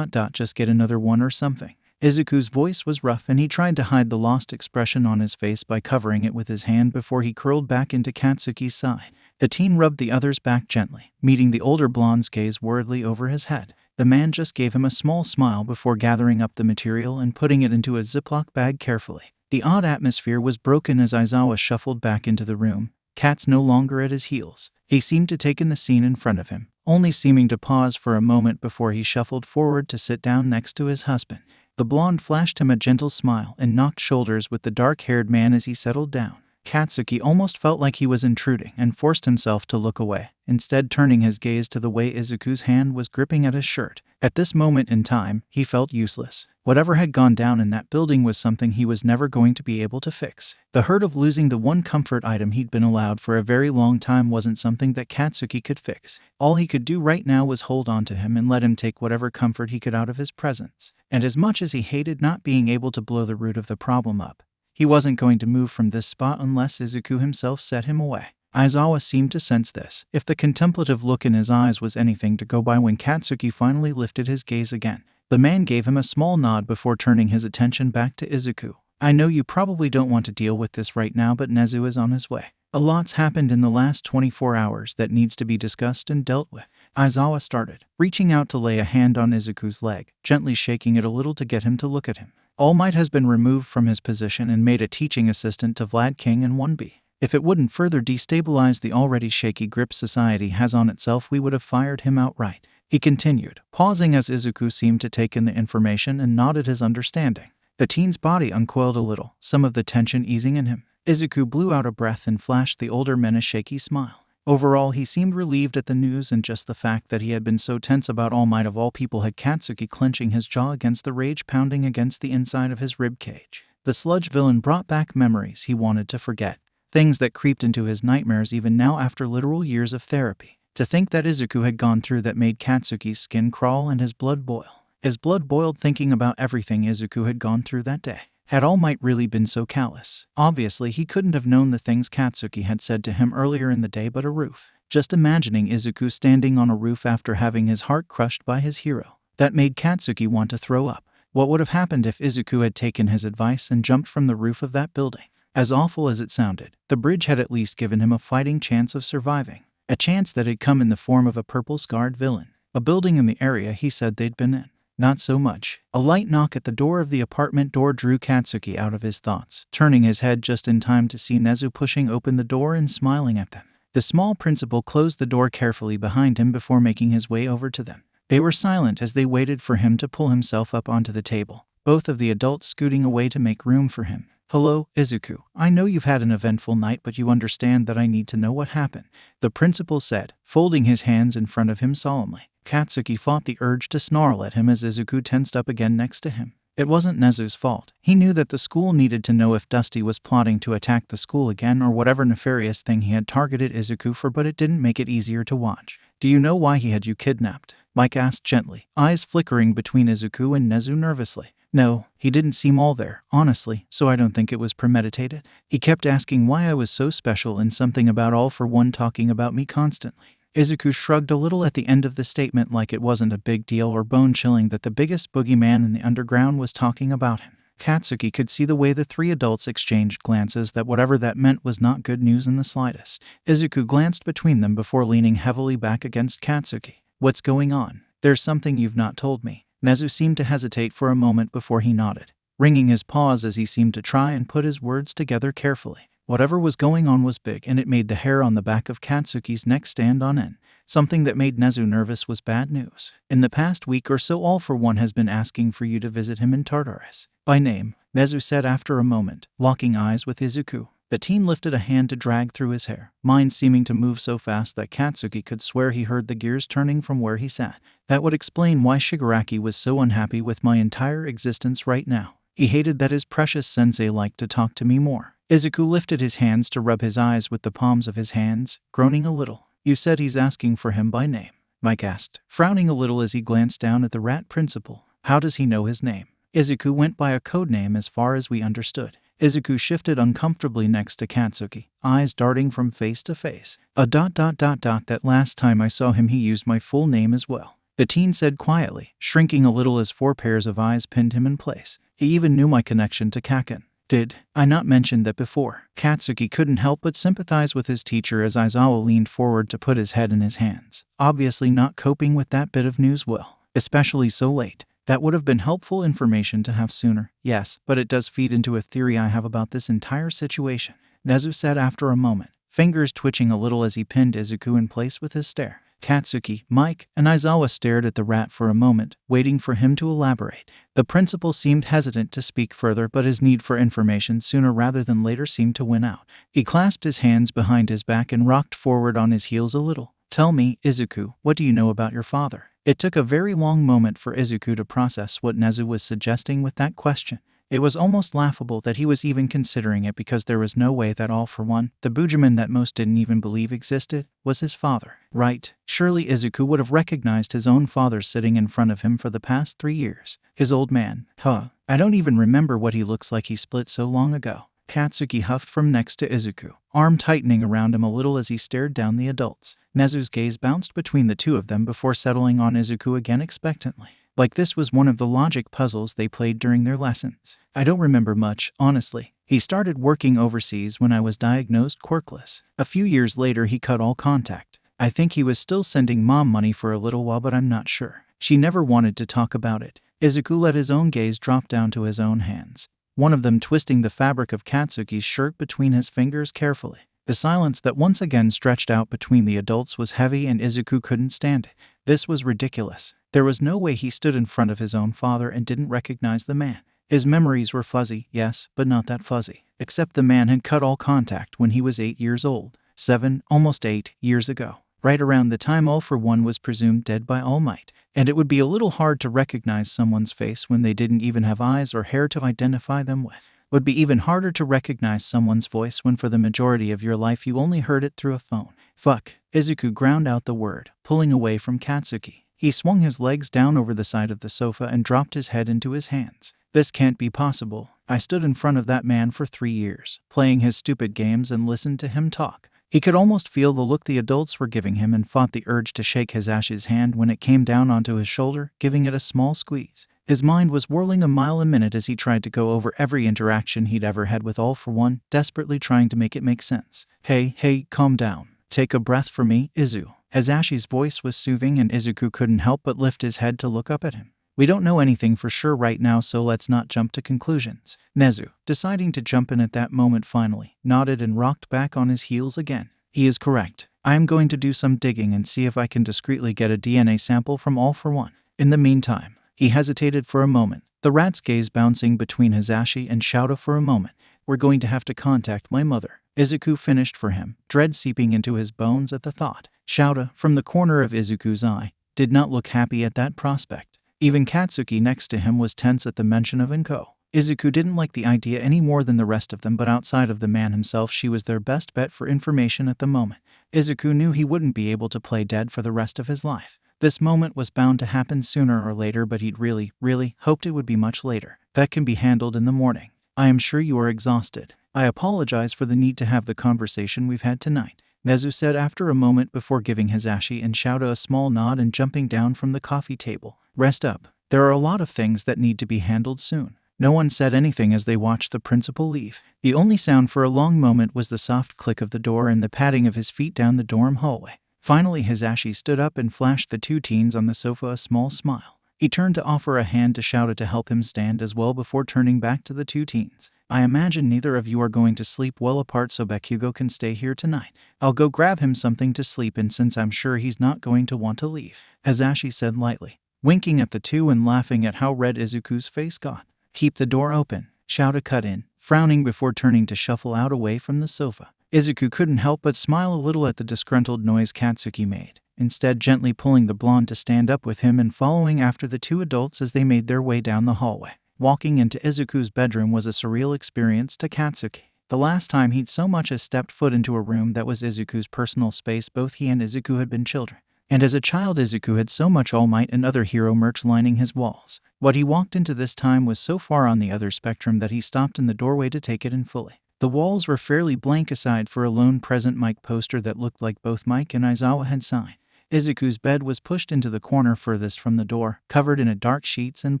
A: just get another one or something." Izuku's voice was rough and he tried to hide the lost expression on his face by covering it with his hand before he curled back into Katsuki's side. The teen rubbed the other's back gently, meeting the older blonde's gaze worriedly over his head. The man just gave him a small smile before gathering up the material and putting it into a Ziploc bag carefully. The odd atmosphere was broken as Aizawa shuffled back into the room, Kat's no longer at his heels. He seemed to take in the scene in front of him, only seeming to pause for a moment before he shuffled forward to sit down next to his husband. The blonde flashed him a gentle smile and knocked shoulders with the dark-haired man as he settled down. Katsuki almost felt like he was intruding and forced himself to look away, instead turning his gaze to the way Izuku's hand was gripping at his shirt. At this moment in time, he felt useless. Whatever had gone down in that building was something he was never going to be able to fix. The hurt of losing the one comfort item he'd been allowed for a very long time wasn't something that Katsuki could fix. All he could do right now was hold on to him and let him take whatever comfort he could out of his presence. And as much as he hated not being able to blow the root of the problem up, he wasn't going to move from this spot unless Izuku himself set him away. Aizawa seemed to sense this, if the contemplative look in his eyes was anything to go by when Katsuki finally lifted his gaze again. The man gave him a small nod before turning his attention back to Izuku. "I know you probably don't want to deal with this right now, but Nezu is on his way. A lot's happened in the last 24 hours that needs to be discussed and dealt with." Aizawa started, reaching out to lay a hand on Izuku's leg, gently shaking it a little to get him to look at him. All Might has been removed from his position and made a teaching assistant to Vlad King and 1B. If it wouldn't further destabilize the already shaky grip society has on itself, we would have fired him outright. He continued, pausing as Izuku seemed to take in the information and nodded his understanding. The teen's body uncoiled a little, some of the tension easing in him. Izuku blew out a breath and flashed the older man a shaky smile. Overall, he seemed relieved at the news, and just the fact that he had been so tense about All Might of all people had Katsuki clenching his jaw against the rage pounding against the inside of his rib cage. The sludge villain brought back memories he wanted to forget, things that creeped into his nightmares even now after literal years of therapy. To think that Izuku had gone through that made Katsuki's skin crawl and his blood boil. His blood boiled thinking about everything Izuku had gone through that day. Had All Might really been so callous? Obviously, he couldn't have known the things Katsuki had said to him earlier in the day, but a roof. Just imagining Izuku standing on a roof after having his heart crushed by his hero. That made Katsuki want to throw up. What would have happened if Izuku had taken his advice and jumped from the roof of that building? As awful as it sounded, the bridge had at least given him a fighting chance of surviving. A chance that had come in the form of a purple-scarred villain. A building in the area he said they'd been in. Not so much. A light knock at the door of the apartment door drew Katsuki out of his thoughts, turning his head just in time to see Nezu pushing open the door and smiling at them. The small principal closed the door carefully behind him before making his way over to them. They were silent as they waited for him to pull himself up onto the table, both of the adults scooting away to make room for him. "Hello, Izuku. I know you've had an eventful night, but you understand that I need to know what happened," the principal said, folding his hands in front of him solemnly. Katsuki fought the urge to snarl at him as Izuku tensed up again next to him. It wasn't Nezu's fault. He knew that the school needed to know if Dusty was plotting to attack the school again or whatever nefarious thing he had targeted Izuku for, but it didn't make it easier to watch. "Do you know why he had you kidnapped?" Mike asked gently, eyes flickering between Izuku and Nezu nervously. "No, he didn't seem all there, honestly, so I don't think it was premeditated. He kept asking why I was so special and something about All for One talking about me constantly." Izuku shrugged a little at the end of the statement, like it wasn't a big deal or bone-chilling that the biggest boogeyman in the underground was talking about him. Katsuki could see the way the three adults exchanged glances that whatever that meant was not good news in the slightest. Izuku glanced between them before leaning heavily back against Katsuki. "What's going on? There's something you've not told me." Nezu seemed to hesitate for a moment before he nodded, wringing his paws as he seemed to try and put his words together carefully. Whatever was going on was big, and it made the hair on the back of Katsuki's neck stand on end. Something that made Nezu nervous was bad news. "In the past week or so, All for One has been asking for you to visit him in Tartarus. By name," Nezu said after a moment, locking eyes with Izuku. The teen lifted a hand to drag through his hair, mind seeming to move so fast that Katsuki could swear he heard the gears turning from where he sat. "That would explain why Shigaraki was so unhappy with my entire existence right now. He hated that his precious sensei liked to talk to me more." Izuku lifted his hands to rub his eyes with the palms of his hands, groaning a little. You said he's asking for him by name, Mike asked, frowning a little as he glanced down at the rat principal. How does he know his name? Izuku went by a code name as far as we understood. Izuku shifted uncomfortably next to Katsuki, eyes darting from face to face. That last time I saw him he used my full name as well, the teen said quietly, shrinking a little as 4 pairs of eyes pinned him in place. He even knew my connection to Kaken. Did I not mention that before? Katsuki couldn't help but sympathize with his teacher as Aizawa leaned forward to put his head in his hands, obviously not coping with that bit of news well, especially so late. That would have been helpful information to have sooner, yes, but it does feed into a theory I have about this entire situation, Nezu said after a moment, fingers twitching a little as he pinned Izuku in place with his stare. Katsuki, Mike, and Aizawa stared at the rat for a moment, waiting for him to elaborate. The principal seemed hesitant to speak further, but his need for information sooner rather than later seemed to win out. He clasped his hands behind his back and rocked forward on his heels a little. Tell me, Izuku, what do you know about your father? It took a very long moment for Izuku to process what Nezu was suggesting with that question. It was almost laughable that he was even considering it, because there was no way that All For One, the Bujuman that most didn't even believe existed, was his father. Right? Surely Izuku would have recognized his own father sitting in front of him for the past 3 years. His old man. I don't even remember what he looks like, he split so long ago. Katsuki huffed from next to Izuku, arm tightening around him a little as he stared down the adults. Nezu's gaze bounced between the two of them before settling on Izuku again expectantly, like this was one of the logic puzzles they played during their lessons. I don't remember much, honestly. He started working overseas when I was diagnosed quirkless. A few years later he cut all contact. I think he was still sending mom money for a little while, but I'm not sure. She never wanted to talk about it. Izuku let his own gaze drop down to his own hands, one of them twisting the fabric of Katsuki's shirt between his fingers carefully. The silence that once again stretched out between the adults was heavy, and Izuku couldn't stand it. This was ridiculous. There was no way he stood in front of his own father and didn't recognize the man. His memories were fuzzy, yes, but not that fuzzy. Except the man had cut all contact when he was 8 years old. 7, almost 8 years ago. Right around the time All For One was presumed dead by All Might. And it would be a little hard to recognize someone's face when they didn't even have eyes or hair to identify them with. Would be even harder to recognize someone's voice when for the majority of your life you only heard it through a phone. Fuck. Izuku ground out the word, pulling away from Katsuki. He swung his legs down over the side of the sofa and dropped his head into his hands. This can't be possible. I stood in front of that man for 3 years, playing his stupid games and listened to him talk. He could almost feel the look the adults were giving him and fought the urge to shake Hizashi's hand when it came down onto his shoulder, giving it a small squeeze. His mind was whirling a mile a minute as he tried to go over every interaction he'd ever had with All For One, desperately trying to make it make sense. Hey, calm down. Take a breath for me, Izu. Hizashi's voice was soothing, and Izuku couldn't help but lift his head to look up at him. We don't know anything for sure right now, so let's not jump to conclusions. Nezu, deciding to jump in at that moment, finally nodded and rocked back on his heels again. He is correct. I am going to do some digging and see if I can discreetly get a DNA sample from All For One. In the meantime, he hesitated for a moment, the rat's gaze bouncing between Hizashi and Shouta for a moment. We're going to have to contact my mother. Izuku finished for him, dread seeping into his bones at the thought. Shouta, from the corner of Izuku's eye, did not look happy at that prospect. Even Katsuki next to him was tense at the mention of Inko. Izuku didn't like the idea any more than the rest of them, but outside of the man himself, she was their best bet for information at the moment. Izuku knew he wouldn't be able to play dead for the rest of his life. This moment was bound to happen sooner or later, but he'd really hoped it would be much later. That can be handled in the morning. I am sure you are exhausted. I apologize for the need to have the conversation we've had tonight, Nezu said after a moment before giving Hizashi and Shouta a small nod and jumping down from the coffee table. Rest up. There are a lot of things that need to be handled soon. No one said anything as they watched the principal leave. The only sound for a long moment was the soft click of the door and the padding of his feet down the dorm hallway. Finally, Hizashi stood up and flashed the 2 teens on the sofa a small smile. He turned to offer a hand to Shouta to help him stand as well before turning back to the 2 teens. I imagine neither of you are going to sleep well apart, so Bakugou can stay here tonight. I'll go grab him something to sleep in since I'm sure he's not going to want to leave, Hizashi said lightly, winking at the 2 and laughing at how red Izuku's face got. Keep the door open, Shouta cut in, frowning before turning to shuffle out away from the sofa. Izuku couldn't help but smile a little at the disgruntled noise Katsuki made, instead gently pulling the blonde to stand up with him and following after the 2 adults as they made their way down the hallway. Walking into Izuku's bedroom was a surreal experience to Katsuki. The last time he'd so much as stepped foot into a room that was Izuku's personal space, both he and Izuku had been children. And as a child, Izuku had so much All Might and other hero merch lining his walls. What he walked into this time was so far on the other spectrum that he stopped in the doorway to take it in fully. The walls were fairly blank aside for a lone present Mike poster that looked like both Mike and Aizawa had signed. Izuku's bed was pushed into the corner furthest from the door, covered in dark sheets and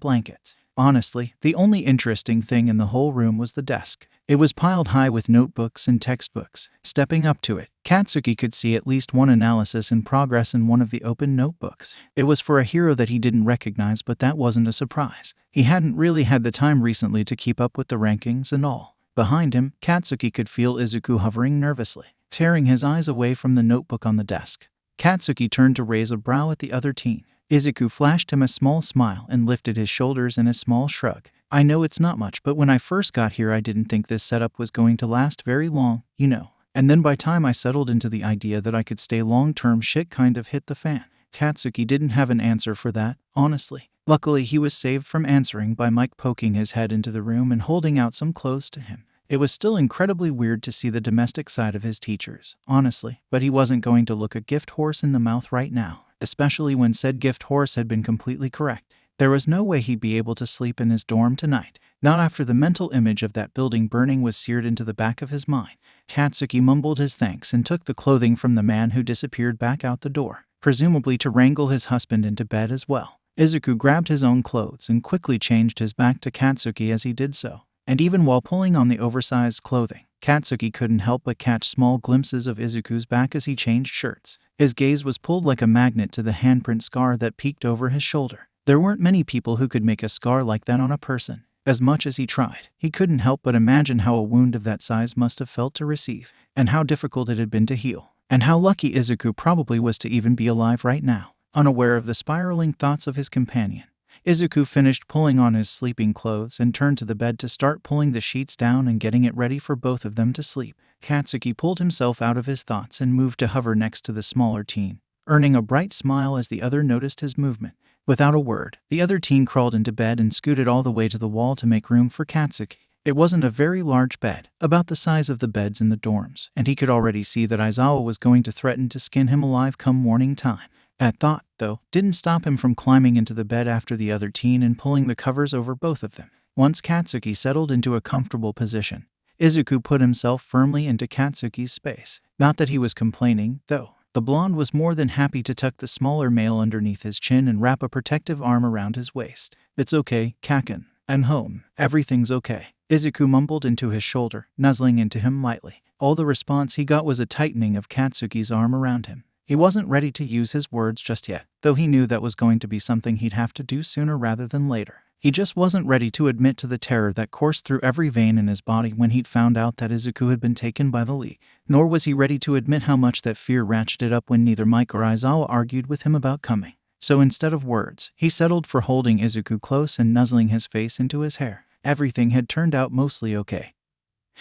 A: blankets. Honestly, the only interesting thing in the whole room was the desk. It was piled high with notebooks and textbooks. Stepping up to it, Katsuki could see at least one analysis in progress in one of the open notebooks. It was for a hero that he didn't recognize, but that wasn't a surprise. He hadn't really had the time recently to keep up with the rankings and all. Behind him, Katsuki could feel Izuku hovering nervously, tearing his eyes away from the notebook on the desk. Katsuki turned to raise a brow at the other teen. Izuku flashed him a small smile and lifted his shoulders in a small shrug. I know it's not much, but when I first got here I didn't think this setup was going to last very long, you know. And then by time I settled into the idea that I could stay long-term, shit kind of hit the fan. Katsuki didn't have an answer for that, honestly. Luckily, he was saved from answering by Mike poking his head into the room and holding out some clothes to him. It was still incredibly weird to see the domestic side of his teachers, honestly, but he wasn't going to look a gift horse in the mouth right now, especially when said gift horse had been completely correct. There was no way he'd be able to sleep in his dorm tonight, not after the mental image of that building burning was seared into the back of his mind. Katsuki mumbled his thanks and took the clothing from the man who disappeared back out the door, presumably to wrangle his husband into bed as well. Izuku grabbed his own clothes and quickly changed his back to Katsuki as he did so. And even while pulling on the oversized clothing, Katsuki couldn't help but catch small glimpses of Izuku's back as he changed shirts. His gaze was pulled like a magnet to the handprint scar that peeked over his shoulder. There weren't many people who could make a scar like that on a person. As much as he tried, he couldn't help but imagine how a wound of that size must have felt to receive, and how difficult it had been to heal, and how lucky Izuku probably was to even be alive right now, unaware of the spiraling thoughts of his companion. Izuku finished pulling on his sleeping clothes and turned to the bed to start pulling the sheets down and getting it ready for both of them to sleep. Katsuki pulled himself out of his thoughts and moved to hover next to the smaller teen, earning a bright smile as the other noticed his movement. Without a word, the other teen crawled into bed and scooted all the way to the wall to make room for Katsuki. It wasn't a very large bed, about the size of the beds in the dorms, and he could already see that Aizawa was going to threaten to skin him alive come morning time. That thought, though, didn't stop him from climbing into the bed after the other teen and pulling the covers over both of them. Once Katsuki settled into a comfortable position, Izuku put himself firmly into Katsuki's space. Not that he was complaining, though. The blonde was more than happy to tuck the smaller male underneath his chin and wrap a protective arm around his waist. It's okay, Kaken. I'm home. Everything's okay. Izuku mumbled into his shoulder, nuzzling into him lightly. All the response he got was a tightening of Katsuki's arm around him. He wasn't ready to use his words just yet, though he knew that was going to be something he'd have to do sooner rather than later. He just wasn't ready to admit to the terror that coursed through every vein in his body when he'd found out that Izuku had been taken by the League. Nor was he ready to admit how much that fear ratcheted up when neither Mike or Aizawa argued with him about coming. So instead of words, he settled for holding Izuku close and nuzzling his face into his hair. Everything had turned out mostly okay,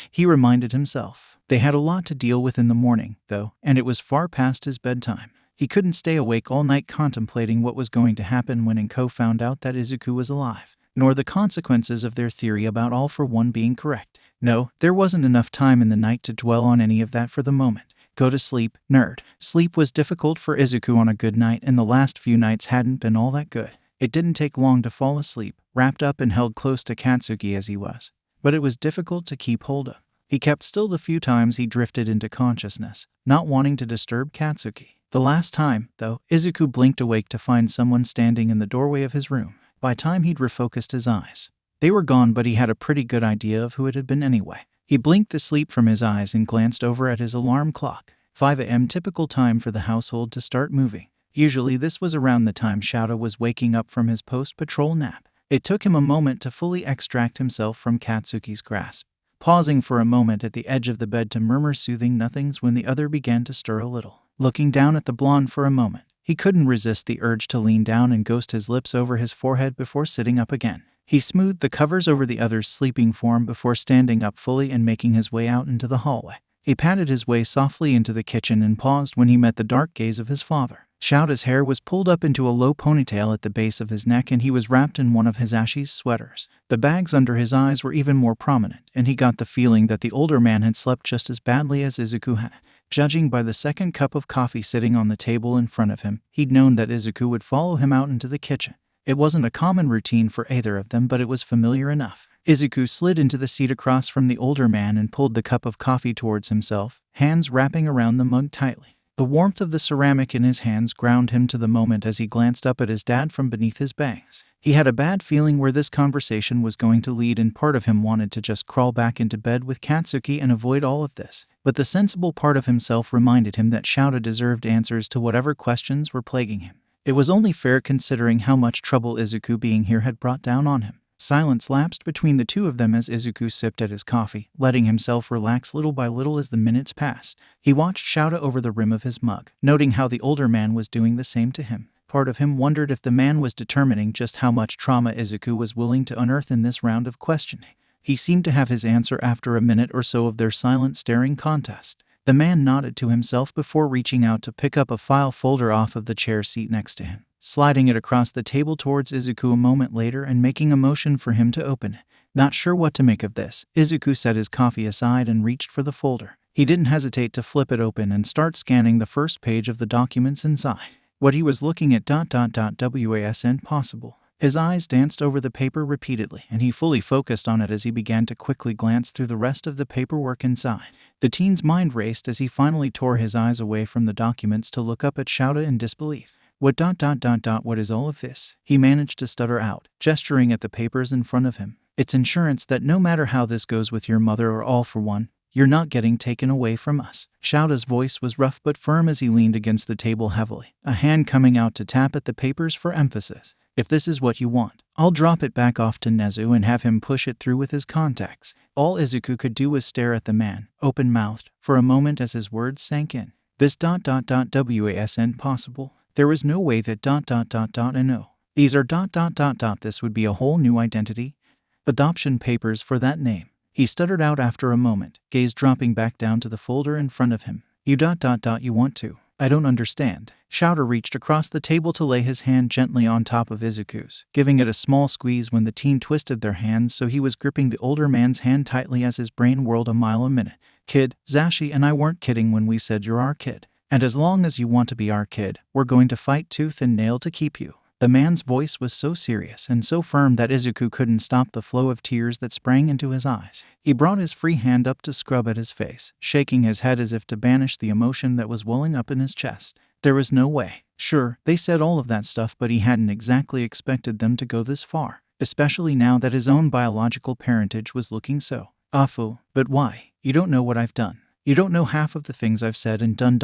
A: he reminded himself. They had a lot to deal with in the morning, though, and it was far past his bedtime. He couldn't stay awake all night contemplating what was going to happen when Inko found out that Izuku was alive, nor the consequences of their theory about All for One being correct. No, there wasn't enough time in the night to dwell on any of that for the moment. Go to sleep, nerd. Sleep was difficult for Izuku on a good night, and the last few nights hadn't been all that good. It didn't take long to fall asleep, wrapped up and held close to Katsuki as he was. But it was difficult to keep hold of. He kept still the few times he drifted into consciousness, not wanting to disturb Katsuki. The last time, though, Izuku blinked awake to find someone standing in the doorway of his room. By time he'd refocused his eyes, they were gone, but he had a pretty good idea of who it had been anyway. He blinked the sleep from his eyes and glanced over at his alarm clock. 5 a.m. typical time for the household to start moving. Usually this was around the time Shadow was waking up from his post-patrol nap. It took him a moment to fully extract himself from Katsuki's grasp, pausing for a moment at the edge of the bed to murmur soothing nothings when the other began to stir a little. Looking down at the blonde for a moment, he couldn't resist the urge to lean down and ghost his lips over his forehead before sitting up again. He smoothed the covers over the other's sleeping form before standing up fully and making his way out into the hallway. He patted his way softly into the kitchen and paused when he met the dark gaze of his father. Shouta's hair was pulled up into a low ponytail at the base of his neck and he was wrapped in one of Hisashi's sweaters. The bags under his eyes were even more prominent, and he got the feeling that the older man had slept just as badly as Izuku had. Judging by the second cup of coffee sitting on the table in front of him, he'd known that Izuku would follow him out into the kitchen. It wasn't a common routine for either of them, but it was familiar enough. Izuku slid into the seat across from the older man and pulled the cup of coffee towards himself, hands wrapping around the mug tightly. The warmth of the ceramic in his hands ground him to the moment as he glanced up at his dad from beneath his bangs. He had a bad feeling where this conversation was going to lead, and part of him wanted to just crawl back into bed with Katsuki and avoid all of this. But the sensible part of himself reminded him that Shouta deserved answers to whatever questions were plaguing him. It was only fair considering how much trouble Izuku being here had brought down on him. Silence lapsed between the two of them as Izuku sipped at his coffee, letting himself relax little by little as the minutes passed. He watched Shouta over the rim of his mug, noting how the older man was doing the same to him. Part of him wondered if the man was determining just how much trauma Izuku was willing to unearth in this round of questioning. He seemed to have his answer after a minute or so of their silent staring contest. The man nodded to himself before reaching out to pick up a file folder off of the chair seat next to him, sliding it across the table towards Izuku a moment later and making a motion for him to open it. Not sure what to make of this, Izuku set his coffee aside and reached for the folder. He didn't hesitate to flip it open and start scanning the first page of the documents inside. What he was looking at wasn't possible. His eyes danced over the paper repeatedly, and he fully focused on it as he began to quickly glance through the rest of the paperwork inside. The teen's mind raced as he finally tore his eyes away from the documents to look up at Shouta in disbelief. What is all of this? He managed to stutter out, gesturing at the papers in front of him. It's insurance that no matter how this goes with your mother or all for one, you're not getting taken away from us. Shouta's voice was rough but firm as he leaned against the table heavily, a hand coming out to tap at the papers for emphasis. If this is what you want, I'll drop it back off to Nezu and have him push it through with his contacts. All Izuku could do was stare at the man, open-mouthed, for a moment as his words sank in. This wasn't possible. There was no way that and no. These are this would be a whole new identity. Adoption papers for that name. He stuttered out after a moment, gaze dropping back down to the folder in front of him. You want to? I don't understand. Shouta reached across the table to lay his hand gently on top of Izuku's, giving it a small squeeze when the teen twisted their hands so he was gripping the older man's hand tightly as his brain whirled a mile a minute. Kid, Zashi and I weren't kidding when we said you're our kid. And as long as you want to be our kid, we're going to fight tooth and nail to keep you. The man's voice was so serious and so firm that Izuku couldn't stop the flow of tears that sprang into his eyes. He brought his free hand up to scrub at his face, shaking his head as if to banish the emotion that was welling up in his chest. There was no way. Sure, they said all of that stuff, but he hadn't exactly expected them to go this far, especially now that his own biological parentage was looking so awful. But why? You don't know what I've done. You don't know half of the things I've said and done.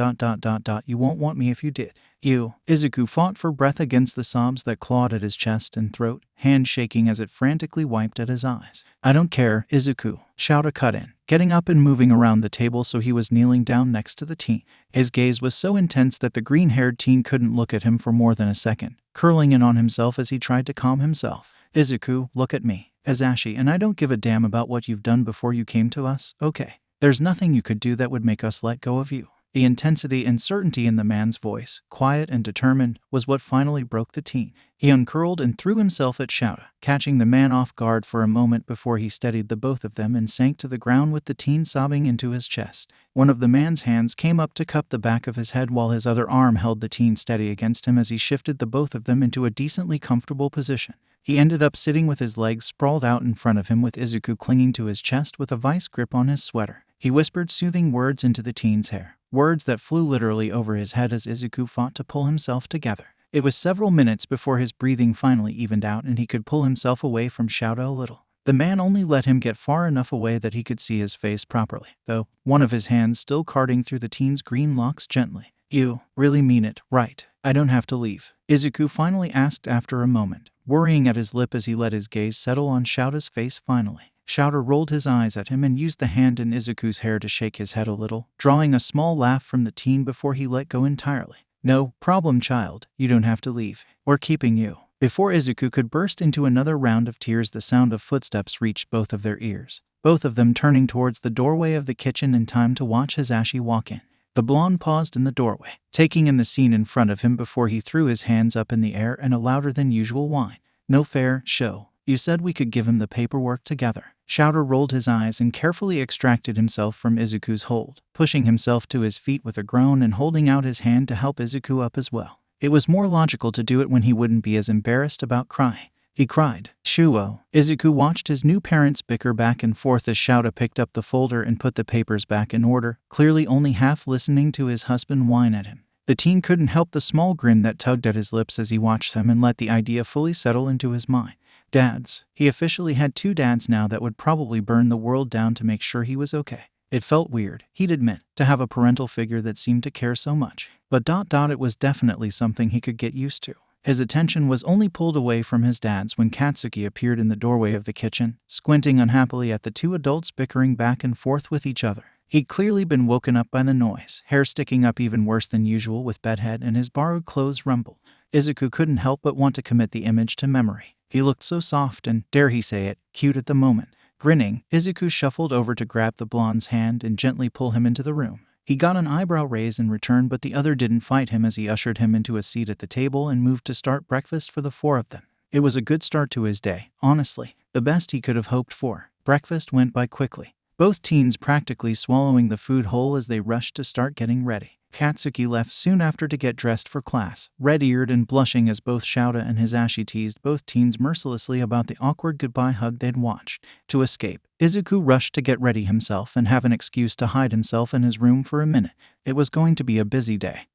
A: You won't want me if you did. Izuku fought for breath against the sobs that clawed at his chest and throat, hand shaking as it frantically wiped at his eyes. I don't care, Izuku. Shouta cut in, getting up and moving around the table so he was kneeling down next to the teen. His gaze was so intense that the green-haired teen couldn't look at him for more than a second, curling in on himself as he tried to calm himself. Izuku, look at me, Hisashi, and I don't give a damn about what you've done before you came to us, okay? There's nothing you could do that would make us let go of you. The intensity and certainty in the man's voice, quiet and determined, was what finally broke the teen. He uncurled and threw himself at Shouta, catching the man off guard for a moment before he steadied the both of them and sank to the ground with the teen sobbing into his chest. One of the man's hands came up to cup the back of his head while his other arm held the teen steady against him as he shifted the both of them into a decently comfortable position. He ended up sitting with his legs sprawled out in front of him with Izuku clinging to his chest with a vice grip on his sweater. He whispered soothing words into the teen's hair, words that flew literally over his head as Izuku fought to pull himself together. It was several minutes before his breathing finally evened out and he could pull himself away from Shouta a little. The man only let him get far enough away that he could see his face properly, though, one of his hands still carding through the teen's green locks gently. You really mean it, right? I don't have to leave, Izuku finally asked after a moment, worrying at his lip as he let his gaze settle on Shouta's face finally. Shouta rolled his eyes at him and used the hand in Izuku's hair to shake his head a little, drawing a small laugh from the teen before he let go entirely. No problem, child. You don't have to leave. We're keeping you. Before Izuku could burst into another round of tears, the sound of footsteps reached both of their ears, both of them turning towards the doorway of the kitchen in time to watch Hisashi walk in. The blonde paused in the doorway, taking in the scene in front of him before he threw his hands up in the air and a louder than usual whine. "No fair show. You said we could give him the paperwork together." Shouter rolled his eyes and carefully extracted himself from Izuku's hold, pushing himself to his feet with a groan and holding out his hand to help Izuku up as well. It was more logical to do it when he wouldn't be as embarrassed about crying. He cried, "Shuo." Izuku watched his new parents bicker back and forth as Shouta picked up the folder and put the papers back in order, clearly only half listening to his husband whine at him. The teen couldn't help the small grin that tugged at his lips as he watched them and let the idea fully settle into his mind. Dads. He officially had 2 dads now that would probably burn the world down to make sure he was okay. It felt weird, he'd admit, to have a parental figure that seemed to care so much. But it was definitely something he could get used to. His attention was only pulled away from his dad's when Katsuki appeared in the doorway of the kitchen, squinting unhappily at the 2 adults bickering back and forth with each other. He'd clearly been woken up by the noise, hair sticking up even worse than usual with bedhead and his borrowed clothes rumble. Izuku couldn't help but want to commit the image to memory. He looked so soft and, dare he say it, cute at the moment. Grinning, Izuku shuffled over to grab the blonde's hand and gently pull him into the room. He got an eyebrow raise in return, but the other didn't fight him as he ushered him into a seat at the table and moved to start breakfast for the 4 of them. It was a good start to his day, honestly, the best he could have hoped for. Breakfast went by quickly, both teens practically swallowing the food whole as they rushed to start getting ready. Katsuki left soon after to get dressed for class, red-eared and blushing as both Shouta and Hisashi teased both teens mercilessly about the awkward goodbye hug they'd watched. To escape, Izuku rushed to get ready himself and have an excuse to hide himself in his room for a minute. It was going to be a busy day.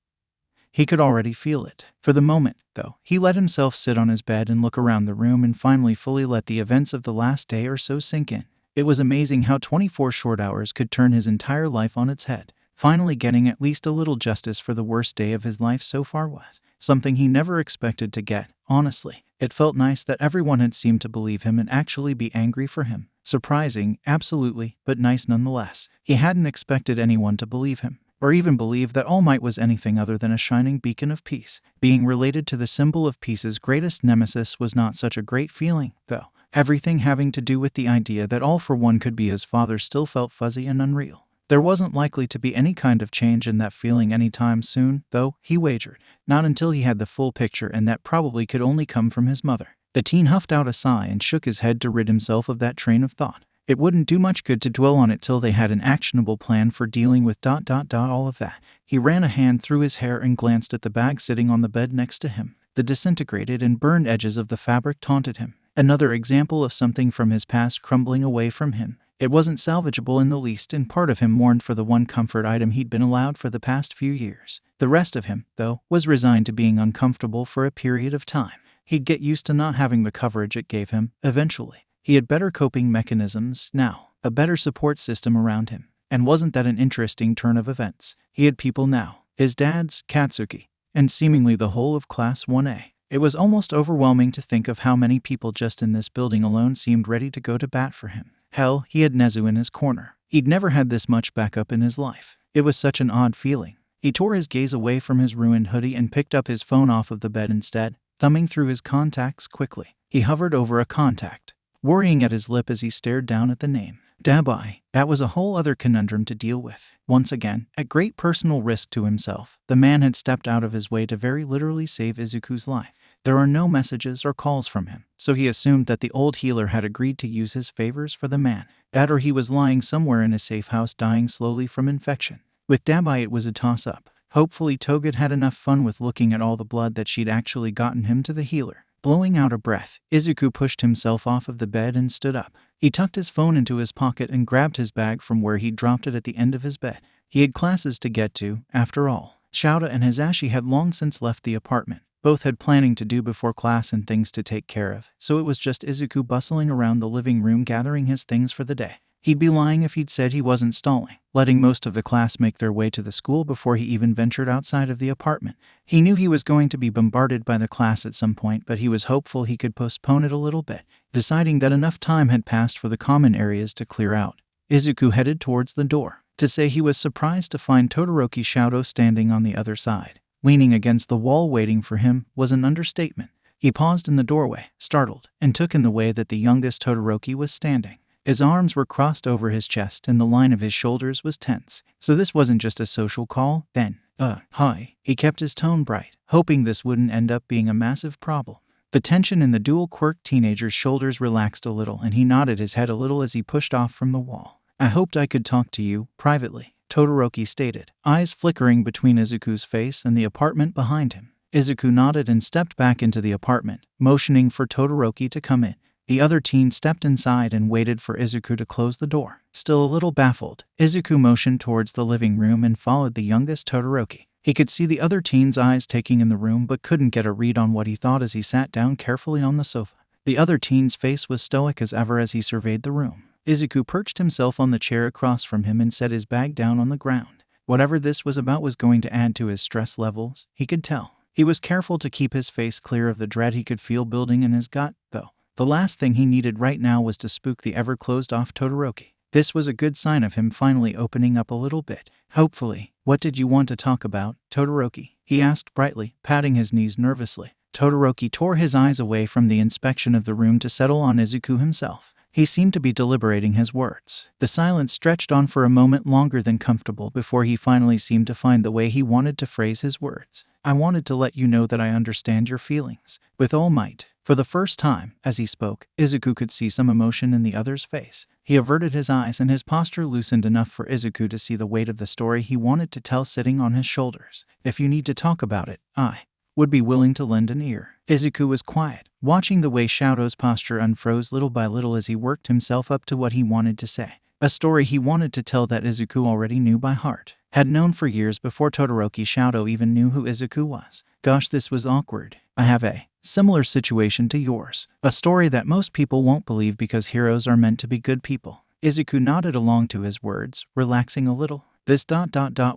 A: He could already feel it. For the moment, though, he let himself sit on his bed and look around the room and finally fully let the events of the last day or so sink in. It was amazing how 24 short hours could turn his entire life on its head. Finally getting at least a little justice for the worst day of his life so far was something he never expected to get, honestly. It felt nice that everyone had seemed to believe him and actually be angry for him. Surprising, absolutely, but nice nonetheless. He hadn't expected anyone to believe him, or even believe that All Might was anything other than a shining beacon of peace. Being related to the symbol of peace's greatest nemesis was not such a great feeling, though. Everything having to do with the idea that All for One could be his father still felt fuzzy and unreal. There wasn't likely to be any kind of change in that feeling anytime soon, though, he wagered. Not until he had the full picture, and that probably could only come from his mother. The teen huffed out a sigh and shook his head to rid himself of that train of thought. It wouldn't do much good to dwell on it till they had an actionable plan for dealing with all of that. He ran a hand through his hair and glanced at the bag sitting on the bed next to him. The disintegrated and burned edges of the fabric taunted him. Another example of something from his past crumbling away from him. It wasn't salvageable in the least, and part of him mourned for the one comfort item he'd been allowed for the past few years. The rest of him, though, was resigned to being uncomfortable for a period of time. He'd get used to not having the coverage it gave him, eventually. He had better coping mechanisms now, a better support system around him. And wasn't that an interesting turn of events? He had people now. His dad's, Katsuki, and seemingly the whole of Class 1A. It was almost overwhelming to think of how many people just in this building alone seemed ready to go to bat for him. Hell, he had Nezu in his corner. He'd never had this much backup in his life. It was such an odd feeling. He tore his gaze away from his ruined hoodie and picked up his phone off of the bed instead, thumbing through his contacts quickly. He hovered over a contact, worrying at his lip as he stared down at the name. Demise. That was a whole other conundrum to deal with. Once again, at great personal risk to himself, the man had stepped out of his way to very literally save Izuku's life. There are no messages or calls from him, so he assumed that the old healer had agreed to use his favors for the man. That or he was lying somewhere in a safe house dying slowly from infection. With Demise it was a toss-up. Hopefully Toged had enough fun with looking at all the blood that she'd actually gotten him to the healer. Blowing out a breath, Izuku pushed himself off of the bed and stood up. He tucked his phone into his pocket and grabbed his bag from where he'd dropped it at the end of his bed. He had classes to get to, after all. Shouta and Hisashi had long since left the apartment. Both had planning to do before class and things to take care of, so it was just Izuku bustling around the living room gathering his things for the day. He'd be lying if he'd said he wasn't stalling, letting most of the class make their way to the school before he even ventured outside of the apartment. He knew he was going to be bombarded by the class at some point, but he was hopeful he could postpone it a little bit. Deciding that enough time had passed for the common areas to clear out, Izuku headed towards the door. To say he was surprised to find Todoroki Shouto standing on the other side, leaning against the wall waiting for him, was an understatement. He paused in the doorway, startled, and took in the way that the youngest Todoroki was standing. His arms were crossed over his chest and the line of his shoulders was tense. So this wasn't just a social call, then? Hi. He kept his tone bright, hoping this wouldn't end up being a massive problem. The tension in the dual-quirk teenager's shoulders relaxed a little and he nodded his head a little as he pushed off from the wall. I hoped I could talk to you, privately, Todoroki stated, eyes flickering between Izuku's face and the apartment behind him. Izuku nodded and stepped back into the apartment, motioning for Todoroki to come in. The other teen stepped inside and waited for Izuku to close the door. Still a little baffled, Izuku motioned towards the living room and followed the youngest Todoroki. He could see the other teen's eyes taking in the room but couldn't get a read on what he thought as he sat down carefully on the sofa. The other teen's face was stoic as ever as he surveyed the room. Izuku perched himself on the chair across from him and set his bag down on the ground. Whatever this was about was going to add to his stress levels, he could tell. He was careful to keep his face clear of the dread he could feel building in his gut, though. The last thing he needed right now was to spook the ever-closed-off Todoroki. This was a good sign of him finally opening up a little bit. Hopefully. What did you want to talk about, Todoroki? He asked brightly, patting his knees nervously. Todoroki tore his eyes away from the inspection of the room to settle on Izuku himself. He seemed to be deliberating his words. The silence stretched on for a moment longer than comfortable before he finally seemed to find the way he wanted to phrase his words. I wanted to let you know that I understand your feelings. With all might. For the first time, as he spoke, Izuku could see some emotion in the other's face. He averted his eyes and his posture loosened enough for Izuku to see the weight of the story he wanted to tell sitting on his shoulders. If you need to talk about it, I would be willing to lend an ear. Izuku was quiet, watching the way Shadow's posture unfroze little by little as he worked himself up to what he wanted to say. A story he wanted to tell that Izuku already knew by heart. Had known for years before Todoroki Shadow even knew who Izuku was. Gosh, this was awkward. I have a similar situation to yours. A story that most people won't believe because heroes are meant to be good people. Izuku nodded along to his words, relaxing a little. This ...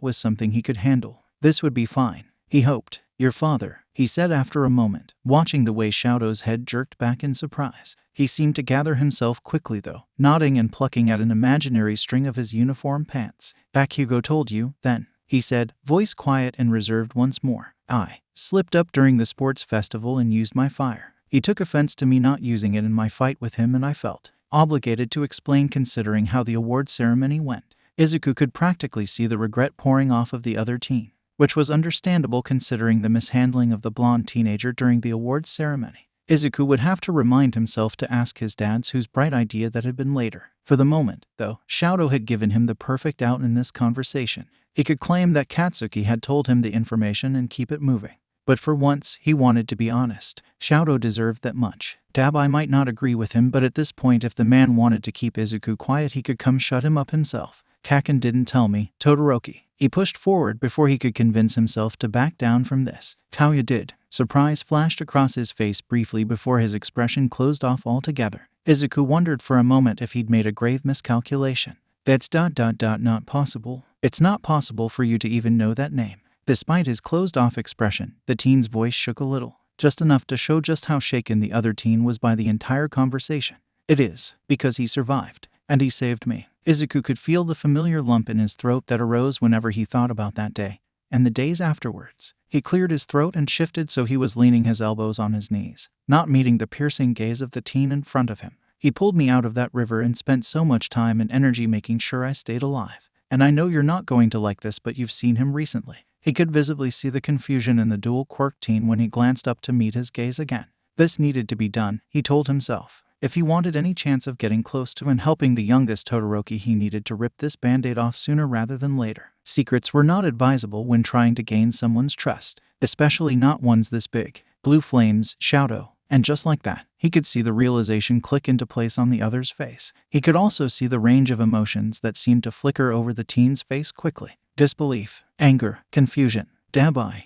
A: was something he could handle. This would be fine. He hoped. Your father, he said after a moment, watching the way Shadow's head jerked back in surprise. He seemed to gather himself quickly though, nodding and plucking at an imaginary string of his uniform pants. Bakugou told you, then, he said, voice quiet and reserved once more. I slipped up during the sports festival and used my fire. He took offense to me not using it in my fight with him and I felt obligated to explain considering how the award ceremony went. Izuku could practically see the regret pouring off of the other teen, which was understandable considering the mishandling of the blonde teenager during the awards ceremony. Izuku would have to remind himself to ask his dad's whose bright idea that had been later. For the moment, though, Shadow had given him the perfect out in this conversation. He could claim that Katsuki had told him the information and keep it moving. But for once, he wanted to be honest. Shadow deserved that much. I might not agree with him, but at this point if the man wanted to keep Izuku quiet he could come shut him up himself. Kaken didn't tell me, Todoroki. He pushed forward before he could convince himself to back down from this. Tauya did. Surprise flashed across his face briefly before his expression closed off altogether. Izuku wondered for a moment if he'd made a grave miscalculation. That's ... not possible. It's not possible for you to even know that name. Despite his closed-off expression, the teen's voice shook a little, just enough to show just how shaken the other teen was by the entire conversation. It is, because he survived, and he saved me. Izuku could feel the familiar lump in his throat that arose whenever he thought about that day, and the days afterwards. He cleared his throat and shifted so he was leaning his elbows on his knees, not meeting the piercing gaze of the teen in front of him. He pulled me out of that river and spent so much time and energy making sure I stayed alive. And I know you're not going to like this, but you've seen him recently. He could visibly see the confusion in the dual-quirk teen when he glanced up to meet his gaze again. This needed to be done, he told himself. If he wanted any chance of getting close to and helping the youngest Todoroki, he needed to rip this band-aid off sooner rather than later. Secrets were not advisable when trying to gain someone's trust, especially not ones this big. Blue flames, Shadow. And just like that, he could see the realization click into place on the other's face. He could also see the range of emotions that seemed to flicker over the teen's face quickly. Disbelief, anger, confusion. Dabai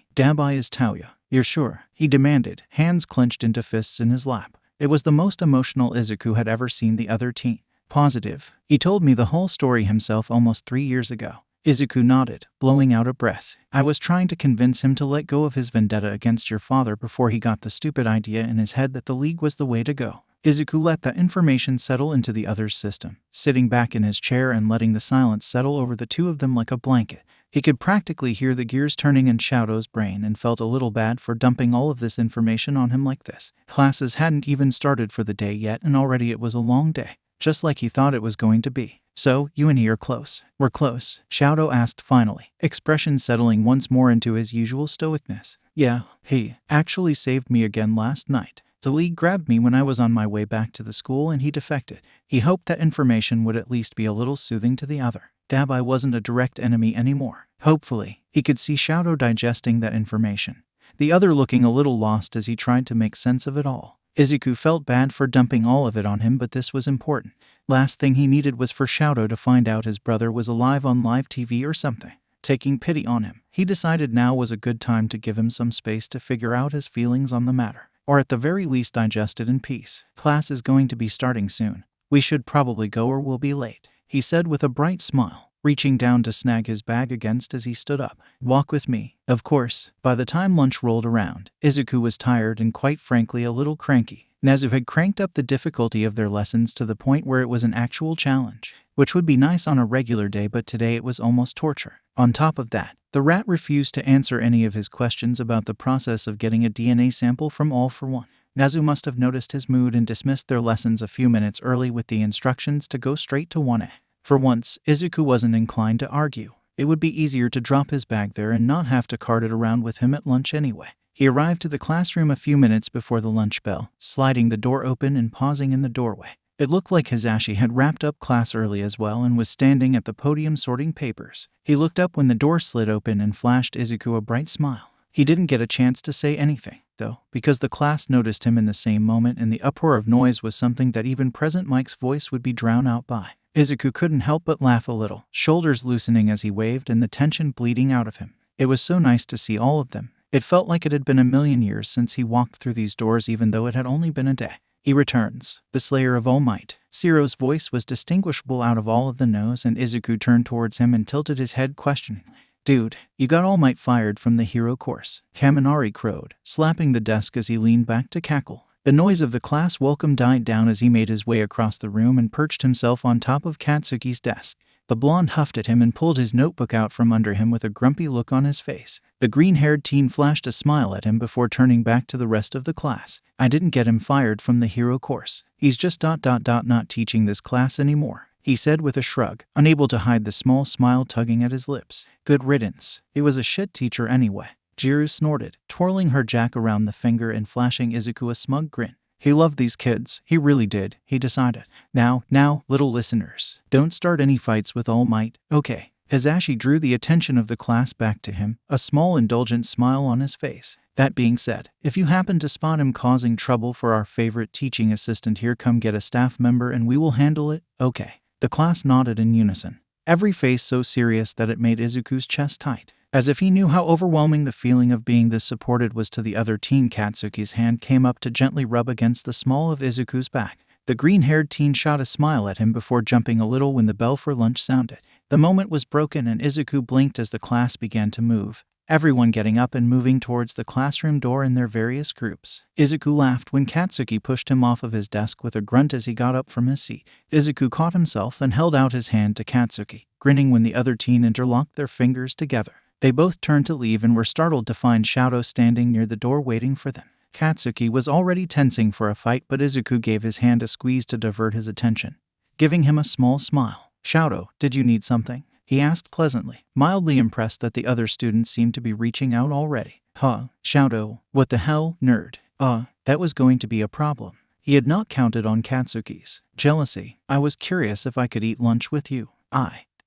A: is Tauya. You're sure? He demanded, hands clenched into fists in his lap. It was the most emotional Izuku had ever seen the other teen. Positive. He told me the whole story himself almost 3 years ago. Izuku nodded, blowing out a breath. I was trying to convince him to let go of his vendetta against your father before he got the stupid idea in his head that the League was the way to go. Izuku let that information settle into the other's system, sitting back in his chair and letting the silence settle over the two of them like a blanket. He could practically hear the gears turning in Shadow's brain and felt a little bad for dumping all of this information on him like this. Classes hadn't even started for the day yet and already it was a long day. just like he thought it was going to be. "So, you and he are close?" "We're close," Shadow asked finally, expression settling once more into his usual stoicness. "Yeah, he actually saved me again last night. The League grabbed me when I was on my way back to the school and he defected. He hoped that information would at least be a little soothing to the other. I wasn't a direct enemy anymore." Hopefully, he could see Shadow digesting that information, the other looking a little lost as he tried to make sense of it all. Izuku felt bad for dumping all of it on him, but this was important. Last thing he needed was for Shadow to find out his brother was alive on live TV or something. Taking pity on him, he decided now was a good time to give him some space to figure out his feelings on the matter, or at the very least digest it in peace. "Class is going to be starting soon. We should probably go or we'll be late," he said with a bright smile, reaching down to snag his bag against as he stood up. "Walk with me." Of course, by the time lunch rolled around, Izuku was tired and quite frankly a little cranky. Nezu had cranked up the difficulty of their lessons to the point where it was an actual challenge, which would be nice on a regular day, but today it was almost torture. On top of that, the rat refused to answer any of his questions about the process of getting a DNA sample from All for One. Nezu must have noticed his mood and dismissed their lessons a few minutes early with the instructions to go straight to 1A. For once, Izuku wasn't inclined to argue. It would be easier to drop his bag there and not have to cart it around with him at lunch anyway. He arrived to the classroom a few minutes before the lunch bell, sliding the door open and pausing in the doorway. It looked like Hisashi had wrapped up class early as well and was standing at the podium sorting papers. He looked up when the door slid open and flashed Izuku a bright smile. He didn't get a chance to say anything, though, because the class noticed him in the same moment, and the uproar of noise was something that even present Mike's voice would be drowned out by. Izuku couldn't help but laugh a little, shoulders loosening as he waved and the tension bleeding out of him. It was so nice to see all of them. It felt like it had been a million years since he walked through these doors, even though it had only been a day. "He returns, the Slayer of All Might." Zero's voice was distinguishable out of all of the no's, and Izuku turned towards him and tilted his head questioningly. "Dude, you got All Might fired from the hero course," Kaminari crowed, slapping the desk as he leaned back to cackle. The noise of the class welcome died down as he made his way across the room and perched himself on top of Katsuki's desk. The blonde huffed at him and pulled his notebook out from under him with a grumpy look on his face. The green-haired teen flashed a smile at him before turning back to the rest of the class. "I didn't get him fired from the hero course. He's just not teaching this class anymore," he said with a shrug, unable to hide the small smile tugging at his lips. "Good riddance. He was a shit teacher anyway." Jiru snorted, twirling her jack around the finger and flashing Izuku a smug grin. He loved these kids, he really did, he decided. Now, little listeners, don't start any fights with All Might, okay? Hisashi drew the attention of the class back to him, a small indulgent smile on his face. "That being said, if you happen to spot him causing trouble for our favorite teaching assistant here, come get a staff member and we will handle it, okay?" The class nodded in unison, every face so serious that it made Izuku's chest tight. As if he knew how overwhelming the feeling of being this supported was to the other teen, Katsuki's hand came up to gently rub against the small of Izuku's back. The green-haired teen shot a smile at him before jumping a little when the bell for lunch sounded. The moment was broken and Izuku blinked as the class began to move, everyone getting up and moving towards the classroom door in their various groups. Izuku laughed when Katsuki pushed him off of his desk with a grunt as he got up from his seat. Izuku caught himself and held out his hand to Katsuki, grinning when the other teen interlocked their fingers together. They both turned to leave and were startled to find Shadow standing near the door waiting for them. Katsuki was already tensing for a fight, but Izuku gave his hand a squeeze to divert his attention, giving him a small smile. "Shadow, did you need something?" he asked pleasantly, mildly impressed that the other students seemed to be reaching out already. Shadow, what the hell, nerd? That was going to be a problem. He had not counted on Katsuki's jealousy. "I was curious if I could eat lunch with you.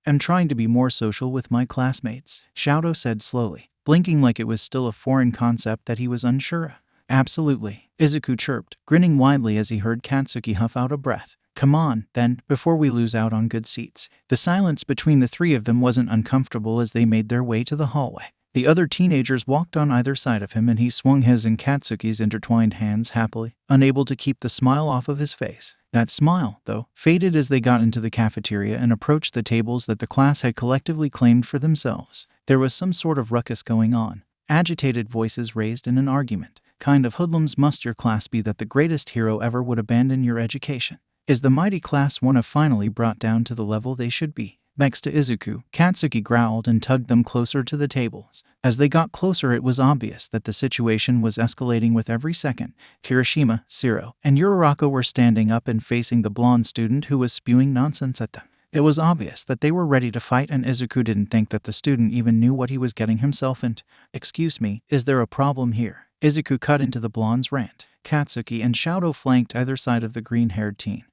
A: I'm trying to be more social with my classmates," Shadow said slowly, blinking like it was still a foreign concept that he was unsure of. "Absolutely," Izuku chirped, grinning widely as he heard Katsuki huff out a breath. "Come on, then, before we lose out on good seats." The silence between the three of them wasn't uncomfortable as they made their way to the hallway. The other teenagers walked on either side of him and he swung his and Katsuki's intertwined hands happily, unable to keep the smile off of his face. That smile, though, faded as they got into the cafeteria and approached the tables that the class had collectively claimed for themselves. There was some sort of ruckus going on. Agitated voices raised in an argument. "Kind of hoodlums must your class be that the greatest hero ever would abandon your education? Is the mighty class one of finally brought down to the level they should be?" Next to Izuku, Katsuki growled and tugged them closer to the tables. As they got closer, it was obvious that the situation was escalating with every second. Kirishima, Shiro, and Uraraka were standing up and facing the blonde student who was spewing nonsense at them. It was obvious that they were ready to fight, and Izuku didn't think that the student even knew what he was getting himself into. "Excuse me, is there a problem here?" Izuku cut into the blonde's rant. Katsuki and Shadow flanked either side of the green-haired teen,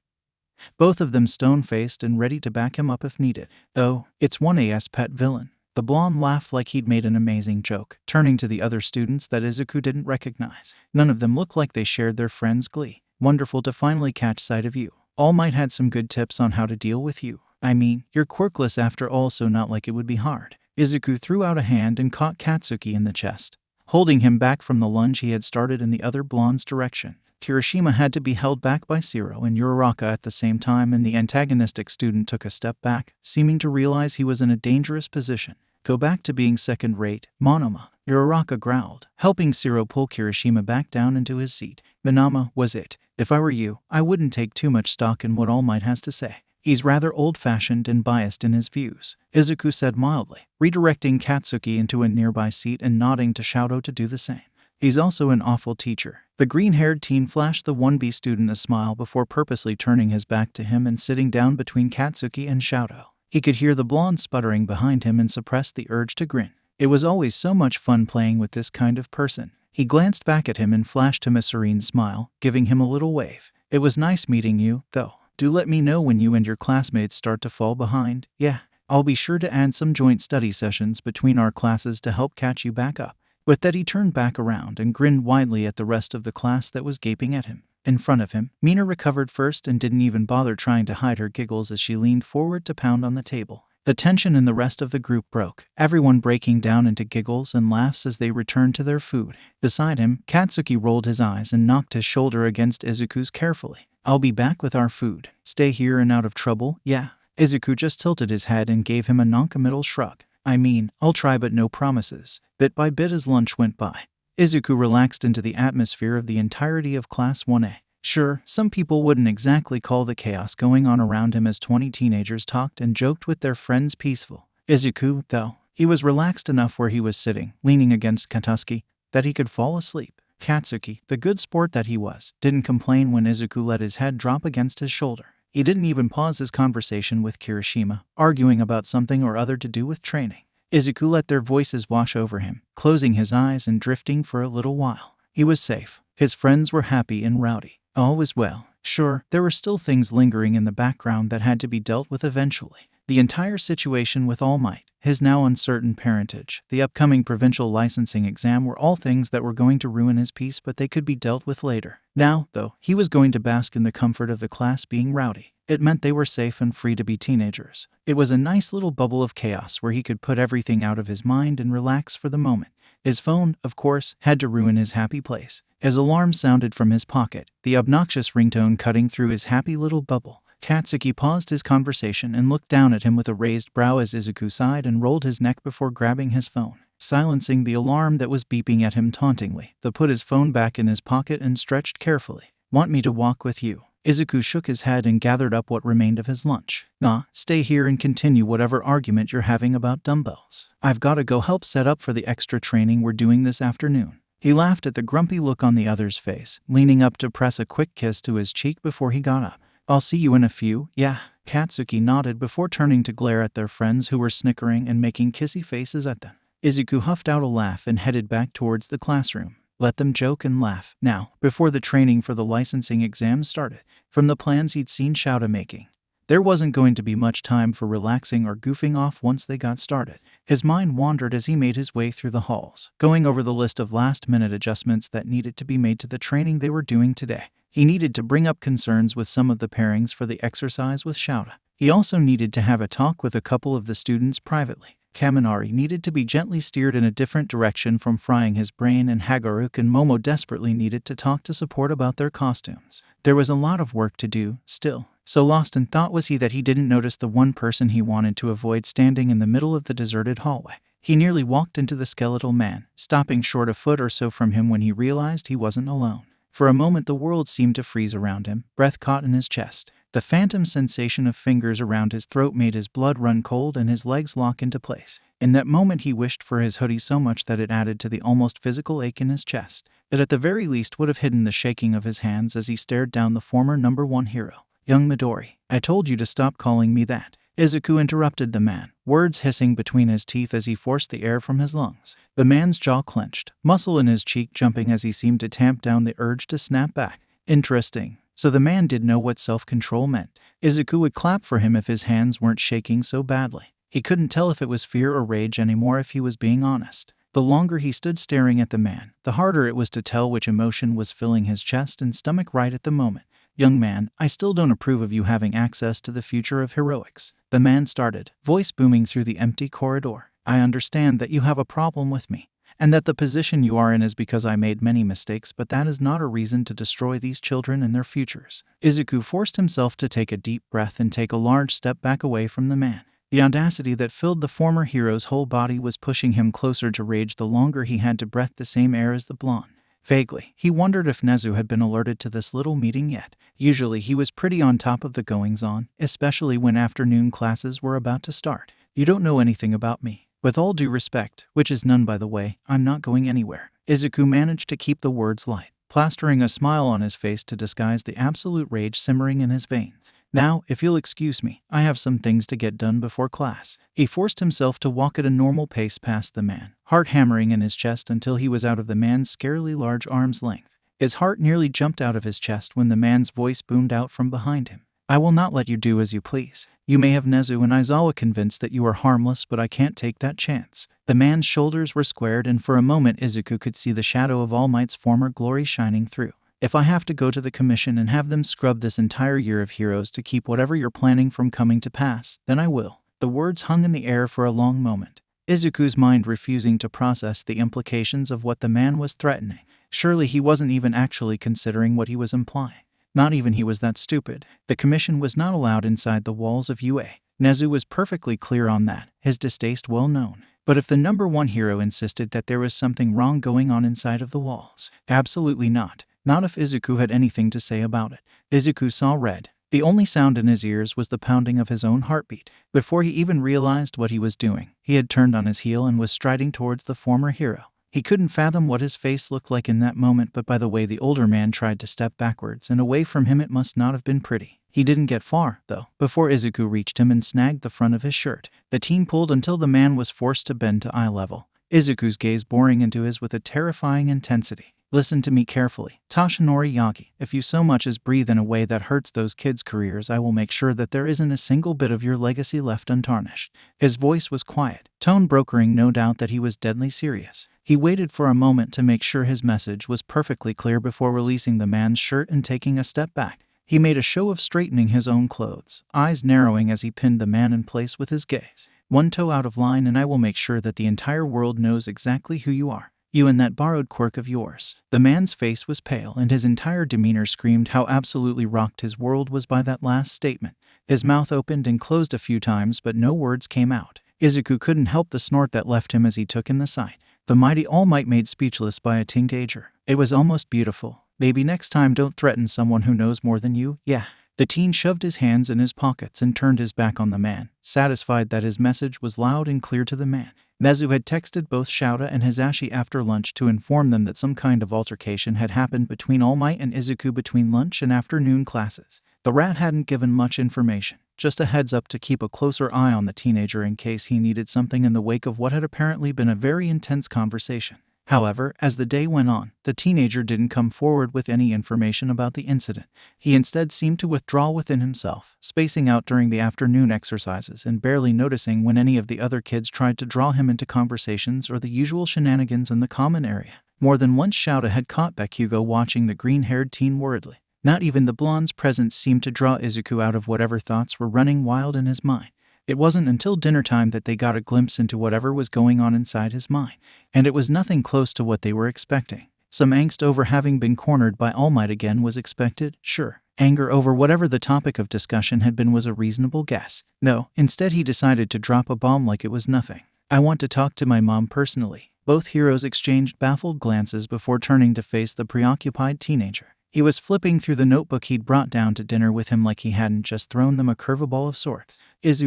A: both of them stone-faced and ready to back him up if needed. "Oh, it's 1A's pet villain." The blonde laughed like he'd made an amazing joke, turning to the other students that Izuku didn't recognize. None of them looked like they shared their friend's glee. "Wonderful to finally catch sight of you. All Might had some good tips on how to deal with you. I mean, you're quirkless after all, so not like it would be hard." Izuku threw out a hand and caught Katsuki in the chest, holding him back from the lunge he had started in the other blonde's direction. Kirishima had to be held back by Shiro and Uraraka at the same time, and the antagonistic student took a step back, seeming to realize he was in a dangerous position. "Go back to being second-rate, Monoma," Uraraka growled, helping Shiro pull Kirishima back down into his seat. "Monoma was it. If I were you, I wouldn't take too much stock in what All Might has to say. He's rather old-fashioned and biased in his views," Izuku said mildly, redirecting Katsuki into a nearby seat and nodding to Shadow to do the same. "He's also an awful teacher." The green-haired teen flashed the 1B student a smile before purposely turning his back to him and sitting down between Katsuki and Shadow. He could hear the blonde sputtering behind him and suppressed the urge to grin. It was always so much fun playing with this kind of person. He glanced back at him and flashed him a serene smile, giving him a little wave. "It was nice meeting you, though. Do let me know when you and your classmates start to fall behind. Yeah, I'll be sure to add some joint study sessions between our classes to help catch you back up." With that, he turned back around and grinned widely at the rest of the class that was gaping at him. In front of him, Mina recovered first and didn't even bother trying to hide her giggles as she leaned forward to pound on the table. The tension in the rest of the group broke, everyone breaking down into giggles and laughs as they returned to their food. Beside him, Katsuki rolled his eyes and knocked his shoulder against Izuku's carefully. "I'll be back with our food. Stay here and out of trouble, yeah?" Izuku just tilted his head and gave him a noncommittal shrug. "I mean, I'll try, but no promises." Bit by bit as lunch went by, Izuku relaxed into the atmosphere of the entirety of Class 1A. Sure, some people wouldn't exactly call the chaos going on around him as 20 teenagers talked and joked with their friends peaceful. Izuku, though, he was relaxed enough where he was sitting, leaning against Katsuki, that he could fall asleep. Katsuki, the good sport that he was, didn't complain when Izuku let his head drop against his shoulder. He didn't even pause his conversation with Kirishima, arguing about something or other to do with training. Izuku let their voices wash over him, closing his eyes and drifting for a little while. He was safe. His friends were happy and rowdy. All was well. Sure, there were still things lingering in the background that had to be dealt with eventually. The entire situation with All Might, his now uncertain parentage, the upcoming provincial licensing exam were all things that were going to ruin his peace, but they could be dealt with later. Now, though, he was going to bask in the comfort of the class being rowdy. It meant they were safe and free to be teenagers. It was a nice little bubble of chaos where he could put everything out of his mind and relax for the moment. His phone, of course, had to ruin his happy place. His alarm sounded from his pocket, the obnoxious ringtone cutting through his happy little bubble. Katsuki paused his conversation and looked down at him with a raised brow as Izuku sighed and rolled his neck before grabbing his phone, silencing the alarm that was beeping at him tauntingly. He put his phone back in his pocket and stretched carefully. "Want me to walk with you?" Izuku shook his head and gathered up what remained of his lunch. "Nah, stay here and continue whatever argument you're having about dumbbells. I've gotta go help set up for the extra training we're doing this afternoon." He laughed at the grumpy look on the other's face, leaning up to press a quick kiss to his cheek before he got up. "I'll see you in a few, yeah?" Katsuki nodded before turning to glare at their friends who were snickering and making kissy faces at them. Izuku huffed out a laugh and headed back towards the classroom. Let them joke and laugh now, before the training for the licensing exam started. From the plans he'd seen Shouta making, there wasn't going to be much time for relaxing or goofing off once they got started. His mind wandered as he made his way through the halls, going over the list of last-minute adjustments that needed to be made to the training they were doing today. He needed to bring up concerns with some of the pairings for the exercise with Shouta. He also needed to have a talk with a couple of the students privately. Kaminari needed to be gently steered in a different direction from frying his brain, and Hagorook and Momo desperately needed to talk to support about their costumes. There was a lot of work to do, still. So lost in thought was he that he didn't notice the one person he wanted to avoid standing in the middle of the deserted hallway. He nearly walked into the skeletal man, stopping short a foot or so from him when he realized he wasn't alone. For a moment the world seemed to freeze around him, breath caught in his chest. The phantom sensation of fingers around his throat made his blood run cold and his legs lock into place. In that moment he wished for his hoodie so much that it added to the almost physical ache in his chest. It at the very least would have hidden the shaking of his hands as he stared down the former number 1 hero. "Young Midori, I told you to stop calling me that." Izuku interrupted the man, words hissing between his teeth as he forced the air from his lungs. The man's jaw clenched, muscle in his cheek jumping as he seemed to tamp down the urge to snap back. Interesting. So the man did know what self-control meant. Izuku would clap for him if his hands weren't shaking so badly. He couldn't tell if it was fear or rage anymore if he was being honest. The longer he stood staring at the man, the harder it was to tell which emotion was filling his chest and stomach right at the moment. "Young man, I still don't approve of you having access to the future of heroics," the man started, voice booming through the empty corridor. "I understand that you have a problem with me, and that the position you are in is because I made many mistakes, but that is not a reason to destroy these children and their futures." Izuku forced himself to take a deep breath and take a large step back away from the man. The audacity that filled the former hero's whole body was pushing him closer to rage the longer he had to breathe the same air as the blonde. Vaguely, he wondered if Nezu had been alerted to this little meeting yet. Usually he was pretty on top of the goings-on, especially when afternoon classes were about to start. "You don't know anything about me. With all due respect, which is none by the way, I'm not going anywhere." Izuku managed to keep the words light, plastering a smile on his face to disguise the absolute rage simmering in his veins. "Now, if you'll excuse me, I have some things to get done before class." He forced himself to walk at a normal pace past the man, heart hammering in his chest until he was out of the man's scarily large arm's length. His heart nearly jumped out of his chest when the man's voice boomed out from behind him. "I will not let you do as you please. You may have Nezu and Aizawa convinced that you are harmless, but I can't take that chance." The man's shoulders were squared and for a moment Izuku could see the shadow of All Might's former glory shining through. "If I have to go to the commission and have them scrub this entire year of heroes to keep whatever you're planning from coming to pass, then I will." The words hung in the air for a long moment, Izuku's mind refusing to process the implications of what the man was threatening. Surely he wasn't even actually considering what he was implying. Not even he was that stupid. The commission was not allowed inside the walls of UA. Nezu was perfectly clear on that, his distaste well known. But if the number 1 hero insisted that there was something wrong going on inside of the walls, absolutely not. Not if Izuku had anything to say about it. Izuku saw red. The only sound in his ears was the pounding of his own heartbeat. Before he even realized what he was doing, he had turned on his heel and was striding towards the former hero. He couldn't fathom what his face looked like in that moment, but by the way the older man tried to step backwards and away from him, it must not have been pretty. He didn't get far, though, before Izuku reached him and snagged the front of his shirt. The teen pulled until the man was forced to bend to eye level, Izuku's gaze boring into his with a terrifying intensity. "Listen to me carefully, Toshinori Yagi. If you so much as breathe in a way that hurts those kids' careers, I will make sure that there isn't a single bit of your legacy left untarnished." His voice was quiet, tone brokering no doubt that he was deadly serious. He waited for a moment to make sure his message was perfectly clear before releasing the man's shirt and taking a step back. He made a show of straightening his own clothes, eyes narrowing as he pinned the man in place with his gaze. "One toe out of line and I will make sure that the entire world knows exactly who you are. You and that borrowed quirk of yours." The man's face was pale and his entire demeanor screamed how absolutely rocked his world was by that last statement. His mouth opened and closed a few times but no words came out. Izuku couldn't help the snort that left him as he took in the sight. The mighty All Might made speechless by a teenager. It was almost beautiful. "Maybe next time don't threaten someone who knows more than you, yeah." The teen shoved his hands in his pockets and turned his back on the man, satisfied that his message was loud and clear to the man. Nezu had texted both Shouta and Hisashi after lunch to inform them that some kind of altercation had happened between All Might and Izuku between lunch and afternoon classes. The rat hadn't given much information, just a heads up to keep a closer eye on the teenager in case he needed something in the wake of what had apparently been a very intense conversation. However, as the day went on, the teenager didn't come forward with any information about the incident. He instead seemed to withdraw within himself, spacing out during the afternoon exercises and barely noticing when any of the other kids tried to draw him into conversations or the usual shenanigans in the common area. More than once Shouta had caught Bakugou watching the green-haired teen worriedly. Not even the blonde's presence seemed to draw Izuku out of whatever thoughts were running wild in his mind. It wasn't until dinner time that they got a glimpse into whatever was going on inside his mind, and it was nothing close to what they were expecting. Some angst over having been cornered by All Might again was expected, sure. Anger over whatever the topic of discussion had been was a reasonable guess. No, instead he decided to drop a bomb like it was nothing. "I want to talk to my mom personally." Both heroes exchanged baffled glances before turning to face the preoccupied teenager. He was flipping through the notebook he'd brought down to dinner with him like he hadn't just thrown them a curveball of sorts. Izu ...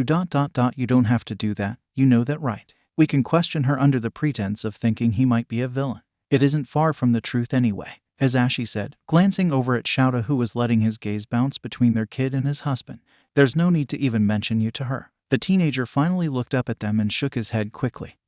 A: You don't have to do that, you know that, right? We can question her under the pretense of thinking he might be a villain. It isn't far from the truth anyway, as Ashi said, glancing over at Shouta, who was letting his gaze bounce between their kid and his husband. There's no need to even mention you to her. The teenager finally looked up at them and shook his head quickly,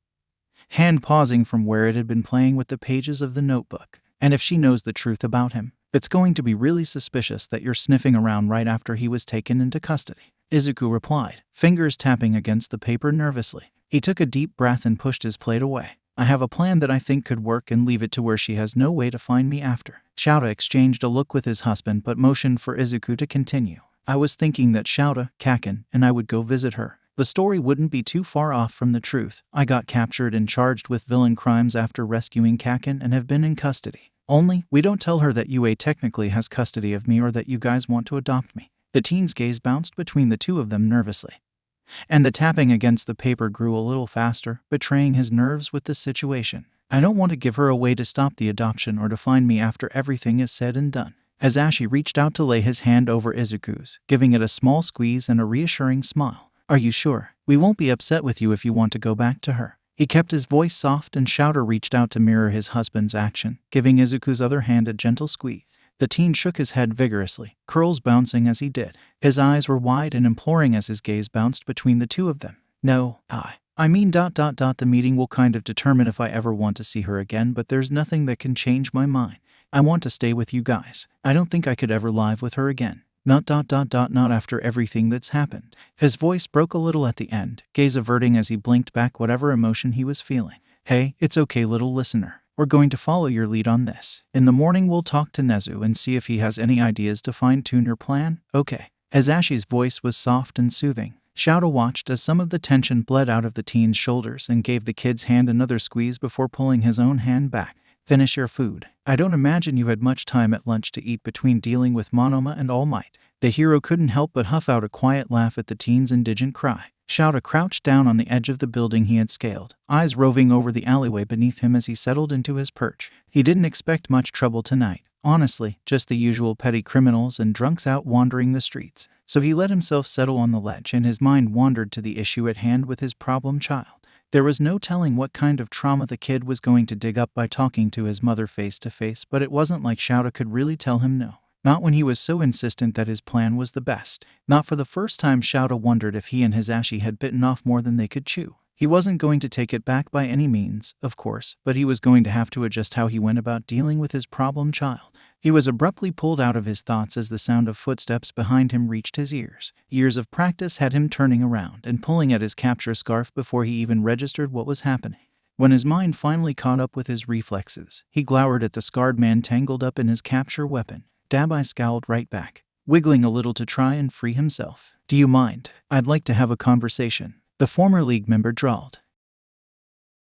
A: hand pausing from where it had been playing with the pages of the notebook. And if she knows the truth about him, it's going to be really suspicious that you're sniffing around right after he was taken into custody. Izuku replied, fingers tapping against the paper nervously. He took a deep breath and pushed his plate away. I have a plan that I think could work and leave it to where she has no way to find me after. Shouta exchanged a look with his husband but motioned for Izuku to continue. I was thinking that Shouta, Kaken, and I would go visit her. The story wouldn't be too far off from the truth. I got captured and charged with villain crimes after rescuing Kaken and have been in custody. Only, we don't tell her that UA technically has custody of me or that you guys want to adopt me. The teen's gaze bounced between the two of them nervously, and the tapping against the paper grew a little faster, betraying his nerves with the situation. I don't want to give her away to stop the adoption or to find me after everything is said and done. As Ashi reached out to lay his hand over Izuku's, giving it a small squeeze and a reassuring smile. Are you sure? We won't be upset with you if you want to go back to her. He kept his voice soft, and Shouta reached out to mirror his husband's action, giving Izuku's other hand a gentle squeeze. The teen shook his head vigorously, curls bouncing as he did. His eyes were wide and imploring as his gaze bounced between the two of them. No, I mean ... The meeting will kind of determine if I ever want to see her again, but there's nothing that can change my mind. I want to stay with you guys. I don't think I could ever live with her again. Not after everything that's happened. His voice broke a little at the end, gaze averting as he blinked back whatever emotion he was feeling. Hey, it's okay, little listener. We're going to follow your lead on this. In the morning we'll talk to Nezu and see if he has any ideas to fine-tune your plan. Okay. As Ashi's voice was soft and soothing, Shouta watched as some of the tension bled out of the teen's shoulders and gave the kid's hand another squeeze before pulling his own hand back. Finish your food. I don't imagine you had much time at lunch to eat between dealing with Monoma and All Might. The hero couldn't help but huff out a quiet laugh at the teen's indigent cry. Shouta crouched down on the edge of the building he had scaled, eyes roving over the alleyway beneath him as he settled into his perch. He didn't expect much trouble tonight. Honestly, just the usual petty criminals and drunks out wandering the streets. So he let himself settle on the ledge and his mind wandered to the issue at hand with his problem child. There was no telling what kind of trauma the kid was going to dig up by talking to his mother face to face, but it wasn't like Shouta could really tell him no. Not when he was so insistent that his plan was the best. Not for the first time Shouta wondered if he and his Ashi had bitten off more than they could chew. He wasn't going to take it back by any means, of course, but he was going to have to adjust how he went about dealing with his problem child. He was abruptly pulled out of his thoughts as the sound of footsteps behind him reached his ears. Years of practice had him turning around and pulling at his capture scarf before he even registered what was happening. When his mind finally caught up with his reflexes, he glowered at the scarred man tangled up in his capture weapon. Demise scowled right back, wiggling a little to try and free himself. Do you mind? I'd like to have a conversation, the former League member drawled.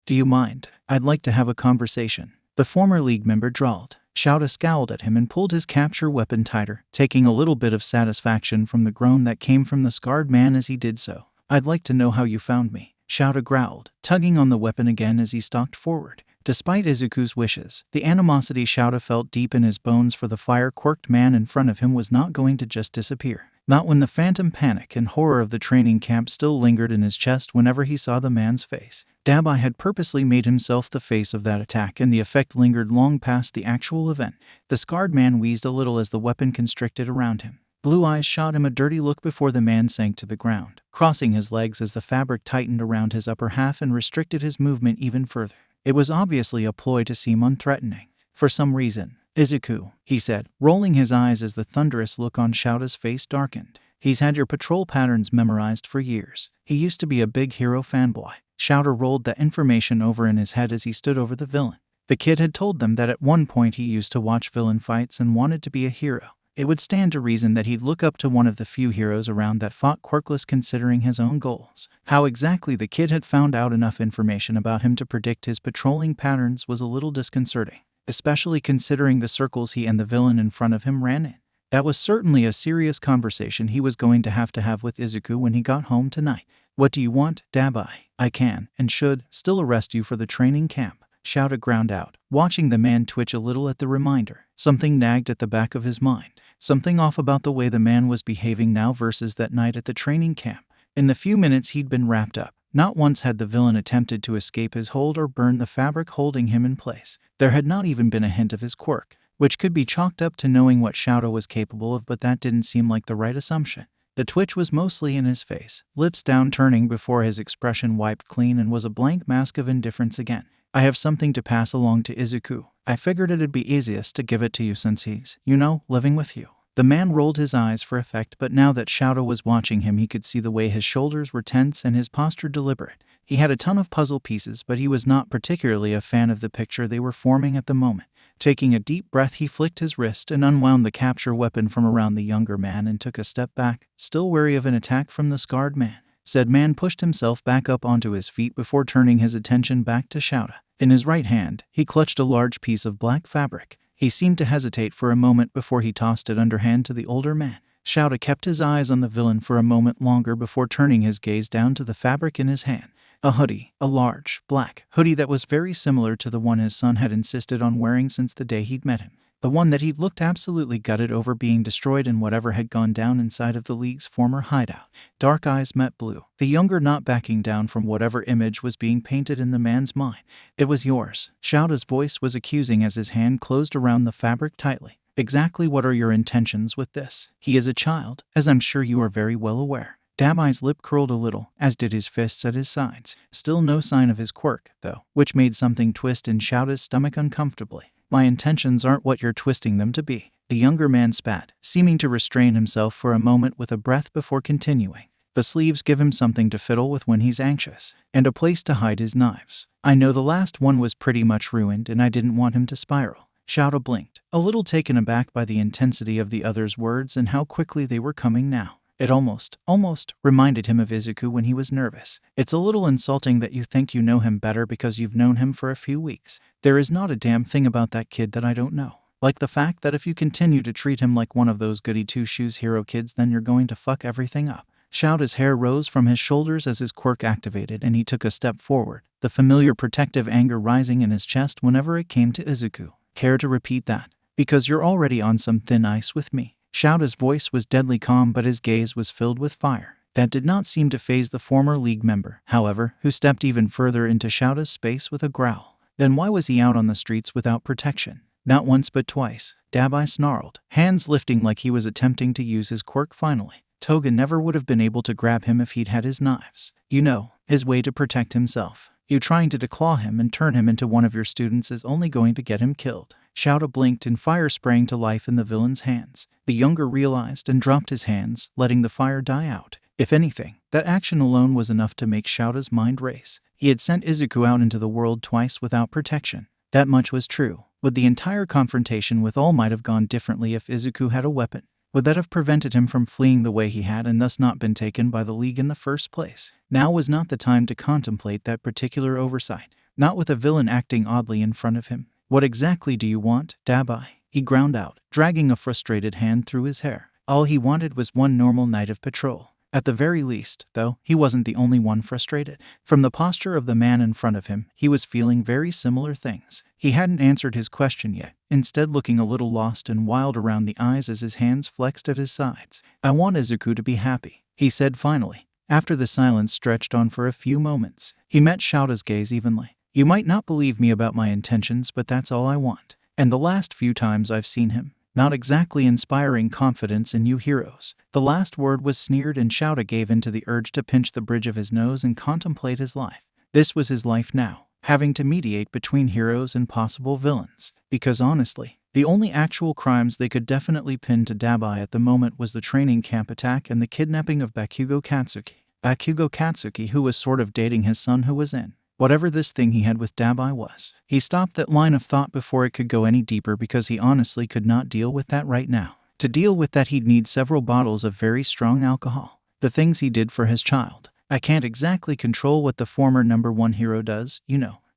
A: Do you mind? I'd like to have a conversation, the former League member drawled. Shouta scowled at him and pulled his capture weapon tighter, taking a little bit of satisfaction from the groan that came from the scarred man as he did so. I'd like to know how you found me, Shouta growled, tugging on the weapon again as he stalked forward. Despite Izuku's wishes, the animosity Shouta felt deep in his bones for the fire-quirked man in front of him was not going to just disappear. Not when the phantom panic and horror of the training camp still lingered in his chest whenever he saw the man's face. Dabai had purposely made himself the face of that attack, and the effect lingered long past the actual event. The scarred man wheezed a little as the weapon constricted around him. Blue eyes shot him a dirty look before the man sank to the ground, crossing his legs as the fabric tightened around his upper half and restricted his movement even further. It was obviously a ploy to seem unthreatening. For some reason, Izuku, he said, rolling his eyes as the thunderous look on Shouta's face darkened. He's had your patrol patterns memorized for years. He used to be a big hero fanboy. Shouta rolled that information over in his head as he stood over the villain. The kid had told them that at one point he used to watch villain fights and wanted to be a hero. It would stand to reason that he'd look up to one of the few heroes around that fought quirkless considering his own goals. How exactly the kid had found out enough information about him to predict his patrolling patterns was a little disconcerting, especially considering the circles he and the villain in front of him ran in. That was certainly a serious conversation he was going to have with Izuku when he got home tonight. What do you want, Dabai? I can, and should, still arrest you for the training camp. Shouta ground out, watching the man twitch a little at the reminder. Something nagged at the back of his mind. Something off about the way the man was behaving now versus that night at the training camp. In the few minutes he'd been wrapped up, not once had the villain attempted to escape his hold or burn the fabric holding him in place. There had not even been a hint of his quirk, which could be chalked up to knowing what Shouta was capable of, but that didn't seem like the right assumption. The twitch was mostly in his face, lips down turning before his expression wiped clean and was a blank mask of indifference again. I have something to pass along to Izuku. I figured it'd be easiest to give it to you since he's, living with you. The man rolled his eyes for effect, but now that Shouta was watching him he could see the way his shoulders were tense and his posture deliberate. He had a ton of puzzle pieces, but he was not particularly a fan of the picture they were forming at the moment. Taking a deep breath, he flicked his wrist and unwound the capture weapon from around the younger man and took a step back, still wary of an attack from the scarred man. Said man pushed himself back up onto his feet before turning his attention back to Shouta. In his right hand, he clutched a large piece of black fabric. He seemed to hesitate for a moment before he tossed it underhand to the older man. Shouta kept his eyes on the villain for a moment longer before turning his gaze down to the fabric in his hand. A hoodie, a large, black hoodie that was very similar to the one his son had insisted on wearing since the day he'd met him. The one that he'd looked absolutely gutted over being destroyed in whatever had gone down inside of the League's former hideout. Dark eyes met blue, the younger not backing down from whatever image was being painted in the man's mind. It was yours. Shouta's voice was accusing as his hand closed around the fabric tightly. Exactly what are your intentions with this? He is a child, as I'm sure you are very well aware. Damise's lip curled a little, as did his fists at his sides. Still no sign of his quirk, though, which made something twist in Shouta's stomach uncomfortably. My intentions aren't what you're twisting them to be. The younger man spat, seeming to restrain himself for a moment with a breath before continuing. The sleeves give him something to fiddle with when he's anxious, and a place to hide his knives. I know the last one was pretty much ruined and I didn't want him to spiral. Shouta blinked, a little taken aback by the intensity of the other's words and how quickly they were coming now. It almost reminded him of Izuku when he was nervous. It's a little insulting that you think you know him better because you've known him for a few weeks. There is not a damn thing about that kid that I don't know. Like the fact that if you continue to treat him like one of those goody two-shoes hero kids, then you're going to fuck everything up. Shouta's hair rose from his shoulders as his quirk activated and he took a step forward, the familiar protective anger rising in his chest whenever it came to Izuku. Care to repeat that? Because you're already on some thin ice with me. Shouta's voice was deadly calm, but his gaze was filled with fire. That did not seem to faze the former League member, however, who stepped even further into Shouta's space with a growl. Then why was he out on the streets without protection? Not once but twice, Demise snarled, hands lifting like he was attempting to use his quirk finally. Toga never would have been able to grab him if he'd had his knives. His way to protect himself. You trying to declaw him and turn him into one of your students is only going to get him killed. Shouta blinked and fire sprang to life in the villain's hands. The younger realized and dropped his hands, letting the fire die out. If anything, that action alone was enough to make Shouta's mind race. He had sent Izuku out into the world twice without protection. That much was true. Would the entire confrontation with All Might have gone differently if Izuku had a weapon? Would that have prevented him from fleeing the way he had and thus not been taken by the League in the first place? Now was not the time to contemplate that particular oversight, not with a villain acting oddly in front of him. What exactly do you want, Dabai? He ground out, dragging a frustrated hand through his hair. All he wanted was one normal night of patrol. At the very least, though, he wasn't the only one frustrated. From the posture of the man in front of him, he was feeling very similar things. He hadn't answered his question yet, instead looking a little lost and wild around the eyes as his hands flexed at his sides. I want Izuku to be happy, he said finally. After the silence stretched on for a few moments, he met Shouta's gaze evenly. You might not believe me about my intentions, but that's all I want. And the last few times I've seen him, not exactly inspiring confidence in you heroes. The last word was sneered and Shouta gave in to the urge to pinch the bridge of his nose and contemplate his life. This was his life now, having to mediate between heroes and possible villains. Because honestly, the only actual crimes they could definitely pin to Dabai at the moment was the training camp attack and the kidnapping of Bakugou Katsuki. Bakugou Katsuki, who was sort of dating his son who was in whatever this thing he had with Dabai was. He stopped that line of thought before it could go any deeper because he honestly could not deal with that right now. To deal with that he'd need several bottles of very strong alcohol. The things he did for his child. I can't exactly control what the former number one hero does,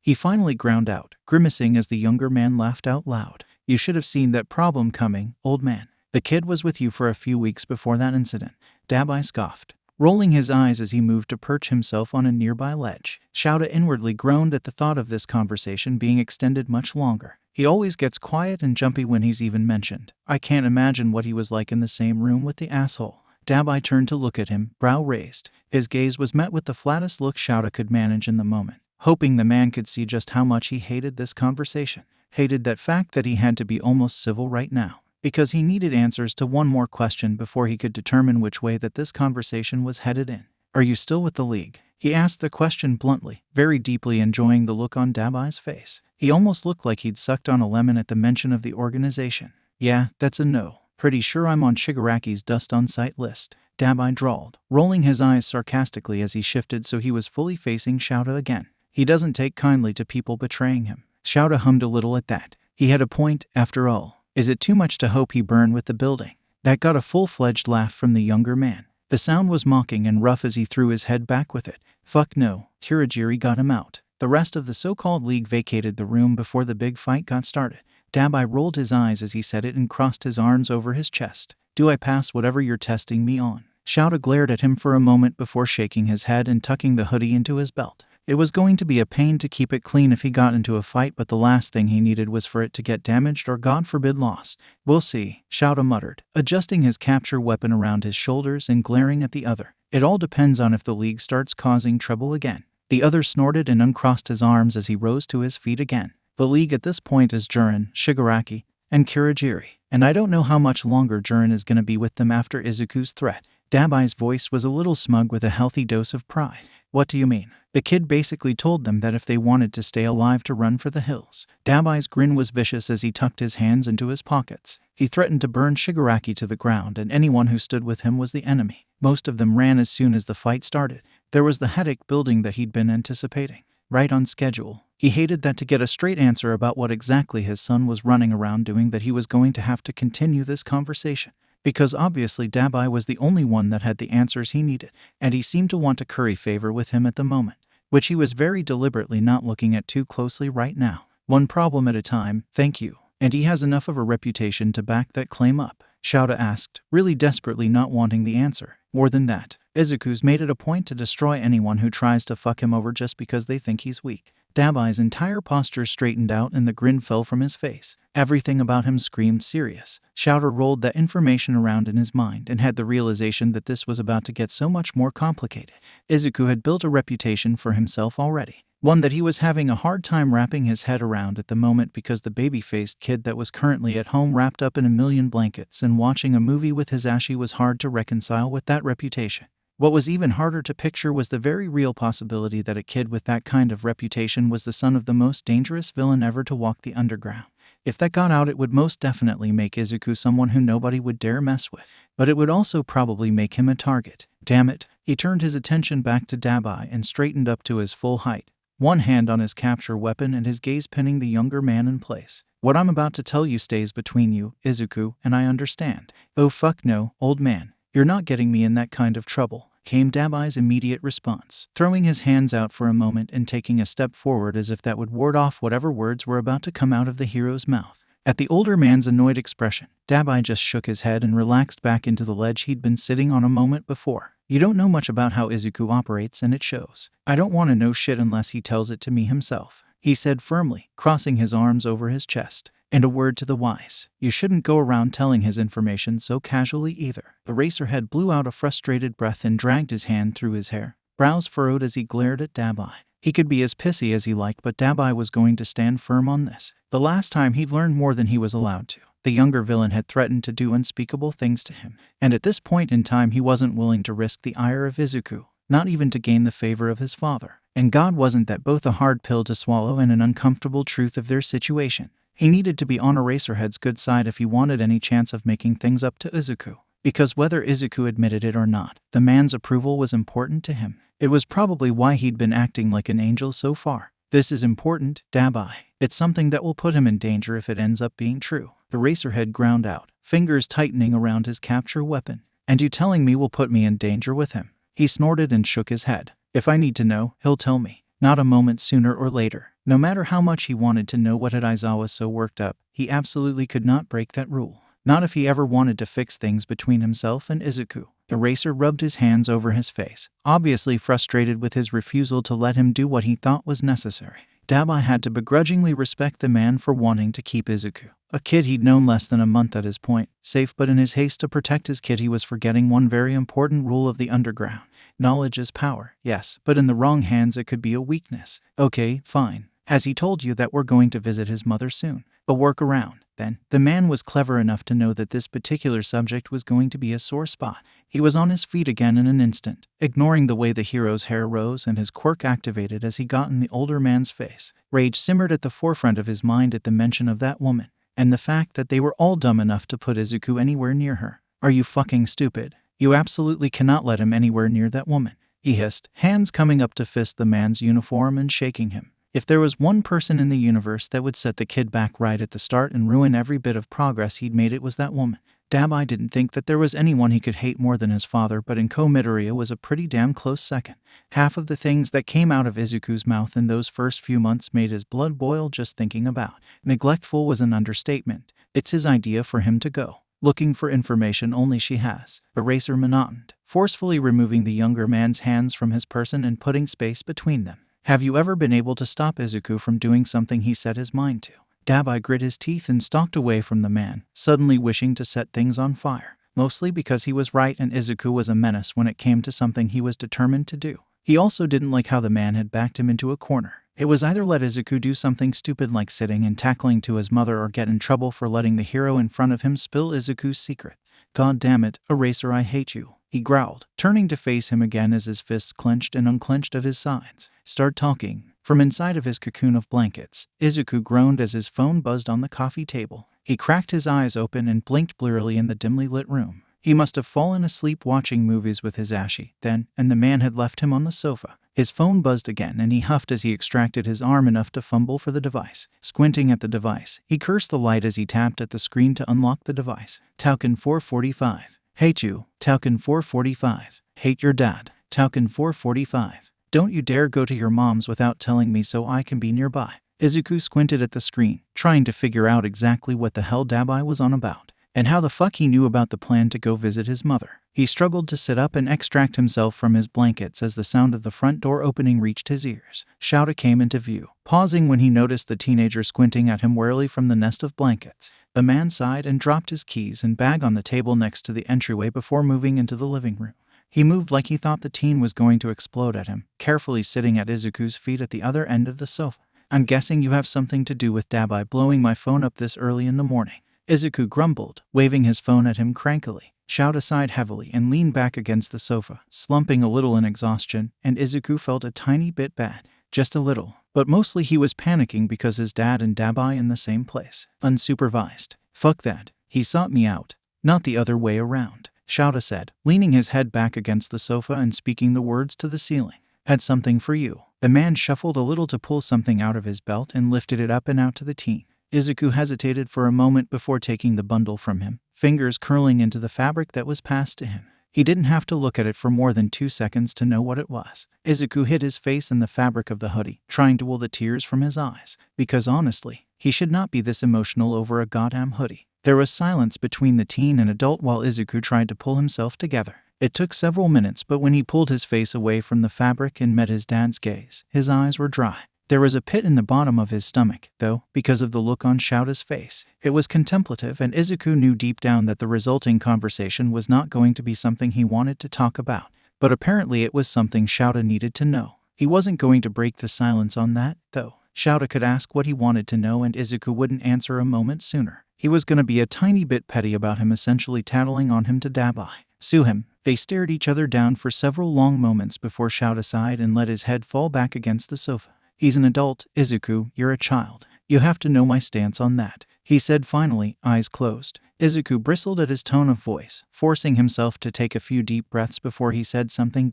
A: He finally ground out, grimacing as the younger man laughed out loud. You should have seen that problem coming, old man. The kid was with you for a few weeks before that incident. Dabai scoffed, rolling his eyes as he moved to perch himself on a nearby ledge. Shouta inwardly groaned at the thought of this conversation being extended much longer. He always gets quiet and jumpy when he's even mentioned. I can't imagine what he was like in the same room with the asshole. Dabai turned to look at him, brow raised. His gaze was met with the flattest look Shouta could manage in the moment, hoping the man could see just how much he hated this conversation. Hated that fact that he had to be almost civil right now, because he needed answers to one more question before he could determine which way that this conversation was headed in. Are you still with the League? He asked the question bluntly, very deeply enjoying the look on Dabai's face. He almost looked like he'd sucked on a lemon at the mention of the organization. Yeah, that's a no. Pretty sure I'm on Shigaraki's dust on sight list, Dabai drawled, rolling his eyes sarcastically as he shifted so he was fully facing Shouta again. He doesn't take kindly to people betraying him. Shouta hummed a little at that. He had a point, after all. Is it too much to hope he burned with the building? That got a full-fledged laugh from the younger man. The sound was mocking and rough as he threw his head back with it. Fuck no, Kurogiri got him out. The rest of the so-called League vacated the room before the big fight got started. Dabai rolled his eyes as he said it and crossed his arms over his chest. Do I pass whatever you're testing me on? Shouta glared at him for a moment before shaking his head and tucking the hoodie into his belt. It was going to be a pain to keep it clean if he got into a fight, but the last thing he needed was for it to get damaged or, God forbid, lost. We'll see, Shouta muttered, adjusting his capture weapon around his shoulders and glaring at the other. It all depends on if the League starts causing trouble again. The other snorted and uncrossed his arms as he rose to his feet again. The League at this point is Jiren, Shigaraki, and Kurogiri, and I don't know how much longer Jiren is going to be with them after Izuku's threat. Dabai's voice was a little smug with a healthy dose of pride. What do you mean? The kid basically told them that if they wanted to stay alive to run for the hills. Dabai's grin was vicious as he tucked his hands into his pockets. He threatened to burn Shigaraki to the ground, and anyone who stood with him was the enemy. Most of them ran as soon as the fight started. There was the headache building that he'd been anticipating. Right on schedule. He hated that to get a straight answer about what exactly his son was running around doing that he was going to have to continue this conversation. Because obviously Dabai was the only one that had the answers he needed, and he seemed to want to curry favor with him at the moment, which he was very deliberately not looking at too closely right now. One problem at a time, thank you. And he has enough of a reputation to back that claim up, Shouta asked, really desperately not wanting the answer. More than that, Izuku's made it a point to destroy anyone who tries to fuck him over just because they think he's weak. Dabai's entire posture straightened out and the grin fell from his face. Everything about him screamed serious. Shouta rolled that information around in his mind and had the realization that this was about to get so much more complicated. Izuku had built a reputation for himself already. One that he was having a hard time wrapping his head around at the moment because the baby-faced kid that was currently at home wrapped up in a million blankets and watching a movie with his Ashi was hard to reconcile with that reputation. What was even harder to picture was the very real possibility that a kid with that kind of reputation was the son of the most dangerous villain ever to walk the underground. If that got out, it would most definitely make Izuku someone who nobody would dare mess with. But it would also probably make him a target. Damn it. He turned his attention back to Dabai and straightened up to his full height, one hand on his capture weapon and his gaze pinning the younger man in place. What I'm about to tell you stays between you, Izuku, and I understand. Oh fuck no, old man. You're not getting me in that kind of trouble, came Dabai's immediate response, throwing his hands out for a moment and taking a step forward as if that would ward off whatever words were about to come out of the hero's mouth. At the older man's annoyed expression, Dabai just shook his head and relaxed back into the ledge he'd been sitting on a moment before. You don't know much about how Izuku operates and it shows. I don't want to know shit unless he tells it to me himself, he said firmly, crossing his arms over his chest. And a word to the wise, you shouldn't go around telling his information so casually either. The racerhead blew out a frustrated breath and dragged his hand through his hair, brows furrowed as he glared at Dabai. He could be as pissy as he liked, but Dabai was going to stand firm on this. The last time he'd learned more than he was allowed to. The younger villain had threatened to do unspeakable things to him, and at this point in time he wasn't willing to risk the ire of Izuku, not even to gain the favor of his father. And God, wasn't that both a hard pill to swallow and an uncomfortable truth of their situation? He needed to be on Eraserhead's good side if he wanted any chance of making things up to Izuku. Because whether Izuku admitted it or not, the man's approval was important to him. It was probably why he'd been acting like an angel so far. This is important, Dabai. It's something that will put him in danger if it ends up being true. The Racerhead ground out, fingers tightening around his capture weapon. And you telling me will put me in danger with him? He snorted and shook his head. If I need to know, he'll tell me. Not a moment sooner or later. No matter how much he wanted to know what had Aizawa so worked up, he absolutely could not break that rule. Not if he ever wanted to fix things between himself and Izuku. Eraser rubbed his hands over his face, obviously frustrated with his refusal to let him do what he thought was necessary. Dabai had to begrudgingly respect the man for wanting to keep Izuku, a kid he'd known less than a month at his point, safe, but in his haste to protect his kid he was forgetting one very important rule of the underground. Knowledge is power, yes, but in the wrong hands it could be a weakness. Okay, fine. Has he told you that we're going to visit his mother soon? A workaround, then. The man was clever enough to know that this particular subject was going to be a sore spot. He was on his feet again in an instant, ignoring the way the hero's hair rose and his quirk activated as he got in the older man's face. Rage simmered at the forefront of his mind at the mention of that woman, and the fact that they were all dumb enough to put Izuku anywhere near her. Are you fucking stupid? You absolutely cannot let him anywhere near that woman, he hissed, hands coming up to fist the man's uniform and shaking him. If there was one person in the universe that would set the kid back right at the start and ruin every bit of progress he'd made, it was that woman. Dabai didn't think that there was anyone he could hate more than his father, but Inko Midoriya was a pretty damn close second. Half of the things that came out of Izuku's mouth in those first few months made his blood boil just thinking about. Neglectful was an understatement. It's his idea for him to go. Looking for information only she has. Eraser monotoned, forcefully removing the younger man's hands from his person and putting space between them. Have you ever been able to stop Izuku from doing something he set his mind to? Dabai grit his teeth and stalked away from the man, suddenly wishing to set things on fire. Mostly because he was right and Izuku was a menace when it came to something he was determined to do. He also didn't like how the man had backed him into a corner. It was either let Izuku do something stupid like sitting and tackling to his mother or get in trouble for letting the hero in front of him spill Izuku's secret. God damn it, Eraser, I hate you, he growled, turning to face him again as his fists clenched and unclenched at his sides. Start talking. From inside of his cocoon of blankets, Izuku groaned as his phone buzzed on the coffee table. He cracked his eyes open and blinked blearily in the dimly lit room. He must have fallen asleep watching movies with his Ashi, then, and the man had left him on the sofa. His phone buzzed again and he huffed as he extracted his arm enough to fumble for the device. Squinting at the device, he cursed the light as he tapped at the screen to unlock the device. Tauken 445. Hate you, Tauken 445. Hate your dad, Tauken 445. Don't you dare go to your mom's without telling me so I can be nearby. Izuku squinted at the screen, trying to figure out exactly what the hell Dabai was on about, and how the fuck he knew about the plan to go visit his mother. He struggled to sit up and extract himself from his blankets as the sound of the front door opening reached his ears. Shouta came into view, pausing when he noticed the teenager squinting at him warily from the nest of blankets. The man sighed and dropped his keys and bag on the table next to the entryway before moving into the living room. He moved like he thought the teen was going to explode at him, carefully sitting at Izuku's feet at the other end of the sofa. I'm guessing you have something to do with Dabai blowing my phone up this early in the morning, Izuku grumbled, waving his phone at him crankily. Shouta sighed heavily and leaned back against the sofa, slumping a little in exhaustion, and Izuku felt a tiny bit bad. Just a little. But mostly he was panicking because his dad and Dabai in the same place. Unsupervised. Fuck that. He sought me out. Not the other way around, Shouta said, leaning his head back against the sofa and speaking the words to the ceiling. Had something for you. The man shuffled a little to pull something out of his belt and lifted it up and out to the teen. Izuku hesitated for a moment before taking the bundle from him, fingers curling into the fabric that was passed to him. He didn't have to look at it for more than 2 seconds to know what it was. Izuku hid his face in the fabric of the hoodie, trying to will the tears from his eyes, because honestly, he should not be this emotional over a goddamn hoodie. There was silence between the teen and adult while Izuku tried to pull himself together. It took several minutes, but when he pulled his face away from the fabric and met his dad's gaze, his eyes were dry. There was a pit in the bottom of his stomach, though, because of the look on Shouta's face. It was contemplative, and Izuku knew deep down that the resulting conversation was not going to be something he wanted to talk about. But apparently it was something Shouta needed to know. He wasn't going to break the silence on that, though. Shouta could ask what he wanted to know and Izuku wouldn't answer a moment sooner. He was going to be a tiny bit petty about him, essentially tattling on him to Dabai. Sue him. They stared each other down for several long moments before Shouta sighed and let his head fall back against the sofa. He's an adult, Izuku, you're a child. You have to know my stance on that, he said finally, eyes closed. Izuku bristled at his tone of voice, forcing himself to take a few deep breaths before he said something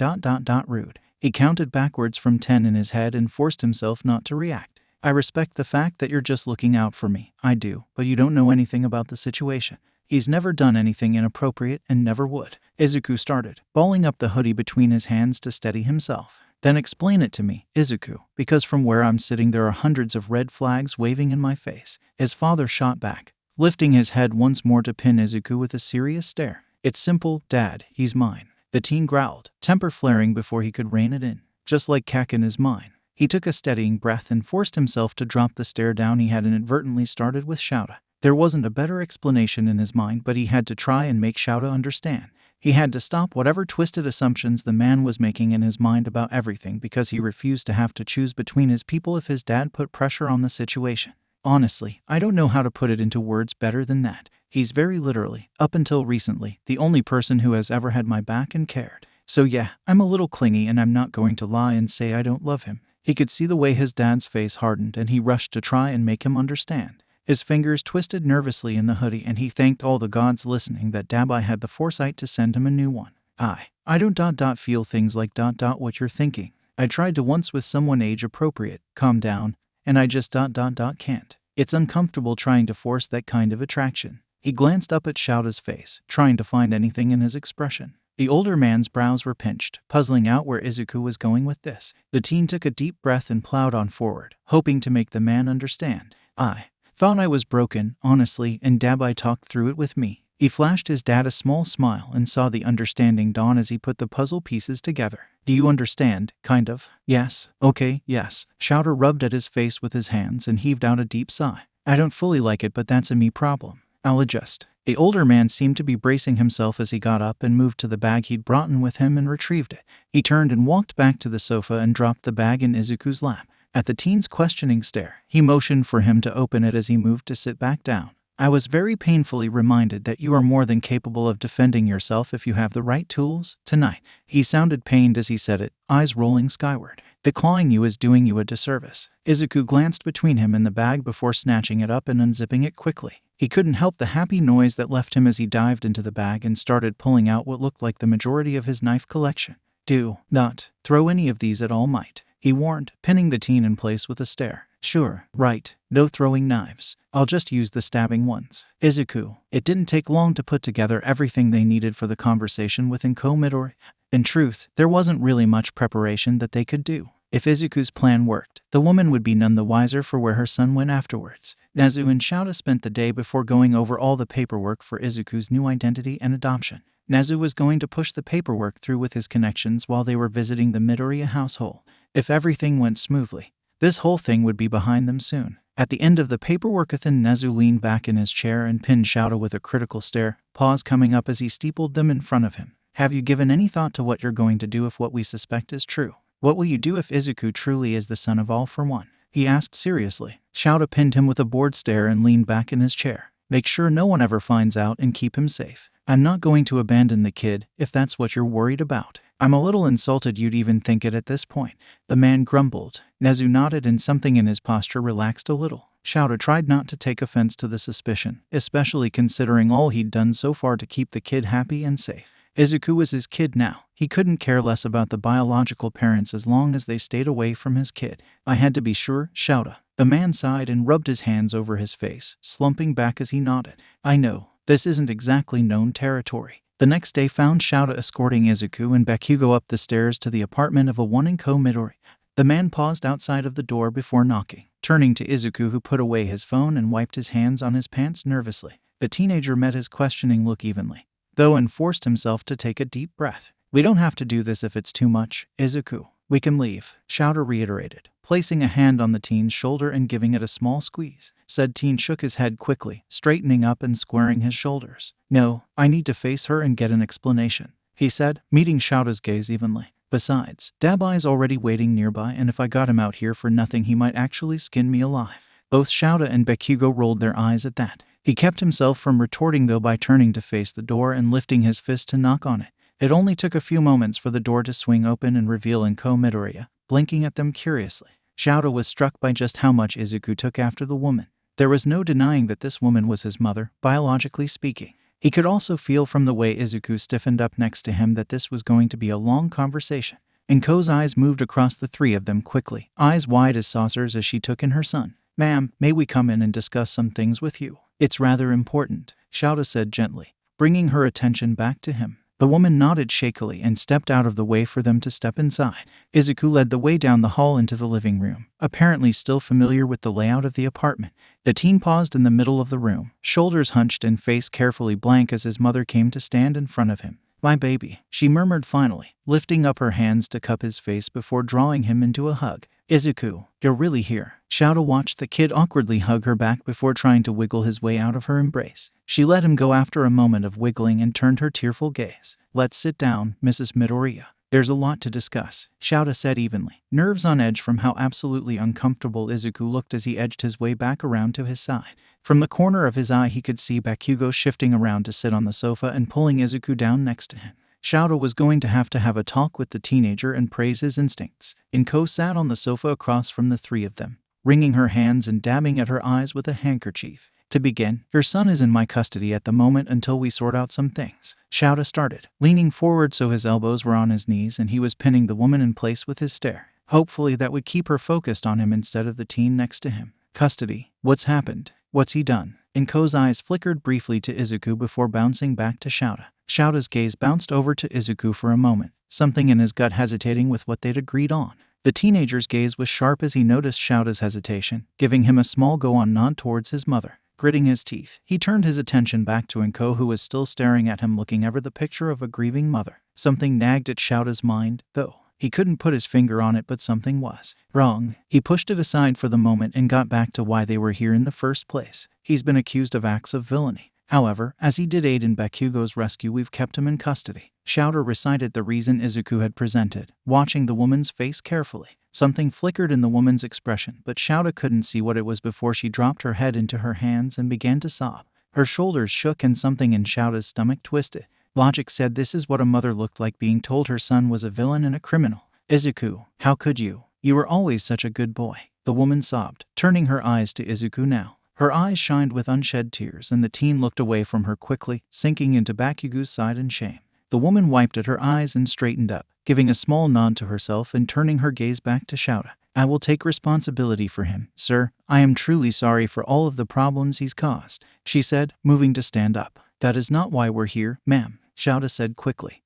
A: rude. He counted backwards from 10 in his head and forced himself not to react. I respect the fact that you're just looking out for me, I do, but you don't know anything about the situation. He's never done anything inappropriate and never would. Izuku started, balling up the hoodie between his hands to steady himself. Then explain it to me, Izuku, because from where I'm sitting there are hundreds of red flags waving in my face. His father shot back, lifting his head once more to pin Izuku with a serious stare. It's simple, Dad, he's mine. The teen growled, temper flaring before he could rein it in. Just like Kek in his mind, he took a steadying breath and forced himself to drop the stare down he had inadvertently started with Shouta. There wasn't a better explanation in his mind, but he had to try and make Shouta understand. He had to stop whatever twisted assumptions the man was making in his mind about everything, because he refused to have to choose between his people if his dad put pressure on the situation. Honestly, I don't know how to put it into words better than that. He's very literally, up until recently, the only person who has ever had my back and cared. So yeah, I'm a little clingy, and I'm not going to lie and say I don't love him. He could see the way his dad's face hardened, and he rushed to try and make him understand. His fingers twisted nervously in the hoodie, and he thanked all the gods listening that Dabai had the foresight to send him a new one. I don't feel things like what you're thinking. I tried to once with someone age appropriate, calm down, and I just can't. It's uncomfortable trying to force that kind of attraction. He glanced up at Shouta's face, trying to find anything in his expression. The older man's brows were pinched, puzzling out where Izuku was going with this. The teen took a deep breath and plowed on forward, hoping to make the man understand. I thought I was broken, honestly, and Dabai talked through it with me. He flashed his dad a small smile and saw the understanding dawn as he put the puzzle pieces together. Do you understand? Kind of. Yes. Okay, yes. Shouta rubbed at his face with his hands and heaved out a deep sigh. I don't fully like it, but that's a me problem. I'll adjust. The older man seemed to be bracing himself as he got up and moved to the bag he'd brought in with him and retrieved it. He turned and walked back to the sofa and dropped the bag in Izuku's lap. At the teen's questioning stare, he motioned for him to open it as he moved to sit back down. I was very painfully reminded that you are more than capable of defending yourself if you have the right tools. Tonight, he sounded pained as he said it, eyes rolling skyward. Declawing you is doing you a disservice. Izuku glanced between him and the bag before snatching it up and unzipping it quickly. He couldn't help the happy noise that left him as he dived into the bag and started pulling out what looked like the majority of his knife collection. Do not throw any of these at All Might, he warned, pinning the teen in place with a stare. Sure, right, no throwing knives. I'll just use the stabbing ones. Izuku. It didn't take long to put together everything they needed for the conversation with Inko Midori. In truth, there wasn't really much preparation that they could do. If Izuku's plan worked, the woman would be none the wiser for where her son went afterwards. Nezu and Shouta spent the day before going over all the paperwork for Izuku's new identity and adoption. Nezu was going to push the paperwork through with his connections while they were visiting the Midoriya household. If everything went smoothly, this whole thing would be behind them soon. At the end of the paperwork, Nezu leaned back in his chair and pinned Shouta with a critical stare, pause coming up as he steepled them in front of him. Have you given any thought to what you're going to do if what we suspect is true? What will you do if Izuku truly is the son of All for One? He asked seriously. Shouta pinned him with a bored stare and leaned back in his chair. Make sure no one ever finds out and keep him safe. I'm not going to abandon the kid, if that's what you're worried about. I'm a little insulted you'd even think it at this point. The man grumbled. Nezu nodded and something in his posture relaxed a little. Shouta tried not to take offense to the suspicion, especially considering all he'd done so far to keep the kid happy and safe. Izuku was his kid now. He couldn't care less about the biological parents as long as they stayed away from his kid. I had to be sure, Shouta. The man sighed and rubbed his hands over his face, slumping back as he nodded. I know. This isn't exactly known territory. The next day found Shouta escorting Izuku and Bakugou up the stairs to the apartment of a one Inko Midori. The man paused outside of the door before knocking, turning to Izuku, who put away his phone and wiped his hands on his pants nervously. The teenager met his questioning look evenly, though, and forced himself to take a deep breath. We don't have to do this if it's too much, Izuku. We can leave, Shouta reiterated, placing a hand on the teen's shoulder and giving it a small squeeze. Said teen shook his head quickly, straightening up and squaring his shoulders. No, I need to face her and get an explanation, he said, meeting Shouta's gaze evenly. Besides, Dabai's already waiting nearby, and if I got him out here for nothing he might actually skin me alive. Both Shouta and Bakugou rolled their eyes at that. He kept himself from retorting though by turning to face the door and lifting his fist to knock on it. It only took a few moments for the door to swing open and reveal Inko Midoriya, blinking at them curiously. Shouta was struck by just how much Izuku took after the woman. There was no denying that this woman was his mother, biologically speaking. He could also feel from the way Izuku stiffened up next to him that this was going to be a long conversation. Inko's eyes moved across the three of them quickly, eyes wide as saucers as she took in her son. Ma'am, may we come in and discuss some things with you? It's rather important, Shouta said gently, bringing her attention back to him. The woman nodded shakily and stepped out of the way for them to step inside. Izuku led the way down the hall into the living room, apparently still familiar with the layout of the apartment. The teen paused in the middle of the room, shoulders hunched and face carefully blank as his mother came to stand in front of him. My baby, she murmured finally, lifting up her hands to cup his face before drawing him into a hug. Izuku, you're really here. Shadow watched the kid awkwardly hug her back before trying to wiggle his way out of her embrace. She let him go after a moment of wiggling and turned her tearful gaze. Let's sit down, Mrs. Midoriya. There's a lot to discuss, Shouta said evenly, nerves on edge from how absolutely uncomfortable Izuku looked as he edged his way back around to his side. From the corner of his eye he could see Bakugou shifting around to sit on the sofa and pulling Izuku down next to him. Shouta was going to have a talk with the teenager and praise his instincts. Inko sat on the sofa across from the three of them, wringing her hands and dabbing at her eyes with a handkerchief. To begin, your son is in my custody at the moment until we sort out some things, Shouta started, leaning forward so his elbows were on his knees and he was pinning the woman in place with his stare. Hopefully that would keep her focused on him instead of the teen next to him. Custody? What's happened? What's he done? Inko's eyes flickered briefly to Izuku before bouncing back to Shouta. Shouta's gaze bounced over to Izuku for a moment, something in his gut hesitating with what they'd agreed on. The teenager's gaze was sharp as he noticed Shouta's hesitation, giving him a small go-on nod towards his mother. Gritting his teeth, he turned his attention back to Inko, who was still staring at him looking ever the picture of a grieving mother. Something nagged at Shouta's mind, though. He couldn't put his finger on it, but something was wrong. He pushed it aside for the moment and got back to why they were here in the first place. He's been accused of acts of villainy. However, as he did aid in Bakugou's rescue, we've kept him in custody. Shouta recited the reason Izuku had presented, watching the woman's face carefully. Something flickered in the woman's expression, but Shouta couldn't see what it was before she dropped her head into her hands and began to sob. Her shoulders shook and something in Shouta's stomach twisted. Logic said this is what a mother looked like being told her son was a villain and a criminal. Izuku, how could you? You were always such a good boy. The woman sobbed, turning her eyes to Izuku now. Her eyes shined with unshed tears and the teen looked away from her quickly, sinking into Bakugou's side in shame. The woman wiped at her eyes and straightened up, giving a small nod to herself and turning her gaze back to Shouta. I will take responsibility for him, sir. I am truly sorry for all of the problems he's caused, she said, moving to stand up. That is not why we're here, ma'am, Shouta said quickly,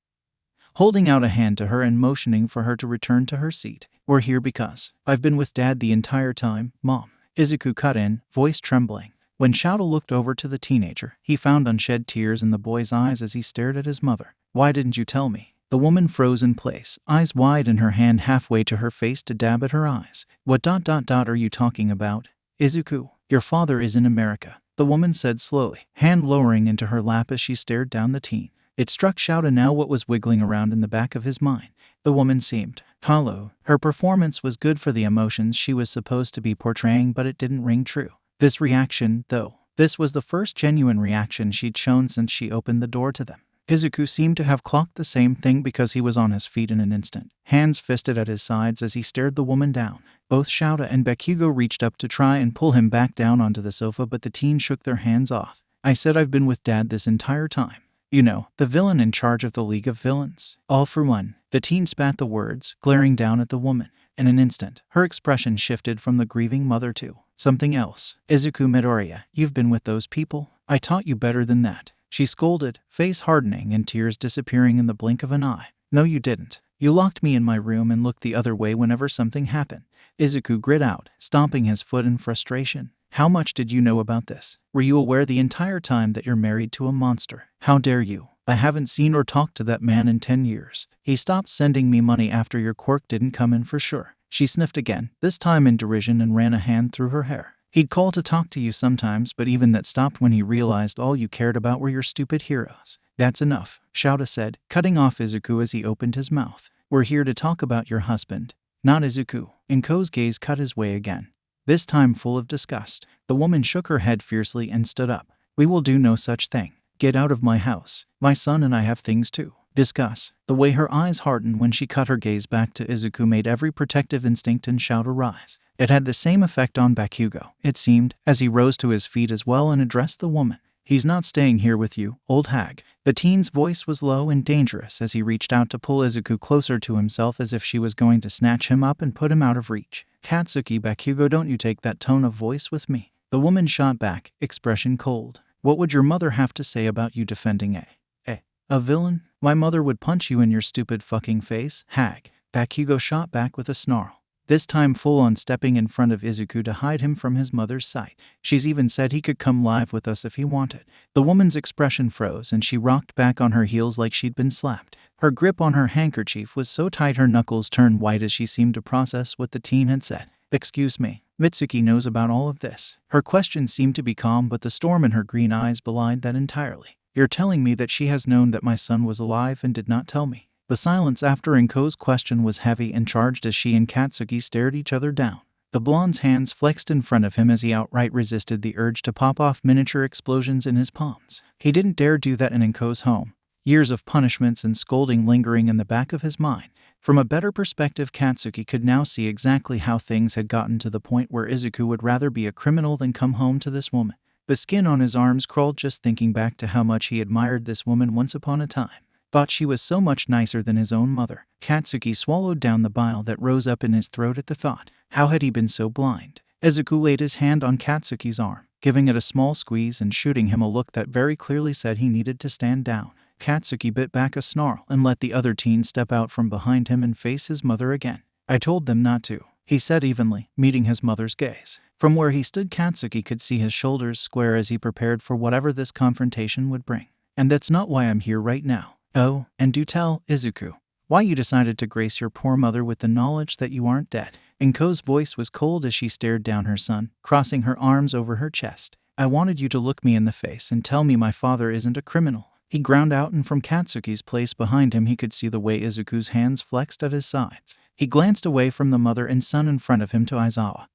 A: holding out a hand to her and motioning for her to return to her seat. We're here because I've been with Dad the entire time, Mom. Izuku cut in, voice trembling. When Shouta looked over to the teenager, he found unshed tears in the boy's eyes as he stared at his mother. Why didn't you tell me? The woman froze in place, eyes wide and her hand halfway to her face to dab at her eyes. What are you talking about? Izuku, your father is in America, the woman said slowly, hand lowering into her lap as she stared down the teen. It struck Shouta now what was wiggling around in the back of his mind. The woman seemed hollow. Her performance was good for the emotions she was supposed to be portraying, but it didn't ring true. This reaction, though, this was the first genuine reaction she'd shown since she opened the door to them. Izuku seemed to have clocked the same thing because he was on his feet in an instant, hands fisted at his sides as he stared the woman down. Both Shouta and Bakugou reached up to try and pull him back down onto the sofa, but the teen shook their hands off. I said I've been with Dad this entire time. You know, the villain in charge of the League of Villains. All for one. The teen spat the words, glaring down at the woman. In an instant, her expression shifted from the grieving mother to something else. Izuku Midoriya, you've been with those people? I taught you better than that, she scolded, face hardening and tears disappearing in the blink of an eye. No you didn't. You locked me in my room and looked the other way whenever something happened. Izuku grit out, stomping his foot in frustration. How much did you know about this? Were you aware the entire time that you're married to a monster? How dare you? I haven't seen or talked to that man in 10 years. He stopped sending me money after your quirk didn't come in for sure. She sniffed again, this time in derision, and ran a hand through her hair. He'd call to talk to you sometimes, but even that stopped when he realized all you cared about were your stupid heroes. That's enough, Shouta said, cutting off Izuku as he opened his mouth. We're here to talk about your husband, not Izuku. Inko's gaze cut his way again, this time full of disgust. The woman shook her head fiercely and stood up. We will do no such thing. Get out of my house. My son and I have things to discuss. The way her eyes hardened when she cut her gaze back to Izuku made every protective instinct in Shouta rise. It had the same effect on Bakugou, it seemed, as he rose to his feet as well and addressed the woman. He's not staying here with you, old hag. The teen's voice was low and dangerous as he reached out to pull Izuku closer to himself as if she was going to snatch him up and put him out of reach. Katsuki, Bakugou, don't you take that tone of voice with me. The woman shot back, expression cold. What would your mother have to say about you defending a villain? My mother would punch you in your stupid fucking face, hag. Bakugou shot back with a snarl. this time full on stepping in front of Izuku to hide him from his mother's sight. She's even said he could come live with us if he wanted. The woman's expression froze and she rocked back on her heels like she'd been slapped. Her grip on her handkerchief was so tight her knuckles turned white as she seemed to process what the teen had said. Excuse me, Mitsuki knows about all of this. Her question seemed to be calm, but the storm in her green eyes belied that entirely. You're telling me that she has known that my son was alive and did not tell me? The silence after Inko's question was heavy and charged as she and Katsuki stared each other down. The blonde's hands flexed in front of him as he outright resisted the urge to pop off miniature explosions in his palms. He didn't dare do that in Inko's home. Years of punishments and scolding lingering in the back of his mind. From a better perspective, Katsuki could now see exactly how things had gotten to the point where Izuku would rather be a criminal than come home to this woman. The skin on his arms crawled just thinking back to how much he admired this woman once upon a time. Thought she was so much nicer than his own mother. Katsuki swallowed down the bile that rose up in his throat at the thought. How had he been so blind? Izuku laid his hand on Katsuki's arm, giving it a small squeeze and shooting him a look that very clearly said he needed to stand down. Katsuki bit back a snarl and let the other teen step out from behind him and face his mother again. I told them not to, he said evenly, meeting his mother's gaze. From where he stood, Katsuki could see his shoulders square as he prepared for whatever this confrontation would bring. And that's not why I'm here right now. Oh, and do tell, Izuku, why you decided to grace your poor mother with the knowledge that you aren't dead. Inko's voice was cold as she stared down her son, crossing her arms over her chest. I wanted you to look me in the face and tell me my father isn't a criminal. He ground out, and from Katsuki's place behind him he could see the way Izuku's hands flexed at his sides. He glanced away from the mother and son in front of him to Aizawa,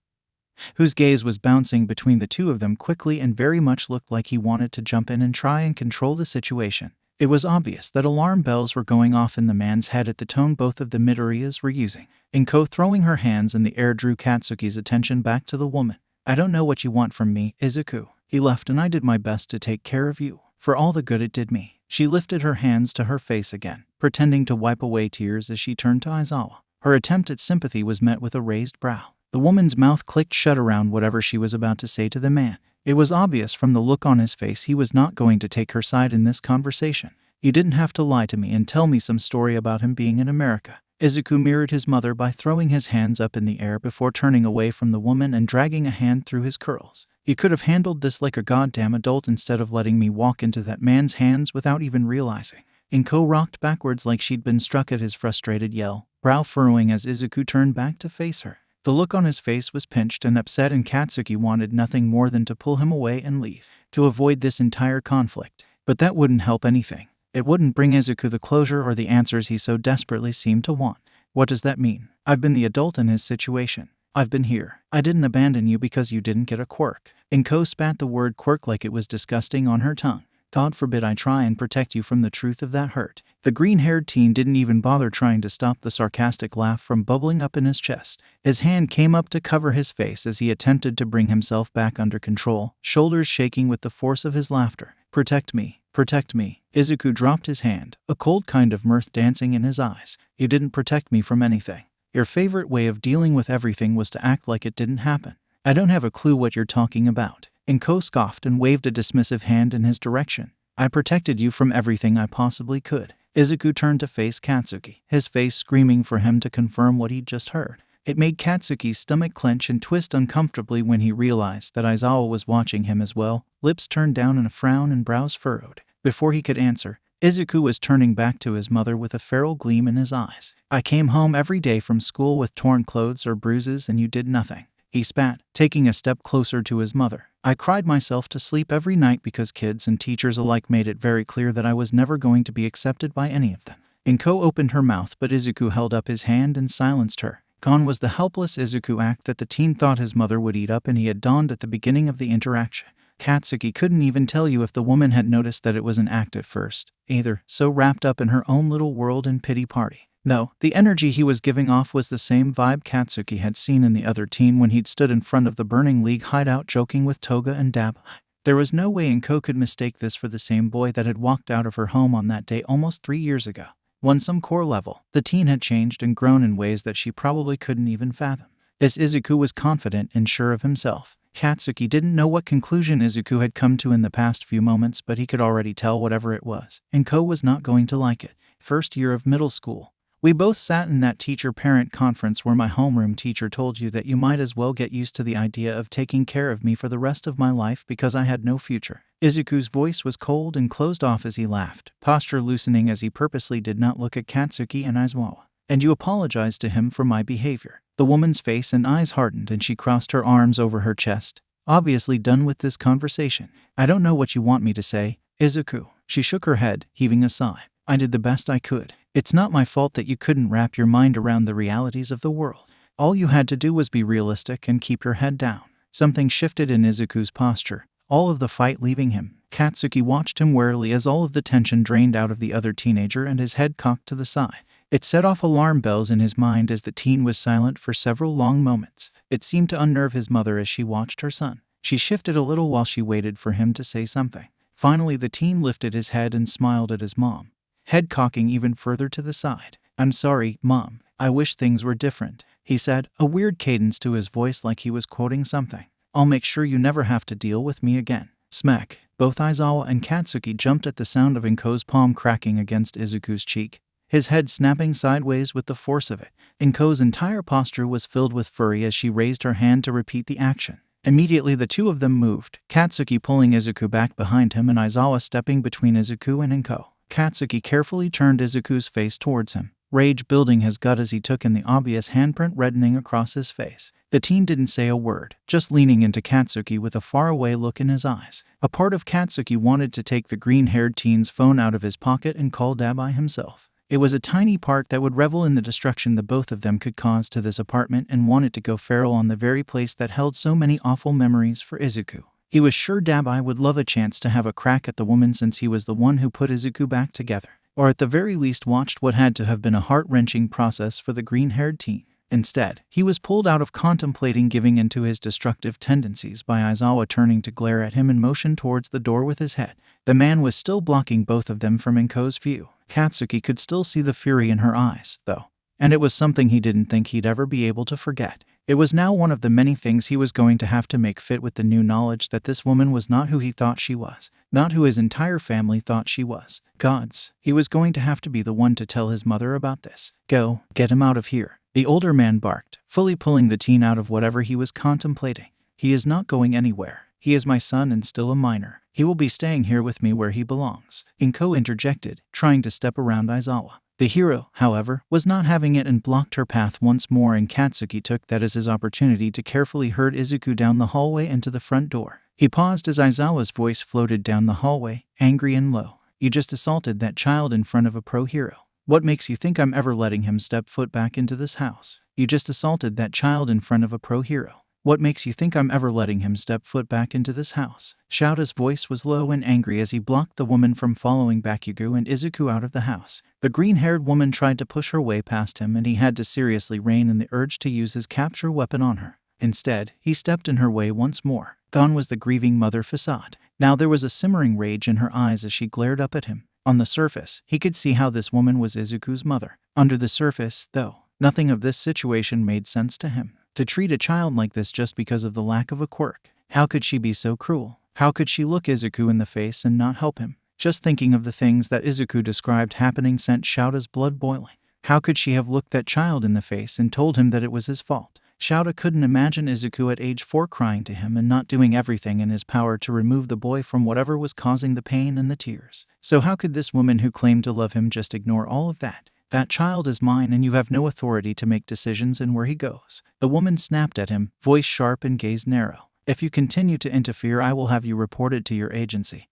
A: whose gaze was bouncing between the two of them quickly and very much looked like he wanted to jump in and try and control the situation. It was obvious that alarm bells were going off in the man's head at the tone both of the Midoriyas were using. Inko, throwing her hands in the air, drew Katsuki's attention back to the woman. I don't know what you want from me, Izuku. He left and I did my best to take care of you, for all the good it did me. She lifted her hands to her face again, pretending to wipe away tears as she turned to Aizawa. Her attempt at sympathy was met with a raised brow. The woman's mouth clicked shut around whatever she was about to say to the man. It was obvious from the look on his face he was not going to take her side in this conversation. You didn't have to lie to me and tell me some story about him being in America. Izuku mirrored his mother by throwing his hands up in the air before turning away from the woman and dragging a hand through his curls. You could have handled this like a goddamn adult instead of letting me walk into that man's hands without even realizing. Inko rocked backwards like she'd been struck at his frustrated yell, brow furrowing as Izuku turned back to face her. The look on his face was pinched and upset, and Katsuki wanted nothing more than to pull him away and leave, to avoid this entire conflict. But that wouldn't help anything. It wouldn't bring Izuku the closure or the answers he so desperately seemed to want. What does that mean? I've been the adult in his situation. I've been here. I didn't abandon you because you didn't get a quirk. Inko spat the word quirk like it was disgusting on her tongue. God forbid I try and protect you from the truth of that hurt. The green-haired teen didn't even bother trying to stop the sarcastic laugh from bubbling up in his chest. His hand came up to cover his face as he attempted to bring himself back under control, shoulders shaking with the force of his laughter. Protect me. Protect me. Izuku dropped his hand, a cold kind of mirth dancing in his eyes. You didn't protect me from anything. Your favorite way of dealing with everything was to act like it didn't happen. I don't have a clue what you're talking about. Inko scoffed and waved a dismissive hand in his direction. I protected you from everything I possibly could. Izuku turned to face Katsuki, his face screaming for him to confirm what he'd just heard. It made Katsuki's stomach clench and twist uncomfortably when he realized that Aizawa was watching him as well, lips turned down in a frown and brows furrowed. Before he could answer, Izuku was turning back to his mother with a feral gleam in his eyes. I came home every day from school with torn clothes or bruises and you did nothing. He spat, taking a step closer to his mother. I cried myself to sleep every night because kids and teachers alike made it very clear that I was never going to be accepted by any of them. Inko opened her mouth, but Izuku held up his hand and silenced her. Gone was the helpless Izuku act that the teen thought his mother would eat up and he had donned at the beginning of the interaction. Katsuki couldn't even tell you if the woman had noticed that it was an act at first, either, so wrapped up in her own little world and pity party. No, the energy he was giving off was the same vibe Katsuki had seen in the other teen when he'd stood in front of the Burning League hideout joking with Toga and Dab. There was no way Inko could mistake this for the same boy that had walked out of her home on that day almost 3 years ago. On some core level, the teen had changed and grown in ways that she probably couldn't even fathom. This Izuku was confident and sure of himself. Katsuki didn't know what conclusion Izuku had come to in the past few moments, but he could already tell whatever it was. Inko was not going to like it. First year of middle school. We both sat in that teacher-parent conference where my homeroom teacher told you that you might as well get used to the idea of taking care of me for the rest of my life because I had no future." Izuku's voice was cold and closed off as he laughed, posture loosening as he purposely did not look at Katsuki and Aizawa. "And you apologized to him for my behavior." The woman's face and eyes hardened and she crossed her arms over her chest, obviously done with this conversation. "I don't know what you want me to say, Izuku." She shook her head, heaving a sigh. "I did the best I could. It's not my fault that you couldn't wrap your mind around the realities of the world. All you had to do was be realistic and keep your head down." Something shifted in Izuku's posture, all of the fight leaving him. Katsuki watched him warily as all of the tension drained out of the other teenager and his head cocked to the side. It set off alarm bells in his mind as the teen was silent for several long moments. It seemed to unnerve his mother as she watched her son. She shifted a little while she waited for him to say something. Finally, the teen lifted his head and smiled at his mom, head cocking even further to the side. "I'm sorry, Mom. I wish things were different," he said, a weird cadence to his voice like he was quoting something. "I'll make sure you never have to deal with me again." Smack! Both Aizawa and Katsuki jumped at the sound of Inko's palm cracking against Izuku's cheek, his head snapping sideways with the force of it. Inko's entire posture was filled with fury as she raised her hand to repeat the action. Immediately the two of them moved, Katsuki pulling Izuku back behind him and Aizawa stepping between Izuku and Inko. Katsuki carefully turned Izuku's face towards him, rage building his gut as he took in the obvious handprint reddening across his face. The teen didn't say a word, just leaning into Katsuki with a faraway look in his eyes. A part of Katsuki wanted to take the green-haired teen's phone out of his pocket and call Demise himself. It was a tiny part that would revel in the destruction the both of them could cause to this apartment and wanted to go feral on the very place that held so many awful memories for Izuku. He was sure Demise would love a chance to have a crack at the woman since he was the one who put Izuku back together, or at the very least watched what had to have been a heart-wrenching process for the green-haired teen. Instead, he was pulled out of contemplating giving in to his destructive tendencies by Aizawa turning to glare at him and motion towards the door with his head. The man was still blocking both of them from Inko's view. Katsuki could still see the fury in her eyes, though, and it was something he didn't think he'd ever be able to forget. It was now one of the many things he was going to have to make fit with the new knowledge that this woman was not who he thought she was, not who his entire family thought she was. Gods, he was going to have to be the one to tell his mother about this. "Go, get him out of here," the older man barked, fully pulling the teen out of whatever he was contemplating. "He is not going anywhere. He is my son and still a minor. He will be staying here with me where he belongs," Inko interjected, trying to step around Aizawa. The hero, however, was not having it and blocked her path once more, and Katsuki took that as his opportunity to carefully herd Izuku down the hallway and to the front door. He paused as Aizawa's voice floated down the hallway, angry and low. "You just assaulted that child in front of a pro hero. What makes you think I'm ever letting him step foot back into this house? You just assaulted that child in front of a pro hero. What makes you think I'm ever letting him step foot back into this house?" Shouda's voice was low and angry as he blocked the woman from following Bakugou and Izuku out of the house. The green-haired woman tried to push her way past him and he had to seriously rein in the urge to use his capture weapon on her. Instead, he stepped in her way once more. Gone was the grieving mother facade. Now there was a simmering rage in her eyes as she glared up at him. On the surface, he could see how this woman was Izuku's mother. Under the surface, though, nothing of this situation made sense to him. To treat a child like this just because of the lack of a quirk. How could she be so cruel? How could she look Izuku in the face and not help him? Just thinking of the things that Izuku described happening sent Shouda's blood boiling. How could she have looked that child in the face and told him that it was his fault? Shouda couldn't imagine Izuku at age 4 crying to him and not doing everything in his power to remove the boy from whatever was causing the pain and the tears. So how could this woman who claimed to love him just ignore all of that? "That child is mine and you have no authority to make decisions in where he goes." The woman snapped at him, voice sharp and gaze narrow. "If you continue to interfere, I will have you reported to your agency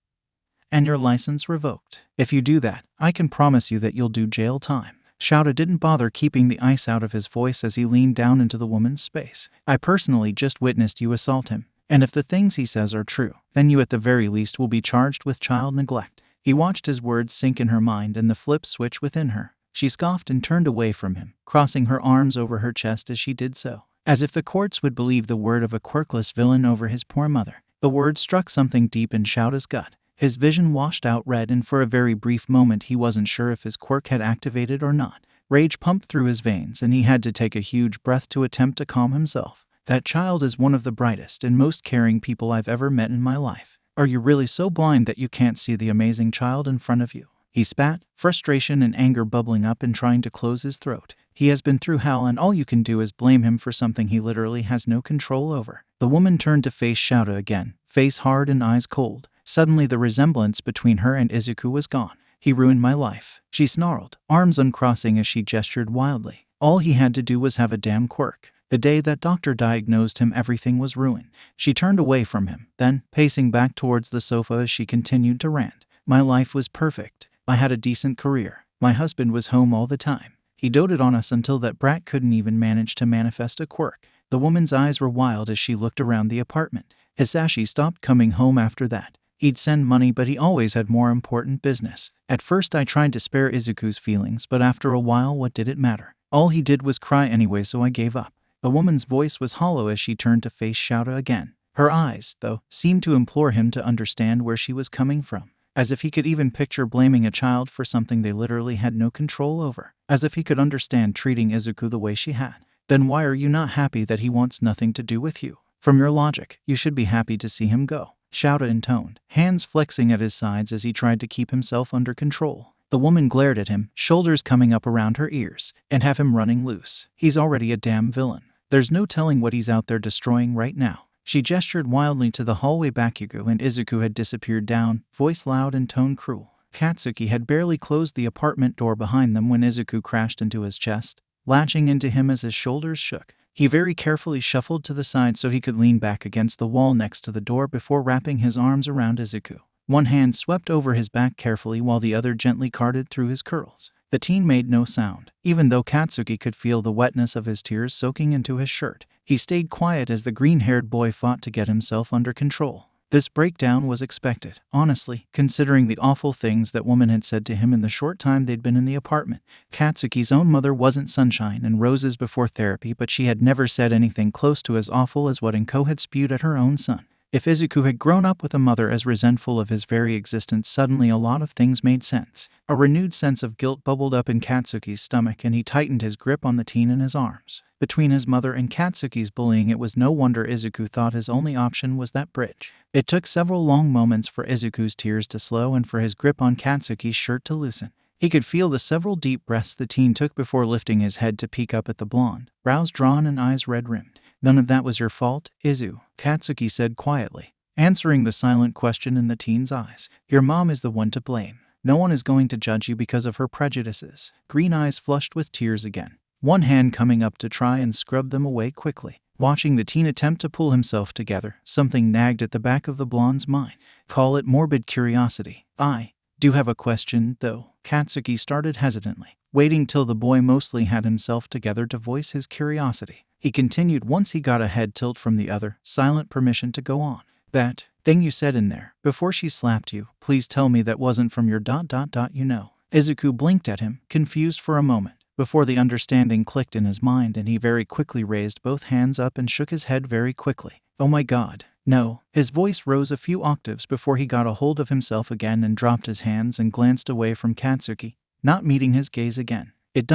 A: and your license revoked. If you do that, I can promise you that you'll do jail time." Shouda didn't bother keeping the ice out of his voice as he leaned down into the woman's space. "I personally just witnessed you assault him, and if the things he says are true, then you at the very least will be charged with child neglect." He watched his words sink in her mind and the flip switch within her. She scoffed and turned away from him, crossing her arms over her chest as she did so, as if the courts would believe the word of a quirkless villain over his poor mother. The word struck something deep in Shouda's gut. His vision washed out red and for a very brief moment he wasn't sure if his quirk had activated or not. Rage pumped through his veins and he had to take a huge breath to attempt to calm himself. "That child is one of the brightest and most caring people I've ever met in my life. Are you really so blind that you can't see the amazing child in front of you?" He spat, frustration and anger bubbling up and trying to close his throat. He has been through hell and all you can do is blame him for something he literally has no control over. The woman turned to face Shouta again, face hard and eyes cold. Suddenly the resemblance between her and Izuku was gone. He ruined my life, she snarled, arms uncrossing as she gestured wildly. All he had to do was have a damn quirk. The day that doctor diagnosed him, everything was ruined. She turned away from him, then, pacing back towards the sofa as she continued to rant. My life was perfect. I had a decent career. My husband was home all the time. He doted on us until that brat couldn't even manage to manifest a quirk. The woman's eyes were wild as she looked around the apartment. Hisashi stopped coming home after that. He'd send money, but he always had more important business. At first I tried to spare Izuku's feelings, but after a while what did it matter? All he did was cry anyway, so I gave up. The woman's voice was hollow as she turned to face Shouta again. Her eyes, though, seemed to implore him to understand where she was coming from. As if he could even picture blaming a child for something they literally had no control over. As if he could understand treating Izuku the way she had. Then why are you not happy that he wants nothing to do with you? From your logic, you should be happy to see him go. Shouta intoned, hands flexing at his sides as he tried to keep himself under control. The woman glared at him, shoulders coming up around her ears, and have him running loose. He's already a damn villain. There's no telling what he's out there destroying right now. She gestured wildly to the hallway. Bakugou and Izuku had disappeared down, voice loud and tone cruel. Katsuki had barely closed the apartment door behind them when Izuku crashed into his chest, latching into him as his shoulders shook. He very carefully shuffled to the side so he could lean back against the wall next to the door before wrapping his arms around Izuku. One hand swept over his back carefully while the other gently carded through his curls. The teen made no sound, even though Katsuki could feel the wetness of his tears soaking into his shirt. He stayed quiet as the green-haired boy fought to get himself under control. This breakdown was expected, honestly, considering the awful things that woman had said to him in the short time they'd been in the apartment. Katsuki's own mother wasn't sunshine and roses before therapy, but she had never said anything close to as awful as what Inko had spewed at her own son. If Izuku had grown up with a mother as resentful of his very existence, suddenly a lot of things made sense. A renewed sense of guilt bubbled up in Katsuki's stomach and he tightened his grip on the teen in his arms. Between his mother and Katsuki's bullying, it was no wonder Izuku thought his only option was that bridge. It took several long moments for Izuku's tears to slow and for his grip on Katsuki's shirt to loosen. He could feel the several deep breaths the teen took before lifting his head to peek up at the blonde, brows drawn and eyes red-rimmed. None of that was your fault, Izu, Katsuki said quietly, answering the silent question in the teen's eyes. Your mom is the one to blame. No one is going to judge you because of her prejudices. Green eyes flushed with tears again, one hand coming up to try and scrub them away quickly. Watching the teen attempt to pull himself together, something nagged at the back of the blonde's mind. Call it morbid curiosity. I do have a question, though, Katsuki started hesitantly, waiting till the boy mostly had himself together to voice his curiosity. He continued once he got a head tilt from the other, silent permission to go on. That thing you said in there, before she slapped you, please tell me that wasn't from your ... you know. Izuku blinked at him, confused for a moment, before the understanding clicked in his mind and he very quickly raised both hands up and shook his head very quickly. Oh my god, no. His voice rose a few octaves before he got a hold of himself again and dropped his hands and glanced away from Katsuki, not meeting his gaze again. It ...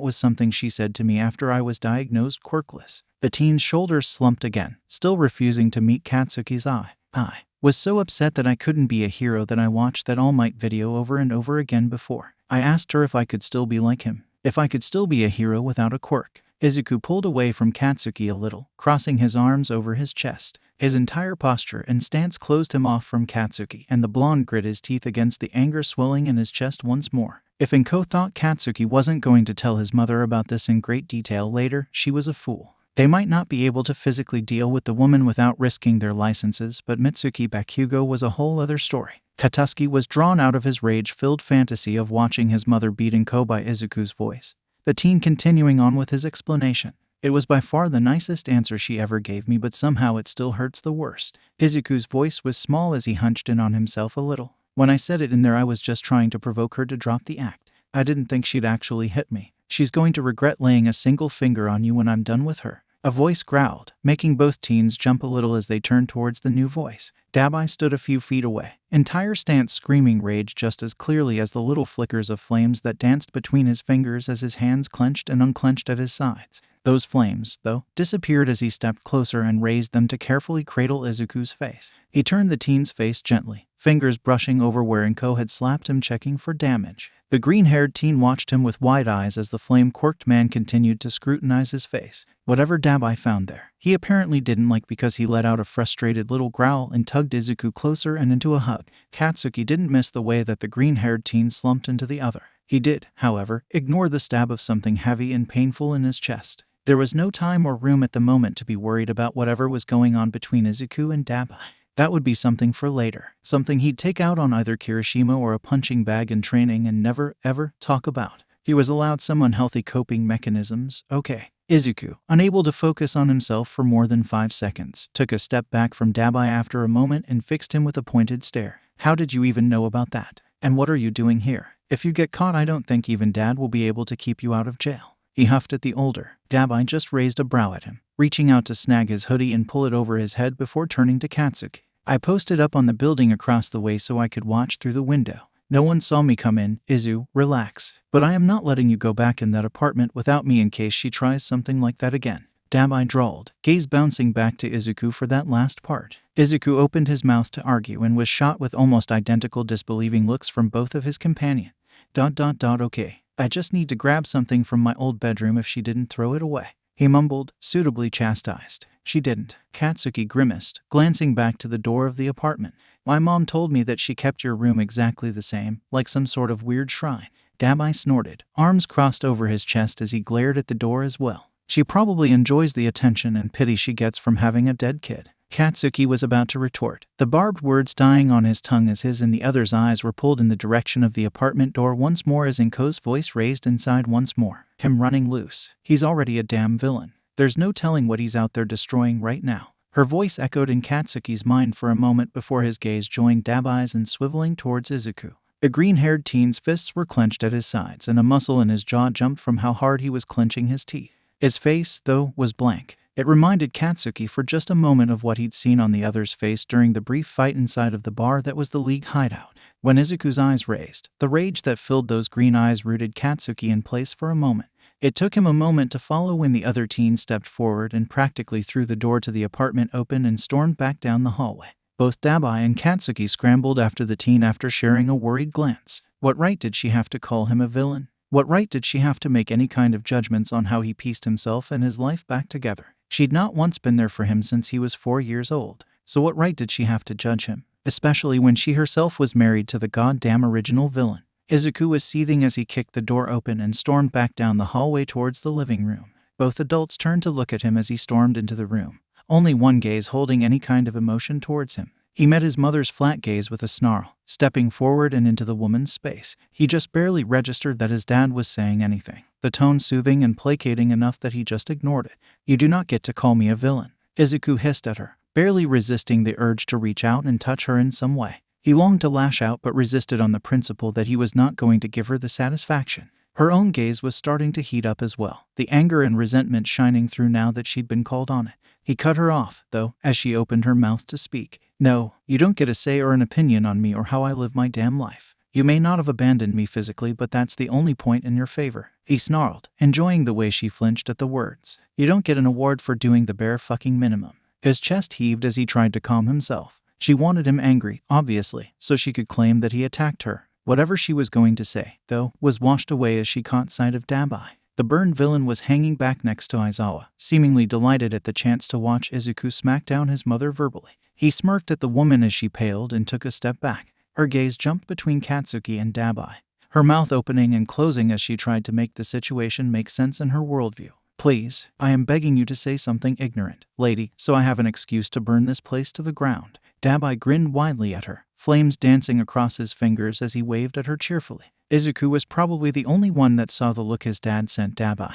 A: was something she said to me after I was diagnosed quirkless. The teen's shoulders slumped again, still refusing to meet Katsuki's eye. I was so upset that I couldn't be a hero that I watched that All Might video over and over again before. I asked her if I could still be like him, if I could still be a hero without a quirk. Izuku pulled away from Katsuki a little, crossing his arms over his chest. His entire posture and stance closed him off from Katsuki, and the blonde grit his teeth against the anger swelling in his chest once more. If Inko thought Katsuki wasn't going to tell his mother about this in great detail later, she was a fool. They might not be able to physically deal with the woman without risking their licenses, but Mitsuki Bakugou was a whole other story. Katsuki was drawn out of his rage-filled fantasy of watching his mother beat Inko by Izuku's voice. The teen continuing on with his explanation. It was by far the nicest answer she ever gave me, but somehow it still hurts the worst. Izuku's voice was small as he hunched in on himself a little. When I said it in there, I was just trying to provoke her to drop the act. I didn't think she'd actually hit me. She's going to regret laying a single finger on you when I'm done with her. A voice growled, making both teens jump a little as they turned towards the new voice. Demise stood a few feet away, entire stance screaming rage just as clearly as the little flickers of flames that danced between his fingers as his hands clenched and unclenched at his sides. Those flames, though, disappeared as he stepped closer and raised them to carefully cradle Izuku's face. He turned the teen's face gently, fingers brushing over where Enko had slapped him, checking for damage. The green-haired teen watched him with wide eyes as the flame-quirked man continued to scrutinize his face. Whatever Dabai found there, he apparently didn't like, because he let out a frustrated little growl and tugged Izuku closer and into a hug. Katsuki didn't miss the way that the green-haired teen slumped into the other. He did, however, ignore the stab of something heavy and painful in his chest. There was no time or room at the moment to be worried about whatever was going on between Izuku and Dabai. That would be something for later, something he'd take out on either Kirishima or a punching bag in training and never, ever talk about. He was allowed some unhealthy coping mechanisms, okay. Izuku, unable to focus on himself for more than 5 seconds, took a step back from Dabai after a moment and fixed him with a pointed stare. How did you even know about that? And what are you doing here? If you get caught, I don't think even Dad will be able to keep you out of jail. He huffed at the older. Dabai just raised a brow at him, reaching out to snag his hoodie and pull it over his head before turning to Katsuki. I posted up on the building across the way so I could watch through the window. No one saw me come in. Izu, relax. But I am not letting you go back in that apartment without me in case she tries something like that again. Dabai drawled, gaze bouncing back to Izuku for that last part. Izuku opened his mouth to argue and was shot with almost identical disbelieving looks from both of his companions. Okay. I just need to grab something from my old bedroom if she didn't throw it away. He mumbled, suitably chastised. She didn't. Katsuki grimaced, glancing back to the door of the apartment. My mom told me that she kept your room exactly the same, like some sort of weird shrine. Dabai snorted, arms crossed over his chest as he glared at the door as well. She probably enjoys the attention and pity she gets from having a dead kid. Katsuki was about to retort, the barbed words dying on his tongue as his and the other's eyes were pulled in the direction of the apartment door once more as Enko's voice raised inside once more. Him running loose. He's already a damn villain. There's no telling what he's out there destroying right now. Her voice echoed in Katsuki's mind for a moment before his gaze joined Dabai's and swiveling towards Izuku. The green-haired teen's fists were clenched at his sides and a muscle in his jaw jumped from how hard he was clenching his teeth. His face, though, was blank. It reminded Katsuki for just a moment of what he'd seen on the other's face during the brief fight inside of the bar that was the League hideout. When Izuku's eyes raised, the rage that filled those green eyes rooted Katsuki in place for a moment. It took him a moment to follow when the other teen stepped forward and practically threw the door to the apartment open and stormed back down the hallway. Both Dabai and Katsuki scrambled after the teen after sharing a worried glance. What right did she have to call him a villain? What right did she have to make any kind of judgments on how he pieced himself and his life back together? She'd not once been there for him since he was 4 years old, so what right did she have to judge him? Especially when she herself was married to the goddamn original villain. Izuku was seething as he kicked the door open and stormed back down the hallway towards the living room. Both adults turned to look at him as he stormed into the room, only one gaze holding any kind of emotion towards him. He met his mother's flat gaze with a snarl, stepping forward and into the woman's space. He just barely registered that his dad was saying anything, the tone soothing and placating enough that he just ignored it. You do not get to call me a villain. Izuku hissed at her, barely resisting the urge to reach out and touch her in some way. He longed to lash out but resisted on the principle that he was not going to give her the satisfaction. Her own gaze was starting to heat up as well, the anger and resentment shining through now that she'd been called on it. He cut her off, though, as she opened her mouth to speak. No, you don't get a say or an opinion on me or how I live my damn life. You may not have abandoned me physically, but that's the only point in your favor. He snarled, enjoying the way she flinched at the words. You don't get an award for doing the bare fucking minimum. His chest heaved as he tried to calm himself. She wanted him angry, obviously, so she could claim that he attacked her. Whatever she was going to say, though, was washed away as she caught sight of Dabai. The burned villain was hanging back next to Aizawa, seemingly delighted at the chance to watch Izuku smack down his mother verbally. He smirked at the woman as she paled and took a step back. Her gaze jumped between Katsuki and Dabai, her mouth opening and closing as she tried to make the situation make sense in her worldview. Please, I am begging you to say something ignorant, lady, so I have an excuse to burn this place to the ground. Dabai grinned widely at her, flames dancing across his fingers as he waved at her cheerfully. Izuku was probably the only one that saw the look his dad sent Dabai,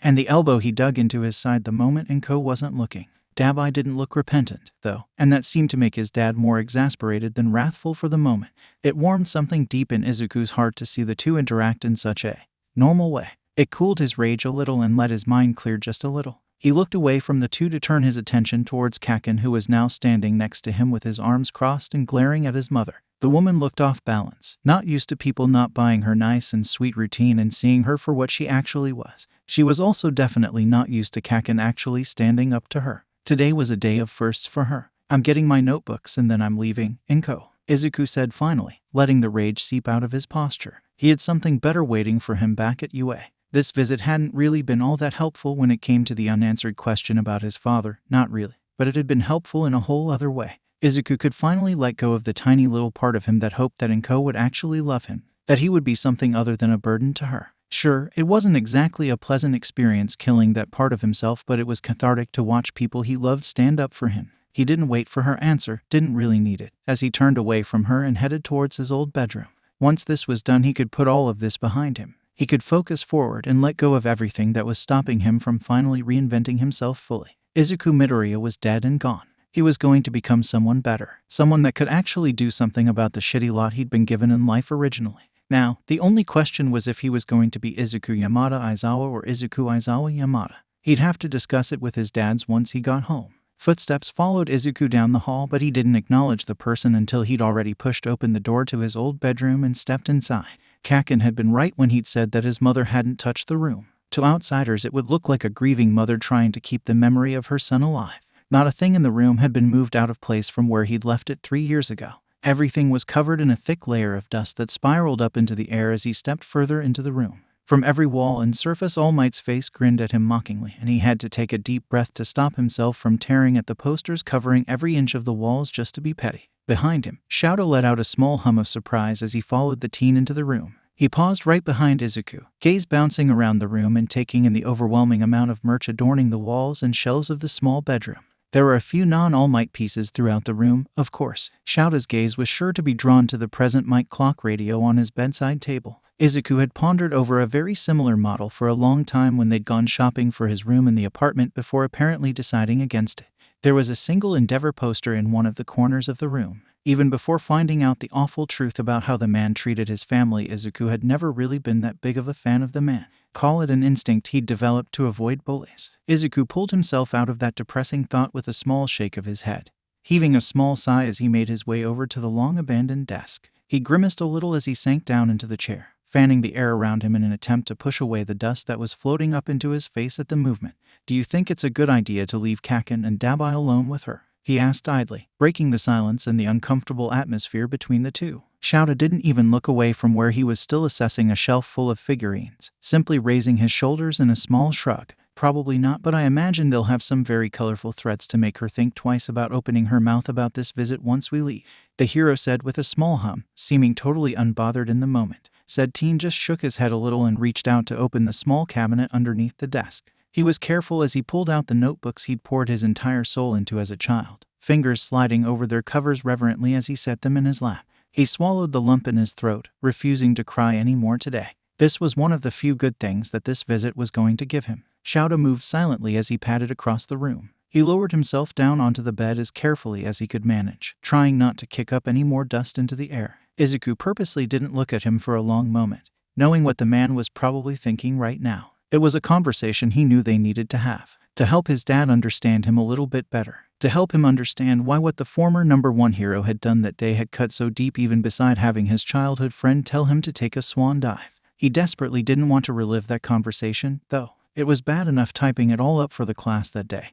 A: and the elbow he dug into his side the moment Enko wasn't looking. Dabai didn't look repentant, though, and that seemed to make his dad more exasperated than wrathful for the moment. It warmed something deep in Izuku's heart to see the two interact in such a normal way. It cooled his rage a little and let his mind clear just a little. He looked away from the two to turn his attention towards Kaken, who was now standing next to him with his arms crossed and glaring at his mother. The woman looked off balance, not used to people not buying her nice and sweet routine and seeing her for what she actually was. She was also definitely not used to Kaken actually standing up to her. Today was a day of firsts for her. I'm getting my notebooks and then I'm leaving, Inko, Izuku said finally, letting the rage seep out of his posture. He had something better waiting for him back at UA. This visit hadn't really been all that helpful when it came to the unanswered question about his father, not really, but it had been helpful in a whole other way. Izuku could finally let go of the tiny little part of him that hoped that Inko would actually love him, that he would be something other than a burden to her. Sure, it wasn't exactly a pleasant experience killing that part of himself, but it was cathartic to watch people he loved stand up for him. He didn't wait for her answer, didn't really need it, as he turned away from her and headed towards his old bedroom. Once this was done, he could put all of this behind him. He could focus forward and let go of everything that was stopping him from finally reinventing himself fully. Izuku Midoriya was dead and gone. He was going to become someone better, someone that could actually do something about the shitty lot he'd been given in life originally. Now, the only question was if he was going to be Izuku Yamada Aizawa or Izuku Aizawa Yamada. He'd have to discuss it with his dads once he got home. Footsteps followed Izuku down the hall, but he didn't acknowledge the person until he'd already pushed open the door to his old bedroom and stepped inside. Kaken had been right when he'd said that his mother hadn't touched the room. To outsiders, it would look like a grieving mother trying to keep the memory of her son alive. Not a thing in the room had been moved out of place from where he'd left it 3 years ago. Everything was covered in a thick layer of dust that spiraled up into the air as he stepped further into the room. From every wall and surface, All Might's face grinned at him mockingly, and he had to take a deep breath to stop himself from tearing at the posters covering every inch of the walls just to be petty. Behind him, Shadow let out a small hum of surprise as he followed the teen into the room. He paused right behind Izuku, gaze bouncing around the room and taking in the overwhelming amount of merch adorning the walls and shelves of the small bedroom. There were a few non-All Might pieces throughout the room, of course. Shadow's gaze was sure to be drawn to the present Might clock radio on his bedside table. Izuku had pondered over a very similar model for a long time when they'd gone shopping for his room in the apartment before apparently deciding against it. There was a single Endeavor poster in one of the corners of the room. Even before finding out the awful truth about how the man treated his family, Izuku had never really been that big of a fan of the man. Call it an instinct he'd developed to avoid bullies. Izuku pulled himself out of that depressing thought with a small shake of his head, heaving a small sigh as he made his way over to the long-abandoned desk. He grimaced a little as he sank down into the chair, fanning the air around him in an attempt to push away the dust that was floating up into his face at the movement. "Do you think it's a good idea to leave Kaken and Dabai alone with her?" he asked idly, breaking the silence and the uncomfortable atmosphere between the two. Shouta didn't even look away from where he was still assessing a shelf full of figurines, simply raising his shoulders in a small shrug. "Probably not, but I imagine they'll have some very colorful threats to make her think twice about opening her mouth about this visit once we leave," the hero said with a small hum, seeming totally unbothered in the moment. Said teen just shook his head a little and reached out to open the small cabinet underneath the desk. He was careful as he pulled out the notebooks he'd poured his entire soul into as a child, fingers sliding over their covers reverently as he set them in his lap. He swallowed the lump in his throat, refusing to cry any more today. This was one of the few good things that this visit was going to give him. Shouta moved silently as he padded across the room. He lowered himself down onto the bed as carefully as he could manage, trying not to kick up any more dust into the air. Izuku purposely didn't look at him for a long moment, knowing what the man was probably thinking right now. It was a conversation he knew they needed to have, to help his dad understand him a little bit better, to help him understand why what the former #1 hero had done that day had cut so deep even beside having his childhood friend tell him to take a swan dive. He desperately didn't want to relive that conversation, though. It was bad enough typing it all up for the class that day.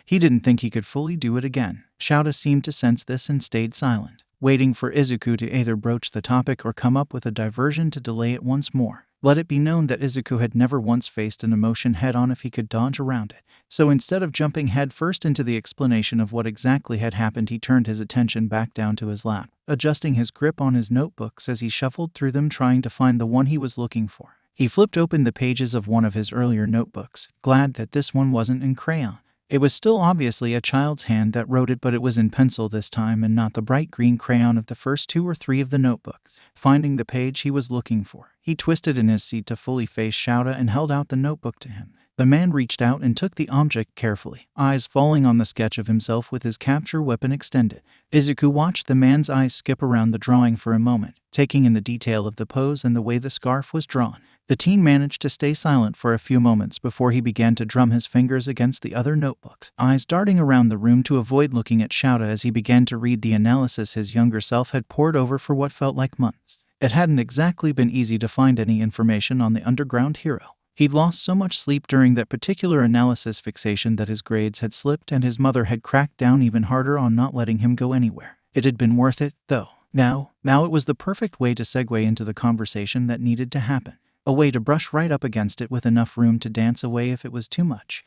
A: He didn't think he could fully do it again. Shouta seemed to sense this and stayed silent, waiting for Izuku to either broach the topic or come up with a diversion to delay it once more. Let it be known that Izuku had never once faced an emotion head-on if he could dodge around it. So instead of jumping headfirst into the explanation of what exactly had happened, he turned his attention back down to his lap, adjusting his grip on his notebooks as he shuffled through them trying to find the one he was looking for. He flipped open the pages of one of his earlier notebooks, glad that this one wasn't in crayon. It was still obviously a child's hand that wrote it, but it was in pencil this time and not the bright green crayon of the first 2 or 3 of the notebooks. Finding the page he was looking for, he twisted in his seat to fully face Shouta and held out the notebook to him. The man reached out and took the object carefully, eyes falling on the sketch of himself with his capture weapon extended. Izuku watched the man's eyes skip around the drawing for a moment, taking in the detail of the pose and the way the scarf was drawn. The teen managed to stay silent for a few moments before he began to drum his fingers against the other notebooks, eyes darting around the room to avoid looking at Shouta as he began to read the analysis his younger self had pored over for what felt like months. It hadn't exactly been easy to find any information on the underground hero. He'd lost so much sleep during that particular analysis fixation that his grades had slipped, and his mother had cracked down even harder on not letting him go anywhere. It had been worth it, though. Now it was the perfect way to segue into the conversation that needed to happen. A way to brush right up against it with enough room to dance away if it was too much.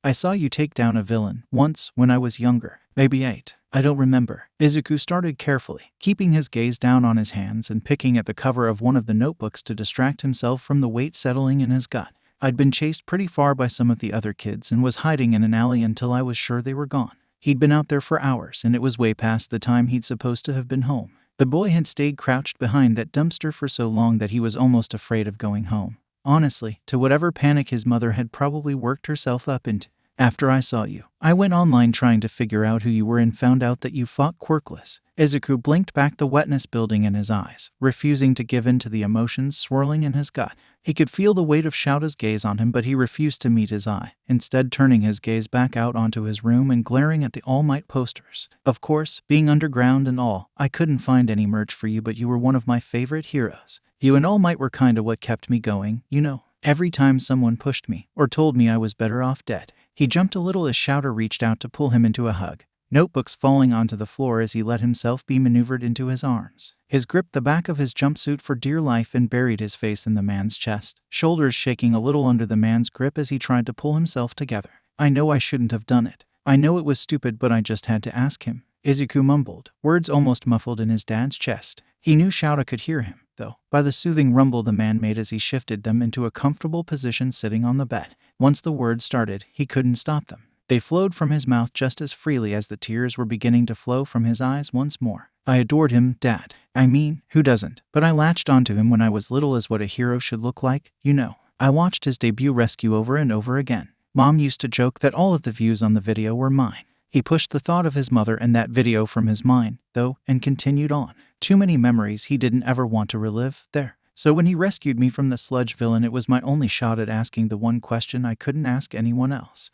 A: I saw you take down a villain once when I was younger. Maybe 8. I don't remember. Izuku started carefully, keeping his gaze down on his hands and picking at the cover of one of the notebooks to distract himself from the weight settling in his gut. I'd been chased pretty far by some of the other kids and was hiding in an alley until I was sure they were gone. He'd been out there for hours, and it was way past the time he'd supposed to have been home. The boy had stayed crouched behind that dumpster for so long that he was almost afraid of going home. Honestly, to whatever panic his mother had probably worked herself up into. After I saw you, I went online trying to figure out who you were and found out that you fought Quirkless. Izuku blinked back, the wetness building in his eyes, refusing to give in to the emotions swirling in his gut. He could feel the weight of Shouta's gaze on him, but he refused to meet his eye, instead turning his gaze back out onto his room and glaring at the All Might posters. Of course, being underground and all, I couldn't find any merch for you, but you were one of my favorite heroes. You and All Might were kinda what kept me going, you know. Every time someone pushed me, or told me I was better off dead. He jumped a little as Shouta reached out to pull him into a hug, notebooks falling onto the floor as he let himself be maneuvered into his arms. His gripped the back of his jumpsuit for dear life and buried his face in the man's chest, shoulders shaking a little under the man's grip as he tried to pull himself together. I know I shouldn't have done it. I know it was stupid, but I just had to ask him. Izuku mumbled, words almost muffled in his dad's chest. He knew Shouta could hear him, though, by the soothing rumble the man made as he shifted them into a comfortable position sitting on the bed. Once the words started, he couldn't stop them. They flowed from his mouth just as freely as the tears were beginning to flow from his eyes once more. I adored him, Dad. I mean, who doesn't? But I latched onto him when I was little as what a hero should look like, you know. I watched his debut rescue over and over again. Mom used to joke that all of the views on the video were mine. He pushed the thought of his mother and that video from his mind, though, and continued on. Too many memories he didn't ever want to relive there. So when he rescued me from the sludge villain, it was my only shot at asking the one question I couldn't ask anyone else.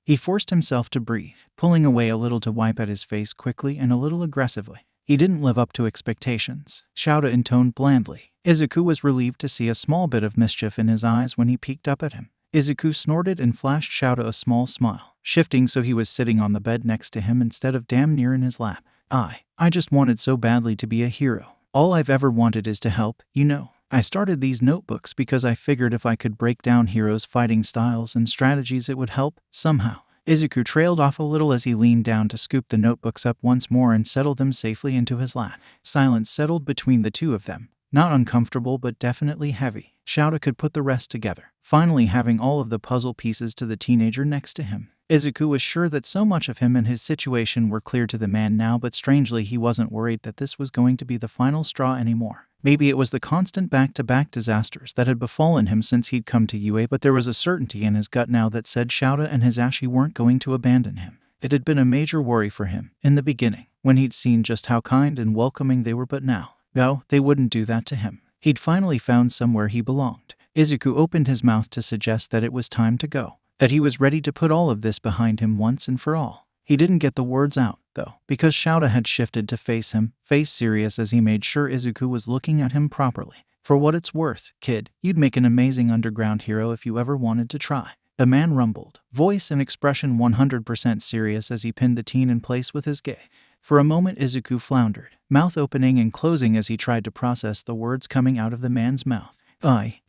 A: He forced himself to breathe, pulling away a little to wipe at his face quickly and a little aggressively. He didn't live up to expectations, Shouta intoned blandly. Izuku was relieved to see a small bit of mischief in his eyes when he peeked up at him. Izuku snorted and flashed Shouta a small smile, shifting so he was sitting on the bed next to him instead of damn near in his lap. I just wanted so badly to be a hero. All I've ever wanted is to help, you know. I started these notebooks because I figured if I could break down heroes' fighting styles and strategies it would help, somehow. Izuku trailed off a little as he leaned down to scoop the notebooks up once more and settle them safely into his lap. Silence settled between the two of them. Not uncomfortable, but definitely heavy. Shouta could put the rest together, finally having all of the puzzle pieces to the teenager next to him. Izuku was sure that so much of him and his situation were clear to the man now, but strangely he wasn't worried that this was going to be the final straw anymore. Maybe it was the constant back-to-back disasters that had befallen him since he'd come to UA, but there was a certainty in his gut now that said Shouta and his Ashi weren't going to abandon him. It had been a major worry for him, in the beginning, when he'd seen just how kind and welcoming they were, but now, no, they wouldn't do that to him. He'd finally found somewhere he belonged. Izuku opened his mouth to suggest that it was time to go, that he was ready to put all of this behind him once and for all. He didn't get the words out, though, because Shouta had shifted to face him, face serious as he made sure Izuku was looking at him properly. For what it's worth, kid, you'd make an amazing underground hero if you ever wanted to try. The man rumbled, voice and expression 100% serious as he pinned the teen in place with his gaze. For a moment Izuku floundered, mouth opening and closing as he tried to process the words coming out of the man's mouth.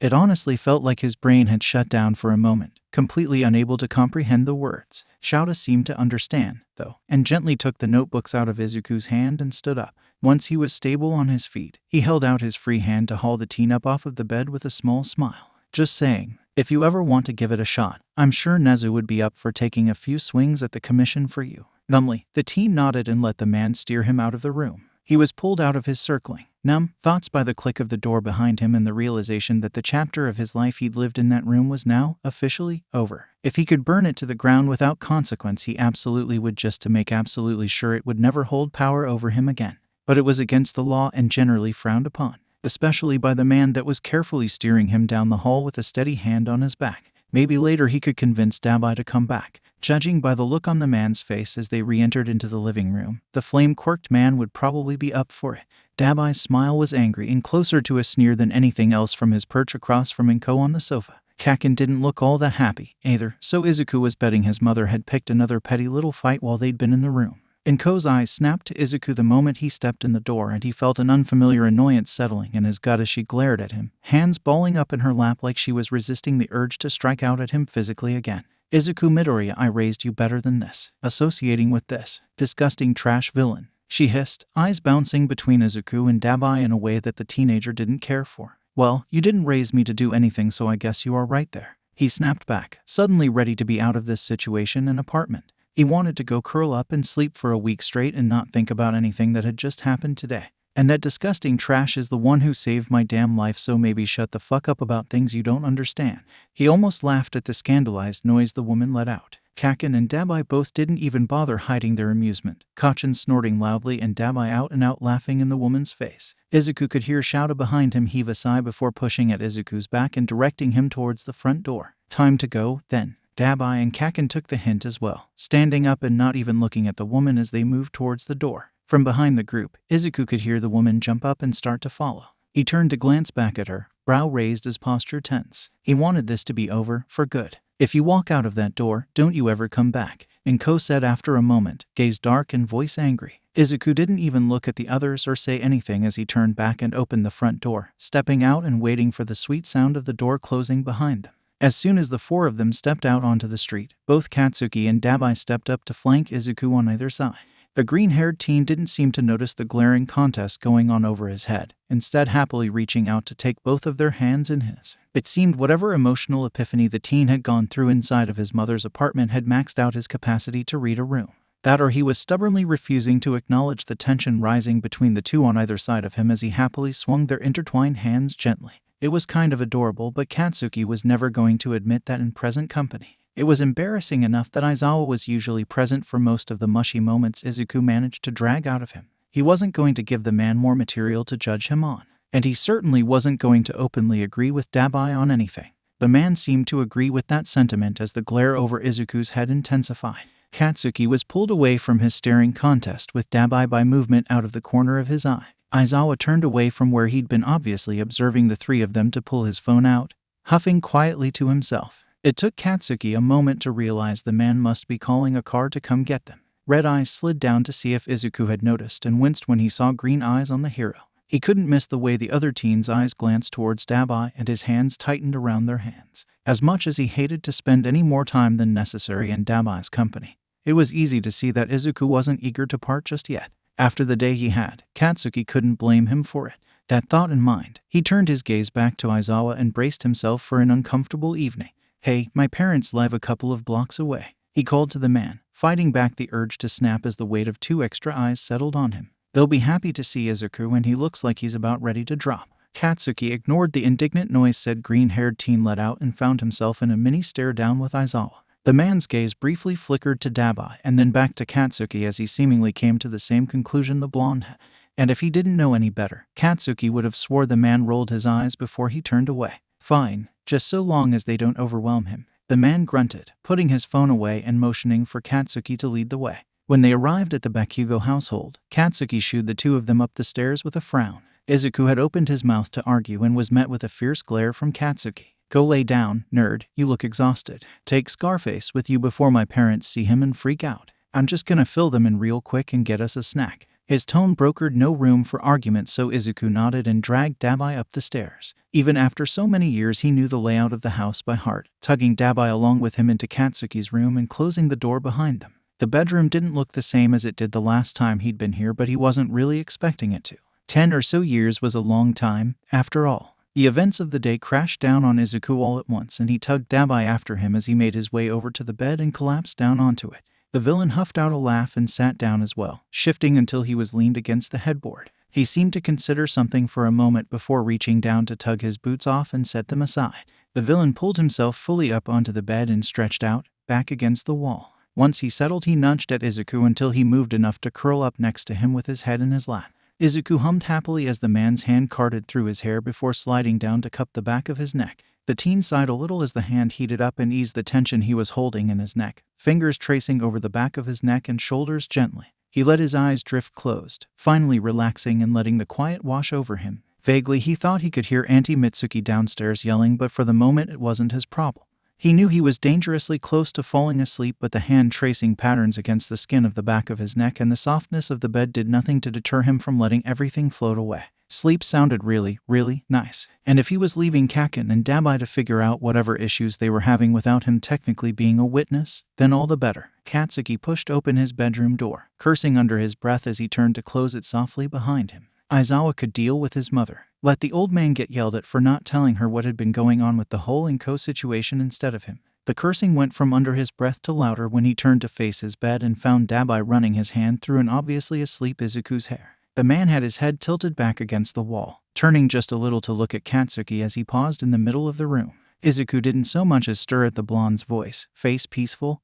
A: It honestly felt like his brain had shut down for a moment, completely unable to comprehend the words. Shouta seemed to understand, though, and gently took the notebooks out of Izuku's hand and stood up. Once he was stable on his feet, he held out his free hand to haul the teen up off of the bed with a small smile. Just saying, if you ever want to give it a shot, I'm sure Nezu would be up for taking a few swings at the commission for you. Numbly, the teen nodded and let the man steer him out of the room. He was pulled out of his circling, numb thoughts by the click of the door behind him and the realization that the chapter of his life he'd lived in that room was now officially over. If he could burn it to the ground without consequence, he absolutely would, just to make absolutely sure it would never hold power over him again. But it was against the law and generally frowned upon. especially by the man that was carefully steering him down the hall with a steady hand on his back. Maybe later he could convince Dabai to come back. Judging by the look on the man's face as they re-entered into the living room, the flame-quirked man would probably be up for it. Dabai's smile was angry and closer to a sneer than anything else from his perch across from Inko on the sofa. Kaken didn't look all that happy, either, so Izuku was betting his mother had picked another petty little fight while they'd been in the room. Inko's eyes snapped to Izuku the moment he stepped in the door, and he felt an unfamiliar annoyance settling in his gut as she glared at him, hands balling up in her lap like she was resisting the urge to strike out at him physically again. Izuku Midoriya, I raised you better than this. Associating with this disgusting trash villain, she hissed, eyes bouncing between Izuku and Dabai in a way that the teenager didn't care for. Well, you didn't raise me to do anything, so I guess you are right there. He snapped back, suddenly ready to be out of this situation and apartment. He wanted to go curl up and sleep for a week straight and not think about anything that had just happened today. And that disgusting trash is the one who saved my damn life, so maybe shut the fuck up about things you don't understand. He almost laughed at the scandalized noise the woman let out. Kaken and Dabai both didn't even bother hiding their amusement, Kachen snorting loudly and Dabai out and out laughing in the woman's face. Izuku could hear Shouta behind him heave a sigh before pushing at Izuku's back and directing him towards the front door. Time to go, then. Dabai and Kaken took the hint as well, standing up and not even looking at the woman as they moved towards the door. From behind the group, Izuku could hear the woman jump up and start to follow. He turned to glance back at her, brow raised, his posture tense. He wanted this to be over, for good. If you walk out of that door, don't you ever come back, Inko said after a moment, gaze dark and voice angry. Izuku didn't even look at the others or say anything as he turned back and opened the front door, stepping out and waiting for the sweet sound of the door closing behind them. As soon as the four of them stepped out onto the street, both Katsuki and Dabai stepped up to flank Izuku on either side. The green-haired teen didn't seem to notice the glaring contest going on over his head, instead happily reaching out to take both of their hands in his. It seemed whatever emotional epiphany the teen had gone through inside of his mother's apartment had maxed out his capacity to read a room. That or he was stubbornly refusing to acknowledge the tension rising between the two on either side of him as he happily swung their intertwined hands gently. It was kind of adorable, but Katsuki was never going to admit that in present company. It was embarrassing enough that Aizawa was usually present for most of the mushy moments Izuku managed to drag out of him. He wasn't going to give the man more material to judge him on, and he certainly wasn't going to openly agree with Dabai on anything. The man seemed to agree with that sentiment as the glare over Izuku's head intensified. Katsuki was pulled away from his staring contest with Dabai by movement out of the corner of his eye. Aizawa turned away from where he'd been obviously observing the three of them to pull his phone out, huffing quietly to himself. It took Katsuki a moment to realize the man must be calling a car to come get them. Red eyes slid down to see if Izuku had noticed and winced when he saw green eyes on the hero. He couldn't miss the way the other teen's eyes glanced towards Dabai and his hands tightened around their hands. As much as he hated to spend any more time than necessary in Dabai's company, it was easy to see that Izuku wasn't eager to part just yet. After the day he had, Katsuki couldn't blame him for it. That thought in mind, he turned his gaze back to Aizawa and braced himself for an uncomfortable evening. Hey, my parents live a couple of blocks away, he called to the man, fighting back the urge to snap as the weight of 2 extra eyes settled on him. They'll be happy to see Izuku and he looks like he's about ready to drop. Katsuki ignored the indignant noise said green-haired teen let out and found himself in a mini stare down with Aizawa. The man's gaze briefly flickered to Dabai and then back to Katsuki as he seemingly came to the same conclusion the blonde had. And if he didn't know any better, Katsuki would have swore the man rolled his eyes before he turned away. Fine, just so long as they don't overwhelm him, the man grunted, putting his phone away and motioning for Katsuki to lead the way. When they arrived at the Bakugou household, Katsuki shooed the two of them up the stairs with a frown. Izuku had opened his mouth to argue and was met with a fierce glare from Katsuki. Go lay down, nerd, you look exhausted. Take Scarface with you before my parents see him and freak out. I'm just gonna fill them in real quick and get us a snack. His tone brokered no room for argument, so Izuku nodded and dragged Dabai up the stairs. Even after so many years he knew the layout of the house by heart, tugging Dabai along with him into Katsuki's room and closing the door behind them. The bedroom didn't look the same as it did the last time he'd been here, but he wasn't really expecting it to. 10 or so years was a long time, after all. The events of the day crashed down on Izuku all at once, and he tugged Dabai after him as he made his way over to the bed and collapsed down onto it. The villain huffed out a laugh and sat down as well, shifting until he was leaned against the headboard. He seemed to consider something for a moment before reaching down to tug his boots off and set them aside. The villain pulled himself fully up onto the bed and stretched out, back against the wall. Once he settled, he nudged at Izuku until he moved enough to curl up next to him with his head in his lap. Izuku hummed happily as the man's hand carted through his hair before sliding down to cup the back of his neck. The teen sighed a little as the hand heated up and eased the tension he was holding in his neck, fingers tracing over the back of his neck and shoulders gently. He let his eyes drift closed, finally relaxing and letting the quiet wash over him. Vaguely, he thought he could hear Auntie Mitsuki downstairs yelling, but for the moment it wasn't his problem. He knew he was dangerously close to falling asleep, but the hand tracing patterns against the skin of the back of his neck and the softness of the bed did nothing to deter him from letting everything float away. Sleep sounded really, really nice. And if he was leaving Kaken and Dabai to figure out whatever issues they were having without him technically being a witness, then all the better. Katsuki pushed open his bedroom door, cursing under his breath as he turned to close it softly behind him. Aizawa could deal with his mother. Let the old man get yelled at for not telling her what had been going on with the whole Inko situation instead of him. The cursing went from under his breath to louder when he turned to face his bed and found Dabai running his hand through an obviously asleep Izuku's hair. The man had his head tilted back against the wall, turning just a little to look at Katsuki as he paused in the middle of the room. Izuku didn't so much as stir at the blonde's voice, face peaceful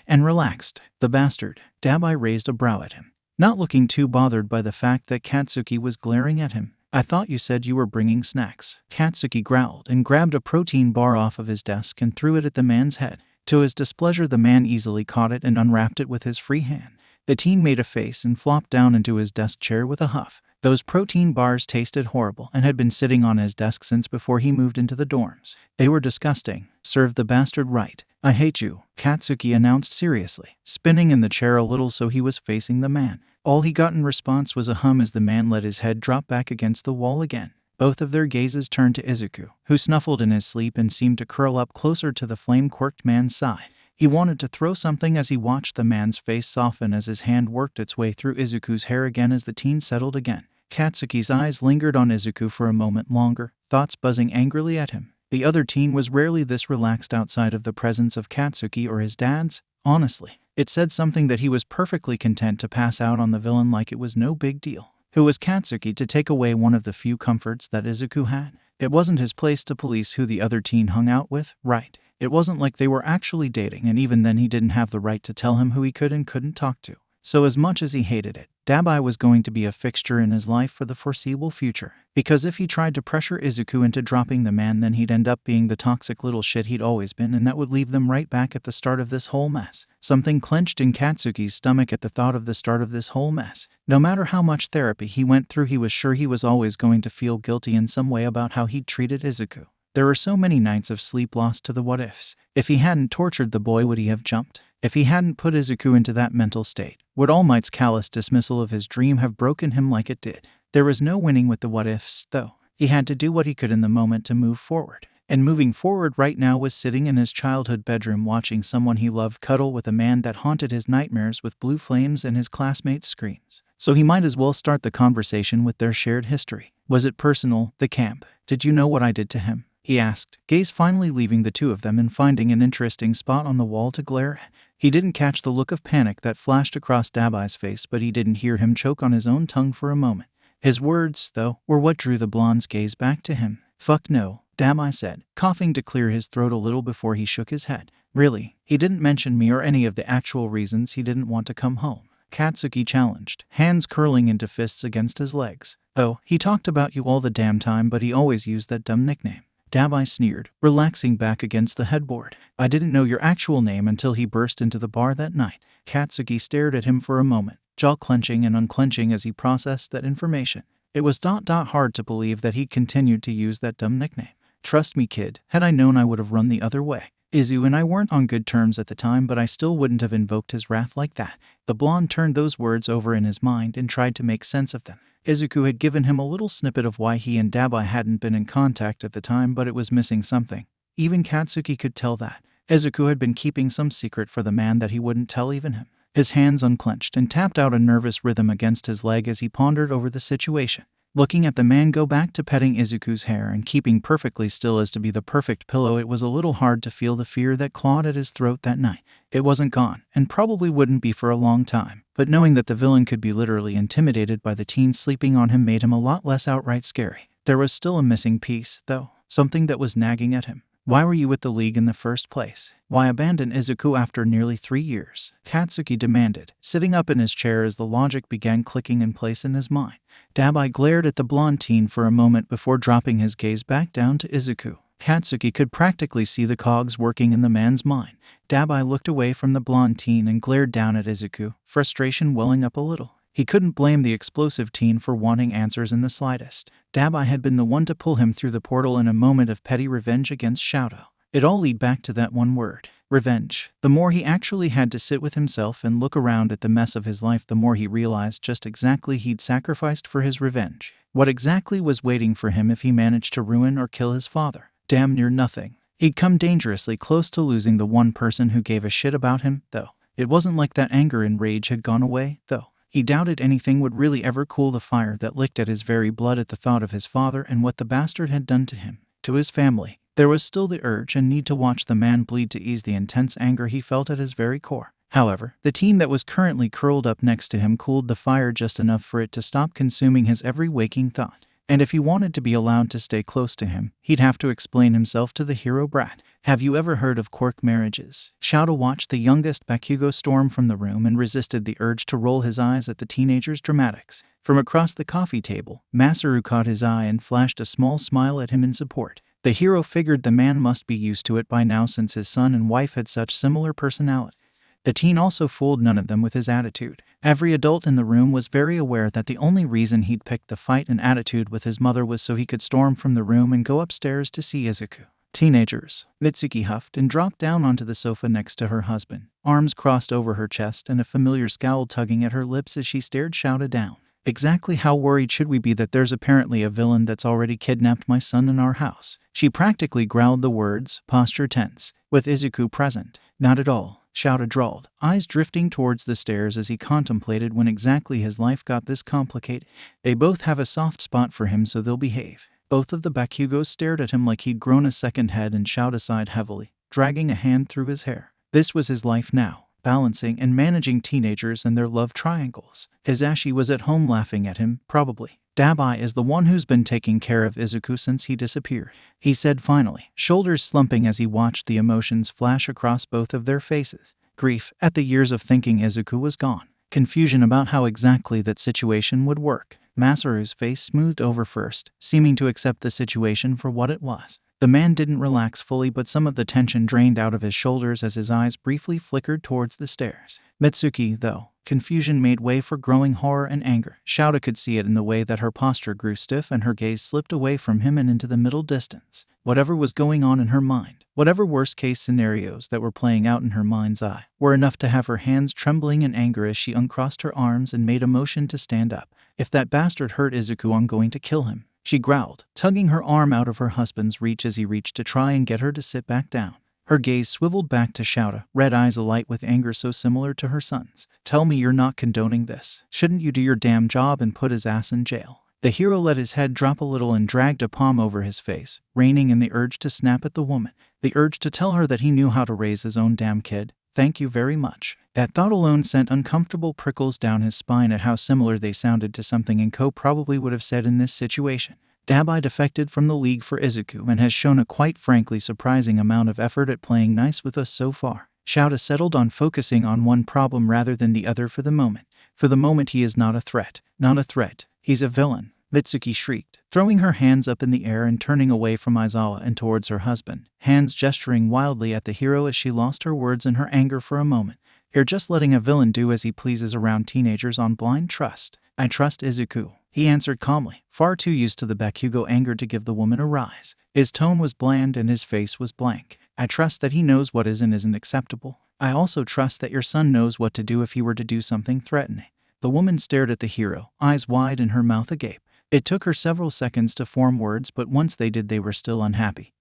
A: and relaxed. The bastard. Dabai raised a brow at him, not looking too bothered by the fact that Katsuki was glaring at him. I thought you said you were bringing snacks. Katsuki growled and grabbed a protein bar off of his desk and threw it at the man's head. To his displeasure, the man easily caught it and unwrapped it with his free hand. The teen made a face and flopped down into his desk chair with a huff. Those protein bars tasted horrible and had been sitting on his desk since before he moved into the dorms. They were disgusting. Serve the bastard right. I hate you, Katsuki announced seriously, spinning in the chair a little so he was facing the man. All he got in response was a hum as the man let his head drop back against the wall again. Both of their gazes turned to Izuku, who snuffled in his sleep and seemed to curl up closer to the flame-quirked man's side. He wanted to throw something as he watched the man's face soften as his hand worked its way through Izuku's hair again as the teen settled again. Katsuki's eyes lingered on Izuku for a moment longer, thoughts buzzing angrily at him. The other teen was rarely this relaxed outside of the presence of Katsuki or his dad's, honestly. It said something that he was perfectly content to pass out on the villain like it was no big deal. Who was Katsuki to take away one of the few comforts that Izuku had? It wasn't his place to police who the other teen hung out with, right? It wasn't like they were actually dating, and even then he didn't have the right to tell him who he could and couldn't talk to. So as much as he hated it, Dabai was going to be a fixture in his life for the foreseeable future. Because if he tried to pressure Izuku into dropping the man, then he'd end up being the toxic little shit he'd always been, and that would leave them right back at the start of this whole mess. Something clenched in Katsuki's stomach at the thought of the start of this whole mess. No matter how much therapy he went through, he was sure he was always going to feel guilty in some way about how he'd treated Izuku. There were so many nights of sleep lost to the what-ifs. If he hadn't tortured the boy, would he have jumped? If he hadn't put Izuku into that mental state, would All Might's callous dismissal of his dream have broken him like it did? There was no winning with the what-ifs, though. He had to do what he could in the moment to move forward. And moving forward right now was sitting in his childhood bedroom watching someone he loved cuddle with a man that haunted his nightmares with blue flames and his classmates' screams. So he might as well start the conversation with their shared history. Was it personal, the camp? Did you know what I did to him? He asked, gaze finally leaving the two of them and finding an interesting spot on the wall to glare at. He didn't catch the look of panic that flashed across Dabai's face, but he didn't hear him choke on his own tongue for a moment. His words, though, were what drew the blonde's gaze back to him. Fuck no, Dabai said, coughing to clear his throat a little before he shook his head. Really, he didn't mention me or any of the actual reasons he didn't want to come home, Katsuki challenged, hands curling into fists against his legs. Oh, he talked about you all the damn time, but he always used that dumb nickname. Dabai sneered, relaxing back against the headboard. I didn't know your actual name until he burst into the bar that night. Katsuki stared at him for a moment, jaw clenching and unclenching as he processed that information. It was hard to believe that he'd continued to use that dumb nickname. Trust me, kid, had I known I would have run the other way. Izu and I weren't on good terms at the time, but I still wouldn't have invoked his wrath like that. The blonde turned those words over in his mind and tried to make sense of them. Izuku had given him a little snippet of why he and Dabai hadn't been in contact at the time, but it was missing something. Even Katsuki could tell that. Izuku had been keeping some secret for the man that he wouldn't tell even him. His hands unclenched and tapped out a nervous rhythm against his leg as he pondered over the situation. Looking at the man go back to petting Izuku's hair and keeping perfectly still as to be the perfect pillow, it was a little hard to feel the fear that clawed at his throat that night. It wasn't gone, and probably wouldn't be for a long time, but knowing that the villain could be literally intimidated by the teen sleeping on him made him a lot less outright scary. There was still a missing piece, though, something that was nagging at him. Why were you with the League in the first place? Why abandon Izuku after nearly 3 years? Katsuki demanded, sitting up in his chair as the logic began clicking in place in his mind. Dabai glared at the blonde teen for a moment before dropping his gaze back down to Izuku. Katsuki could practically see the cogs working in the man's mind. Dabai looked away from the blonde teen and glared down at Izuku, frustration welling up a little. He couldn't blame the explosive teen for wanting answers in the slightest. Dabai had been the one to pull him through the portal in a moment of petty revenge against Shoto. It all led back to that one word, revenge. The more he actually had to sit with himself and look around at the mess of his life, the more he realized just exactly he'd sacrificed for his revenge. What exactly was waiting for him if he managed to ruin or kill his father? Damn near nothing. He'd come dangerously close to losing the one person who gave a shit about him, though. It wasn't like that anger and rage had gone away, though. He doubted anything would really ever cool the fire that licked at his very blood at the thought of his father and what the bastard had done to him, to his family. There was still the urge and need to watch the man bleed to ease the intense anger he felt at his very core. However, the teen that was currently curled up next to him cooled the fire just enough for it to stop consuming his every waking thought. And if he wanted to be allowed to stay close to him, he'd have to explain himself to the hero brat. Have you ever heard of quirk marriages? Shoto watched the youngest Bakugou storm from the room and resisted the urge to roll his eyes at the teenager's dramatics. From across the coffee table, Masaru caught his eye and flashed a small smile at him in support. The hero figured the man must be used to it by now since his son and wife had such similar personality. The teen also fooled none of them with his attitude. Every adult in the room was very aware that the only reason he'd picked the fight and attitude with his mother was so he could storm from the room and go upstairs to see Izuku. Teenagers, Mitsuki huffed and dropped down onto the sofa next to her husband, arms crossed over her chest and a familiar scowl tugging at her lips as she stared Shoto down. Exactly how worried should we be that there's apparently a villain that's already kidnapped my son in our house? She practically growled the words, posture tense, with Izuku present. Not at all, Shoto drawled, eyes drifting towards the stairs as he contemplated when exactly his life got this complicated. They both have a soft spot for him, so they'll behave. Both of the Bakugous stared at him like he'd grown a second head and Shoto sighed heavily, dragging a hand through his hair. This was his life now, balancing and managing teenagers and their love triangles. Hisashi was at home laughing at him, probably. Dabai is the one who's been taking care of Izuku since he disappeared, he said finally, shoulders slumping as he watched the emotions flash across both of their faces. Grief at the years of thinking Izuku was gone. Confusion about how exactly that situation would work. Masaru's face smoothed over first, seeming to accept the situation for what it was. The man didn't relax fully, but some of the tension drained out of his shoulders as his eyes briefly flickered towards the stairs. Mitsuki, though, confusion made way for growing horror and anger. Shoto could see it in the way that her posture grew stiff and her gaze slipped away from him and into the middle distance. Whatever was going on in her mind, whatever worst-case scenarios that were playing out in her mind's eye, were enough to have her hands trembling in anger as she uncrossed her arms and made a motion to stand up. If that bastard hurt Izuku, I'm going to kill him, she growled, tugging her arm out of her husband's reach as he reached to try and get her to sit back down. Her gaze swiveled back to Shoto, red eyes alight with anger so similar to her son's. Tell me you're not condoning this. Shouldn't you do your damn job and put his ass in jail? The hero let his head drop a little and dragged a palm over his face, reining in the urge to snap at the woman. The urge to tell her that he knew how to raise his own damn kid. Thank you very much. That thought alone sent uncomfortable prickles down his spine at how similar they sounded to something Inko probably would have said in this situation. Dabai defected from the League for Izuku and has shown a quite frankly surprising amount of effort at playing nice with us so far. Shoto settled on focusing on one problem rather than the other for the moment. For the moment he is not a threat. Not a threat. He's a villain, Mitsuki shrieked, throwing her hands up in the air and turning away from Aizawa and towards her husband, hands gesturing wildly at the hero as she lost her words in her anger for a moment. You're just letting a villain do as he pleases around teenagers on blind trust. I trust Izuku, he answered calmly, far too used to the Bakugou anger to give the woman a rise. His tone was bland and his face was blank. I trust that he knows what is and isn't acceptable. I also trust that your son knows what to do if he were to do something threatening. The woman stared at the hero, eyes wide and her mouth agape. It took her several seconds to form words, but once they did, they were still unhappy.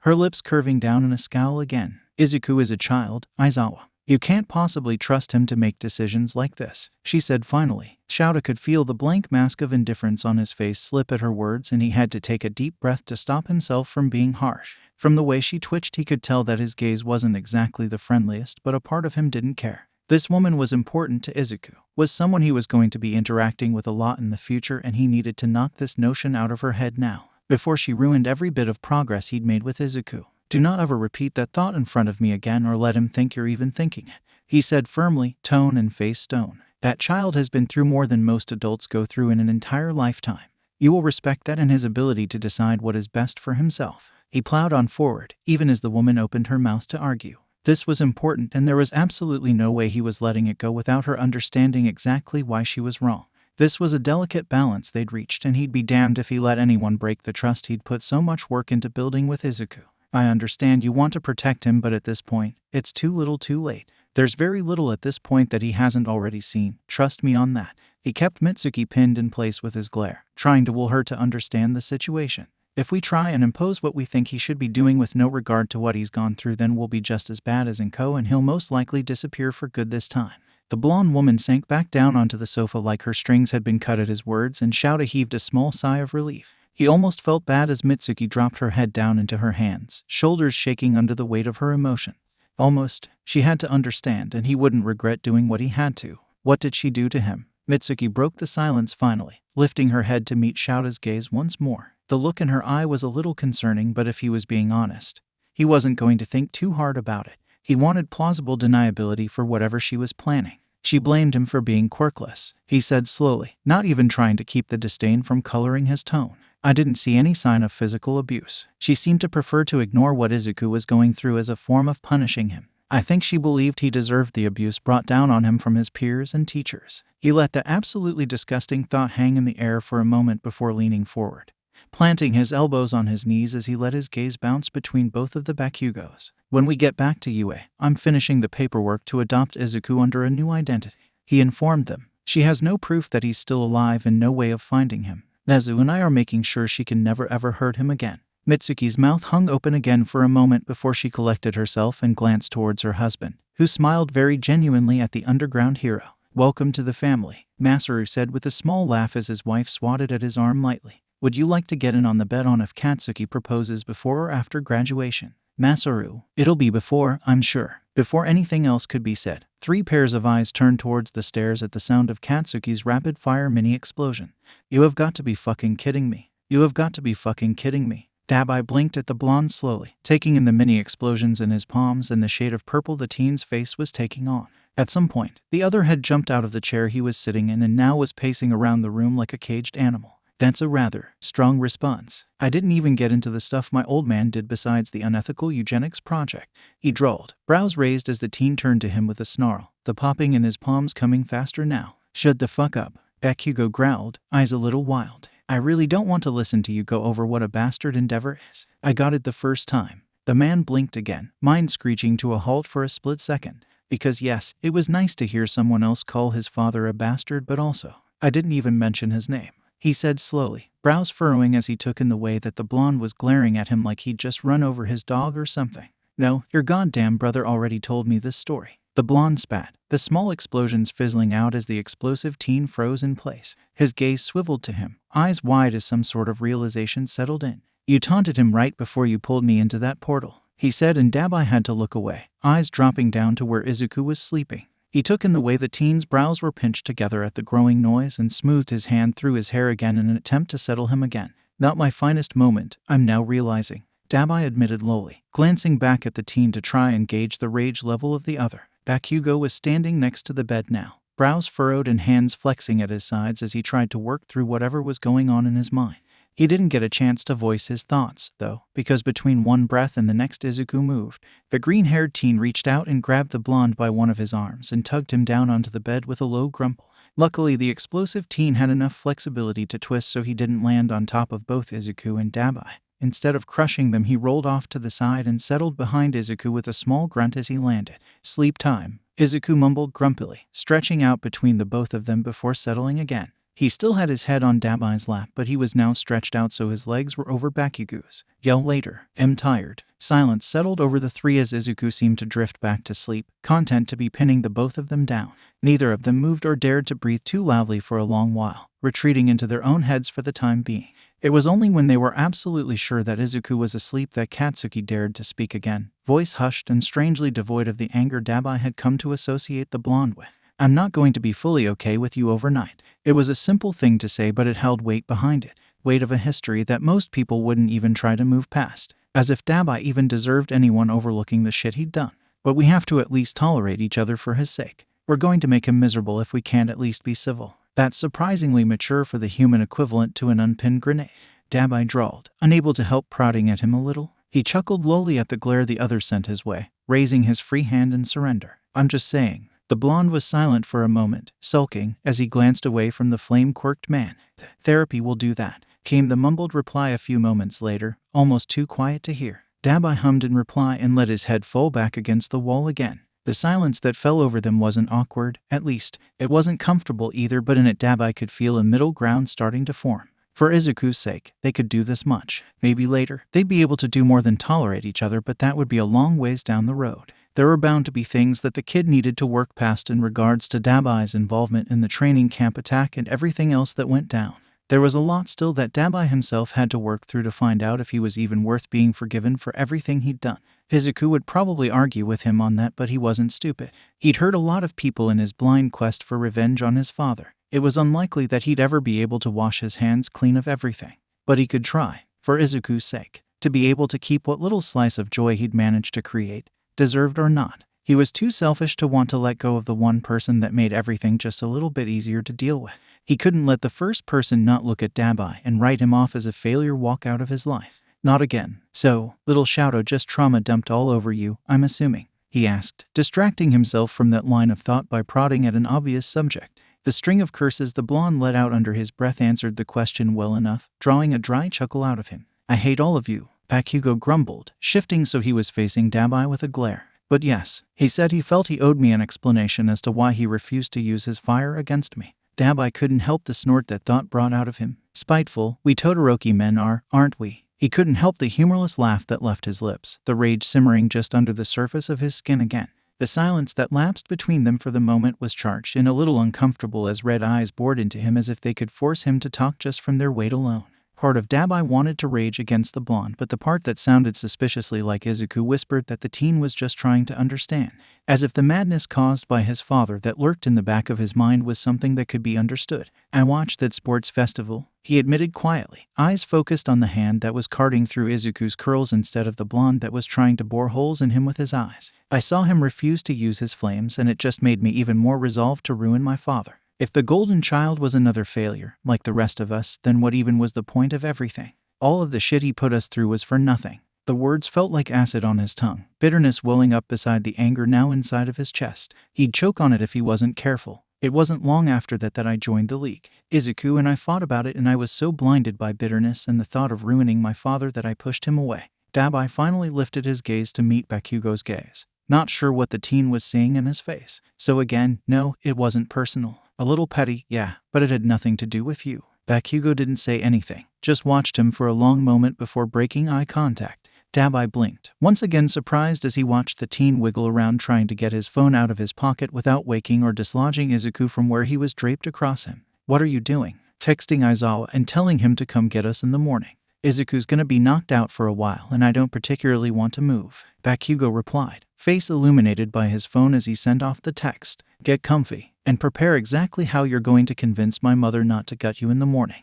A: Her lips curving down in a scowl again. Izuku is a child, Aizawa. You can't possibly trust him to make decisions like this, she said finally. Shoto could feel the blank mask of indifference on his face slip at her words, and he had to take a deep breath to stop himself from being harsh. From the way she twitched, he could tell that his gaze wasn't exactly the friendliest, but a part of him didn't care. This woman was important to Izuku, was someone he was going to be interacting with a lot in the future, and he needed to knock this notion out of her head now, before she ruined every bit of progress he'd made with Izuku. Do not ever repeat that thought in front of me again or let him think you're even thinking it, he said firmly, tone and face stone. That child has been through more than most adults go through in an entire lifetime. You will respect that and his ability to decide what is best for himself. He plowed on forward, even as the woman opened her mouth to argue. This was important, and there was absolutely no way he was letting it go without her understanding exactly why she was wrong. This was a delicate balance they'd reached, and he'd be damned if he let anyone break the trust he'd put so much work into building with Izuku. I understand you want to protect him, but at this point, it's too little too late. There's very little at this point that he hasn't already seen. Trust me on that. He kept Mitsuki pinned in place with his glare, trying to will her to understand the situation. If we try and impose what we think he should be doing with no regard to what he's gone through, then we'll be just as bad as Inko, and he'll most likely disappear for good this time. The blonde woman sank back down onto the sofa like her strings had been cut at his words, and Shouta heaved a small sigh of relief. He almost felt bad as Mitsuki dropped her head down into her hands, shoulders shaking under the weight of her emotion. Almost, she had to understand, and he wouldn't regret doing what he had to. What did she do to him? Mitsuki broke the silence finally, lifting her head to meet Shouta's gaze once more. The look in her eye was a little concerning, but if he was being honest, he wasn't going to think too hard about it. He wanted plausible deniability for whatever she was planning. She blamed him for being quirkless, he said slowly, not even trying to keep the disdain from coloring his tone. I didn't see any sign of physical abuse. She seemed to prefer to ignore what Izuku was going through as a form of punishing him. I think she believed he deserved the abuse brought down on him from his peers and teachers. He let that absolutely disgusting thought hang in the air for a moment before leaning forward, planting his elbows on his knees as he let his gaze bounce between both of the Bakugous. When we get back to UA, I'm finishing the paperwork to adopt Izuku under a new identity, he informed them. She has no proof that he's still alive and no way of finding him. Nezu and I are making sure she can never ever hurt him again. Mitsuki's mouth hung open again for a moment before she collected herself and glanced towards her husband, who smiled very genuinely at the underground hero. Welcome to the family, Masaru said with a small laugh as his wife swatted at his arm lightly. Would you like to get in on the bet on if Katsuki proposes before or after graduation? Masaru, it'll be before, I'm sure. Before anything else could be said, 3 pairs of eyes turned towards the stairs at the sound of Katsuki's rapid-fire mini-explosion. You have got to be fucking kidding me. You have got to be fucking kidding me. Dabai blinked at the blonde slowly, taking in the mini-explosions in his palms and the shade of purple the teen's face was taking on. At some point, the other had jumped out of the chair he was sitting in and now was pacing around the room like a caged animal. That's a rather strong response. I didn't even get into the stuff my old man did besides the unethical eugenics project, he drawled, brows raised as the teen turned to him with a snarl, the popping in his palms coming faster now. Shut the fuck up, Bakugou growled, eyes a little wild. I really don't want to listen to you go over what a bastard endeavor is. I got it the first time. The man blinked again, mind screeching to a halt for a split second. Because yes, it was nice to hear someone else call his father a bastard, but also, I didn't even mention his name, he said slowly, brows furrowing as he took in the way that the blonde was glaring at him like he'd just run over his dog or something. No, your goddamn brother already told me this story. The blonde spat, the small explosions fizzling out as the explosive teen froze in place. His gaze swiveled to him, eyes wide as some sort of realization settled in. You taunted him right before you pulled me into that portal, he said, and Dabai had to look away, eyes dropping down to where Izuku was sleeping. He took in the way the teen's brows were pinched together at the growing noise and smoothed his hand through his hair again in an attempt to settle him again. Not my finest moment, I'm now realizing, Dabai admitted lowly, glancing back at the teen to try and gauge the rage level of the other. Bakugou was standing next to the bed now, brows furrowed and hands flexing at his sides as he tried to work through whatever was going on in his mind. He didn't get a chance to voice his thoughts, though, because between one breath and the next Izuku moved. The green-haired teen reached out and grabbed the blonde by one of his arms and tugged him down onto the bed with a low grumble. Luckily, the explosive teen had enough flexibility to twist so he didn't land on top of both Izuku and Dabai. Instead of crushing them, he rolled off to the side and settled behind Izuku with a small grunt as he landed. Sleep time, Izuku mumbled grumpily, stretching out between the both of them before settling again. He still had his head on Dabai's lap, but he was now stretched out so his legs were over Bakugou's. Yell later. I'm tired. Silence settled over the 3 as Izuku seemed to drift back to sleep, content to be pinning the both of them down. Neither of them moved or dared to breathe too loudly for a long while, retreating into their own heads for the time being. It was only when they were absolutely sure that Izuku was asleep that Katsuki dared to speak again, voice hushed and strangely devoid of the anger Dabai had come to associate the blonde with. I'm not going to be fully okay with you overnight. It was a simple thing to say, but it held weight behind it, weight of a history that most people wouldn't even try to move past. As if Dabai even deserved anyone overlooking the shit he'd done. But we have to at least tolerate each other for his sake. We're going to make him miserable if we can't at least be civil. That's surprisingly mature for the human equivalent to an unpinned grenade. Dabai drawled, unable to help prodding at him a little. He chuckled lowly at the glare the other sent his way, raising his free hand in surrender. I'm just saying. The blonde was silent for a moment, sulking, as he glanced away from the flame-quirked man. Therapy will do that, came the mumbled reply a few moments later, almost too quiet to hear. Dabai hummed in reply and let his head fall back against the wall again. The silence that fell over them wasn't awkward, at least. It wasn't comfortable either, but in it Dabai could feel a middle ground starting to form. For Izuku's sake, they could do this much. Maybe later, they'd be able to do more than tolerate each other, but that would be a long ways down the road. There were bound to be things that the kid needed to work past in regards to Dabai's involvement in the training camp attack and everything else that went down. There was a lot still that Dabai himself had to work through to find out if he was even worth being forgiven for everything he'd done. Izuku would probably argue with him on that, but he wasn't stupid. He'd hurt a lot of people in his blind quest for revenge on his father. It was unlikely that he'd ever be able to wash his hands clean of everything. But he could try, for Izuku's sake, to be able to keep what little slice of joy he'd managed to create, deserved or not. He was too selfish to want to let go of the one person that made everything just a little bit easier to deal with. He couldn't let the first person not look at Dabai and write him off as a failure walk out of his life. Not again. So, little Shadow just trauma dumped all over you, I'm assuming? He asked, distracting himself from that line of thought by prodding at an obvious subject. The string of curses the blonde let out under his breath answered the question well enough, drawing a dry chuckle out of him. I hate all of you, Bakugou grumbled, shifting so he was facing Dabai with a glare. But yes, he said he felt he owed me an explanation as to why he refused to use his fire against me. Dabai couldn't help the snort that thought brought out of him. Spiteful, we Todoroki men are, aren't we? He couldn't help the humorless laugh that left his lips, the rage simmering just under the surface of his skin again. The silence that lapsed between them for the moment was charged and a little uncomfortable as red eyes bored into him as if they could force him to talk just from their weight alone. Part of Dabai wanted to rage against the blonde, but the part that sounded suspiciously like Izuku whispered that the teen was just trying to understand, as if the madness caused by his father that lurked in the back of his mind was something that could be understood. I watched that sports festival, he admitted quietly, eyes focused on the hand that was carding through Izuku's curls instead of the blonde that was trying to bore holes in him with his eyes. I saw him refuse to use his flames, and it just made me even more resolved to ruin my father. If the golden child was another failure, like the rest of us, then what even was the point of everything? All of the shit he put us through was for nothing. The words felt like acid on his tongue, bitterness welling up beside the anger now inside of his chest. He'd choke on it if he wasn't careful. It wasn't long after that I joined the league. Izuku and I fought about it, and I was so blinded by bitterness and the thought of ruining my father that I pushed him away. Dabai finally lifted his gaze to meet Bakugou's gaze, not sure what the teen was seeing in his face. So again, no, it wasn't personal. A little petty, yeah, but it had nothing to do with you. Bakugou didn't say anything, just watched him for a long moment before breaking eye contact. Dabai blinked, once again surprised as he watched the teen wiggle around trying to get his phone out of his pocket without waking or dislodging Izuku from where he was draped across him. What are you doing? Texting Aizawa and telling him to come get us in the morning. Izuku's gonna be knocked out for a while and I don't particularly want to move, Bakugou replied, face illuminated by his phone as he sent off the text. Get comfy, and prepare exactly how you're going to convince my mother not to gut you in the morning.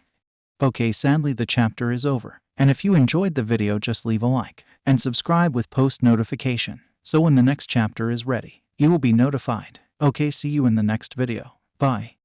A: Okay, sadly the chapter is over, and if you enjoyed the video just leave a like, and subscribe with post notification, so when the next chapter is ready, you will be notified. Okay, see you in the next video. Bye.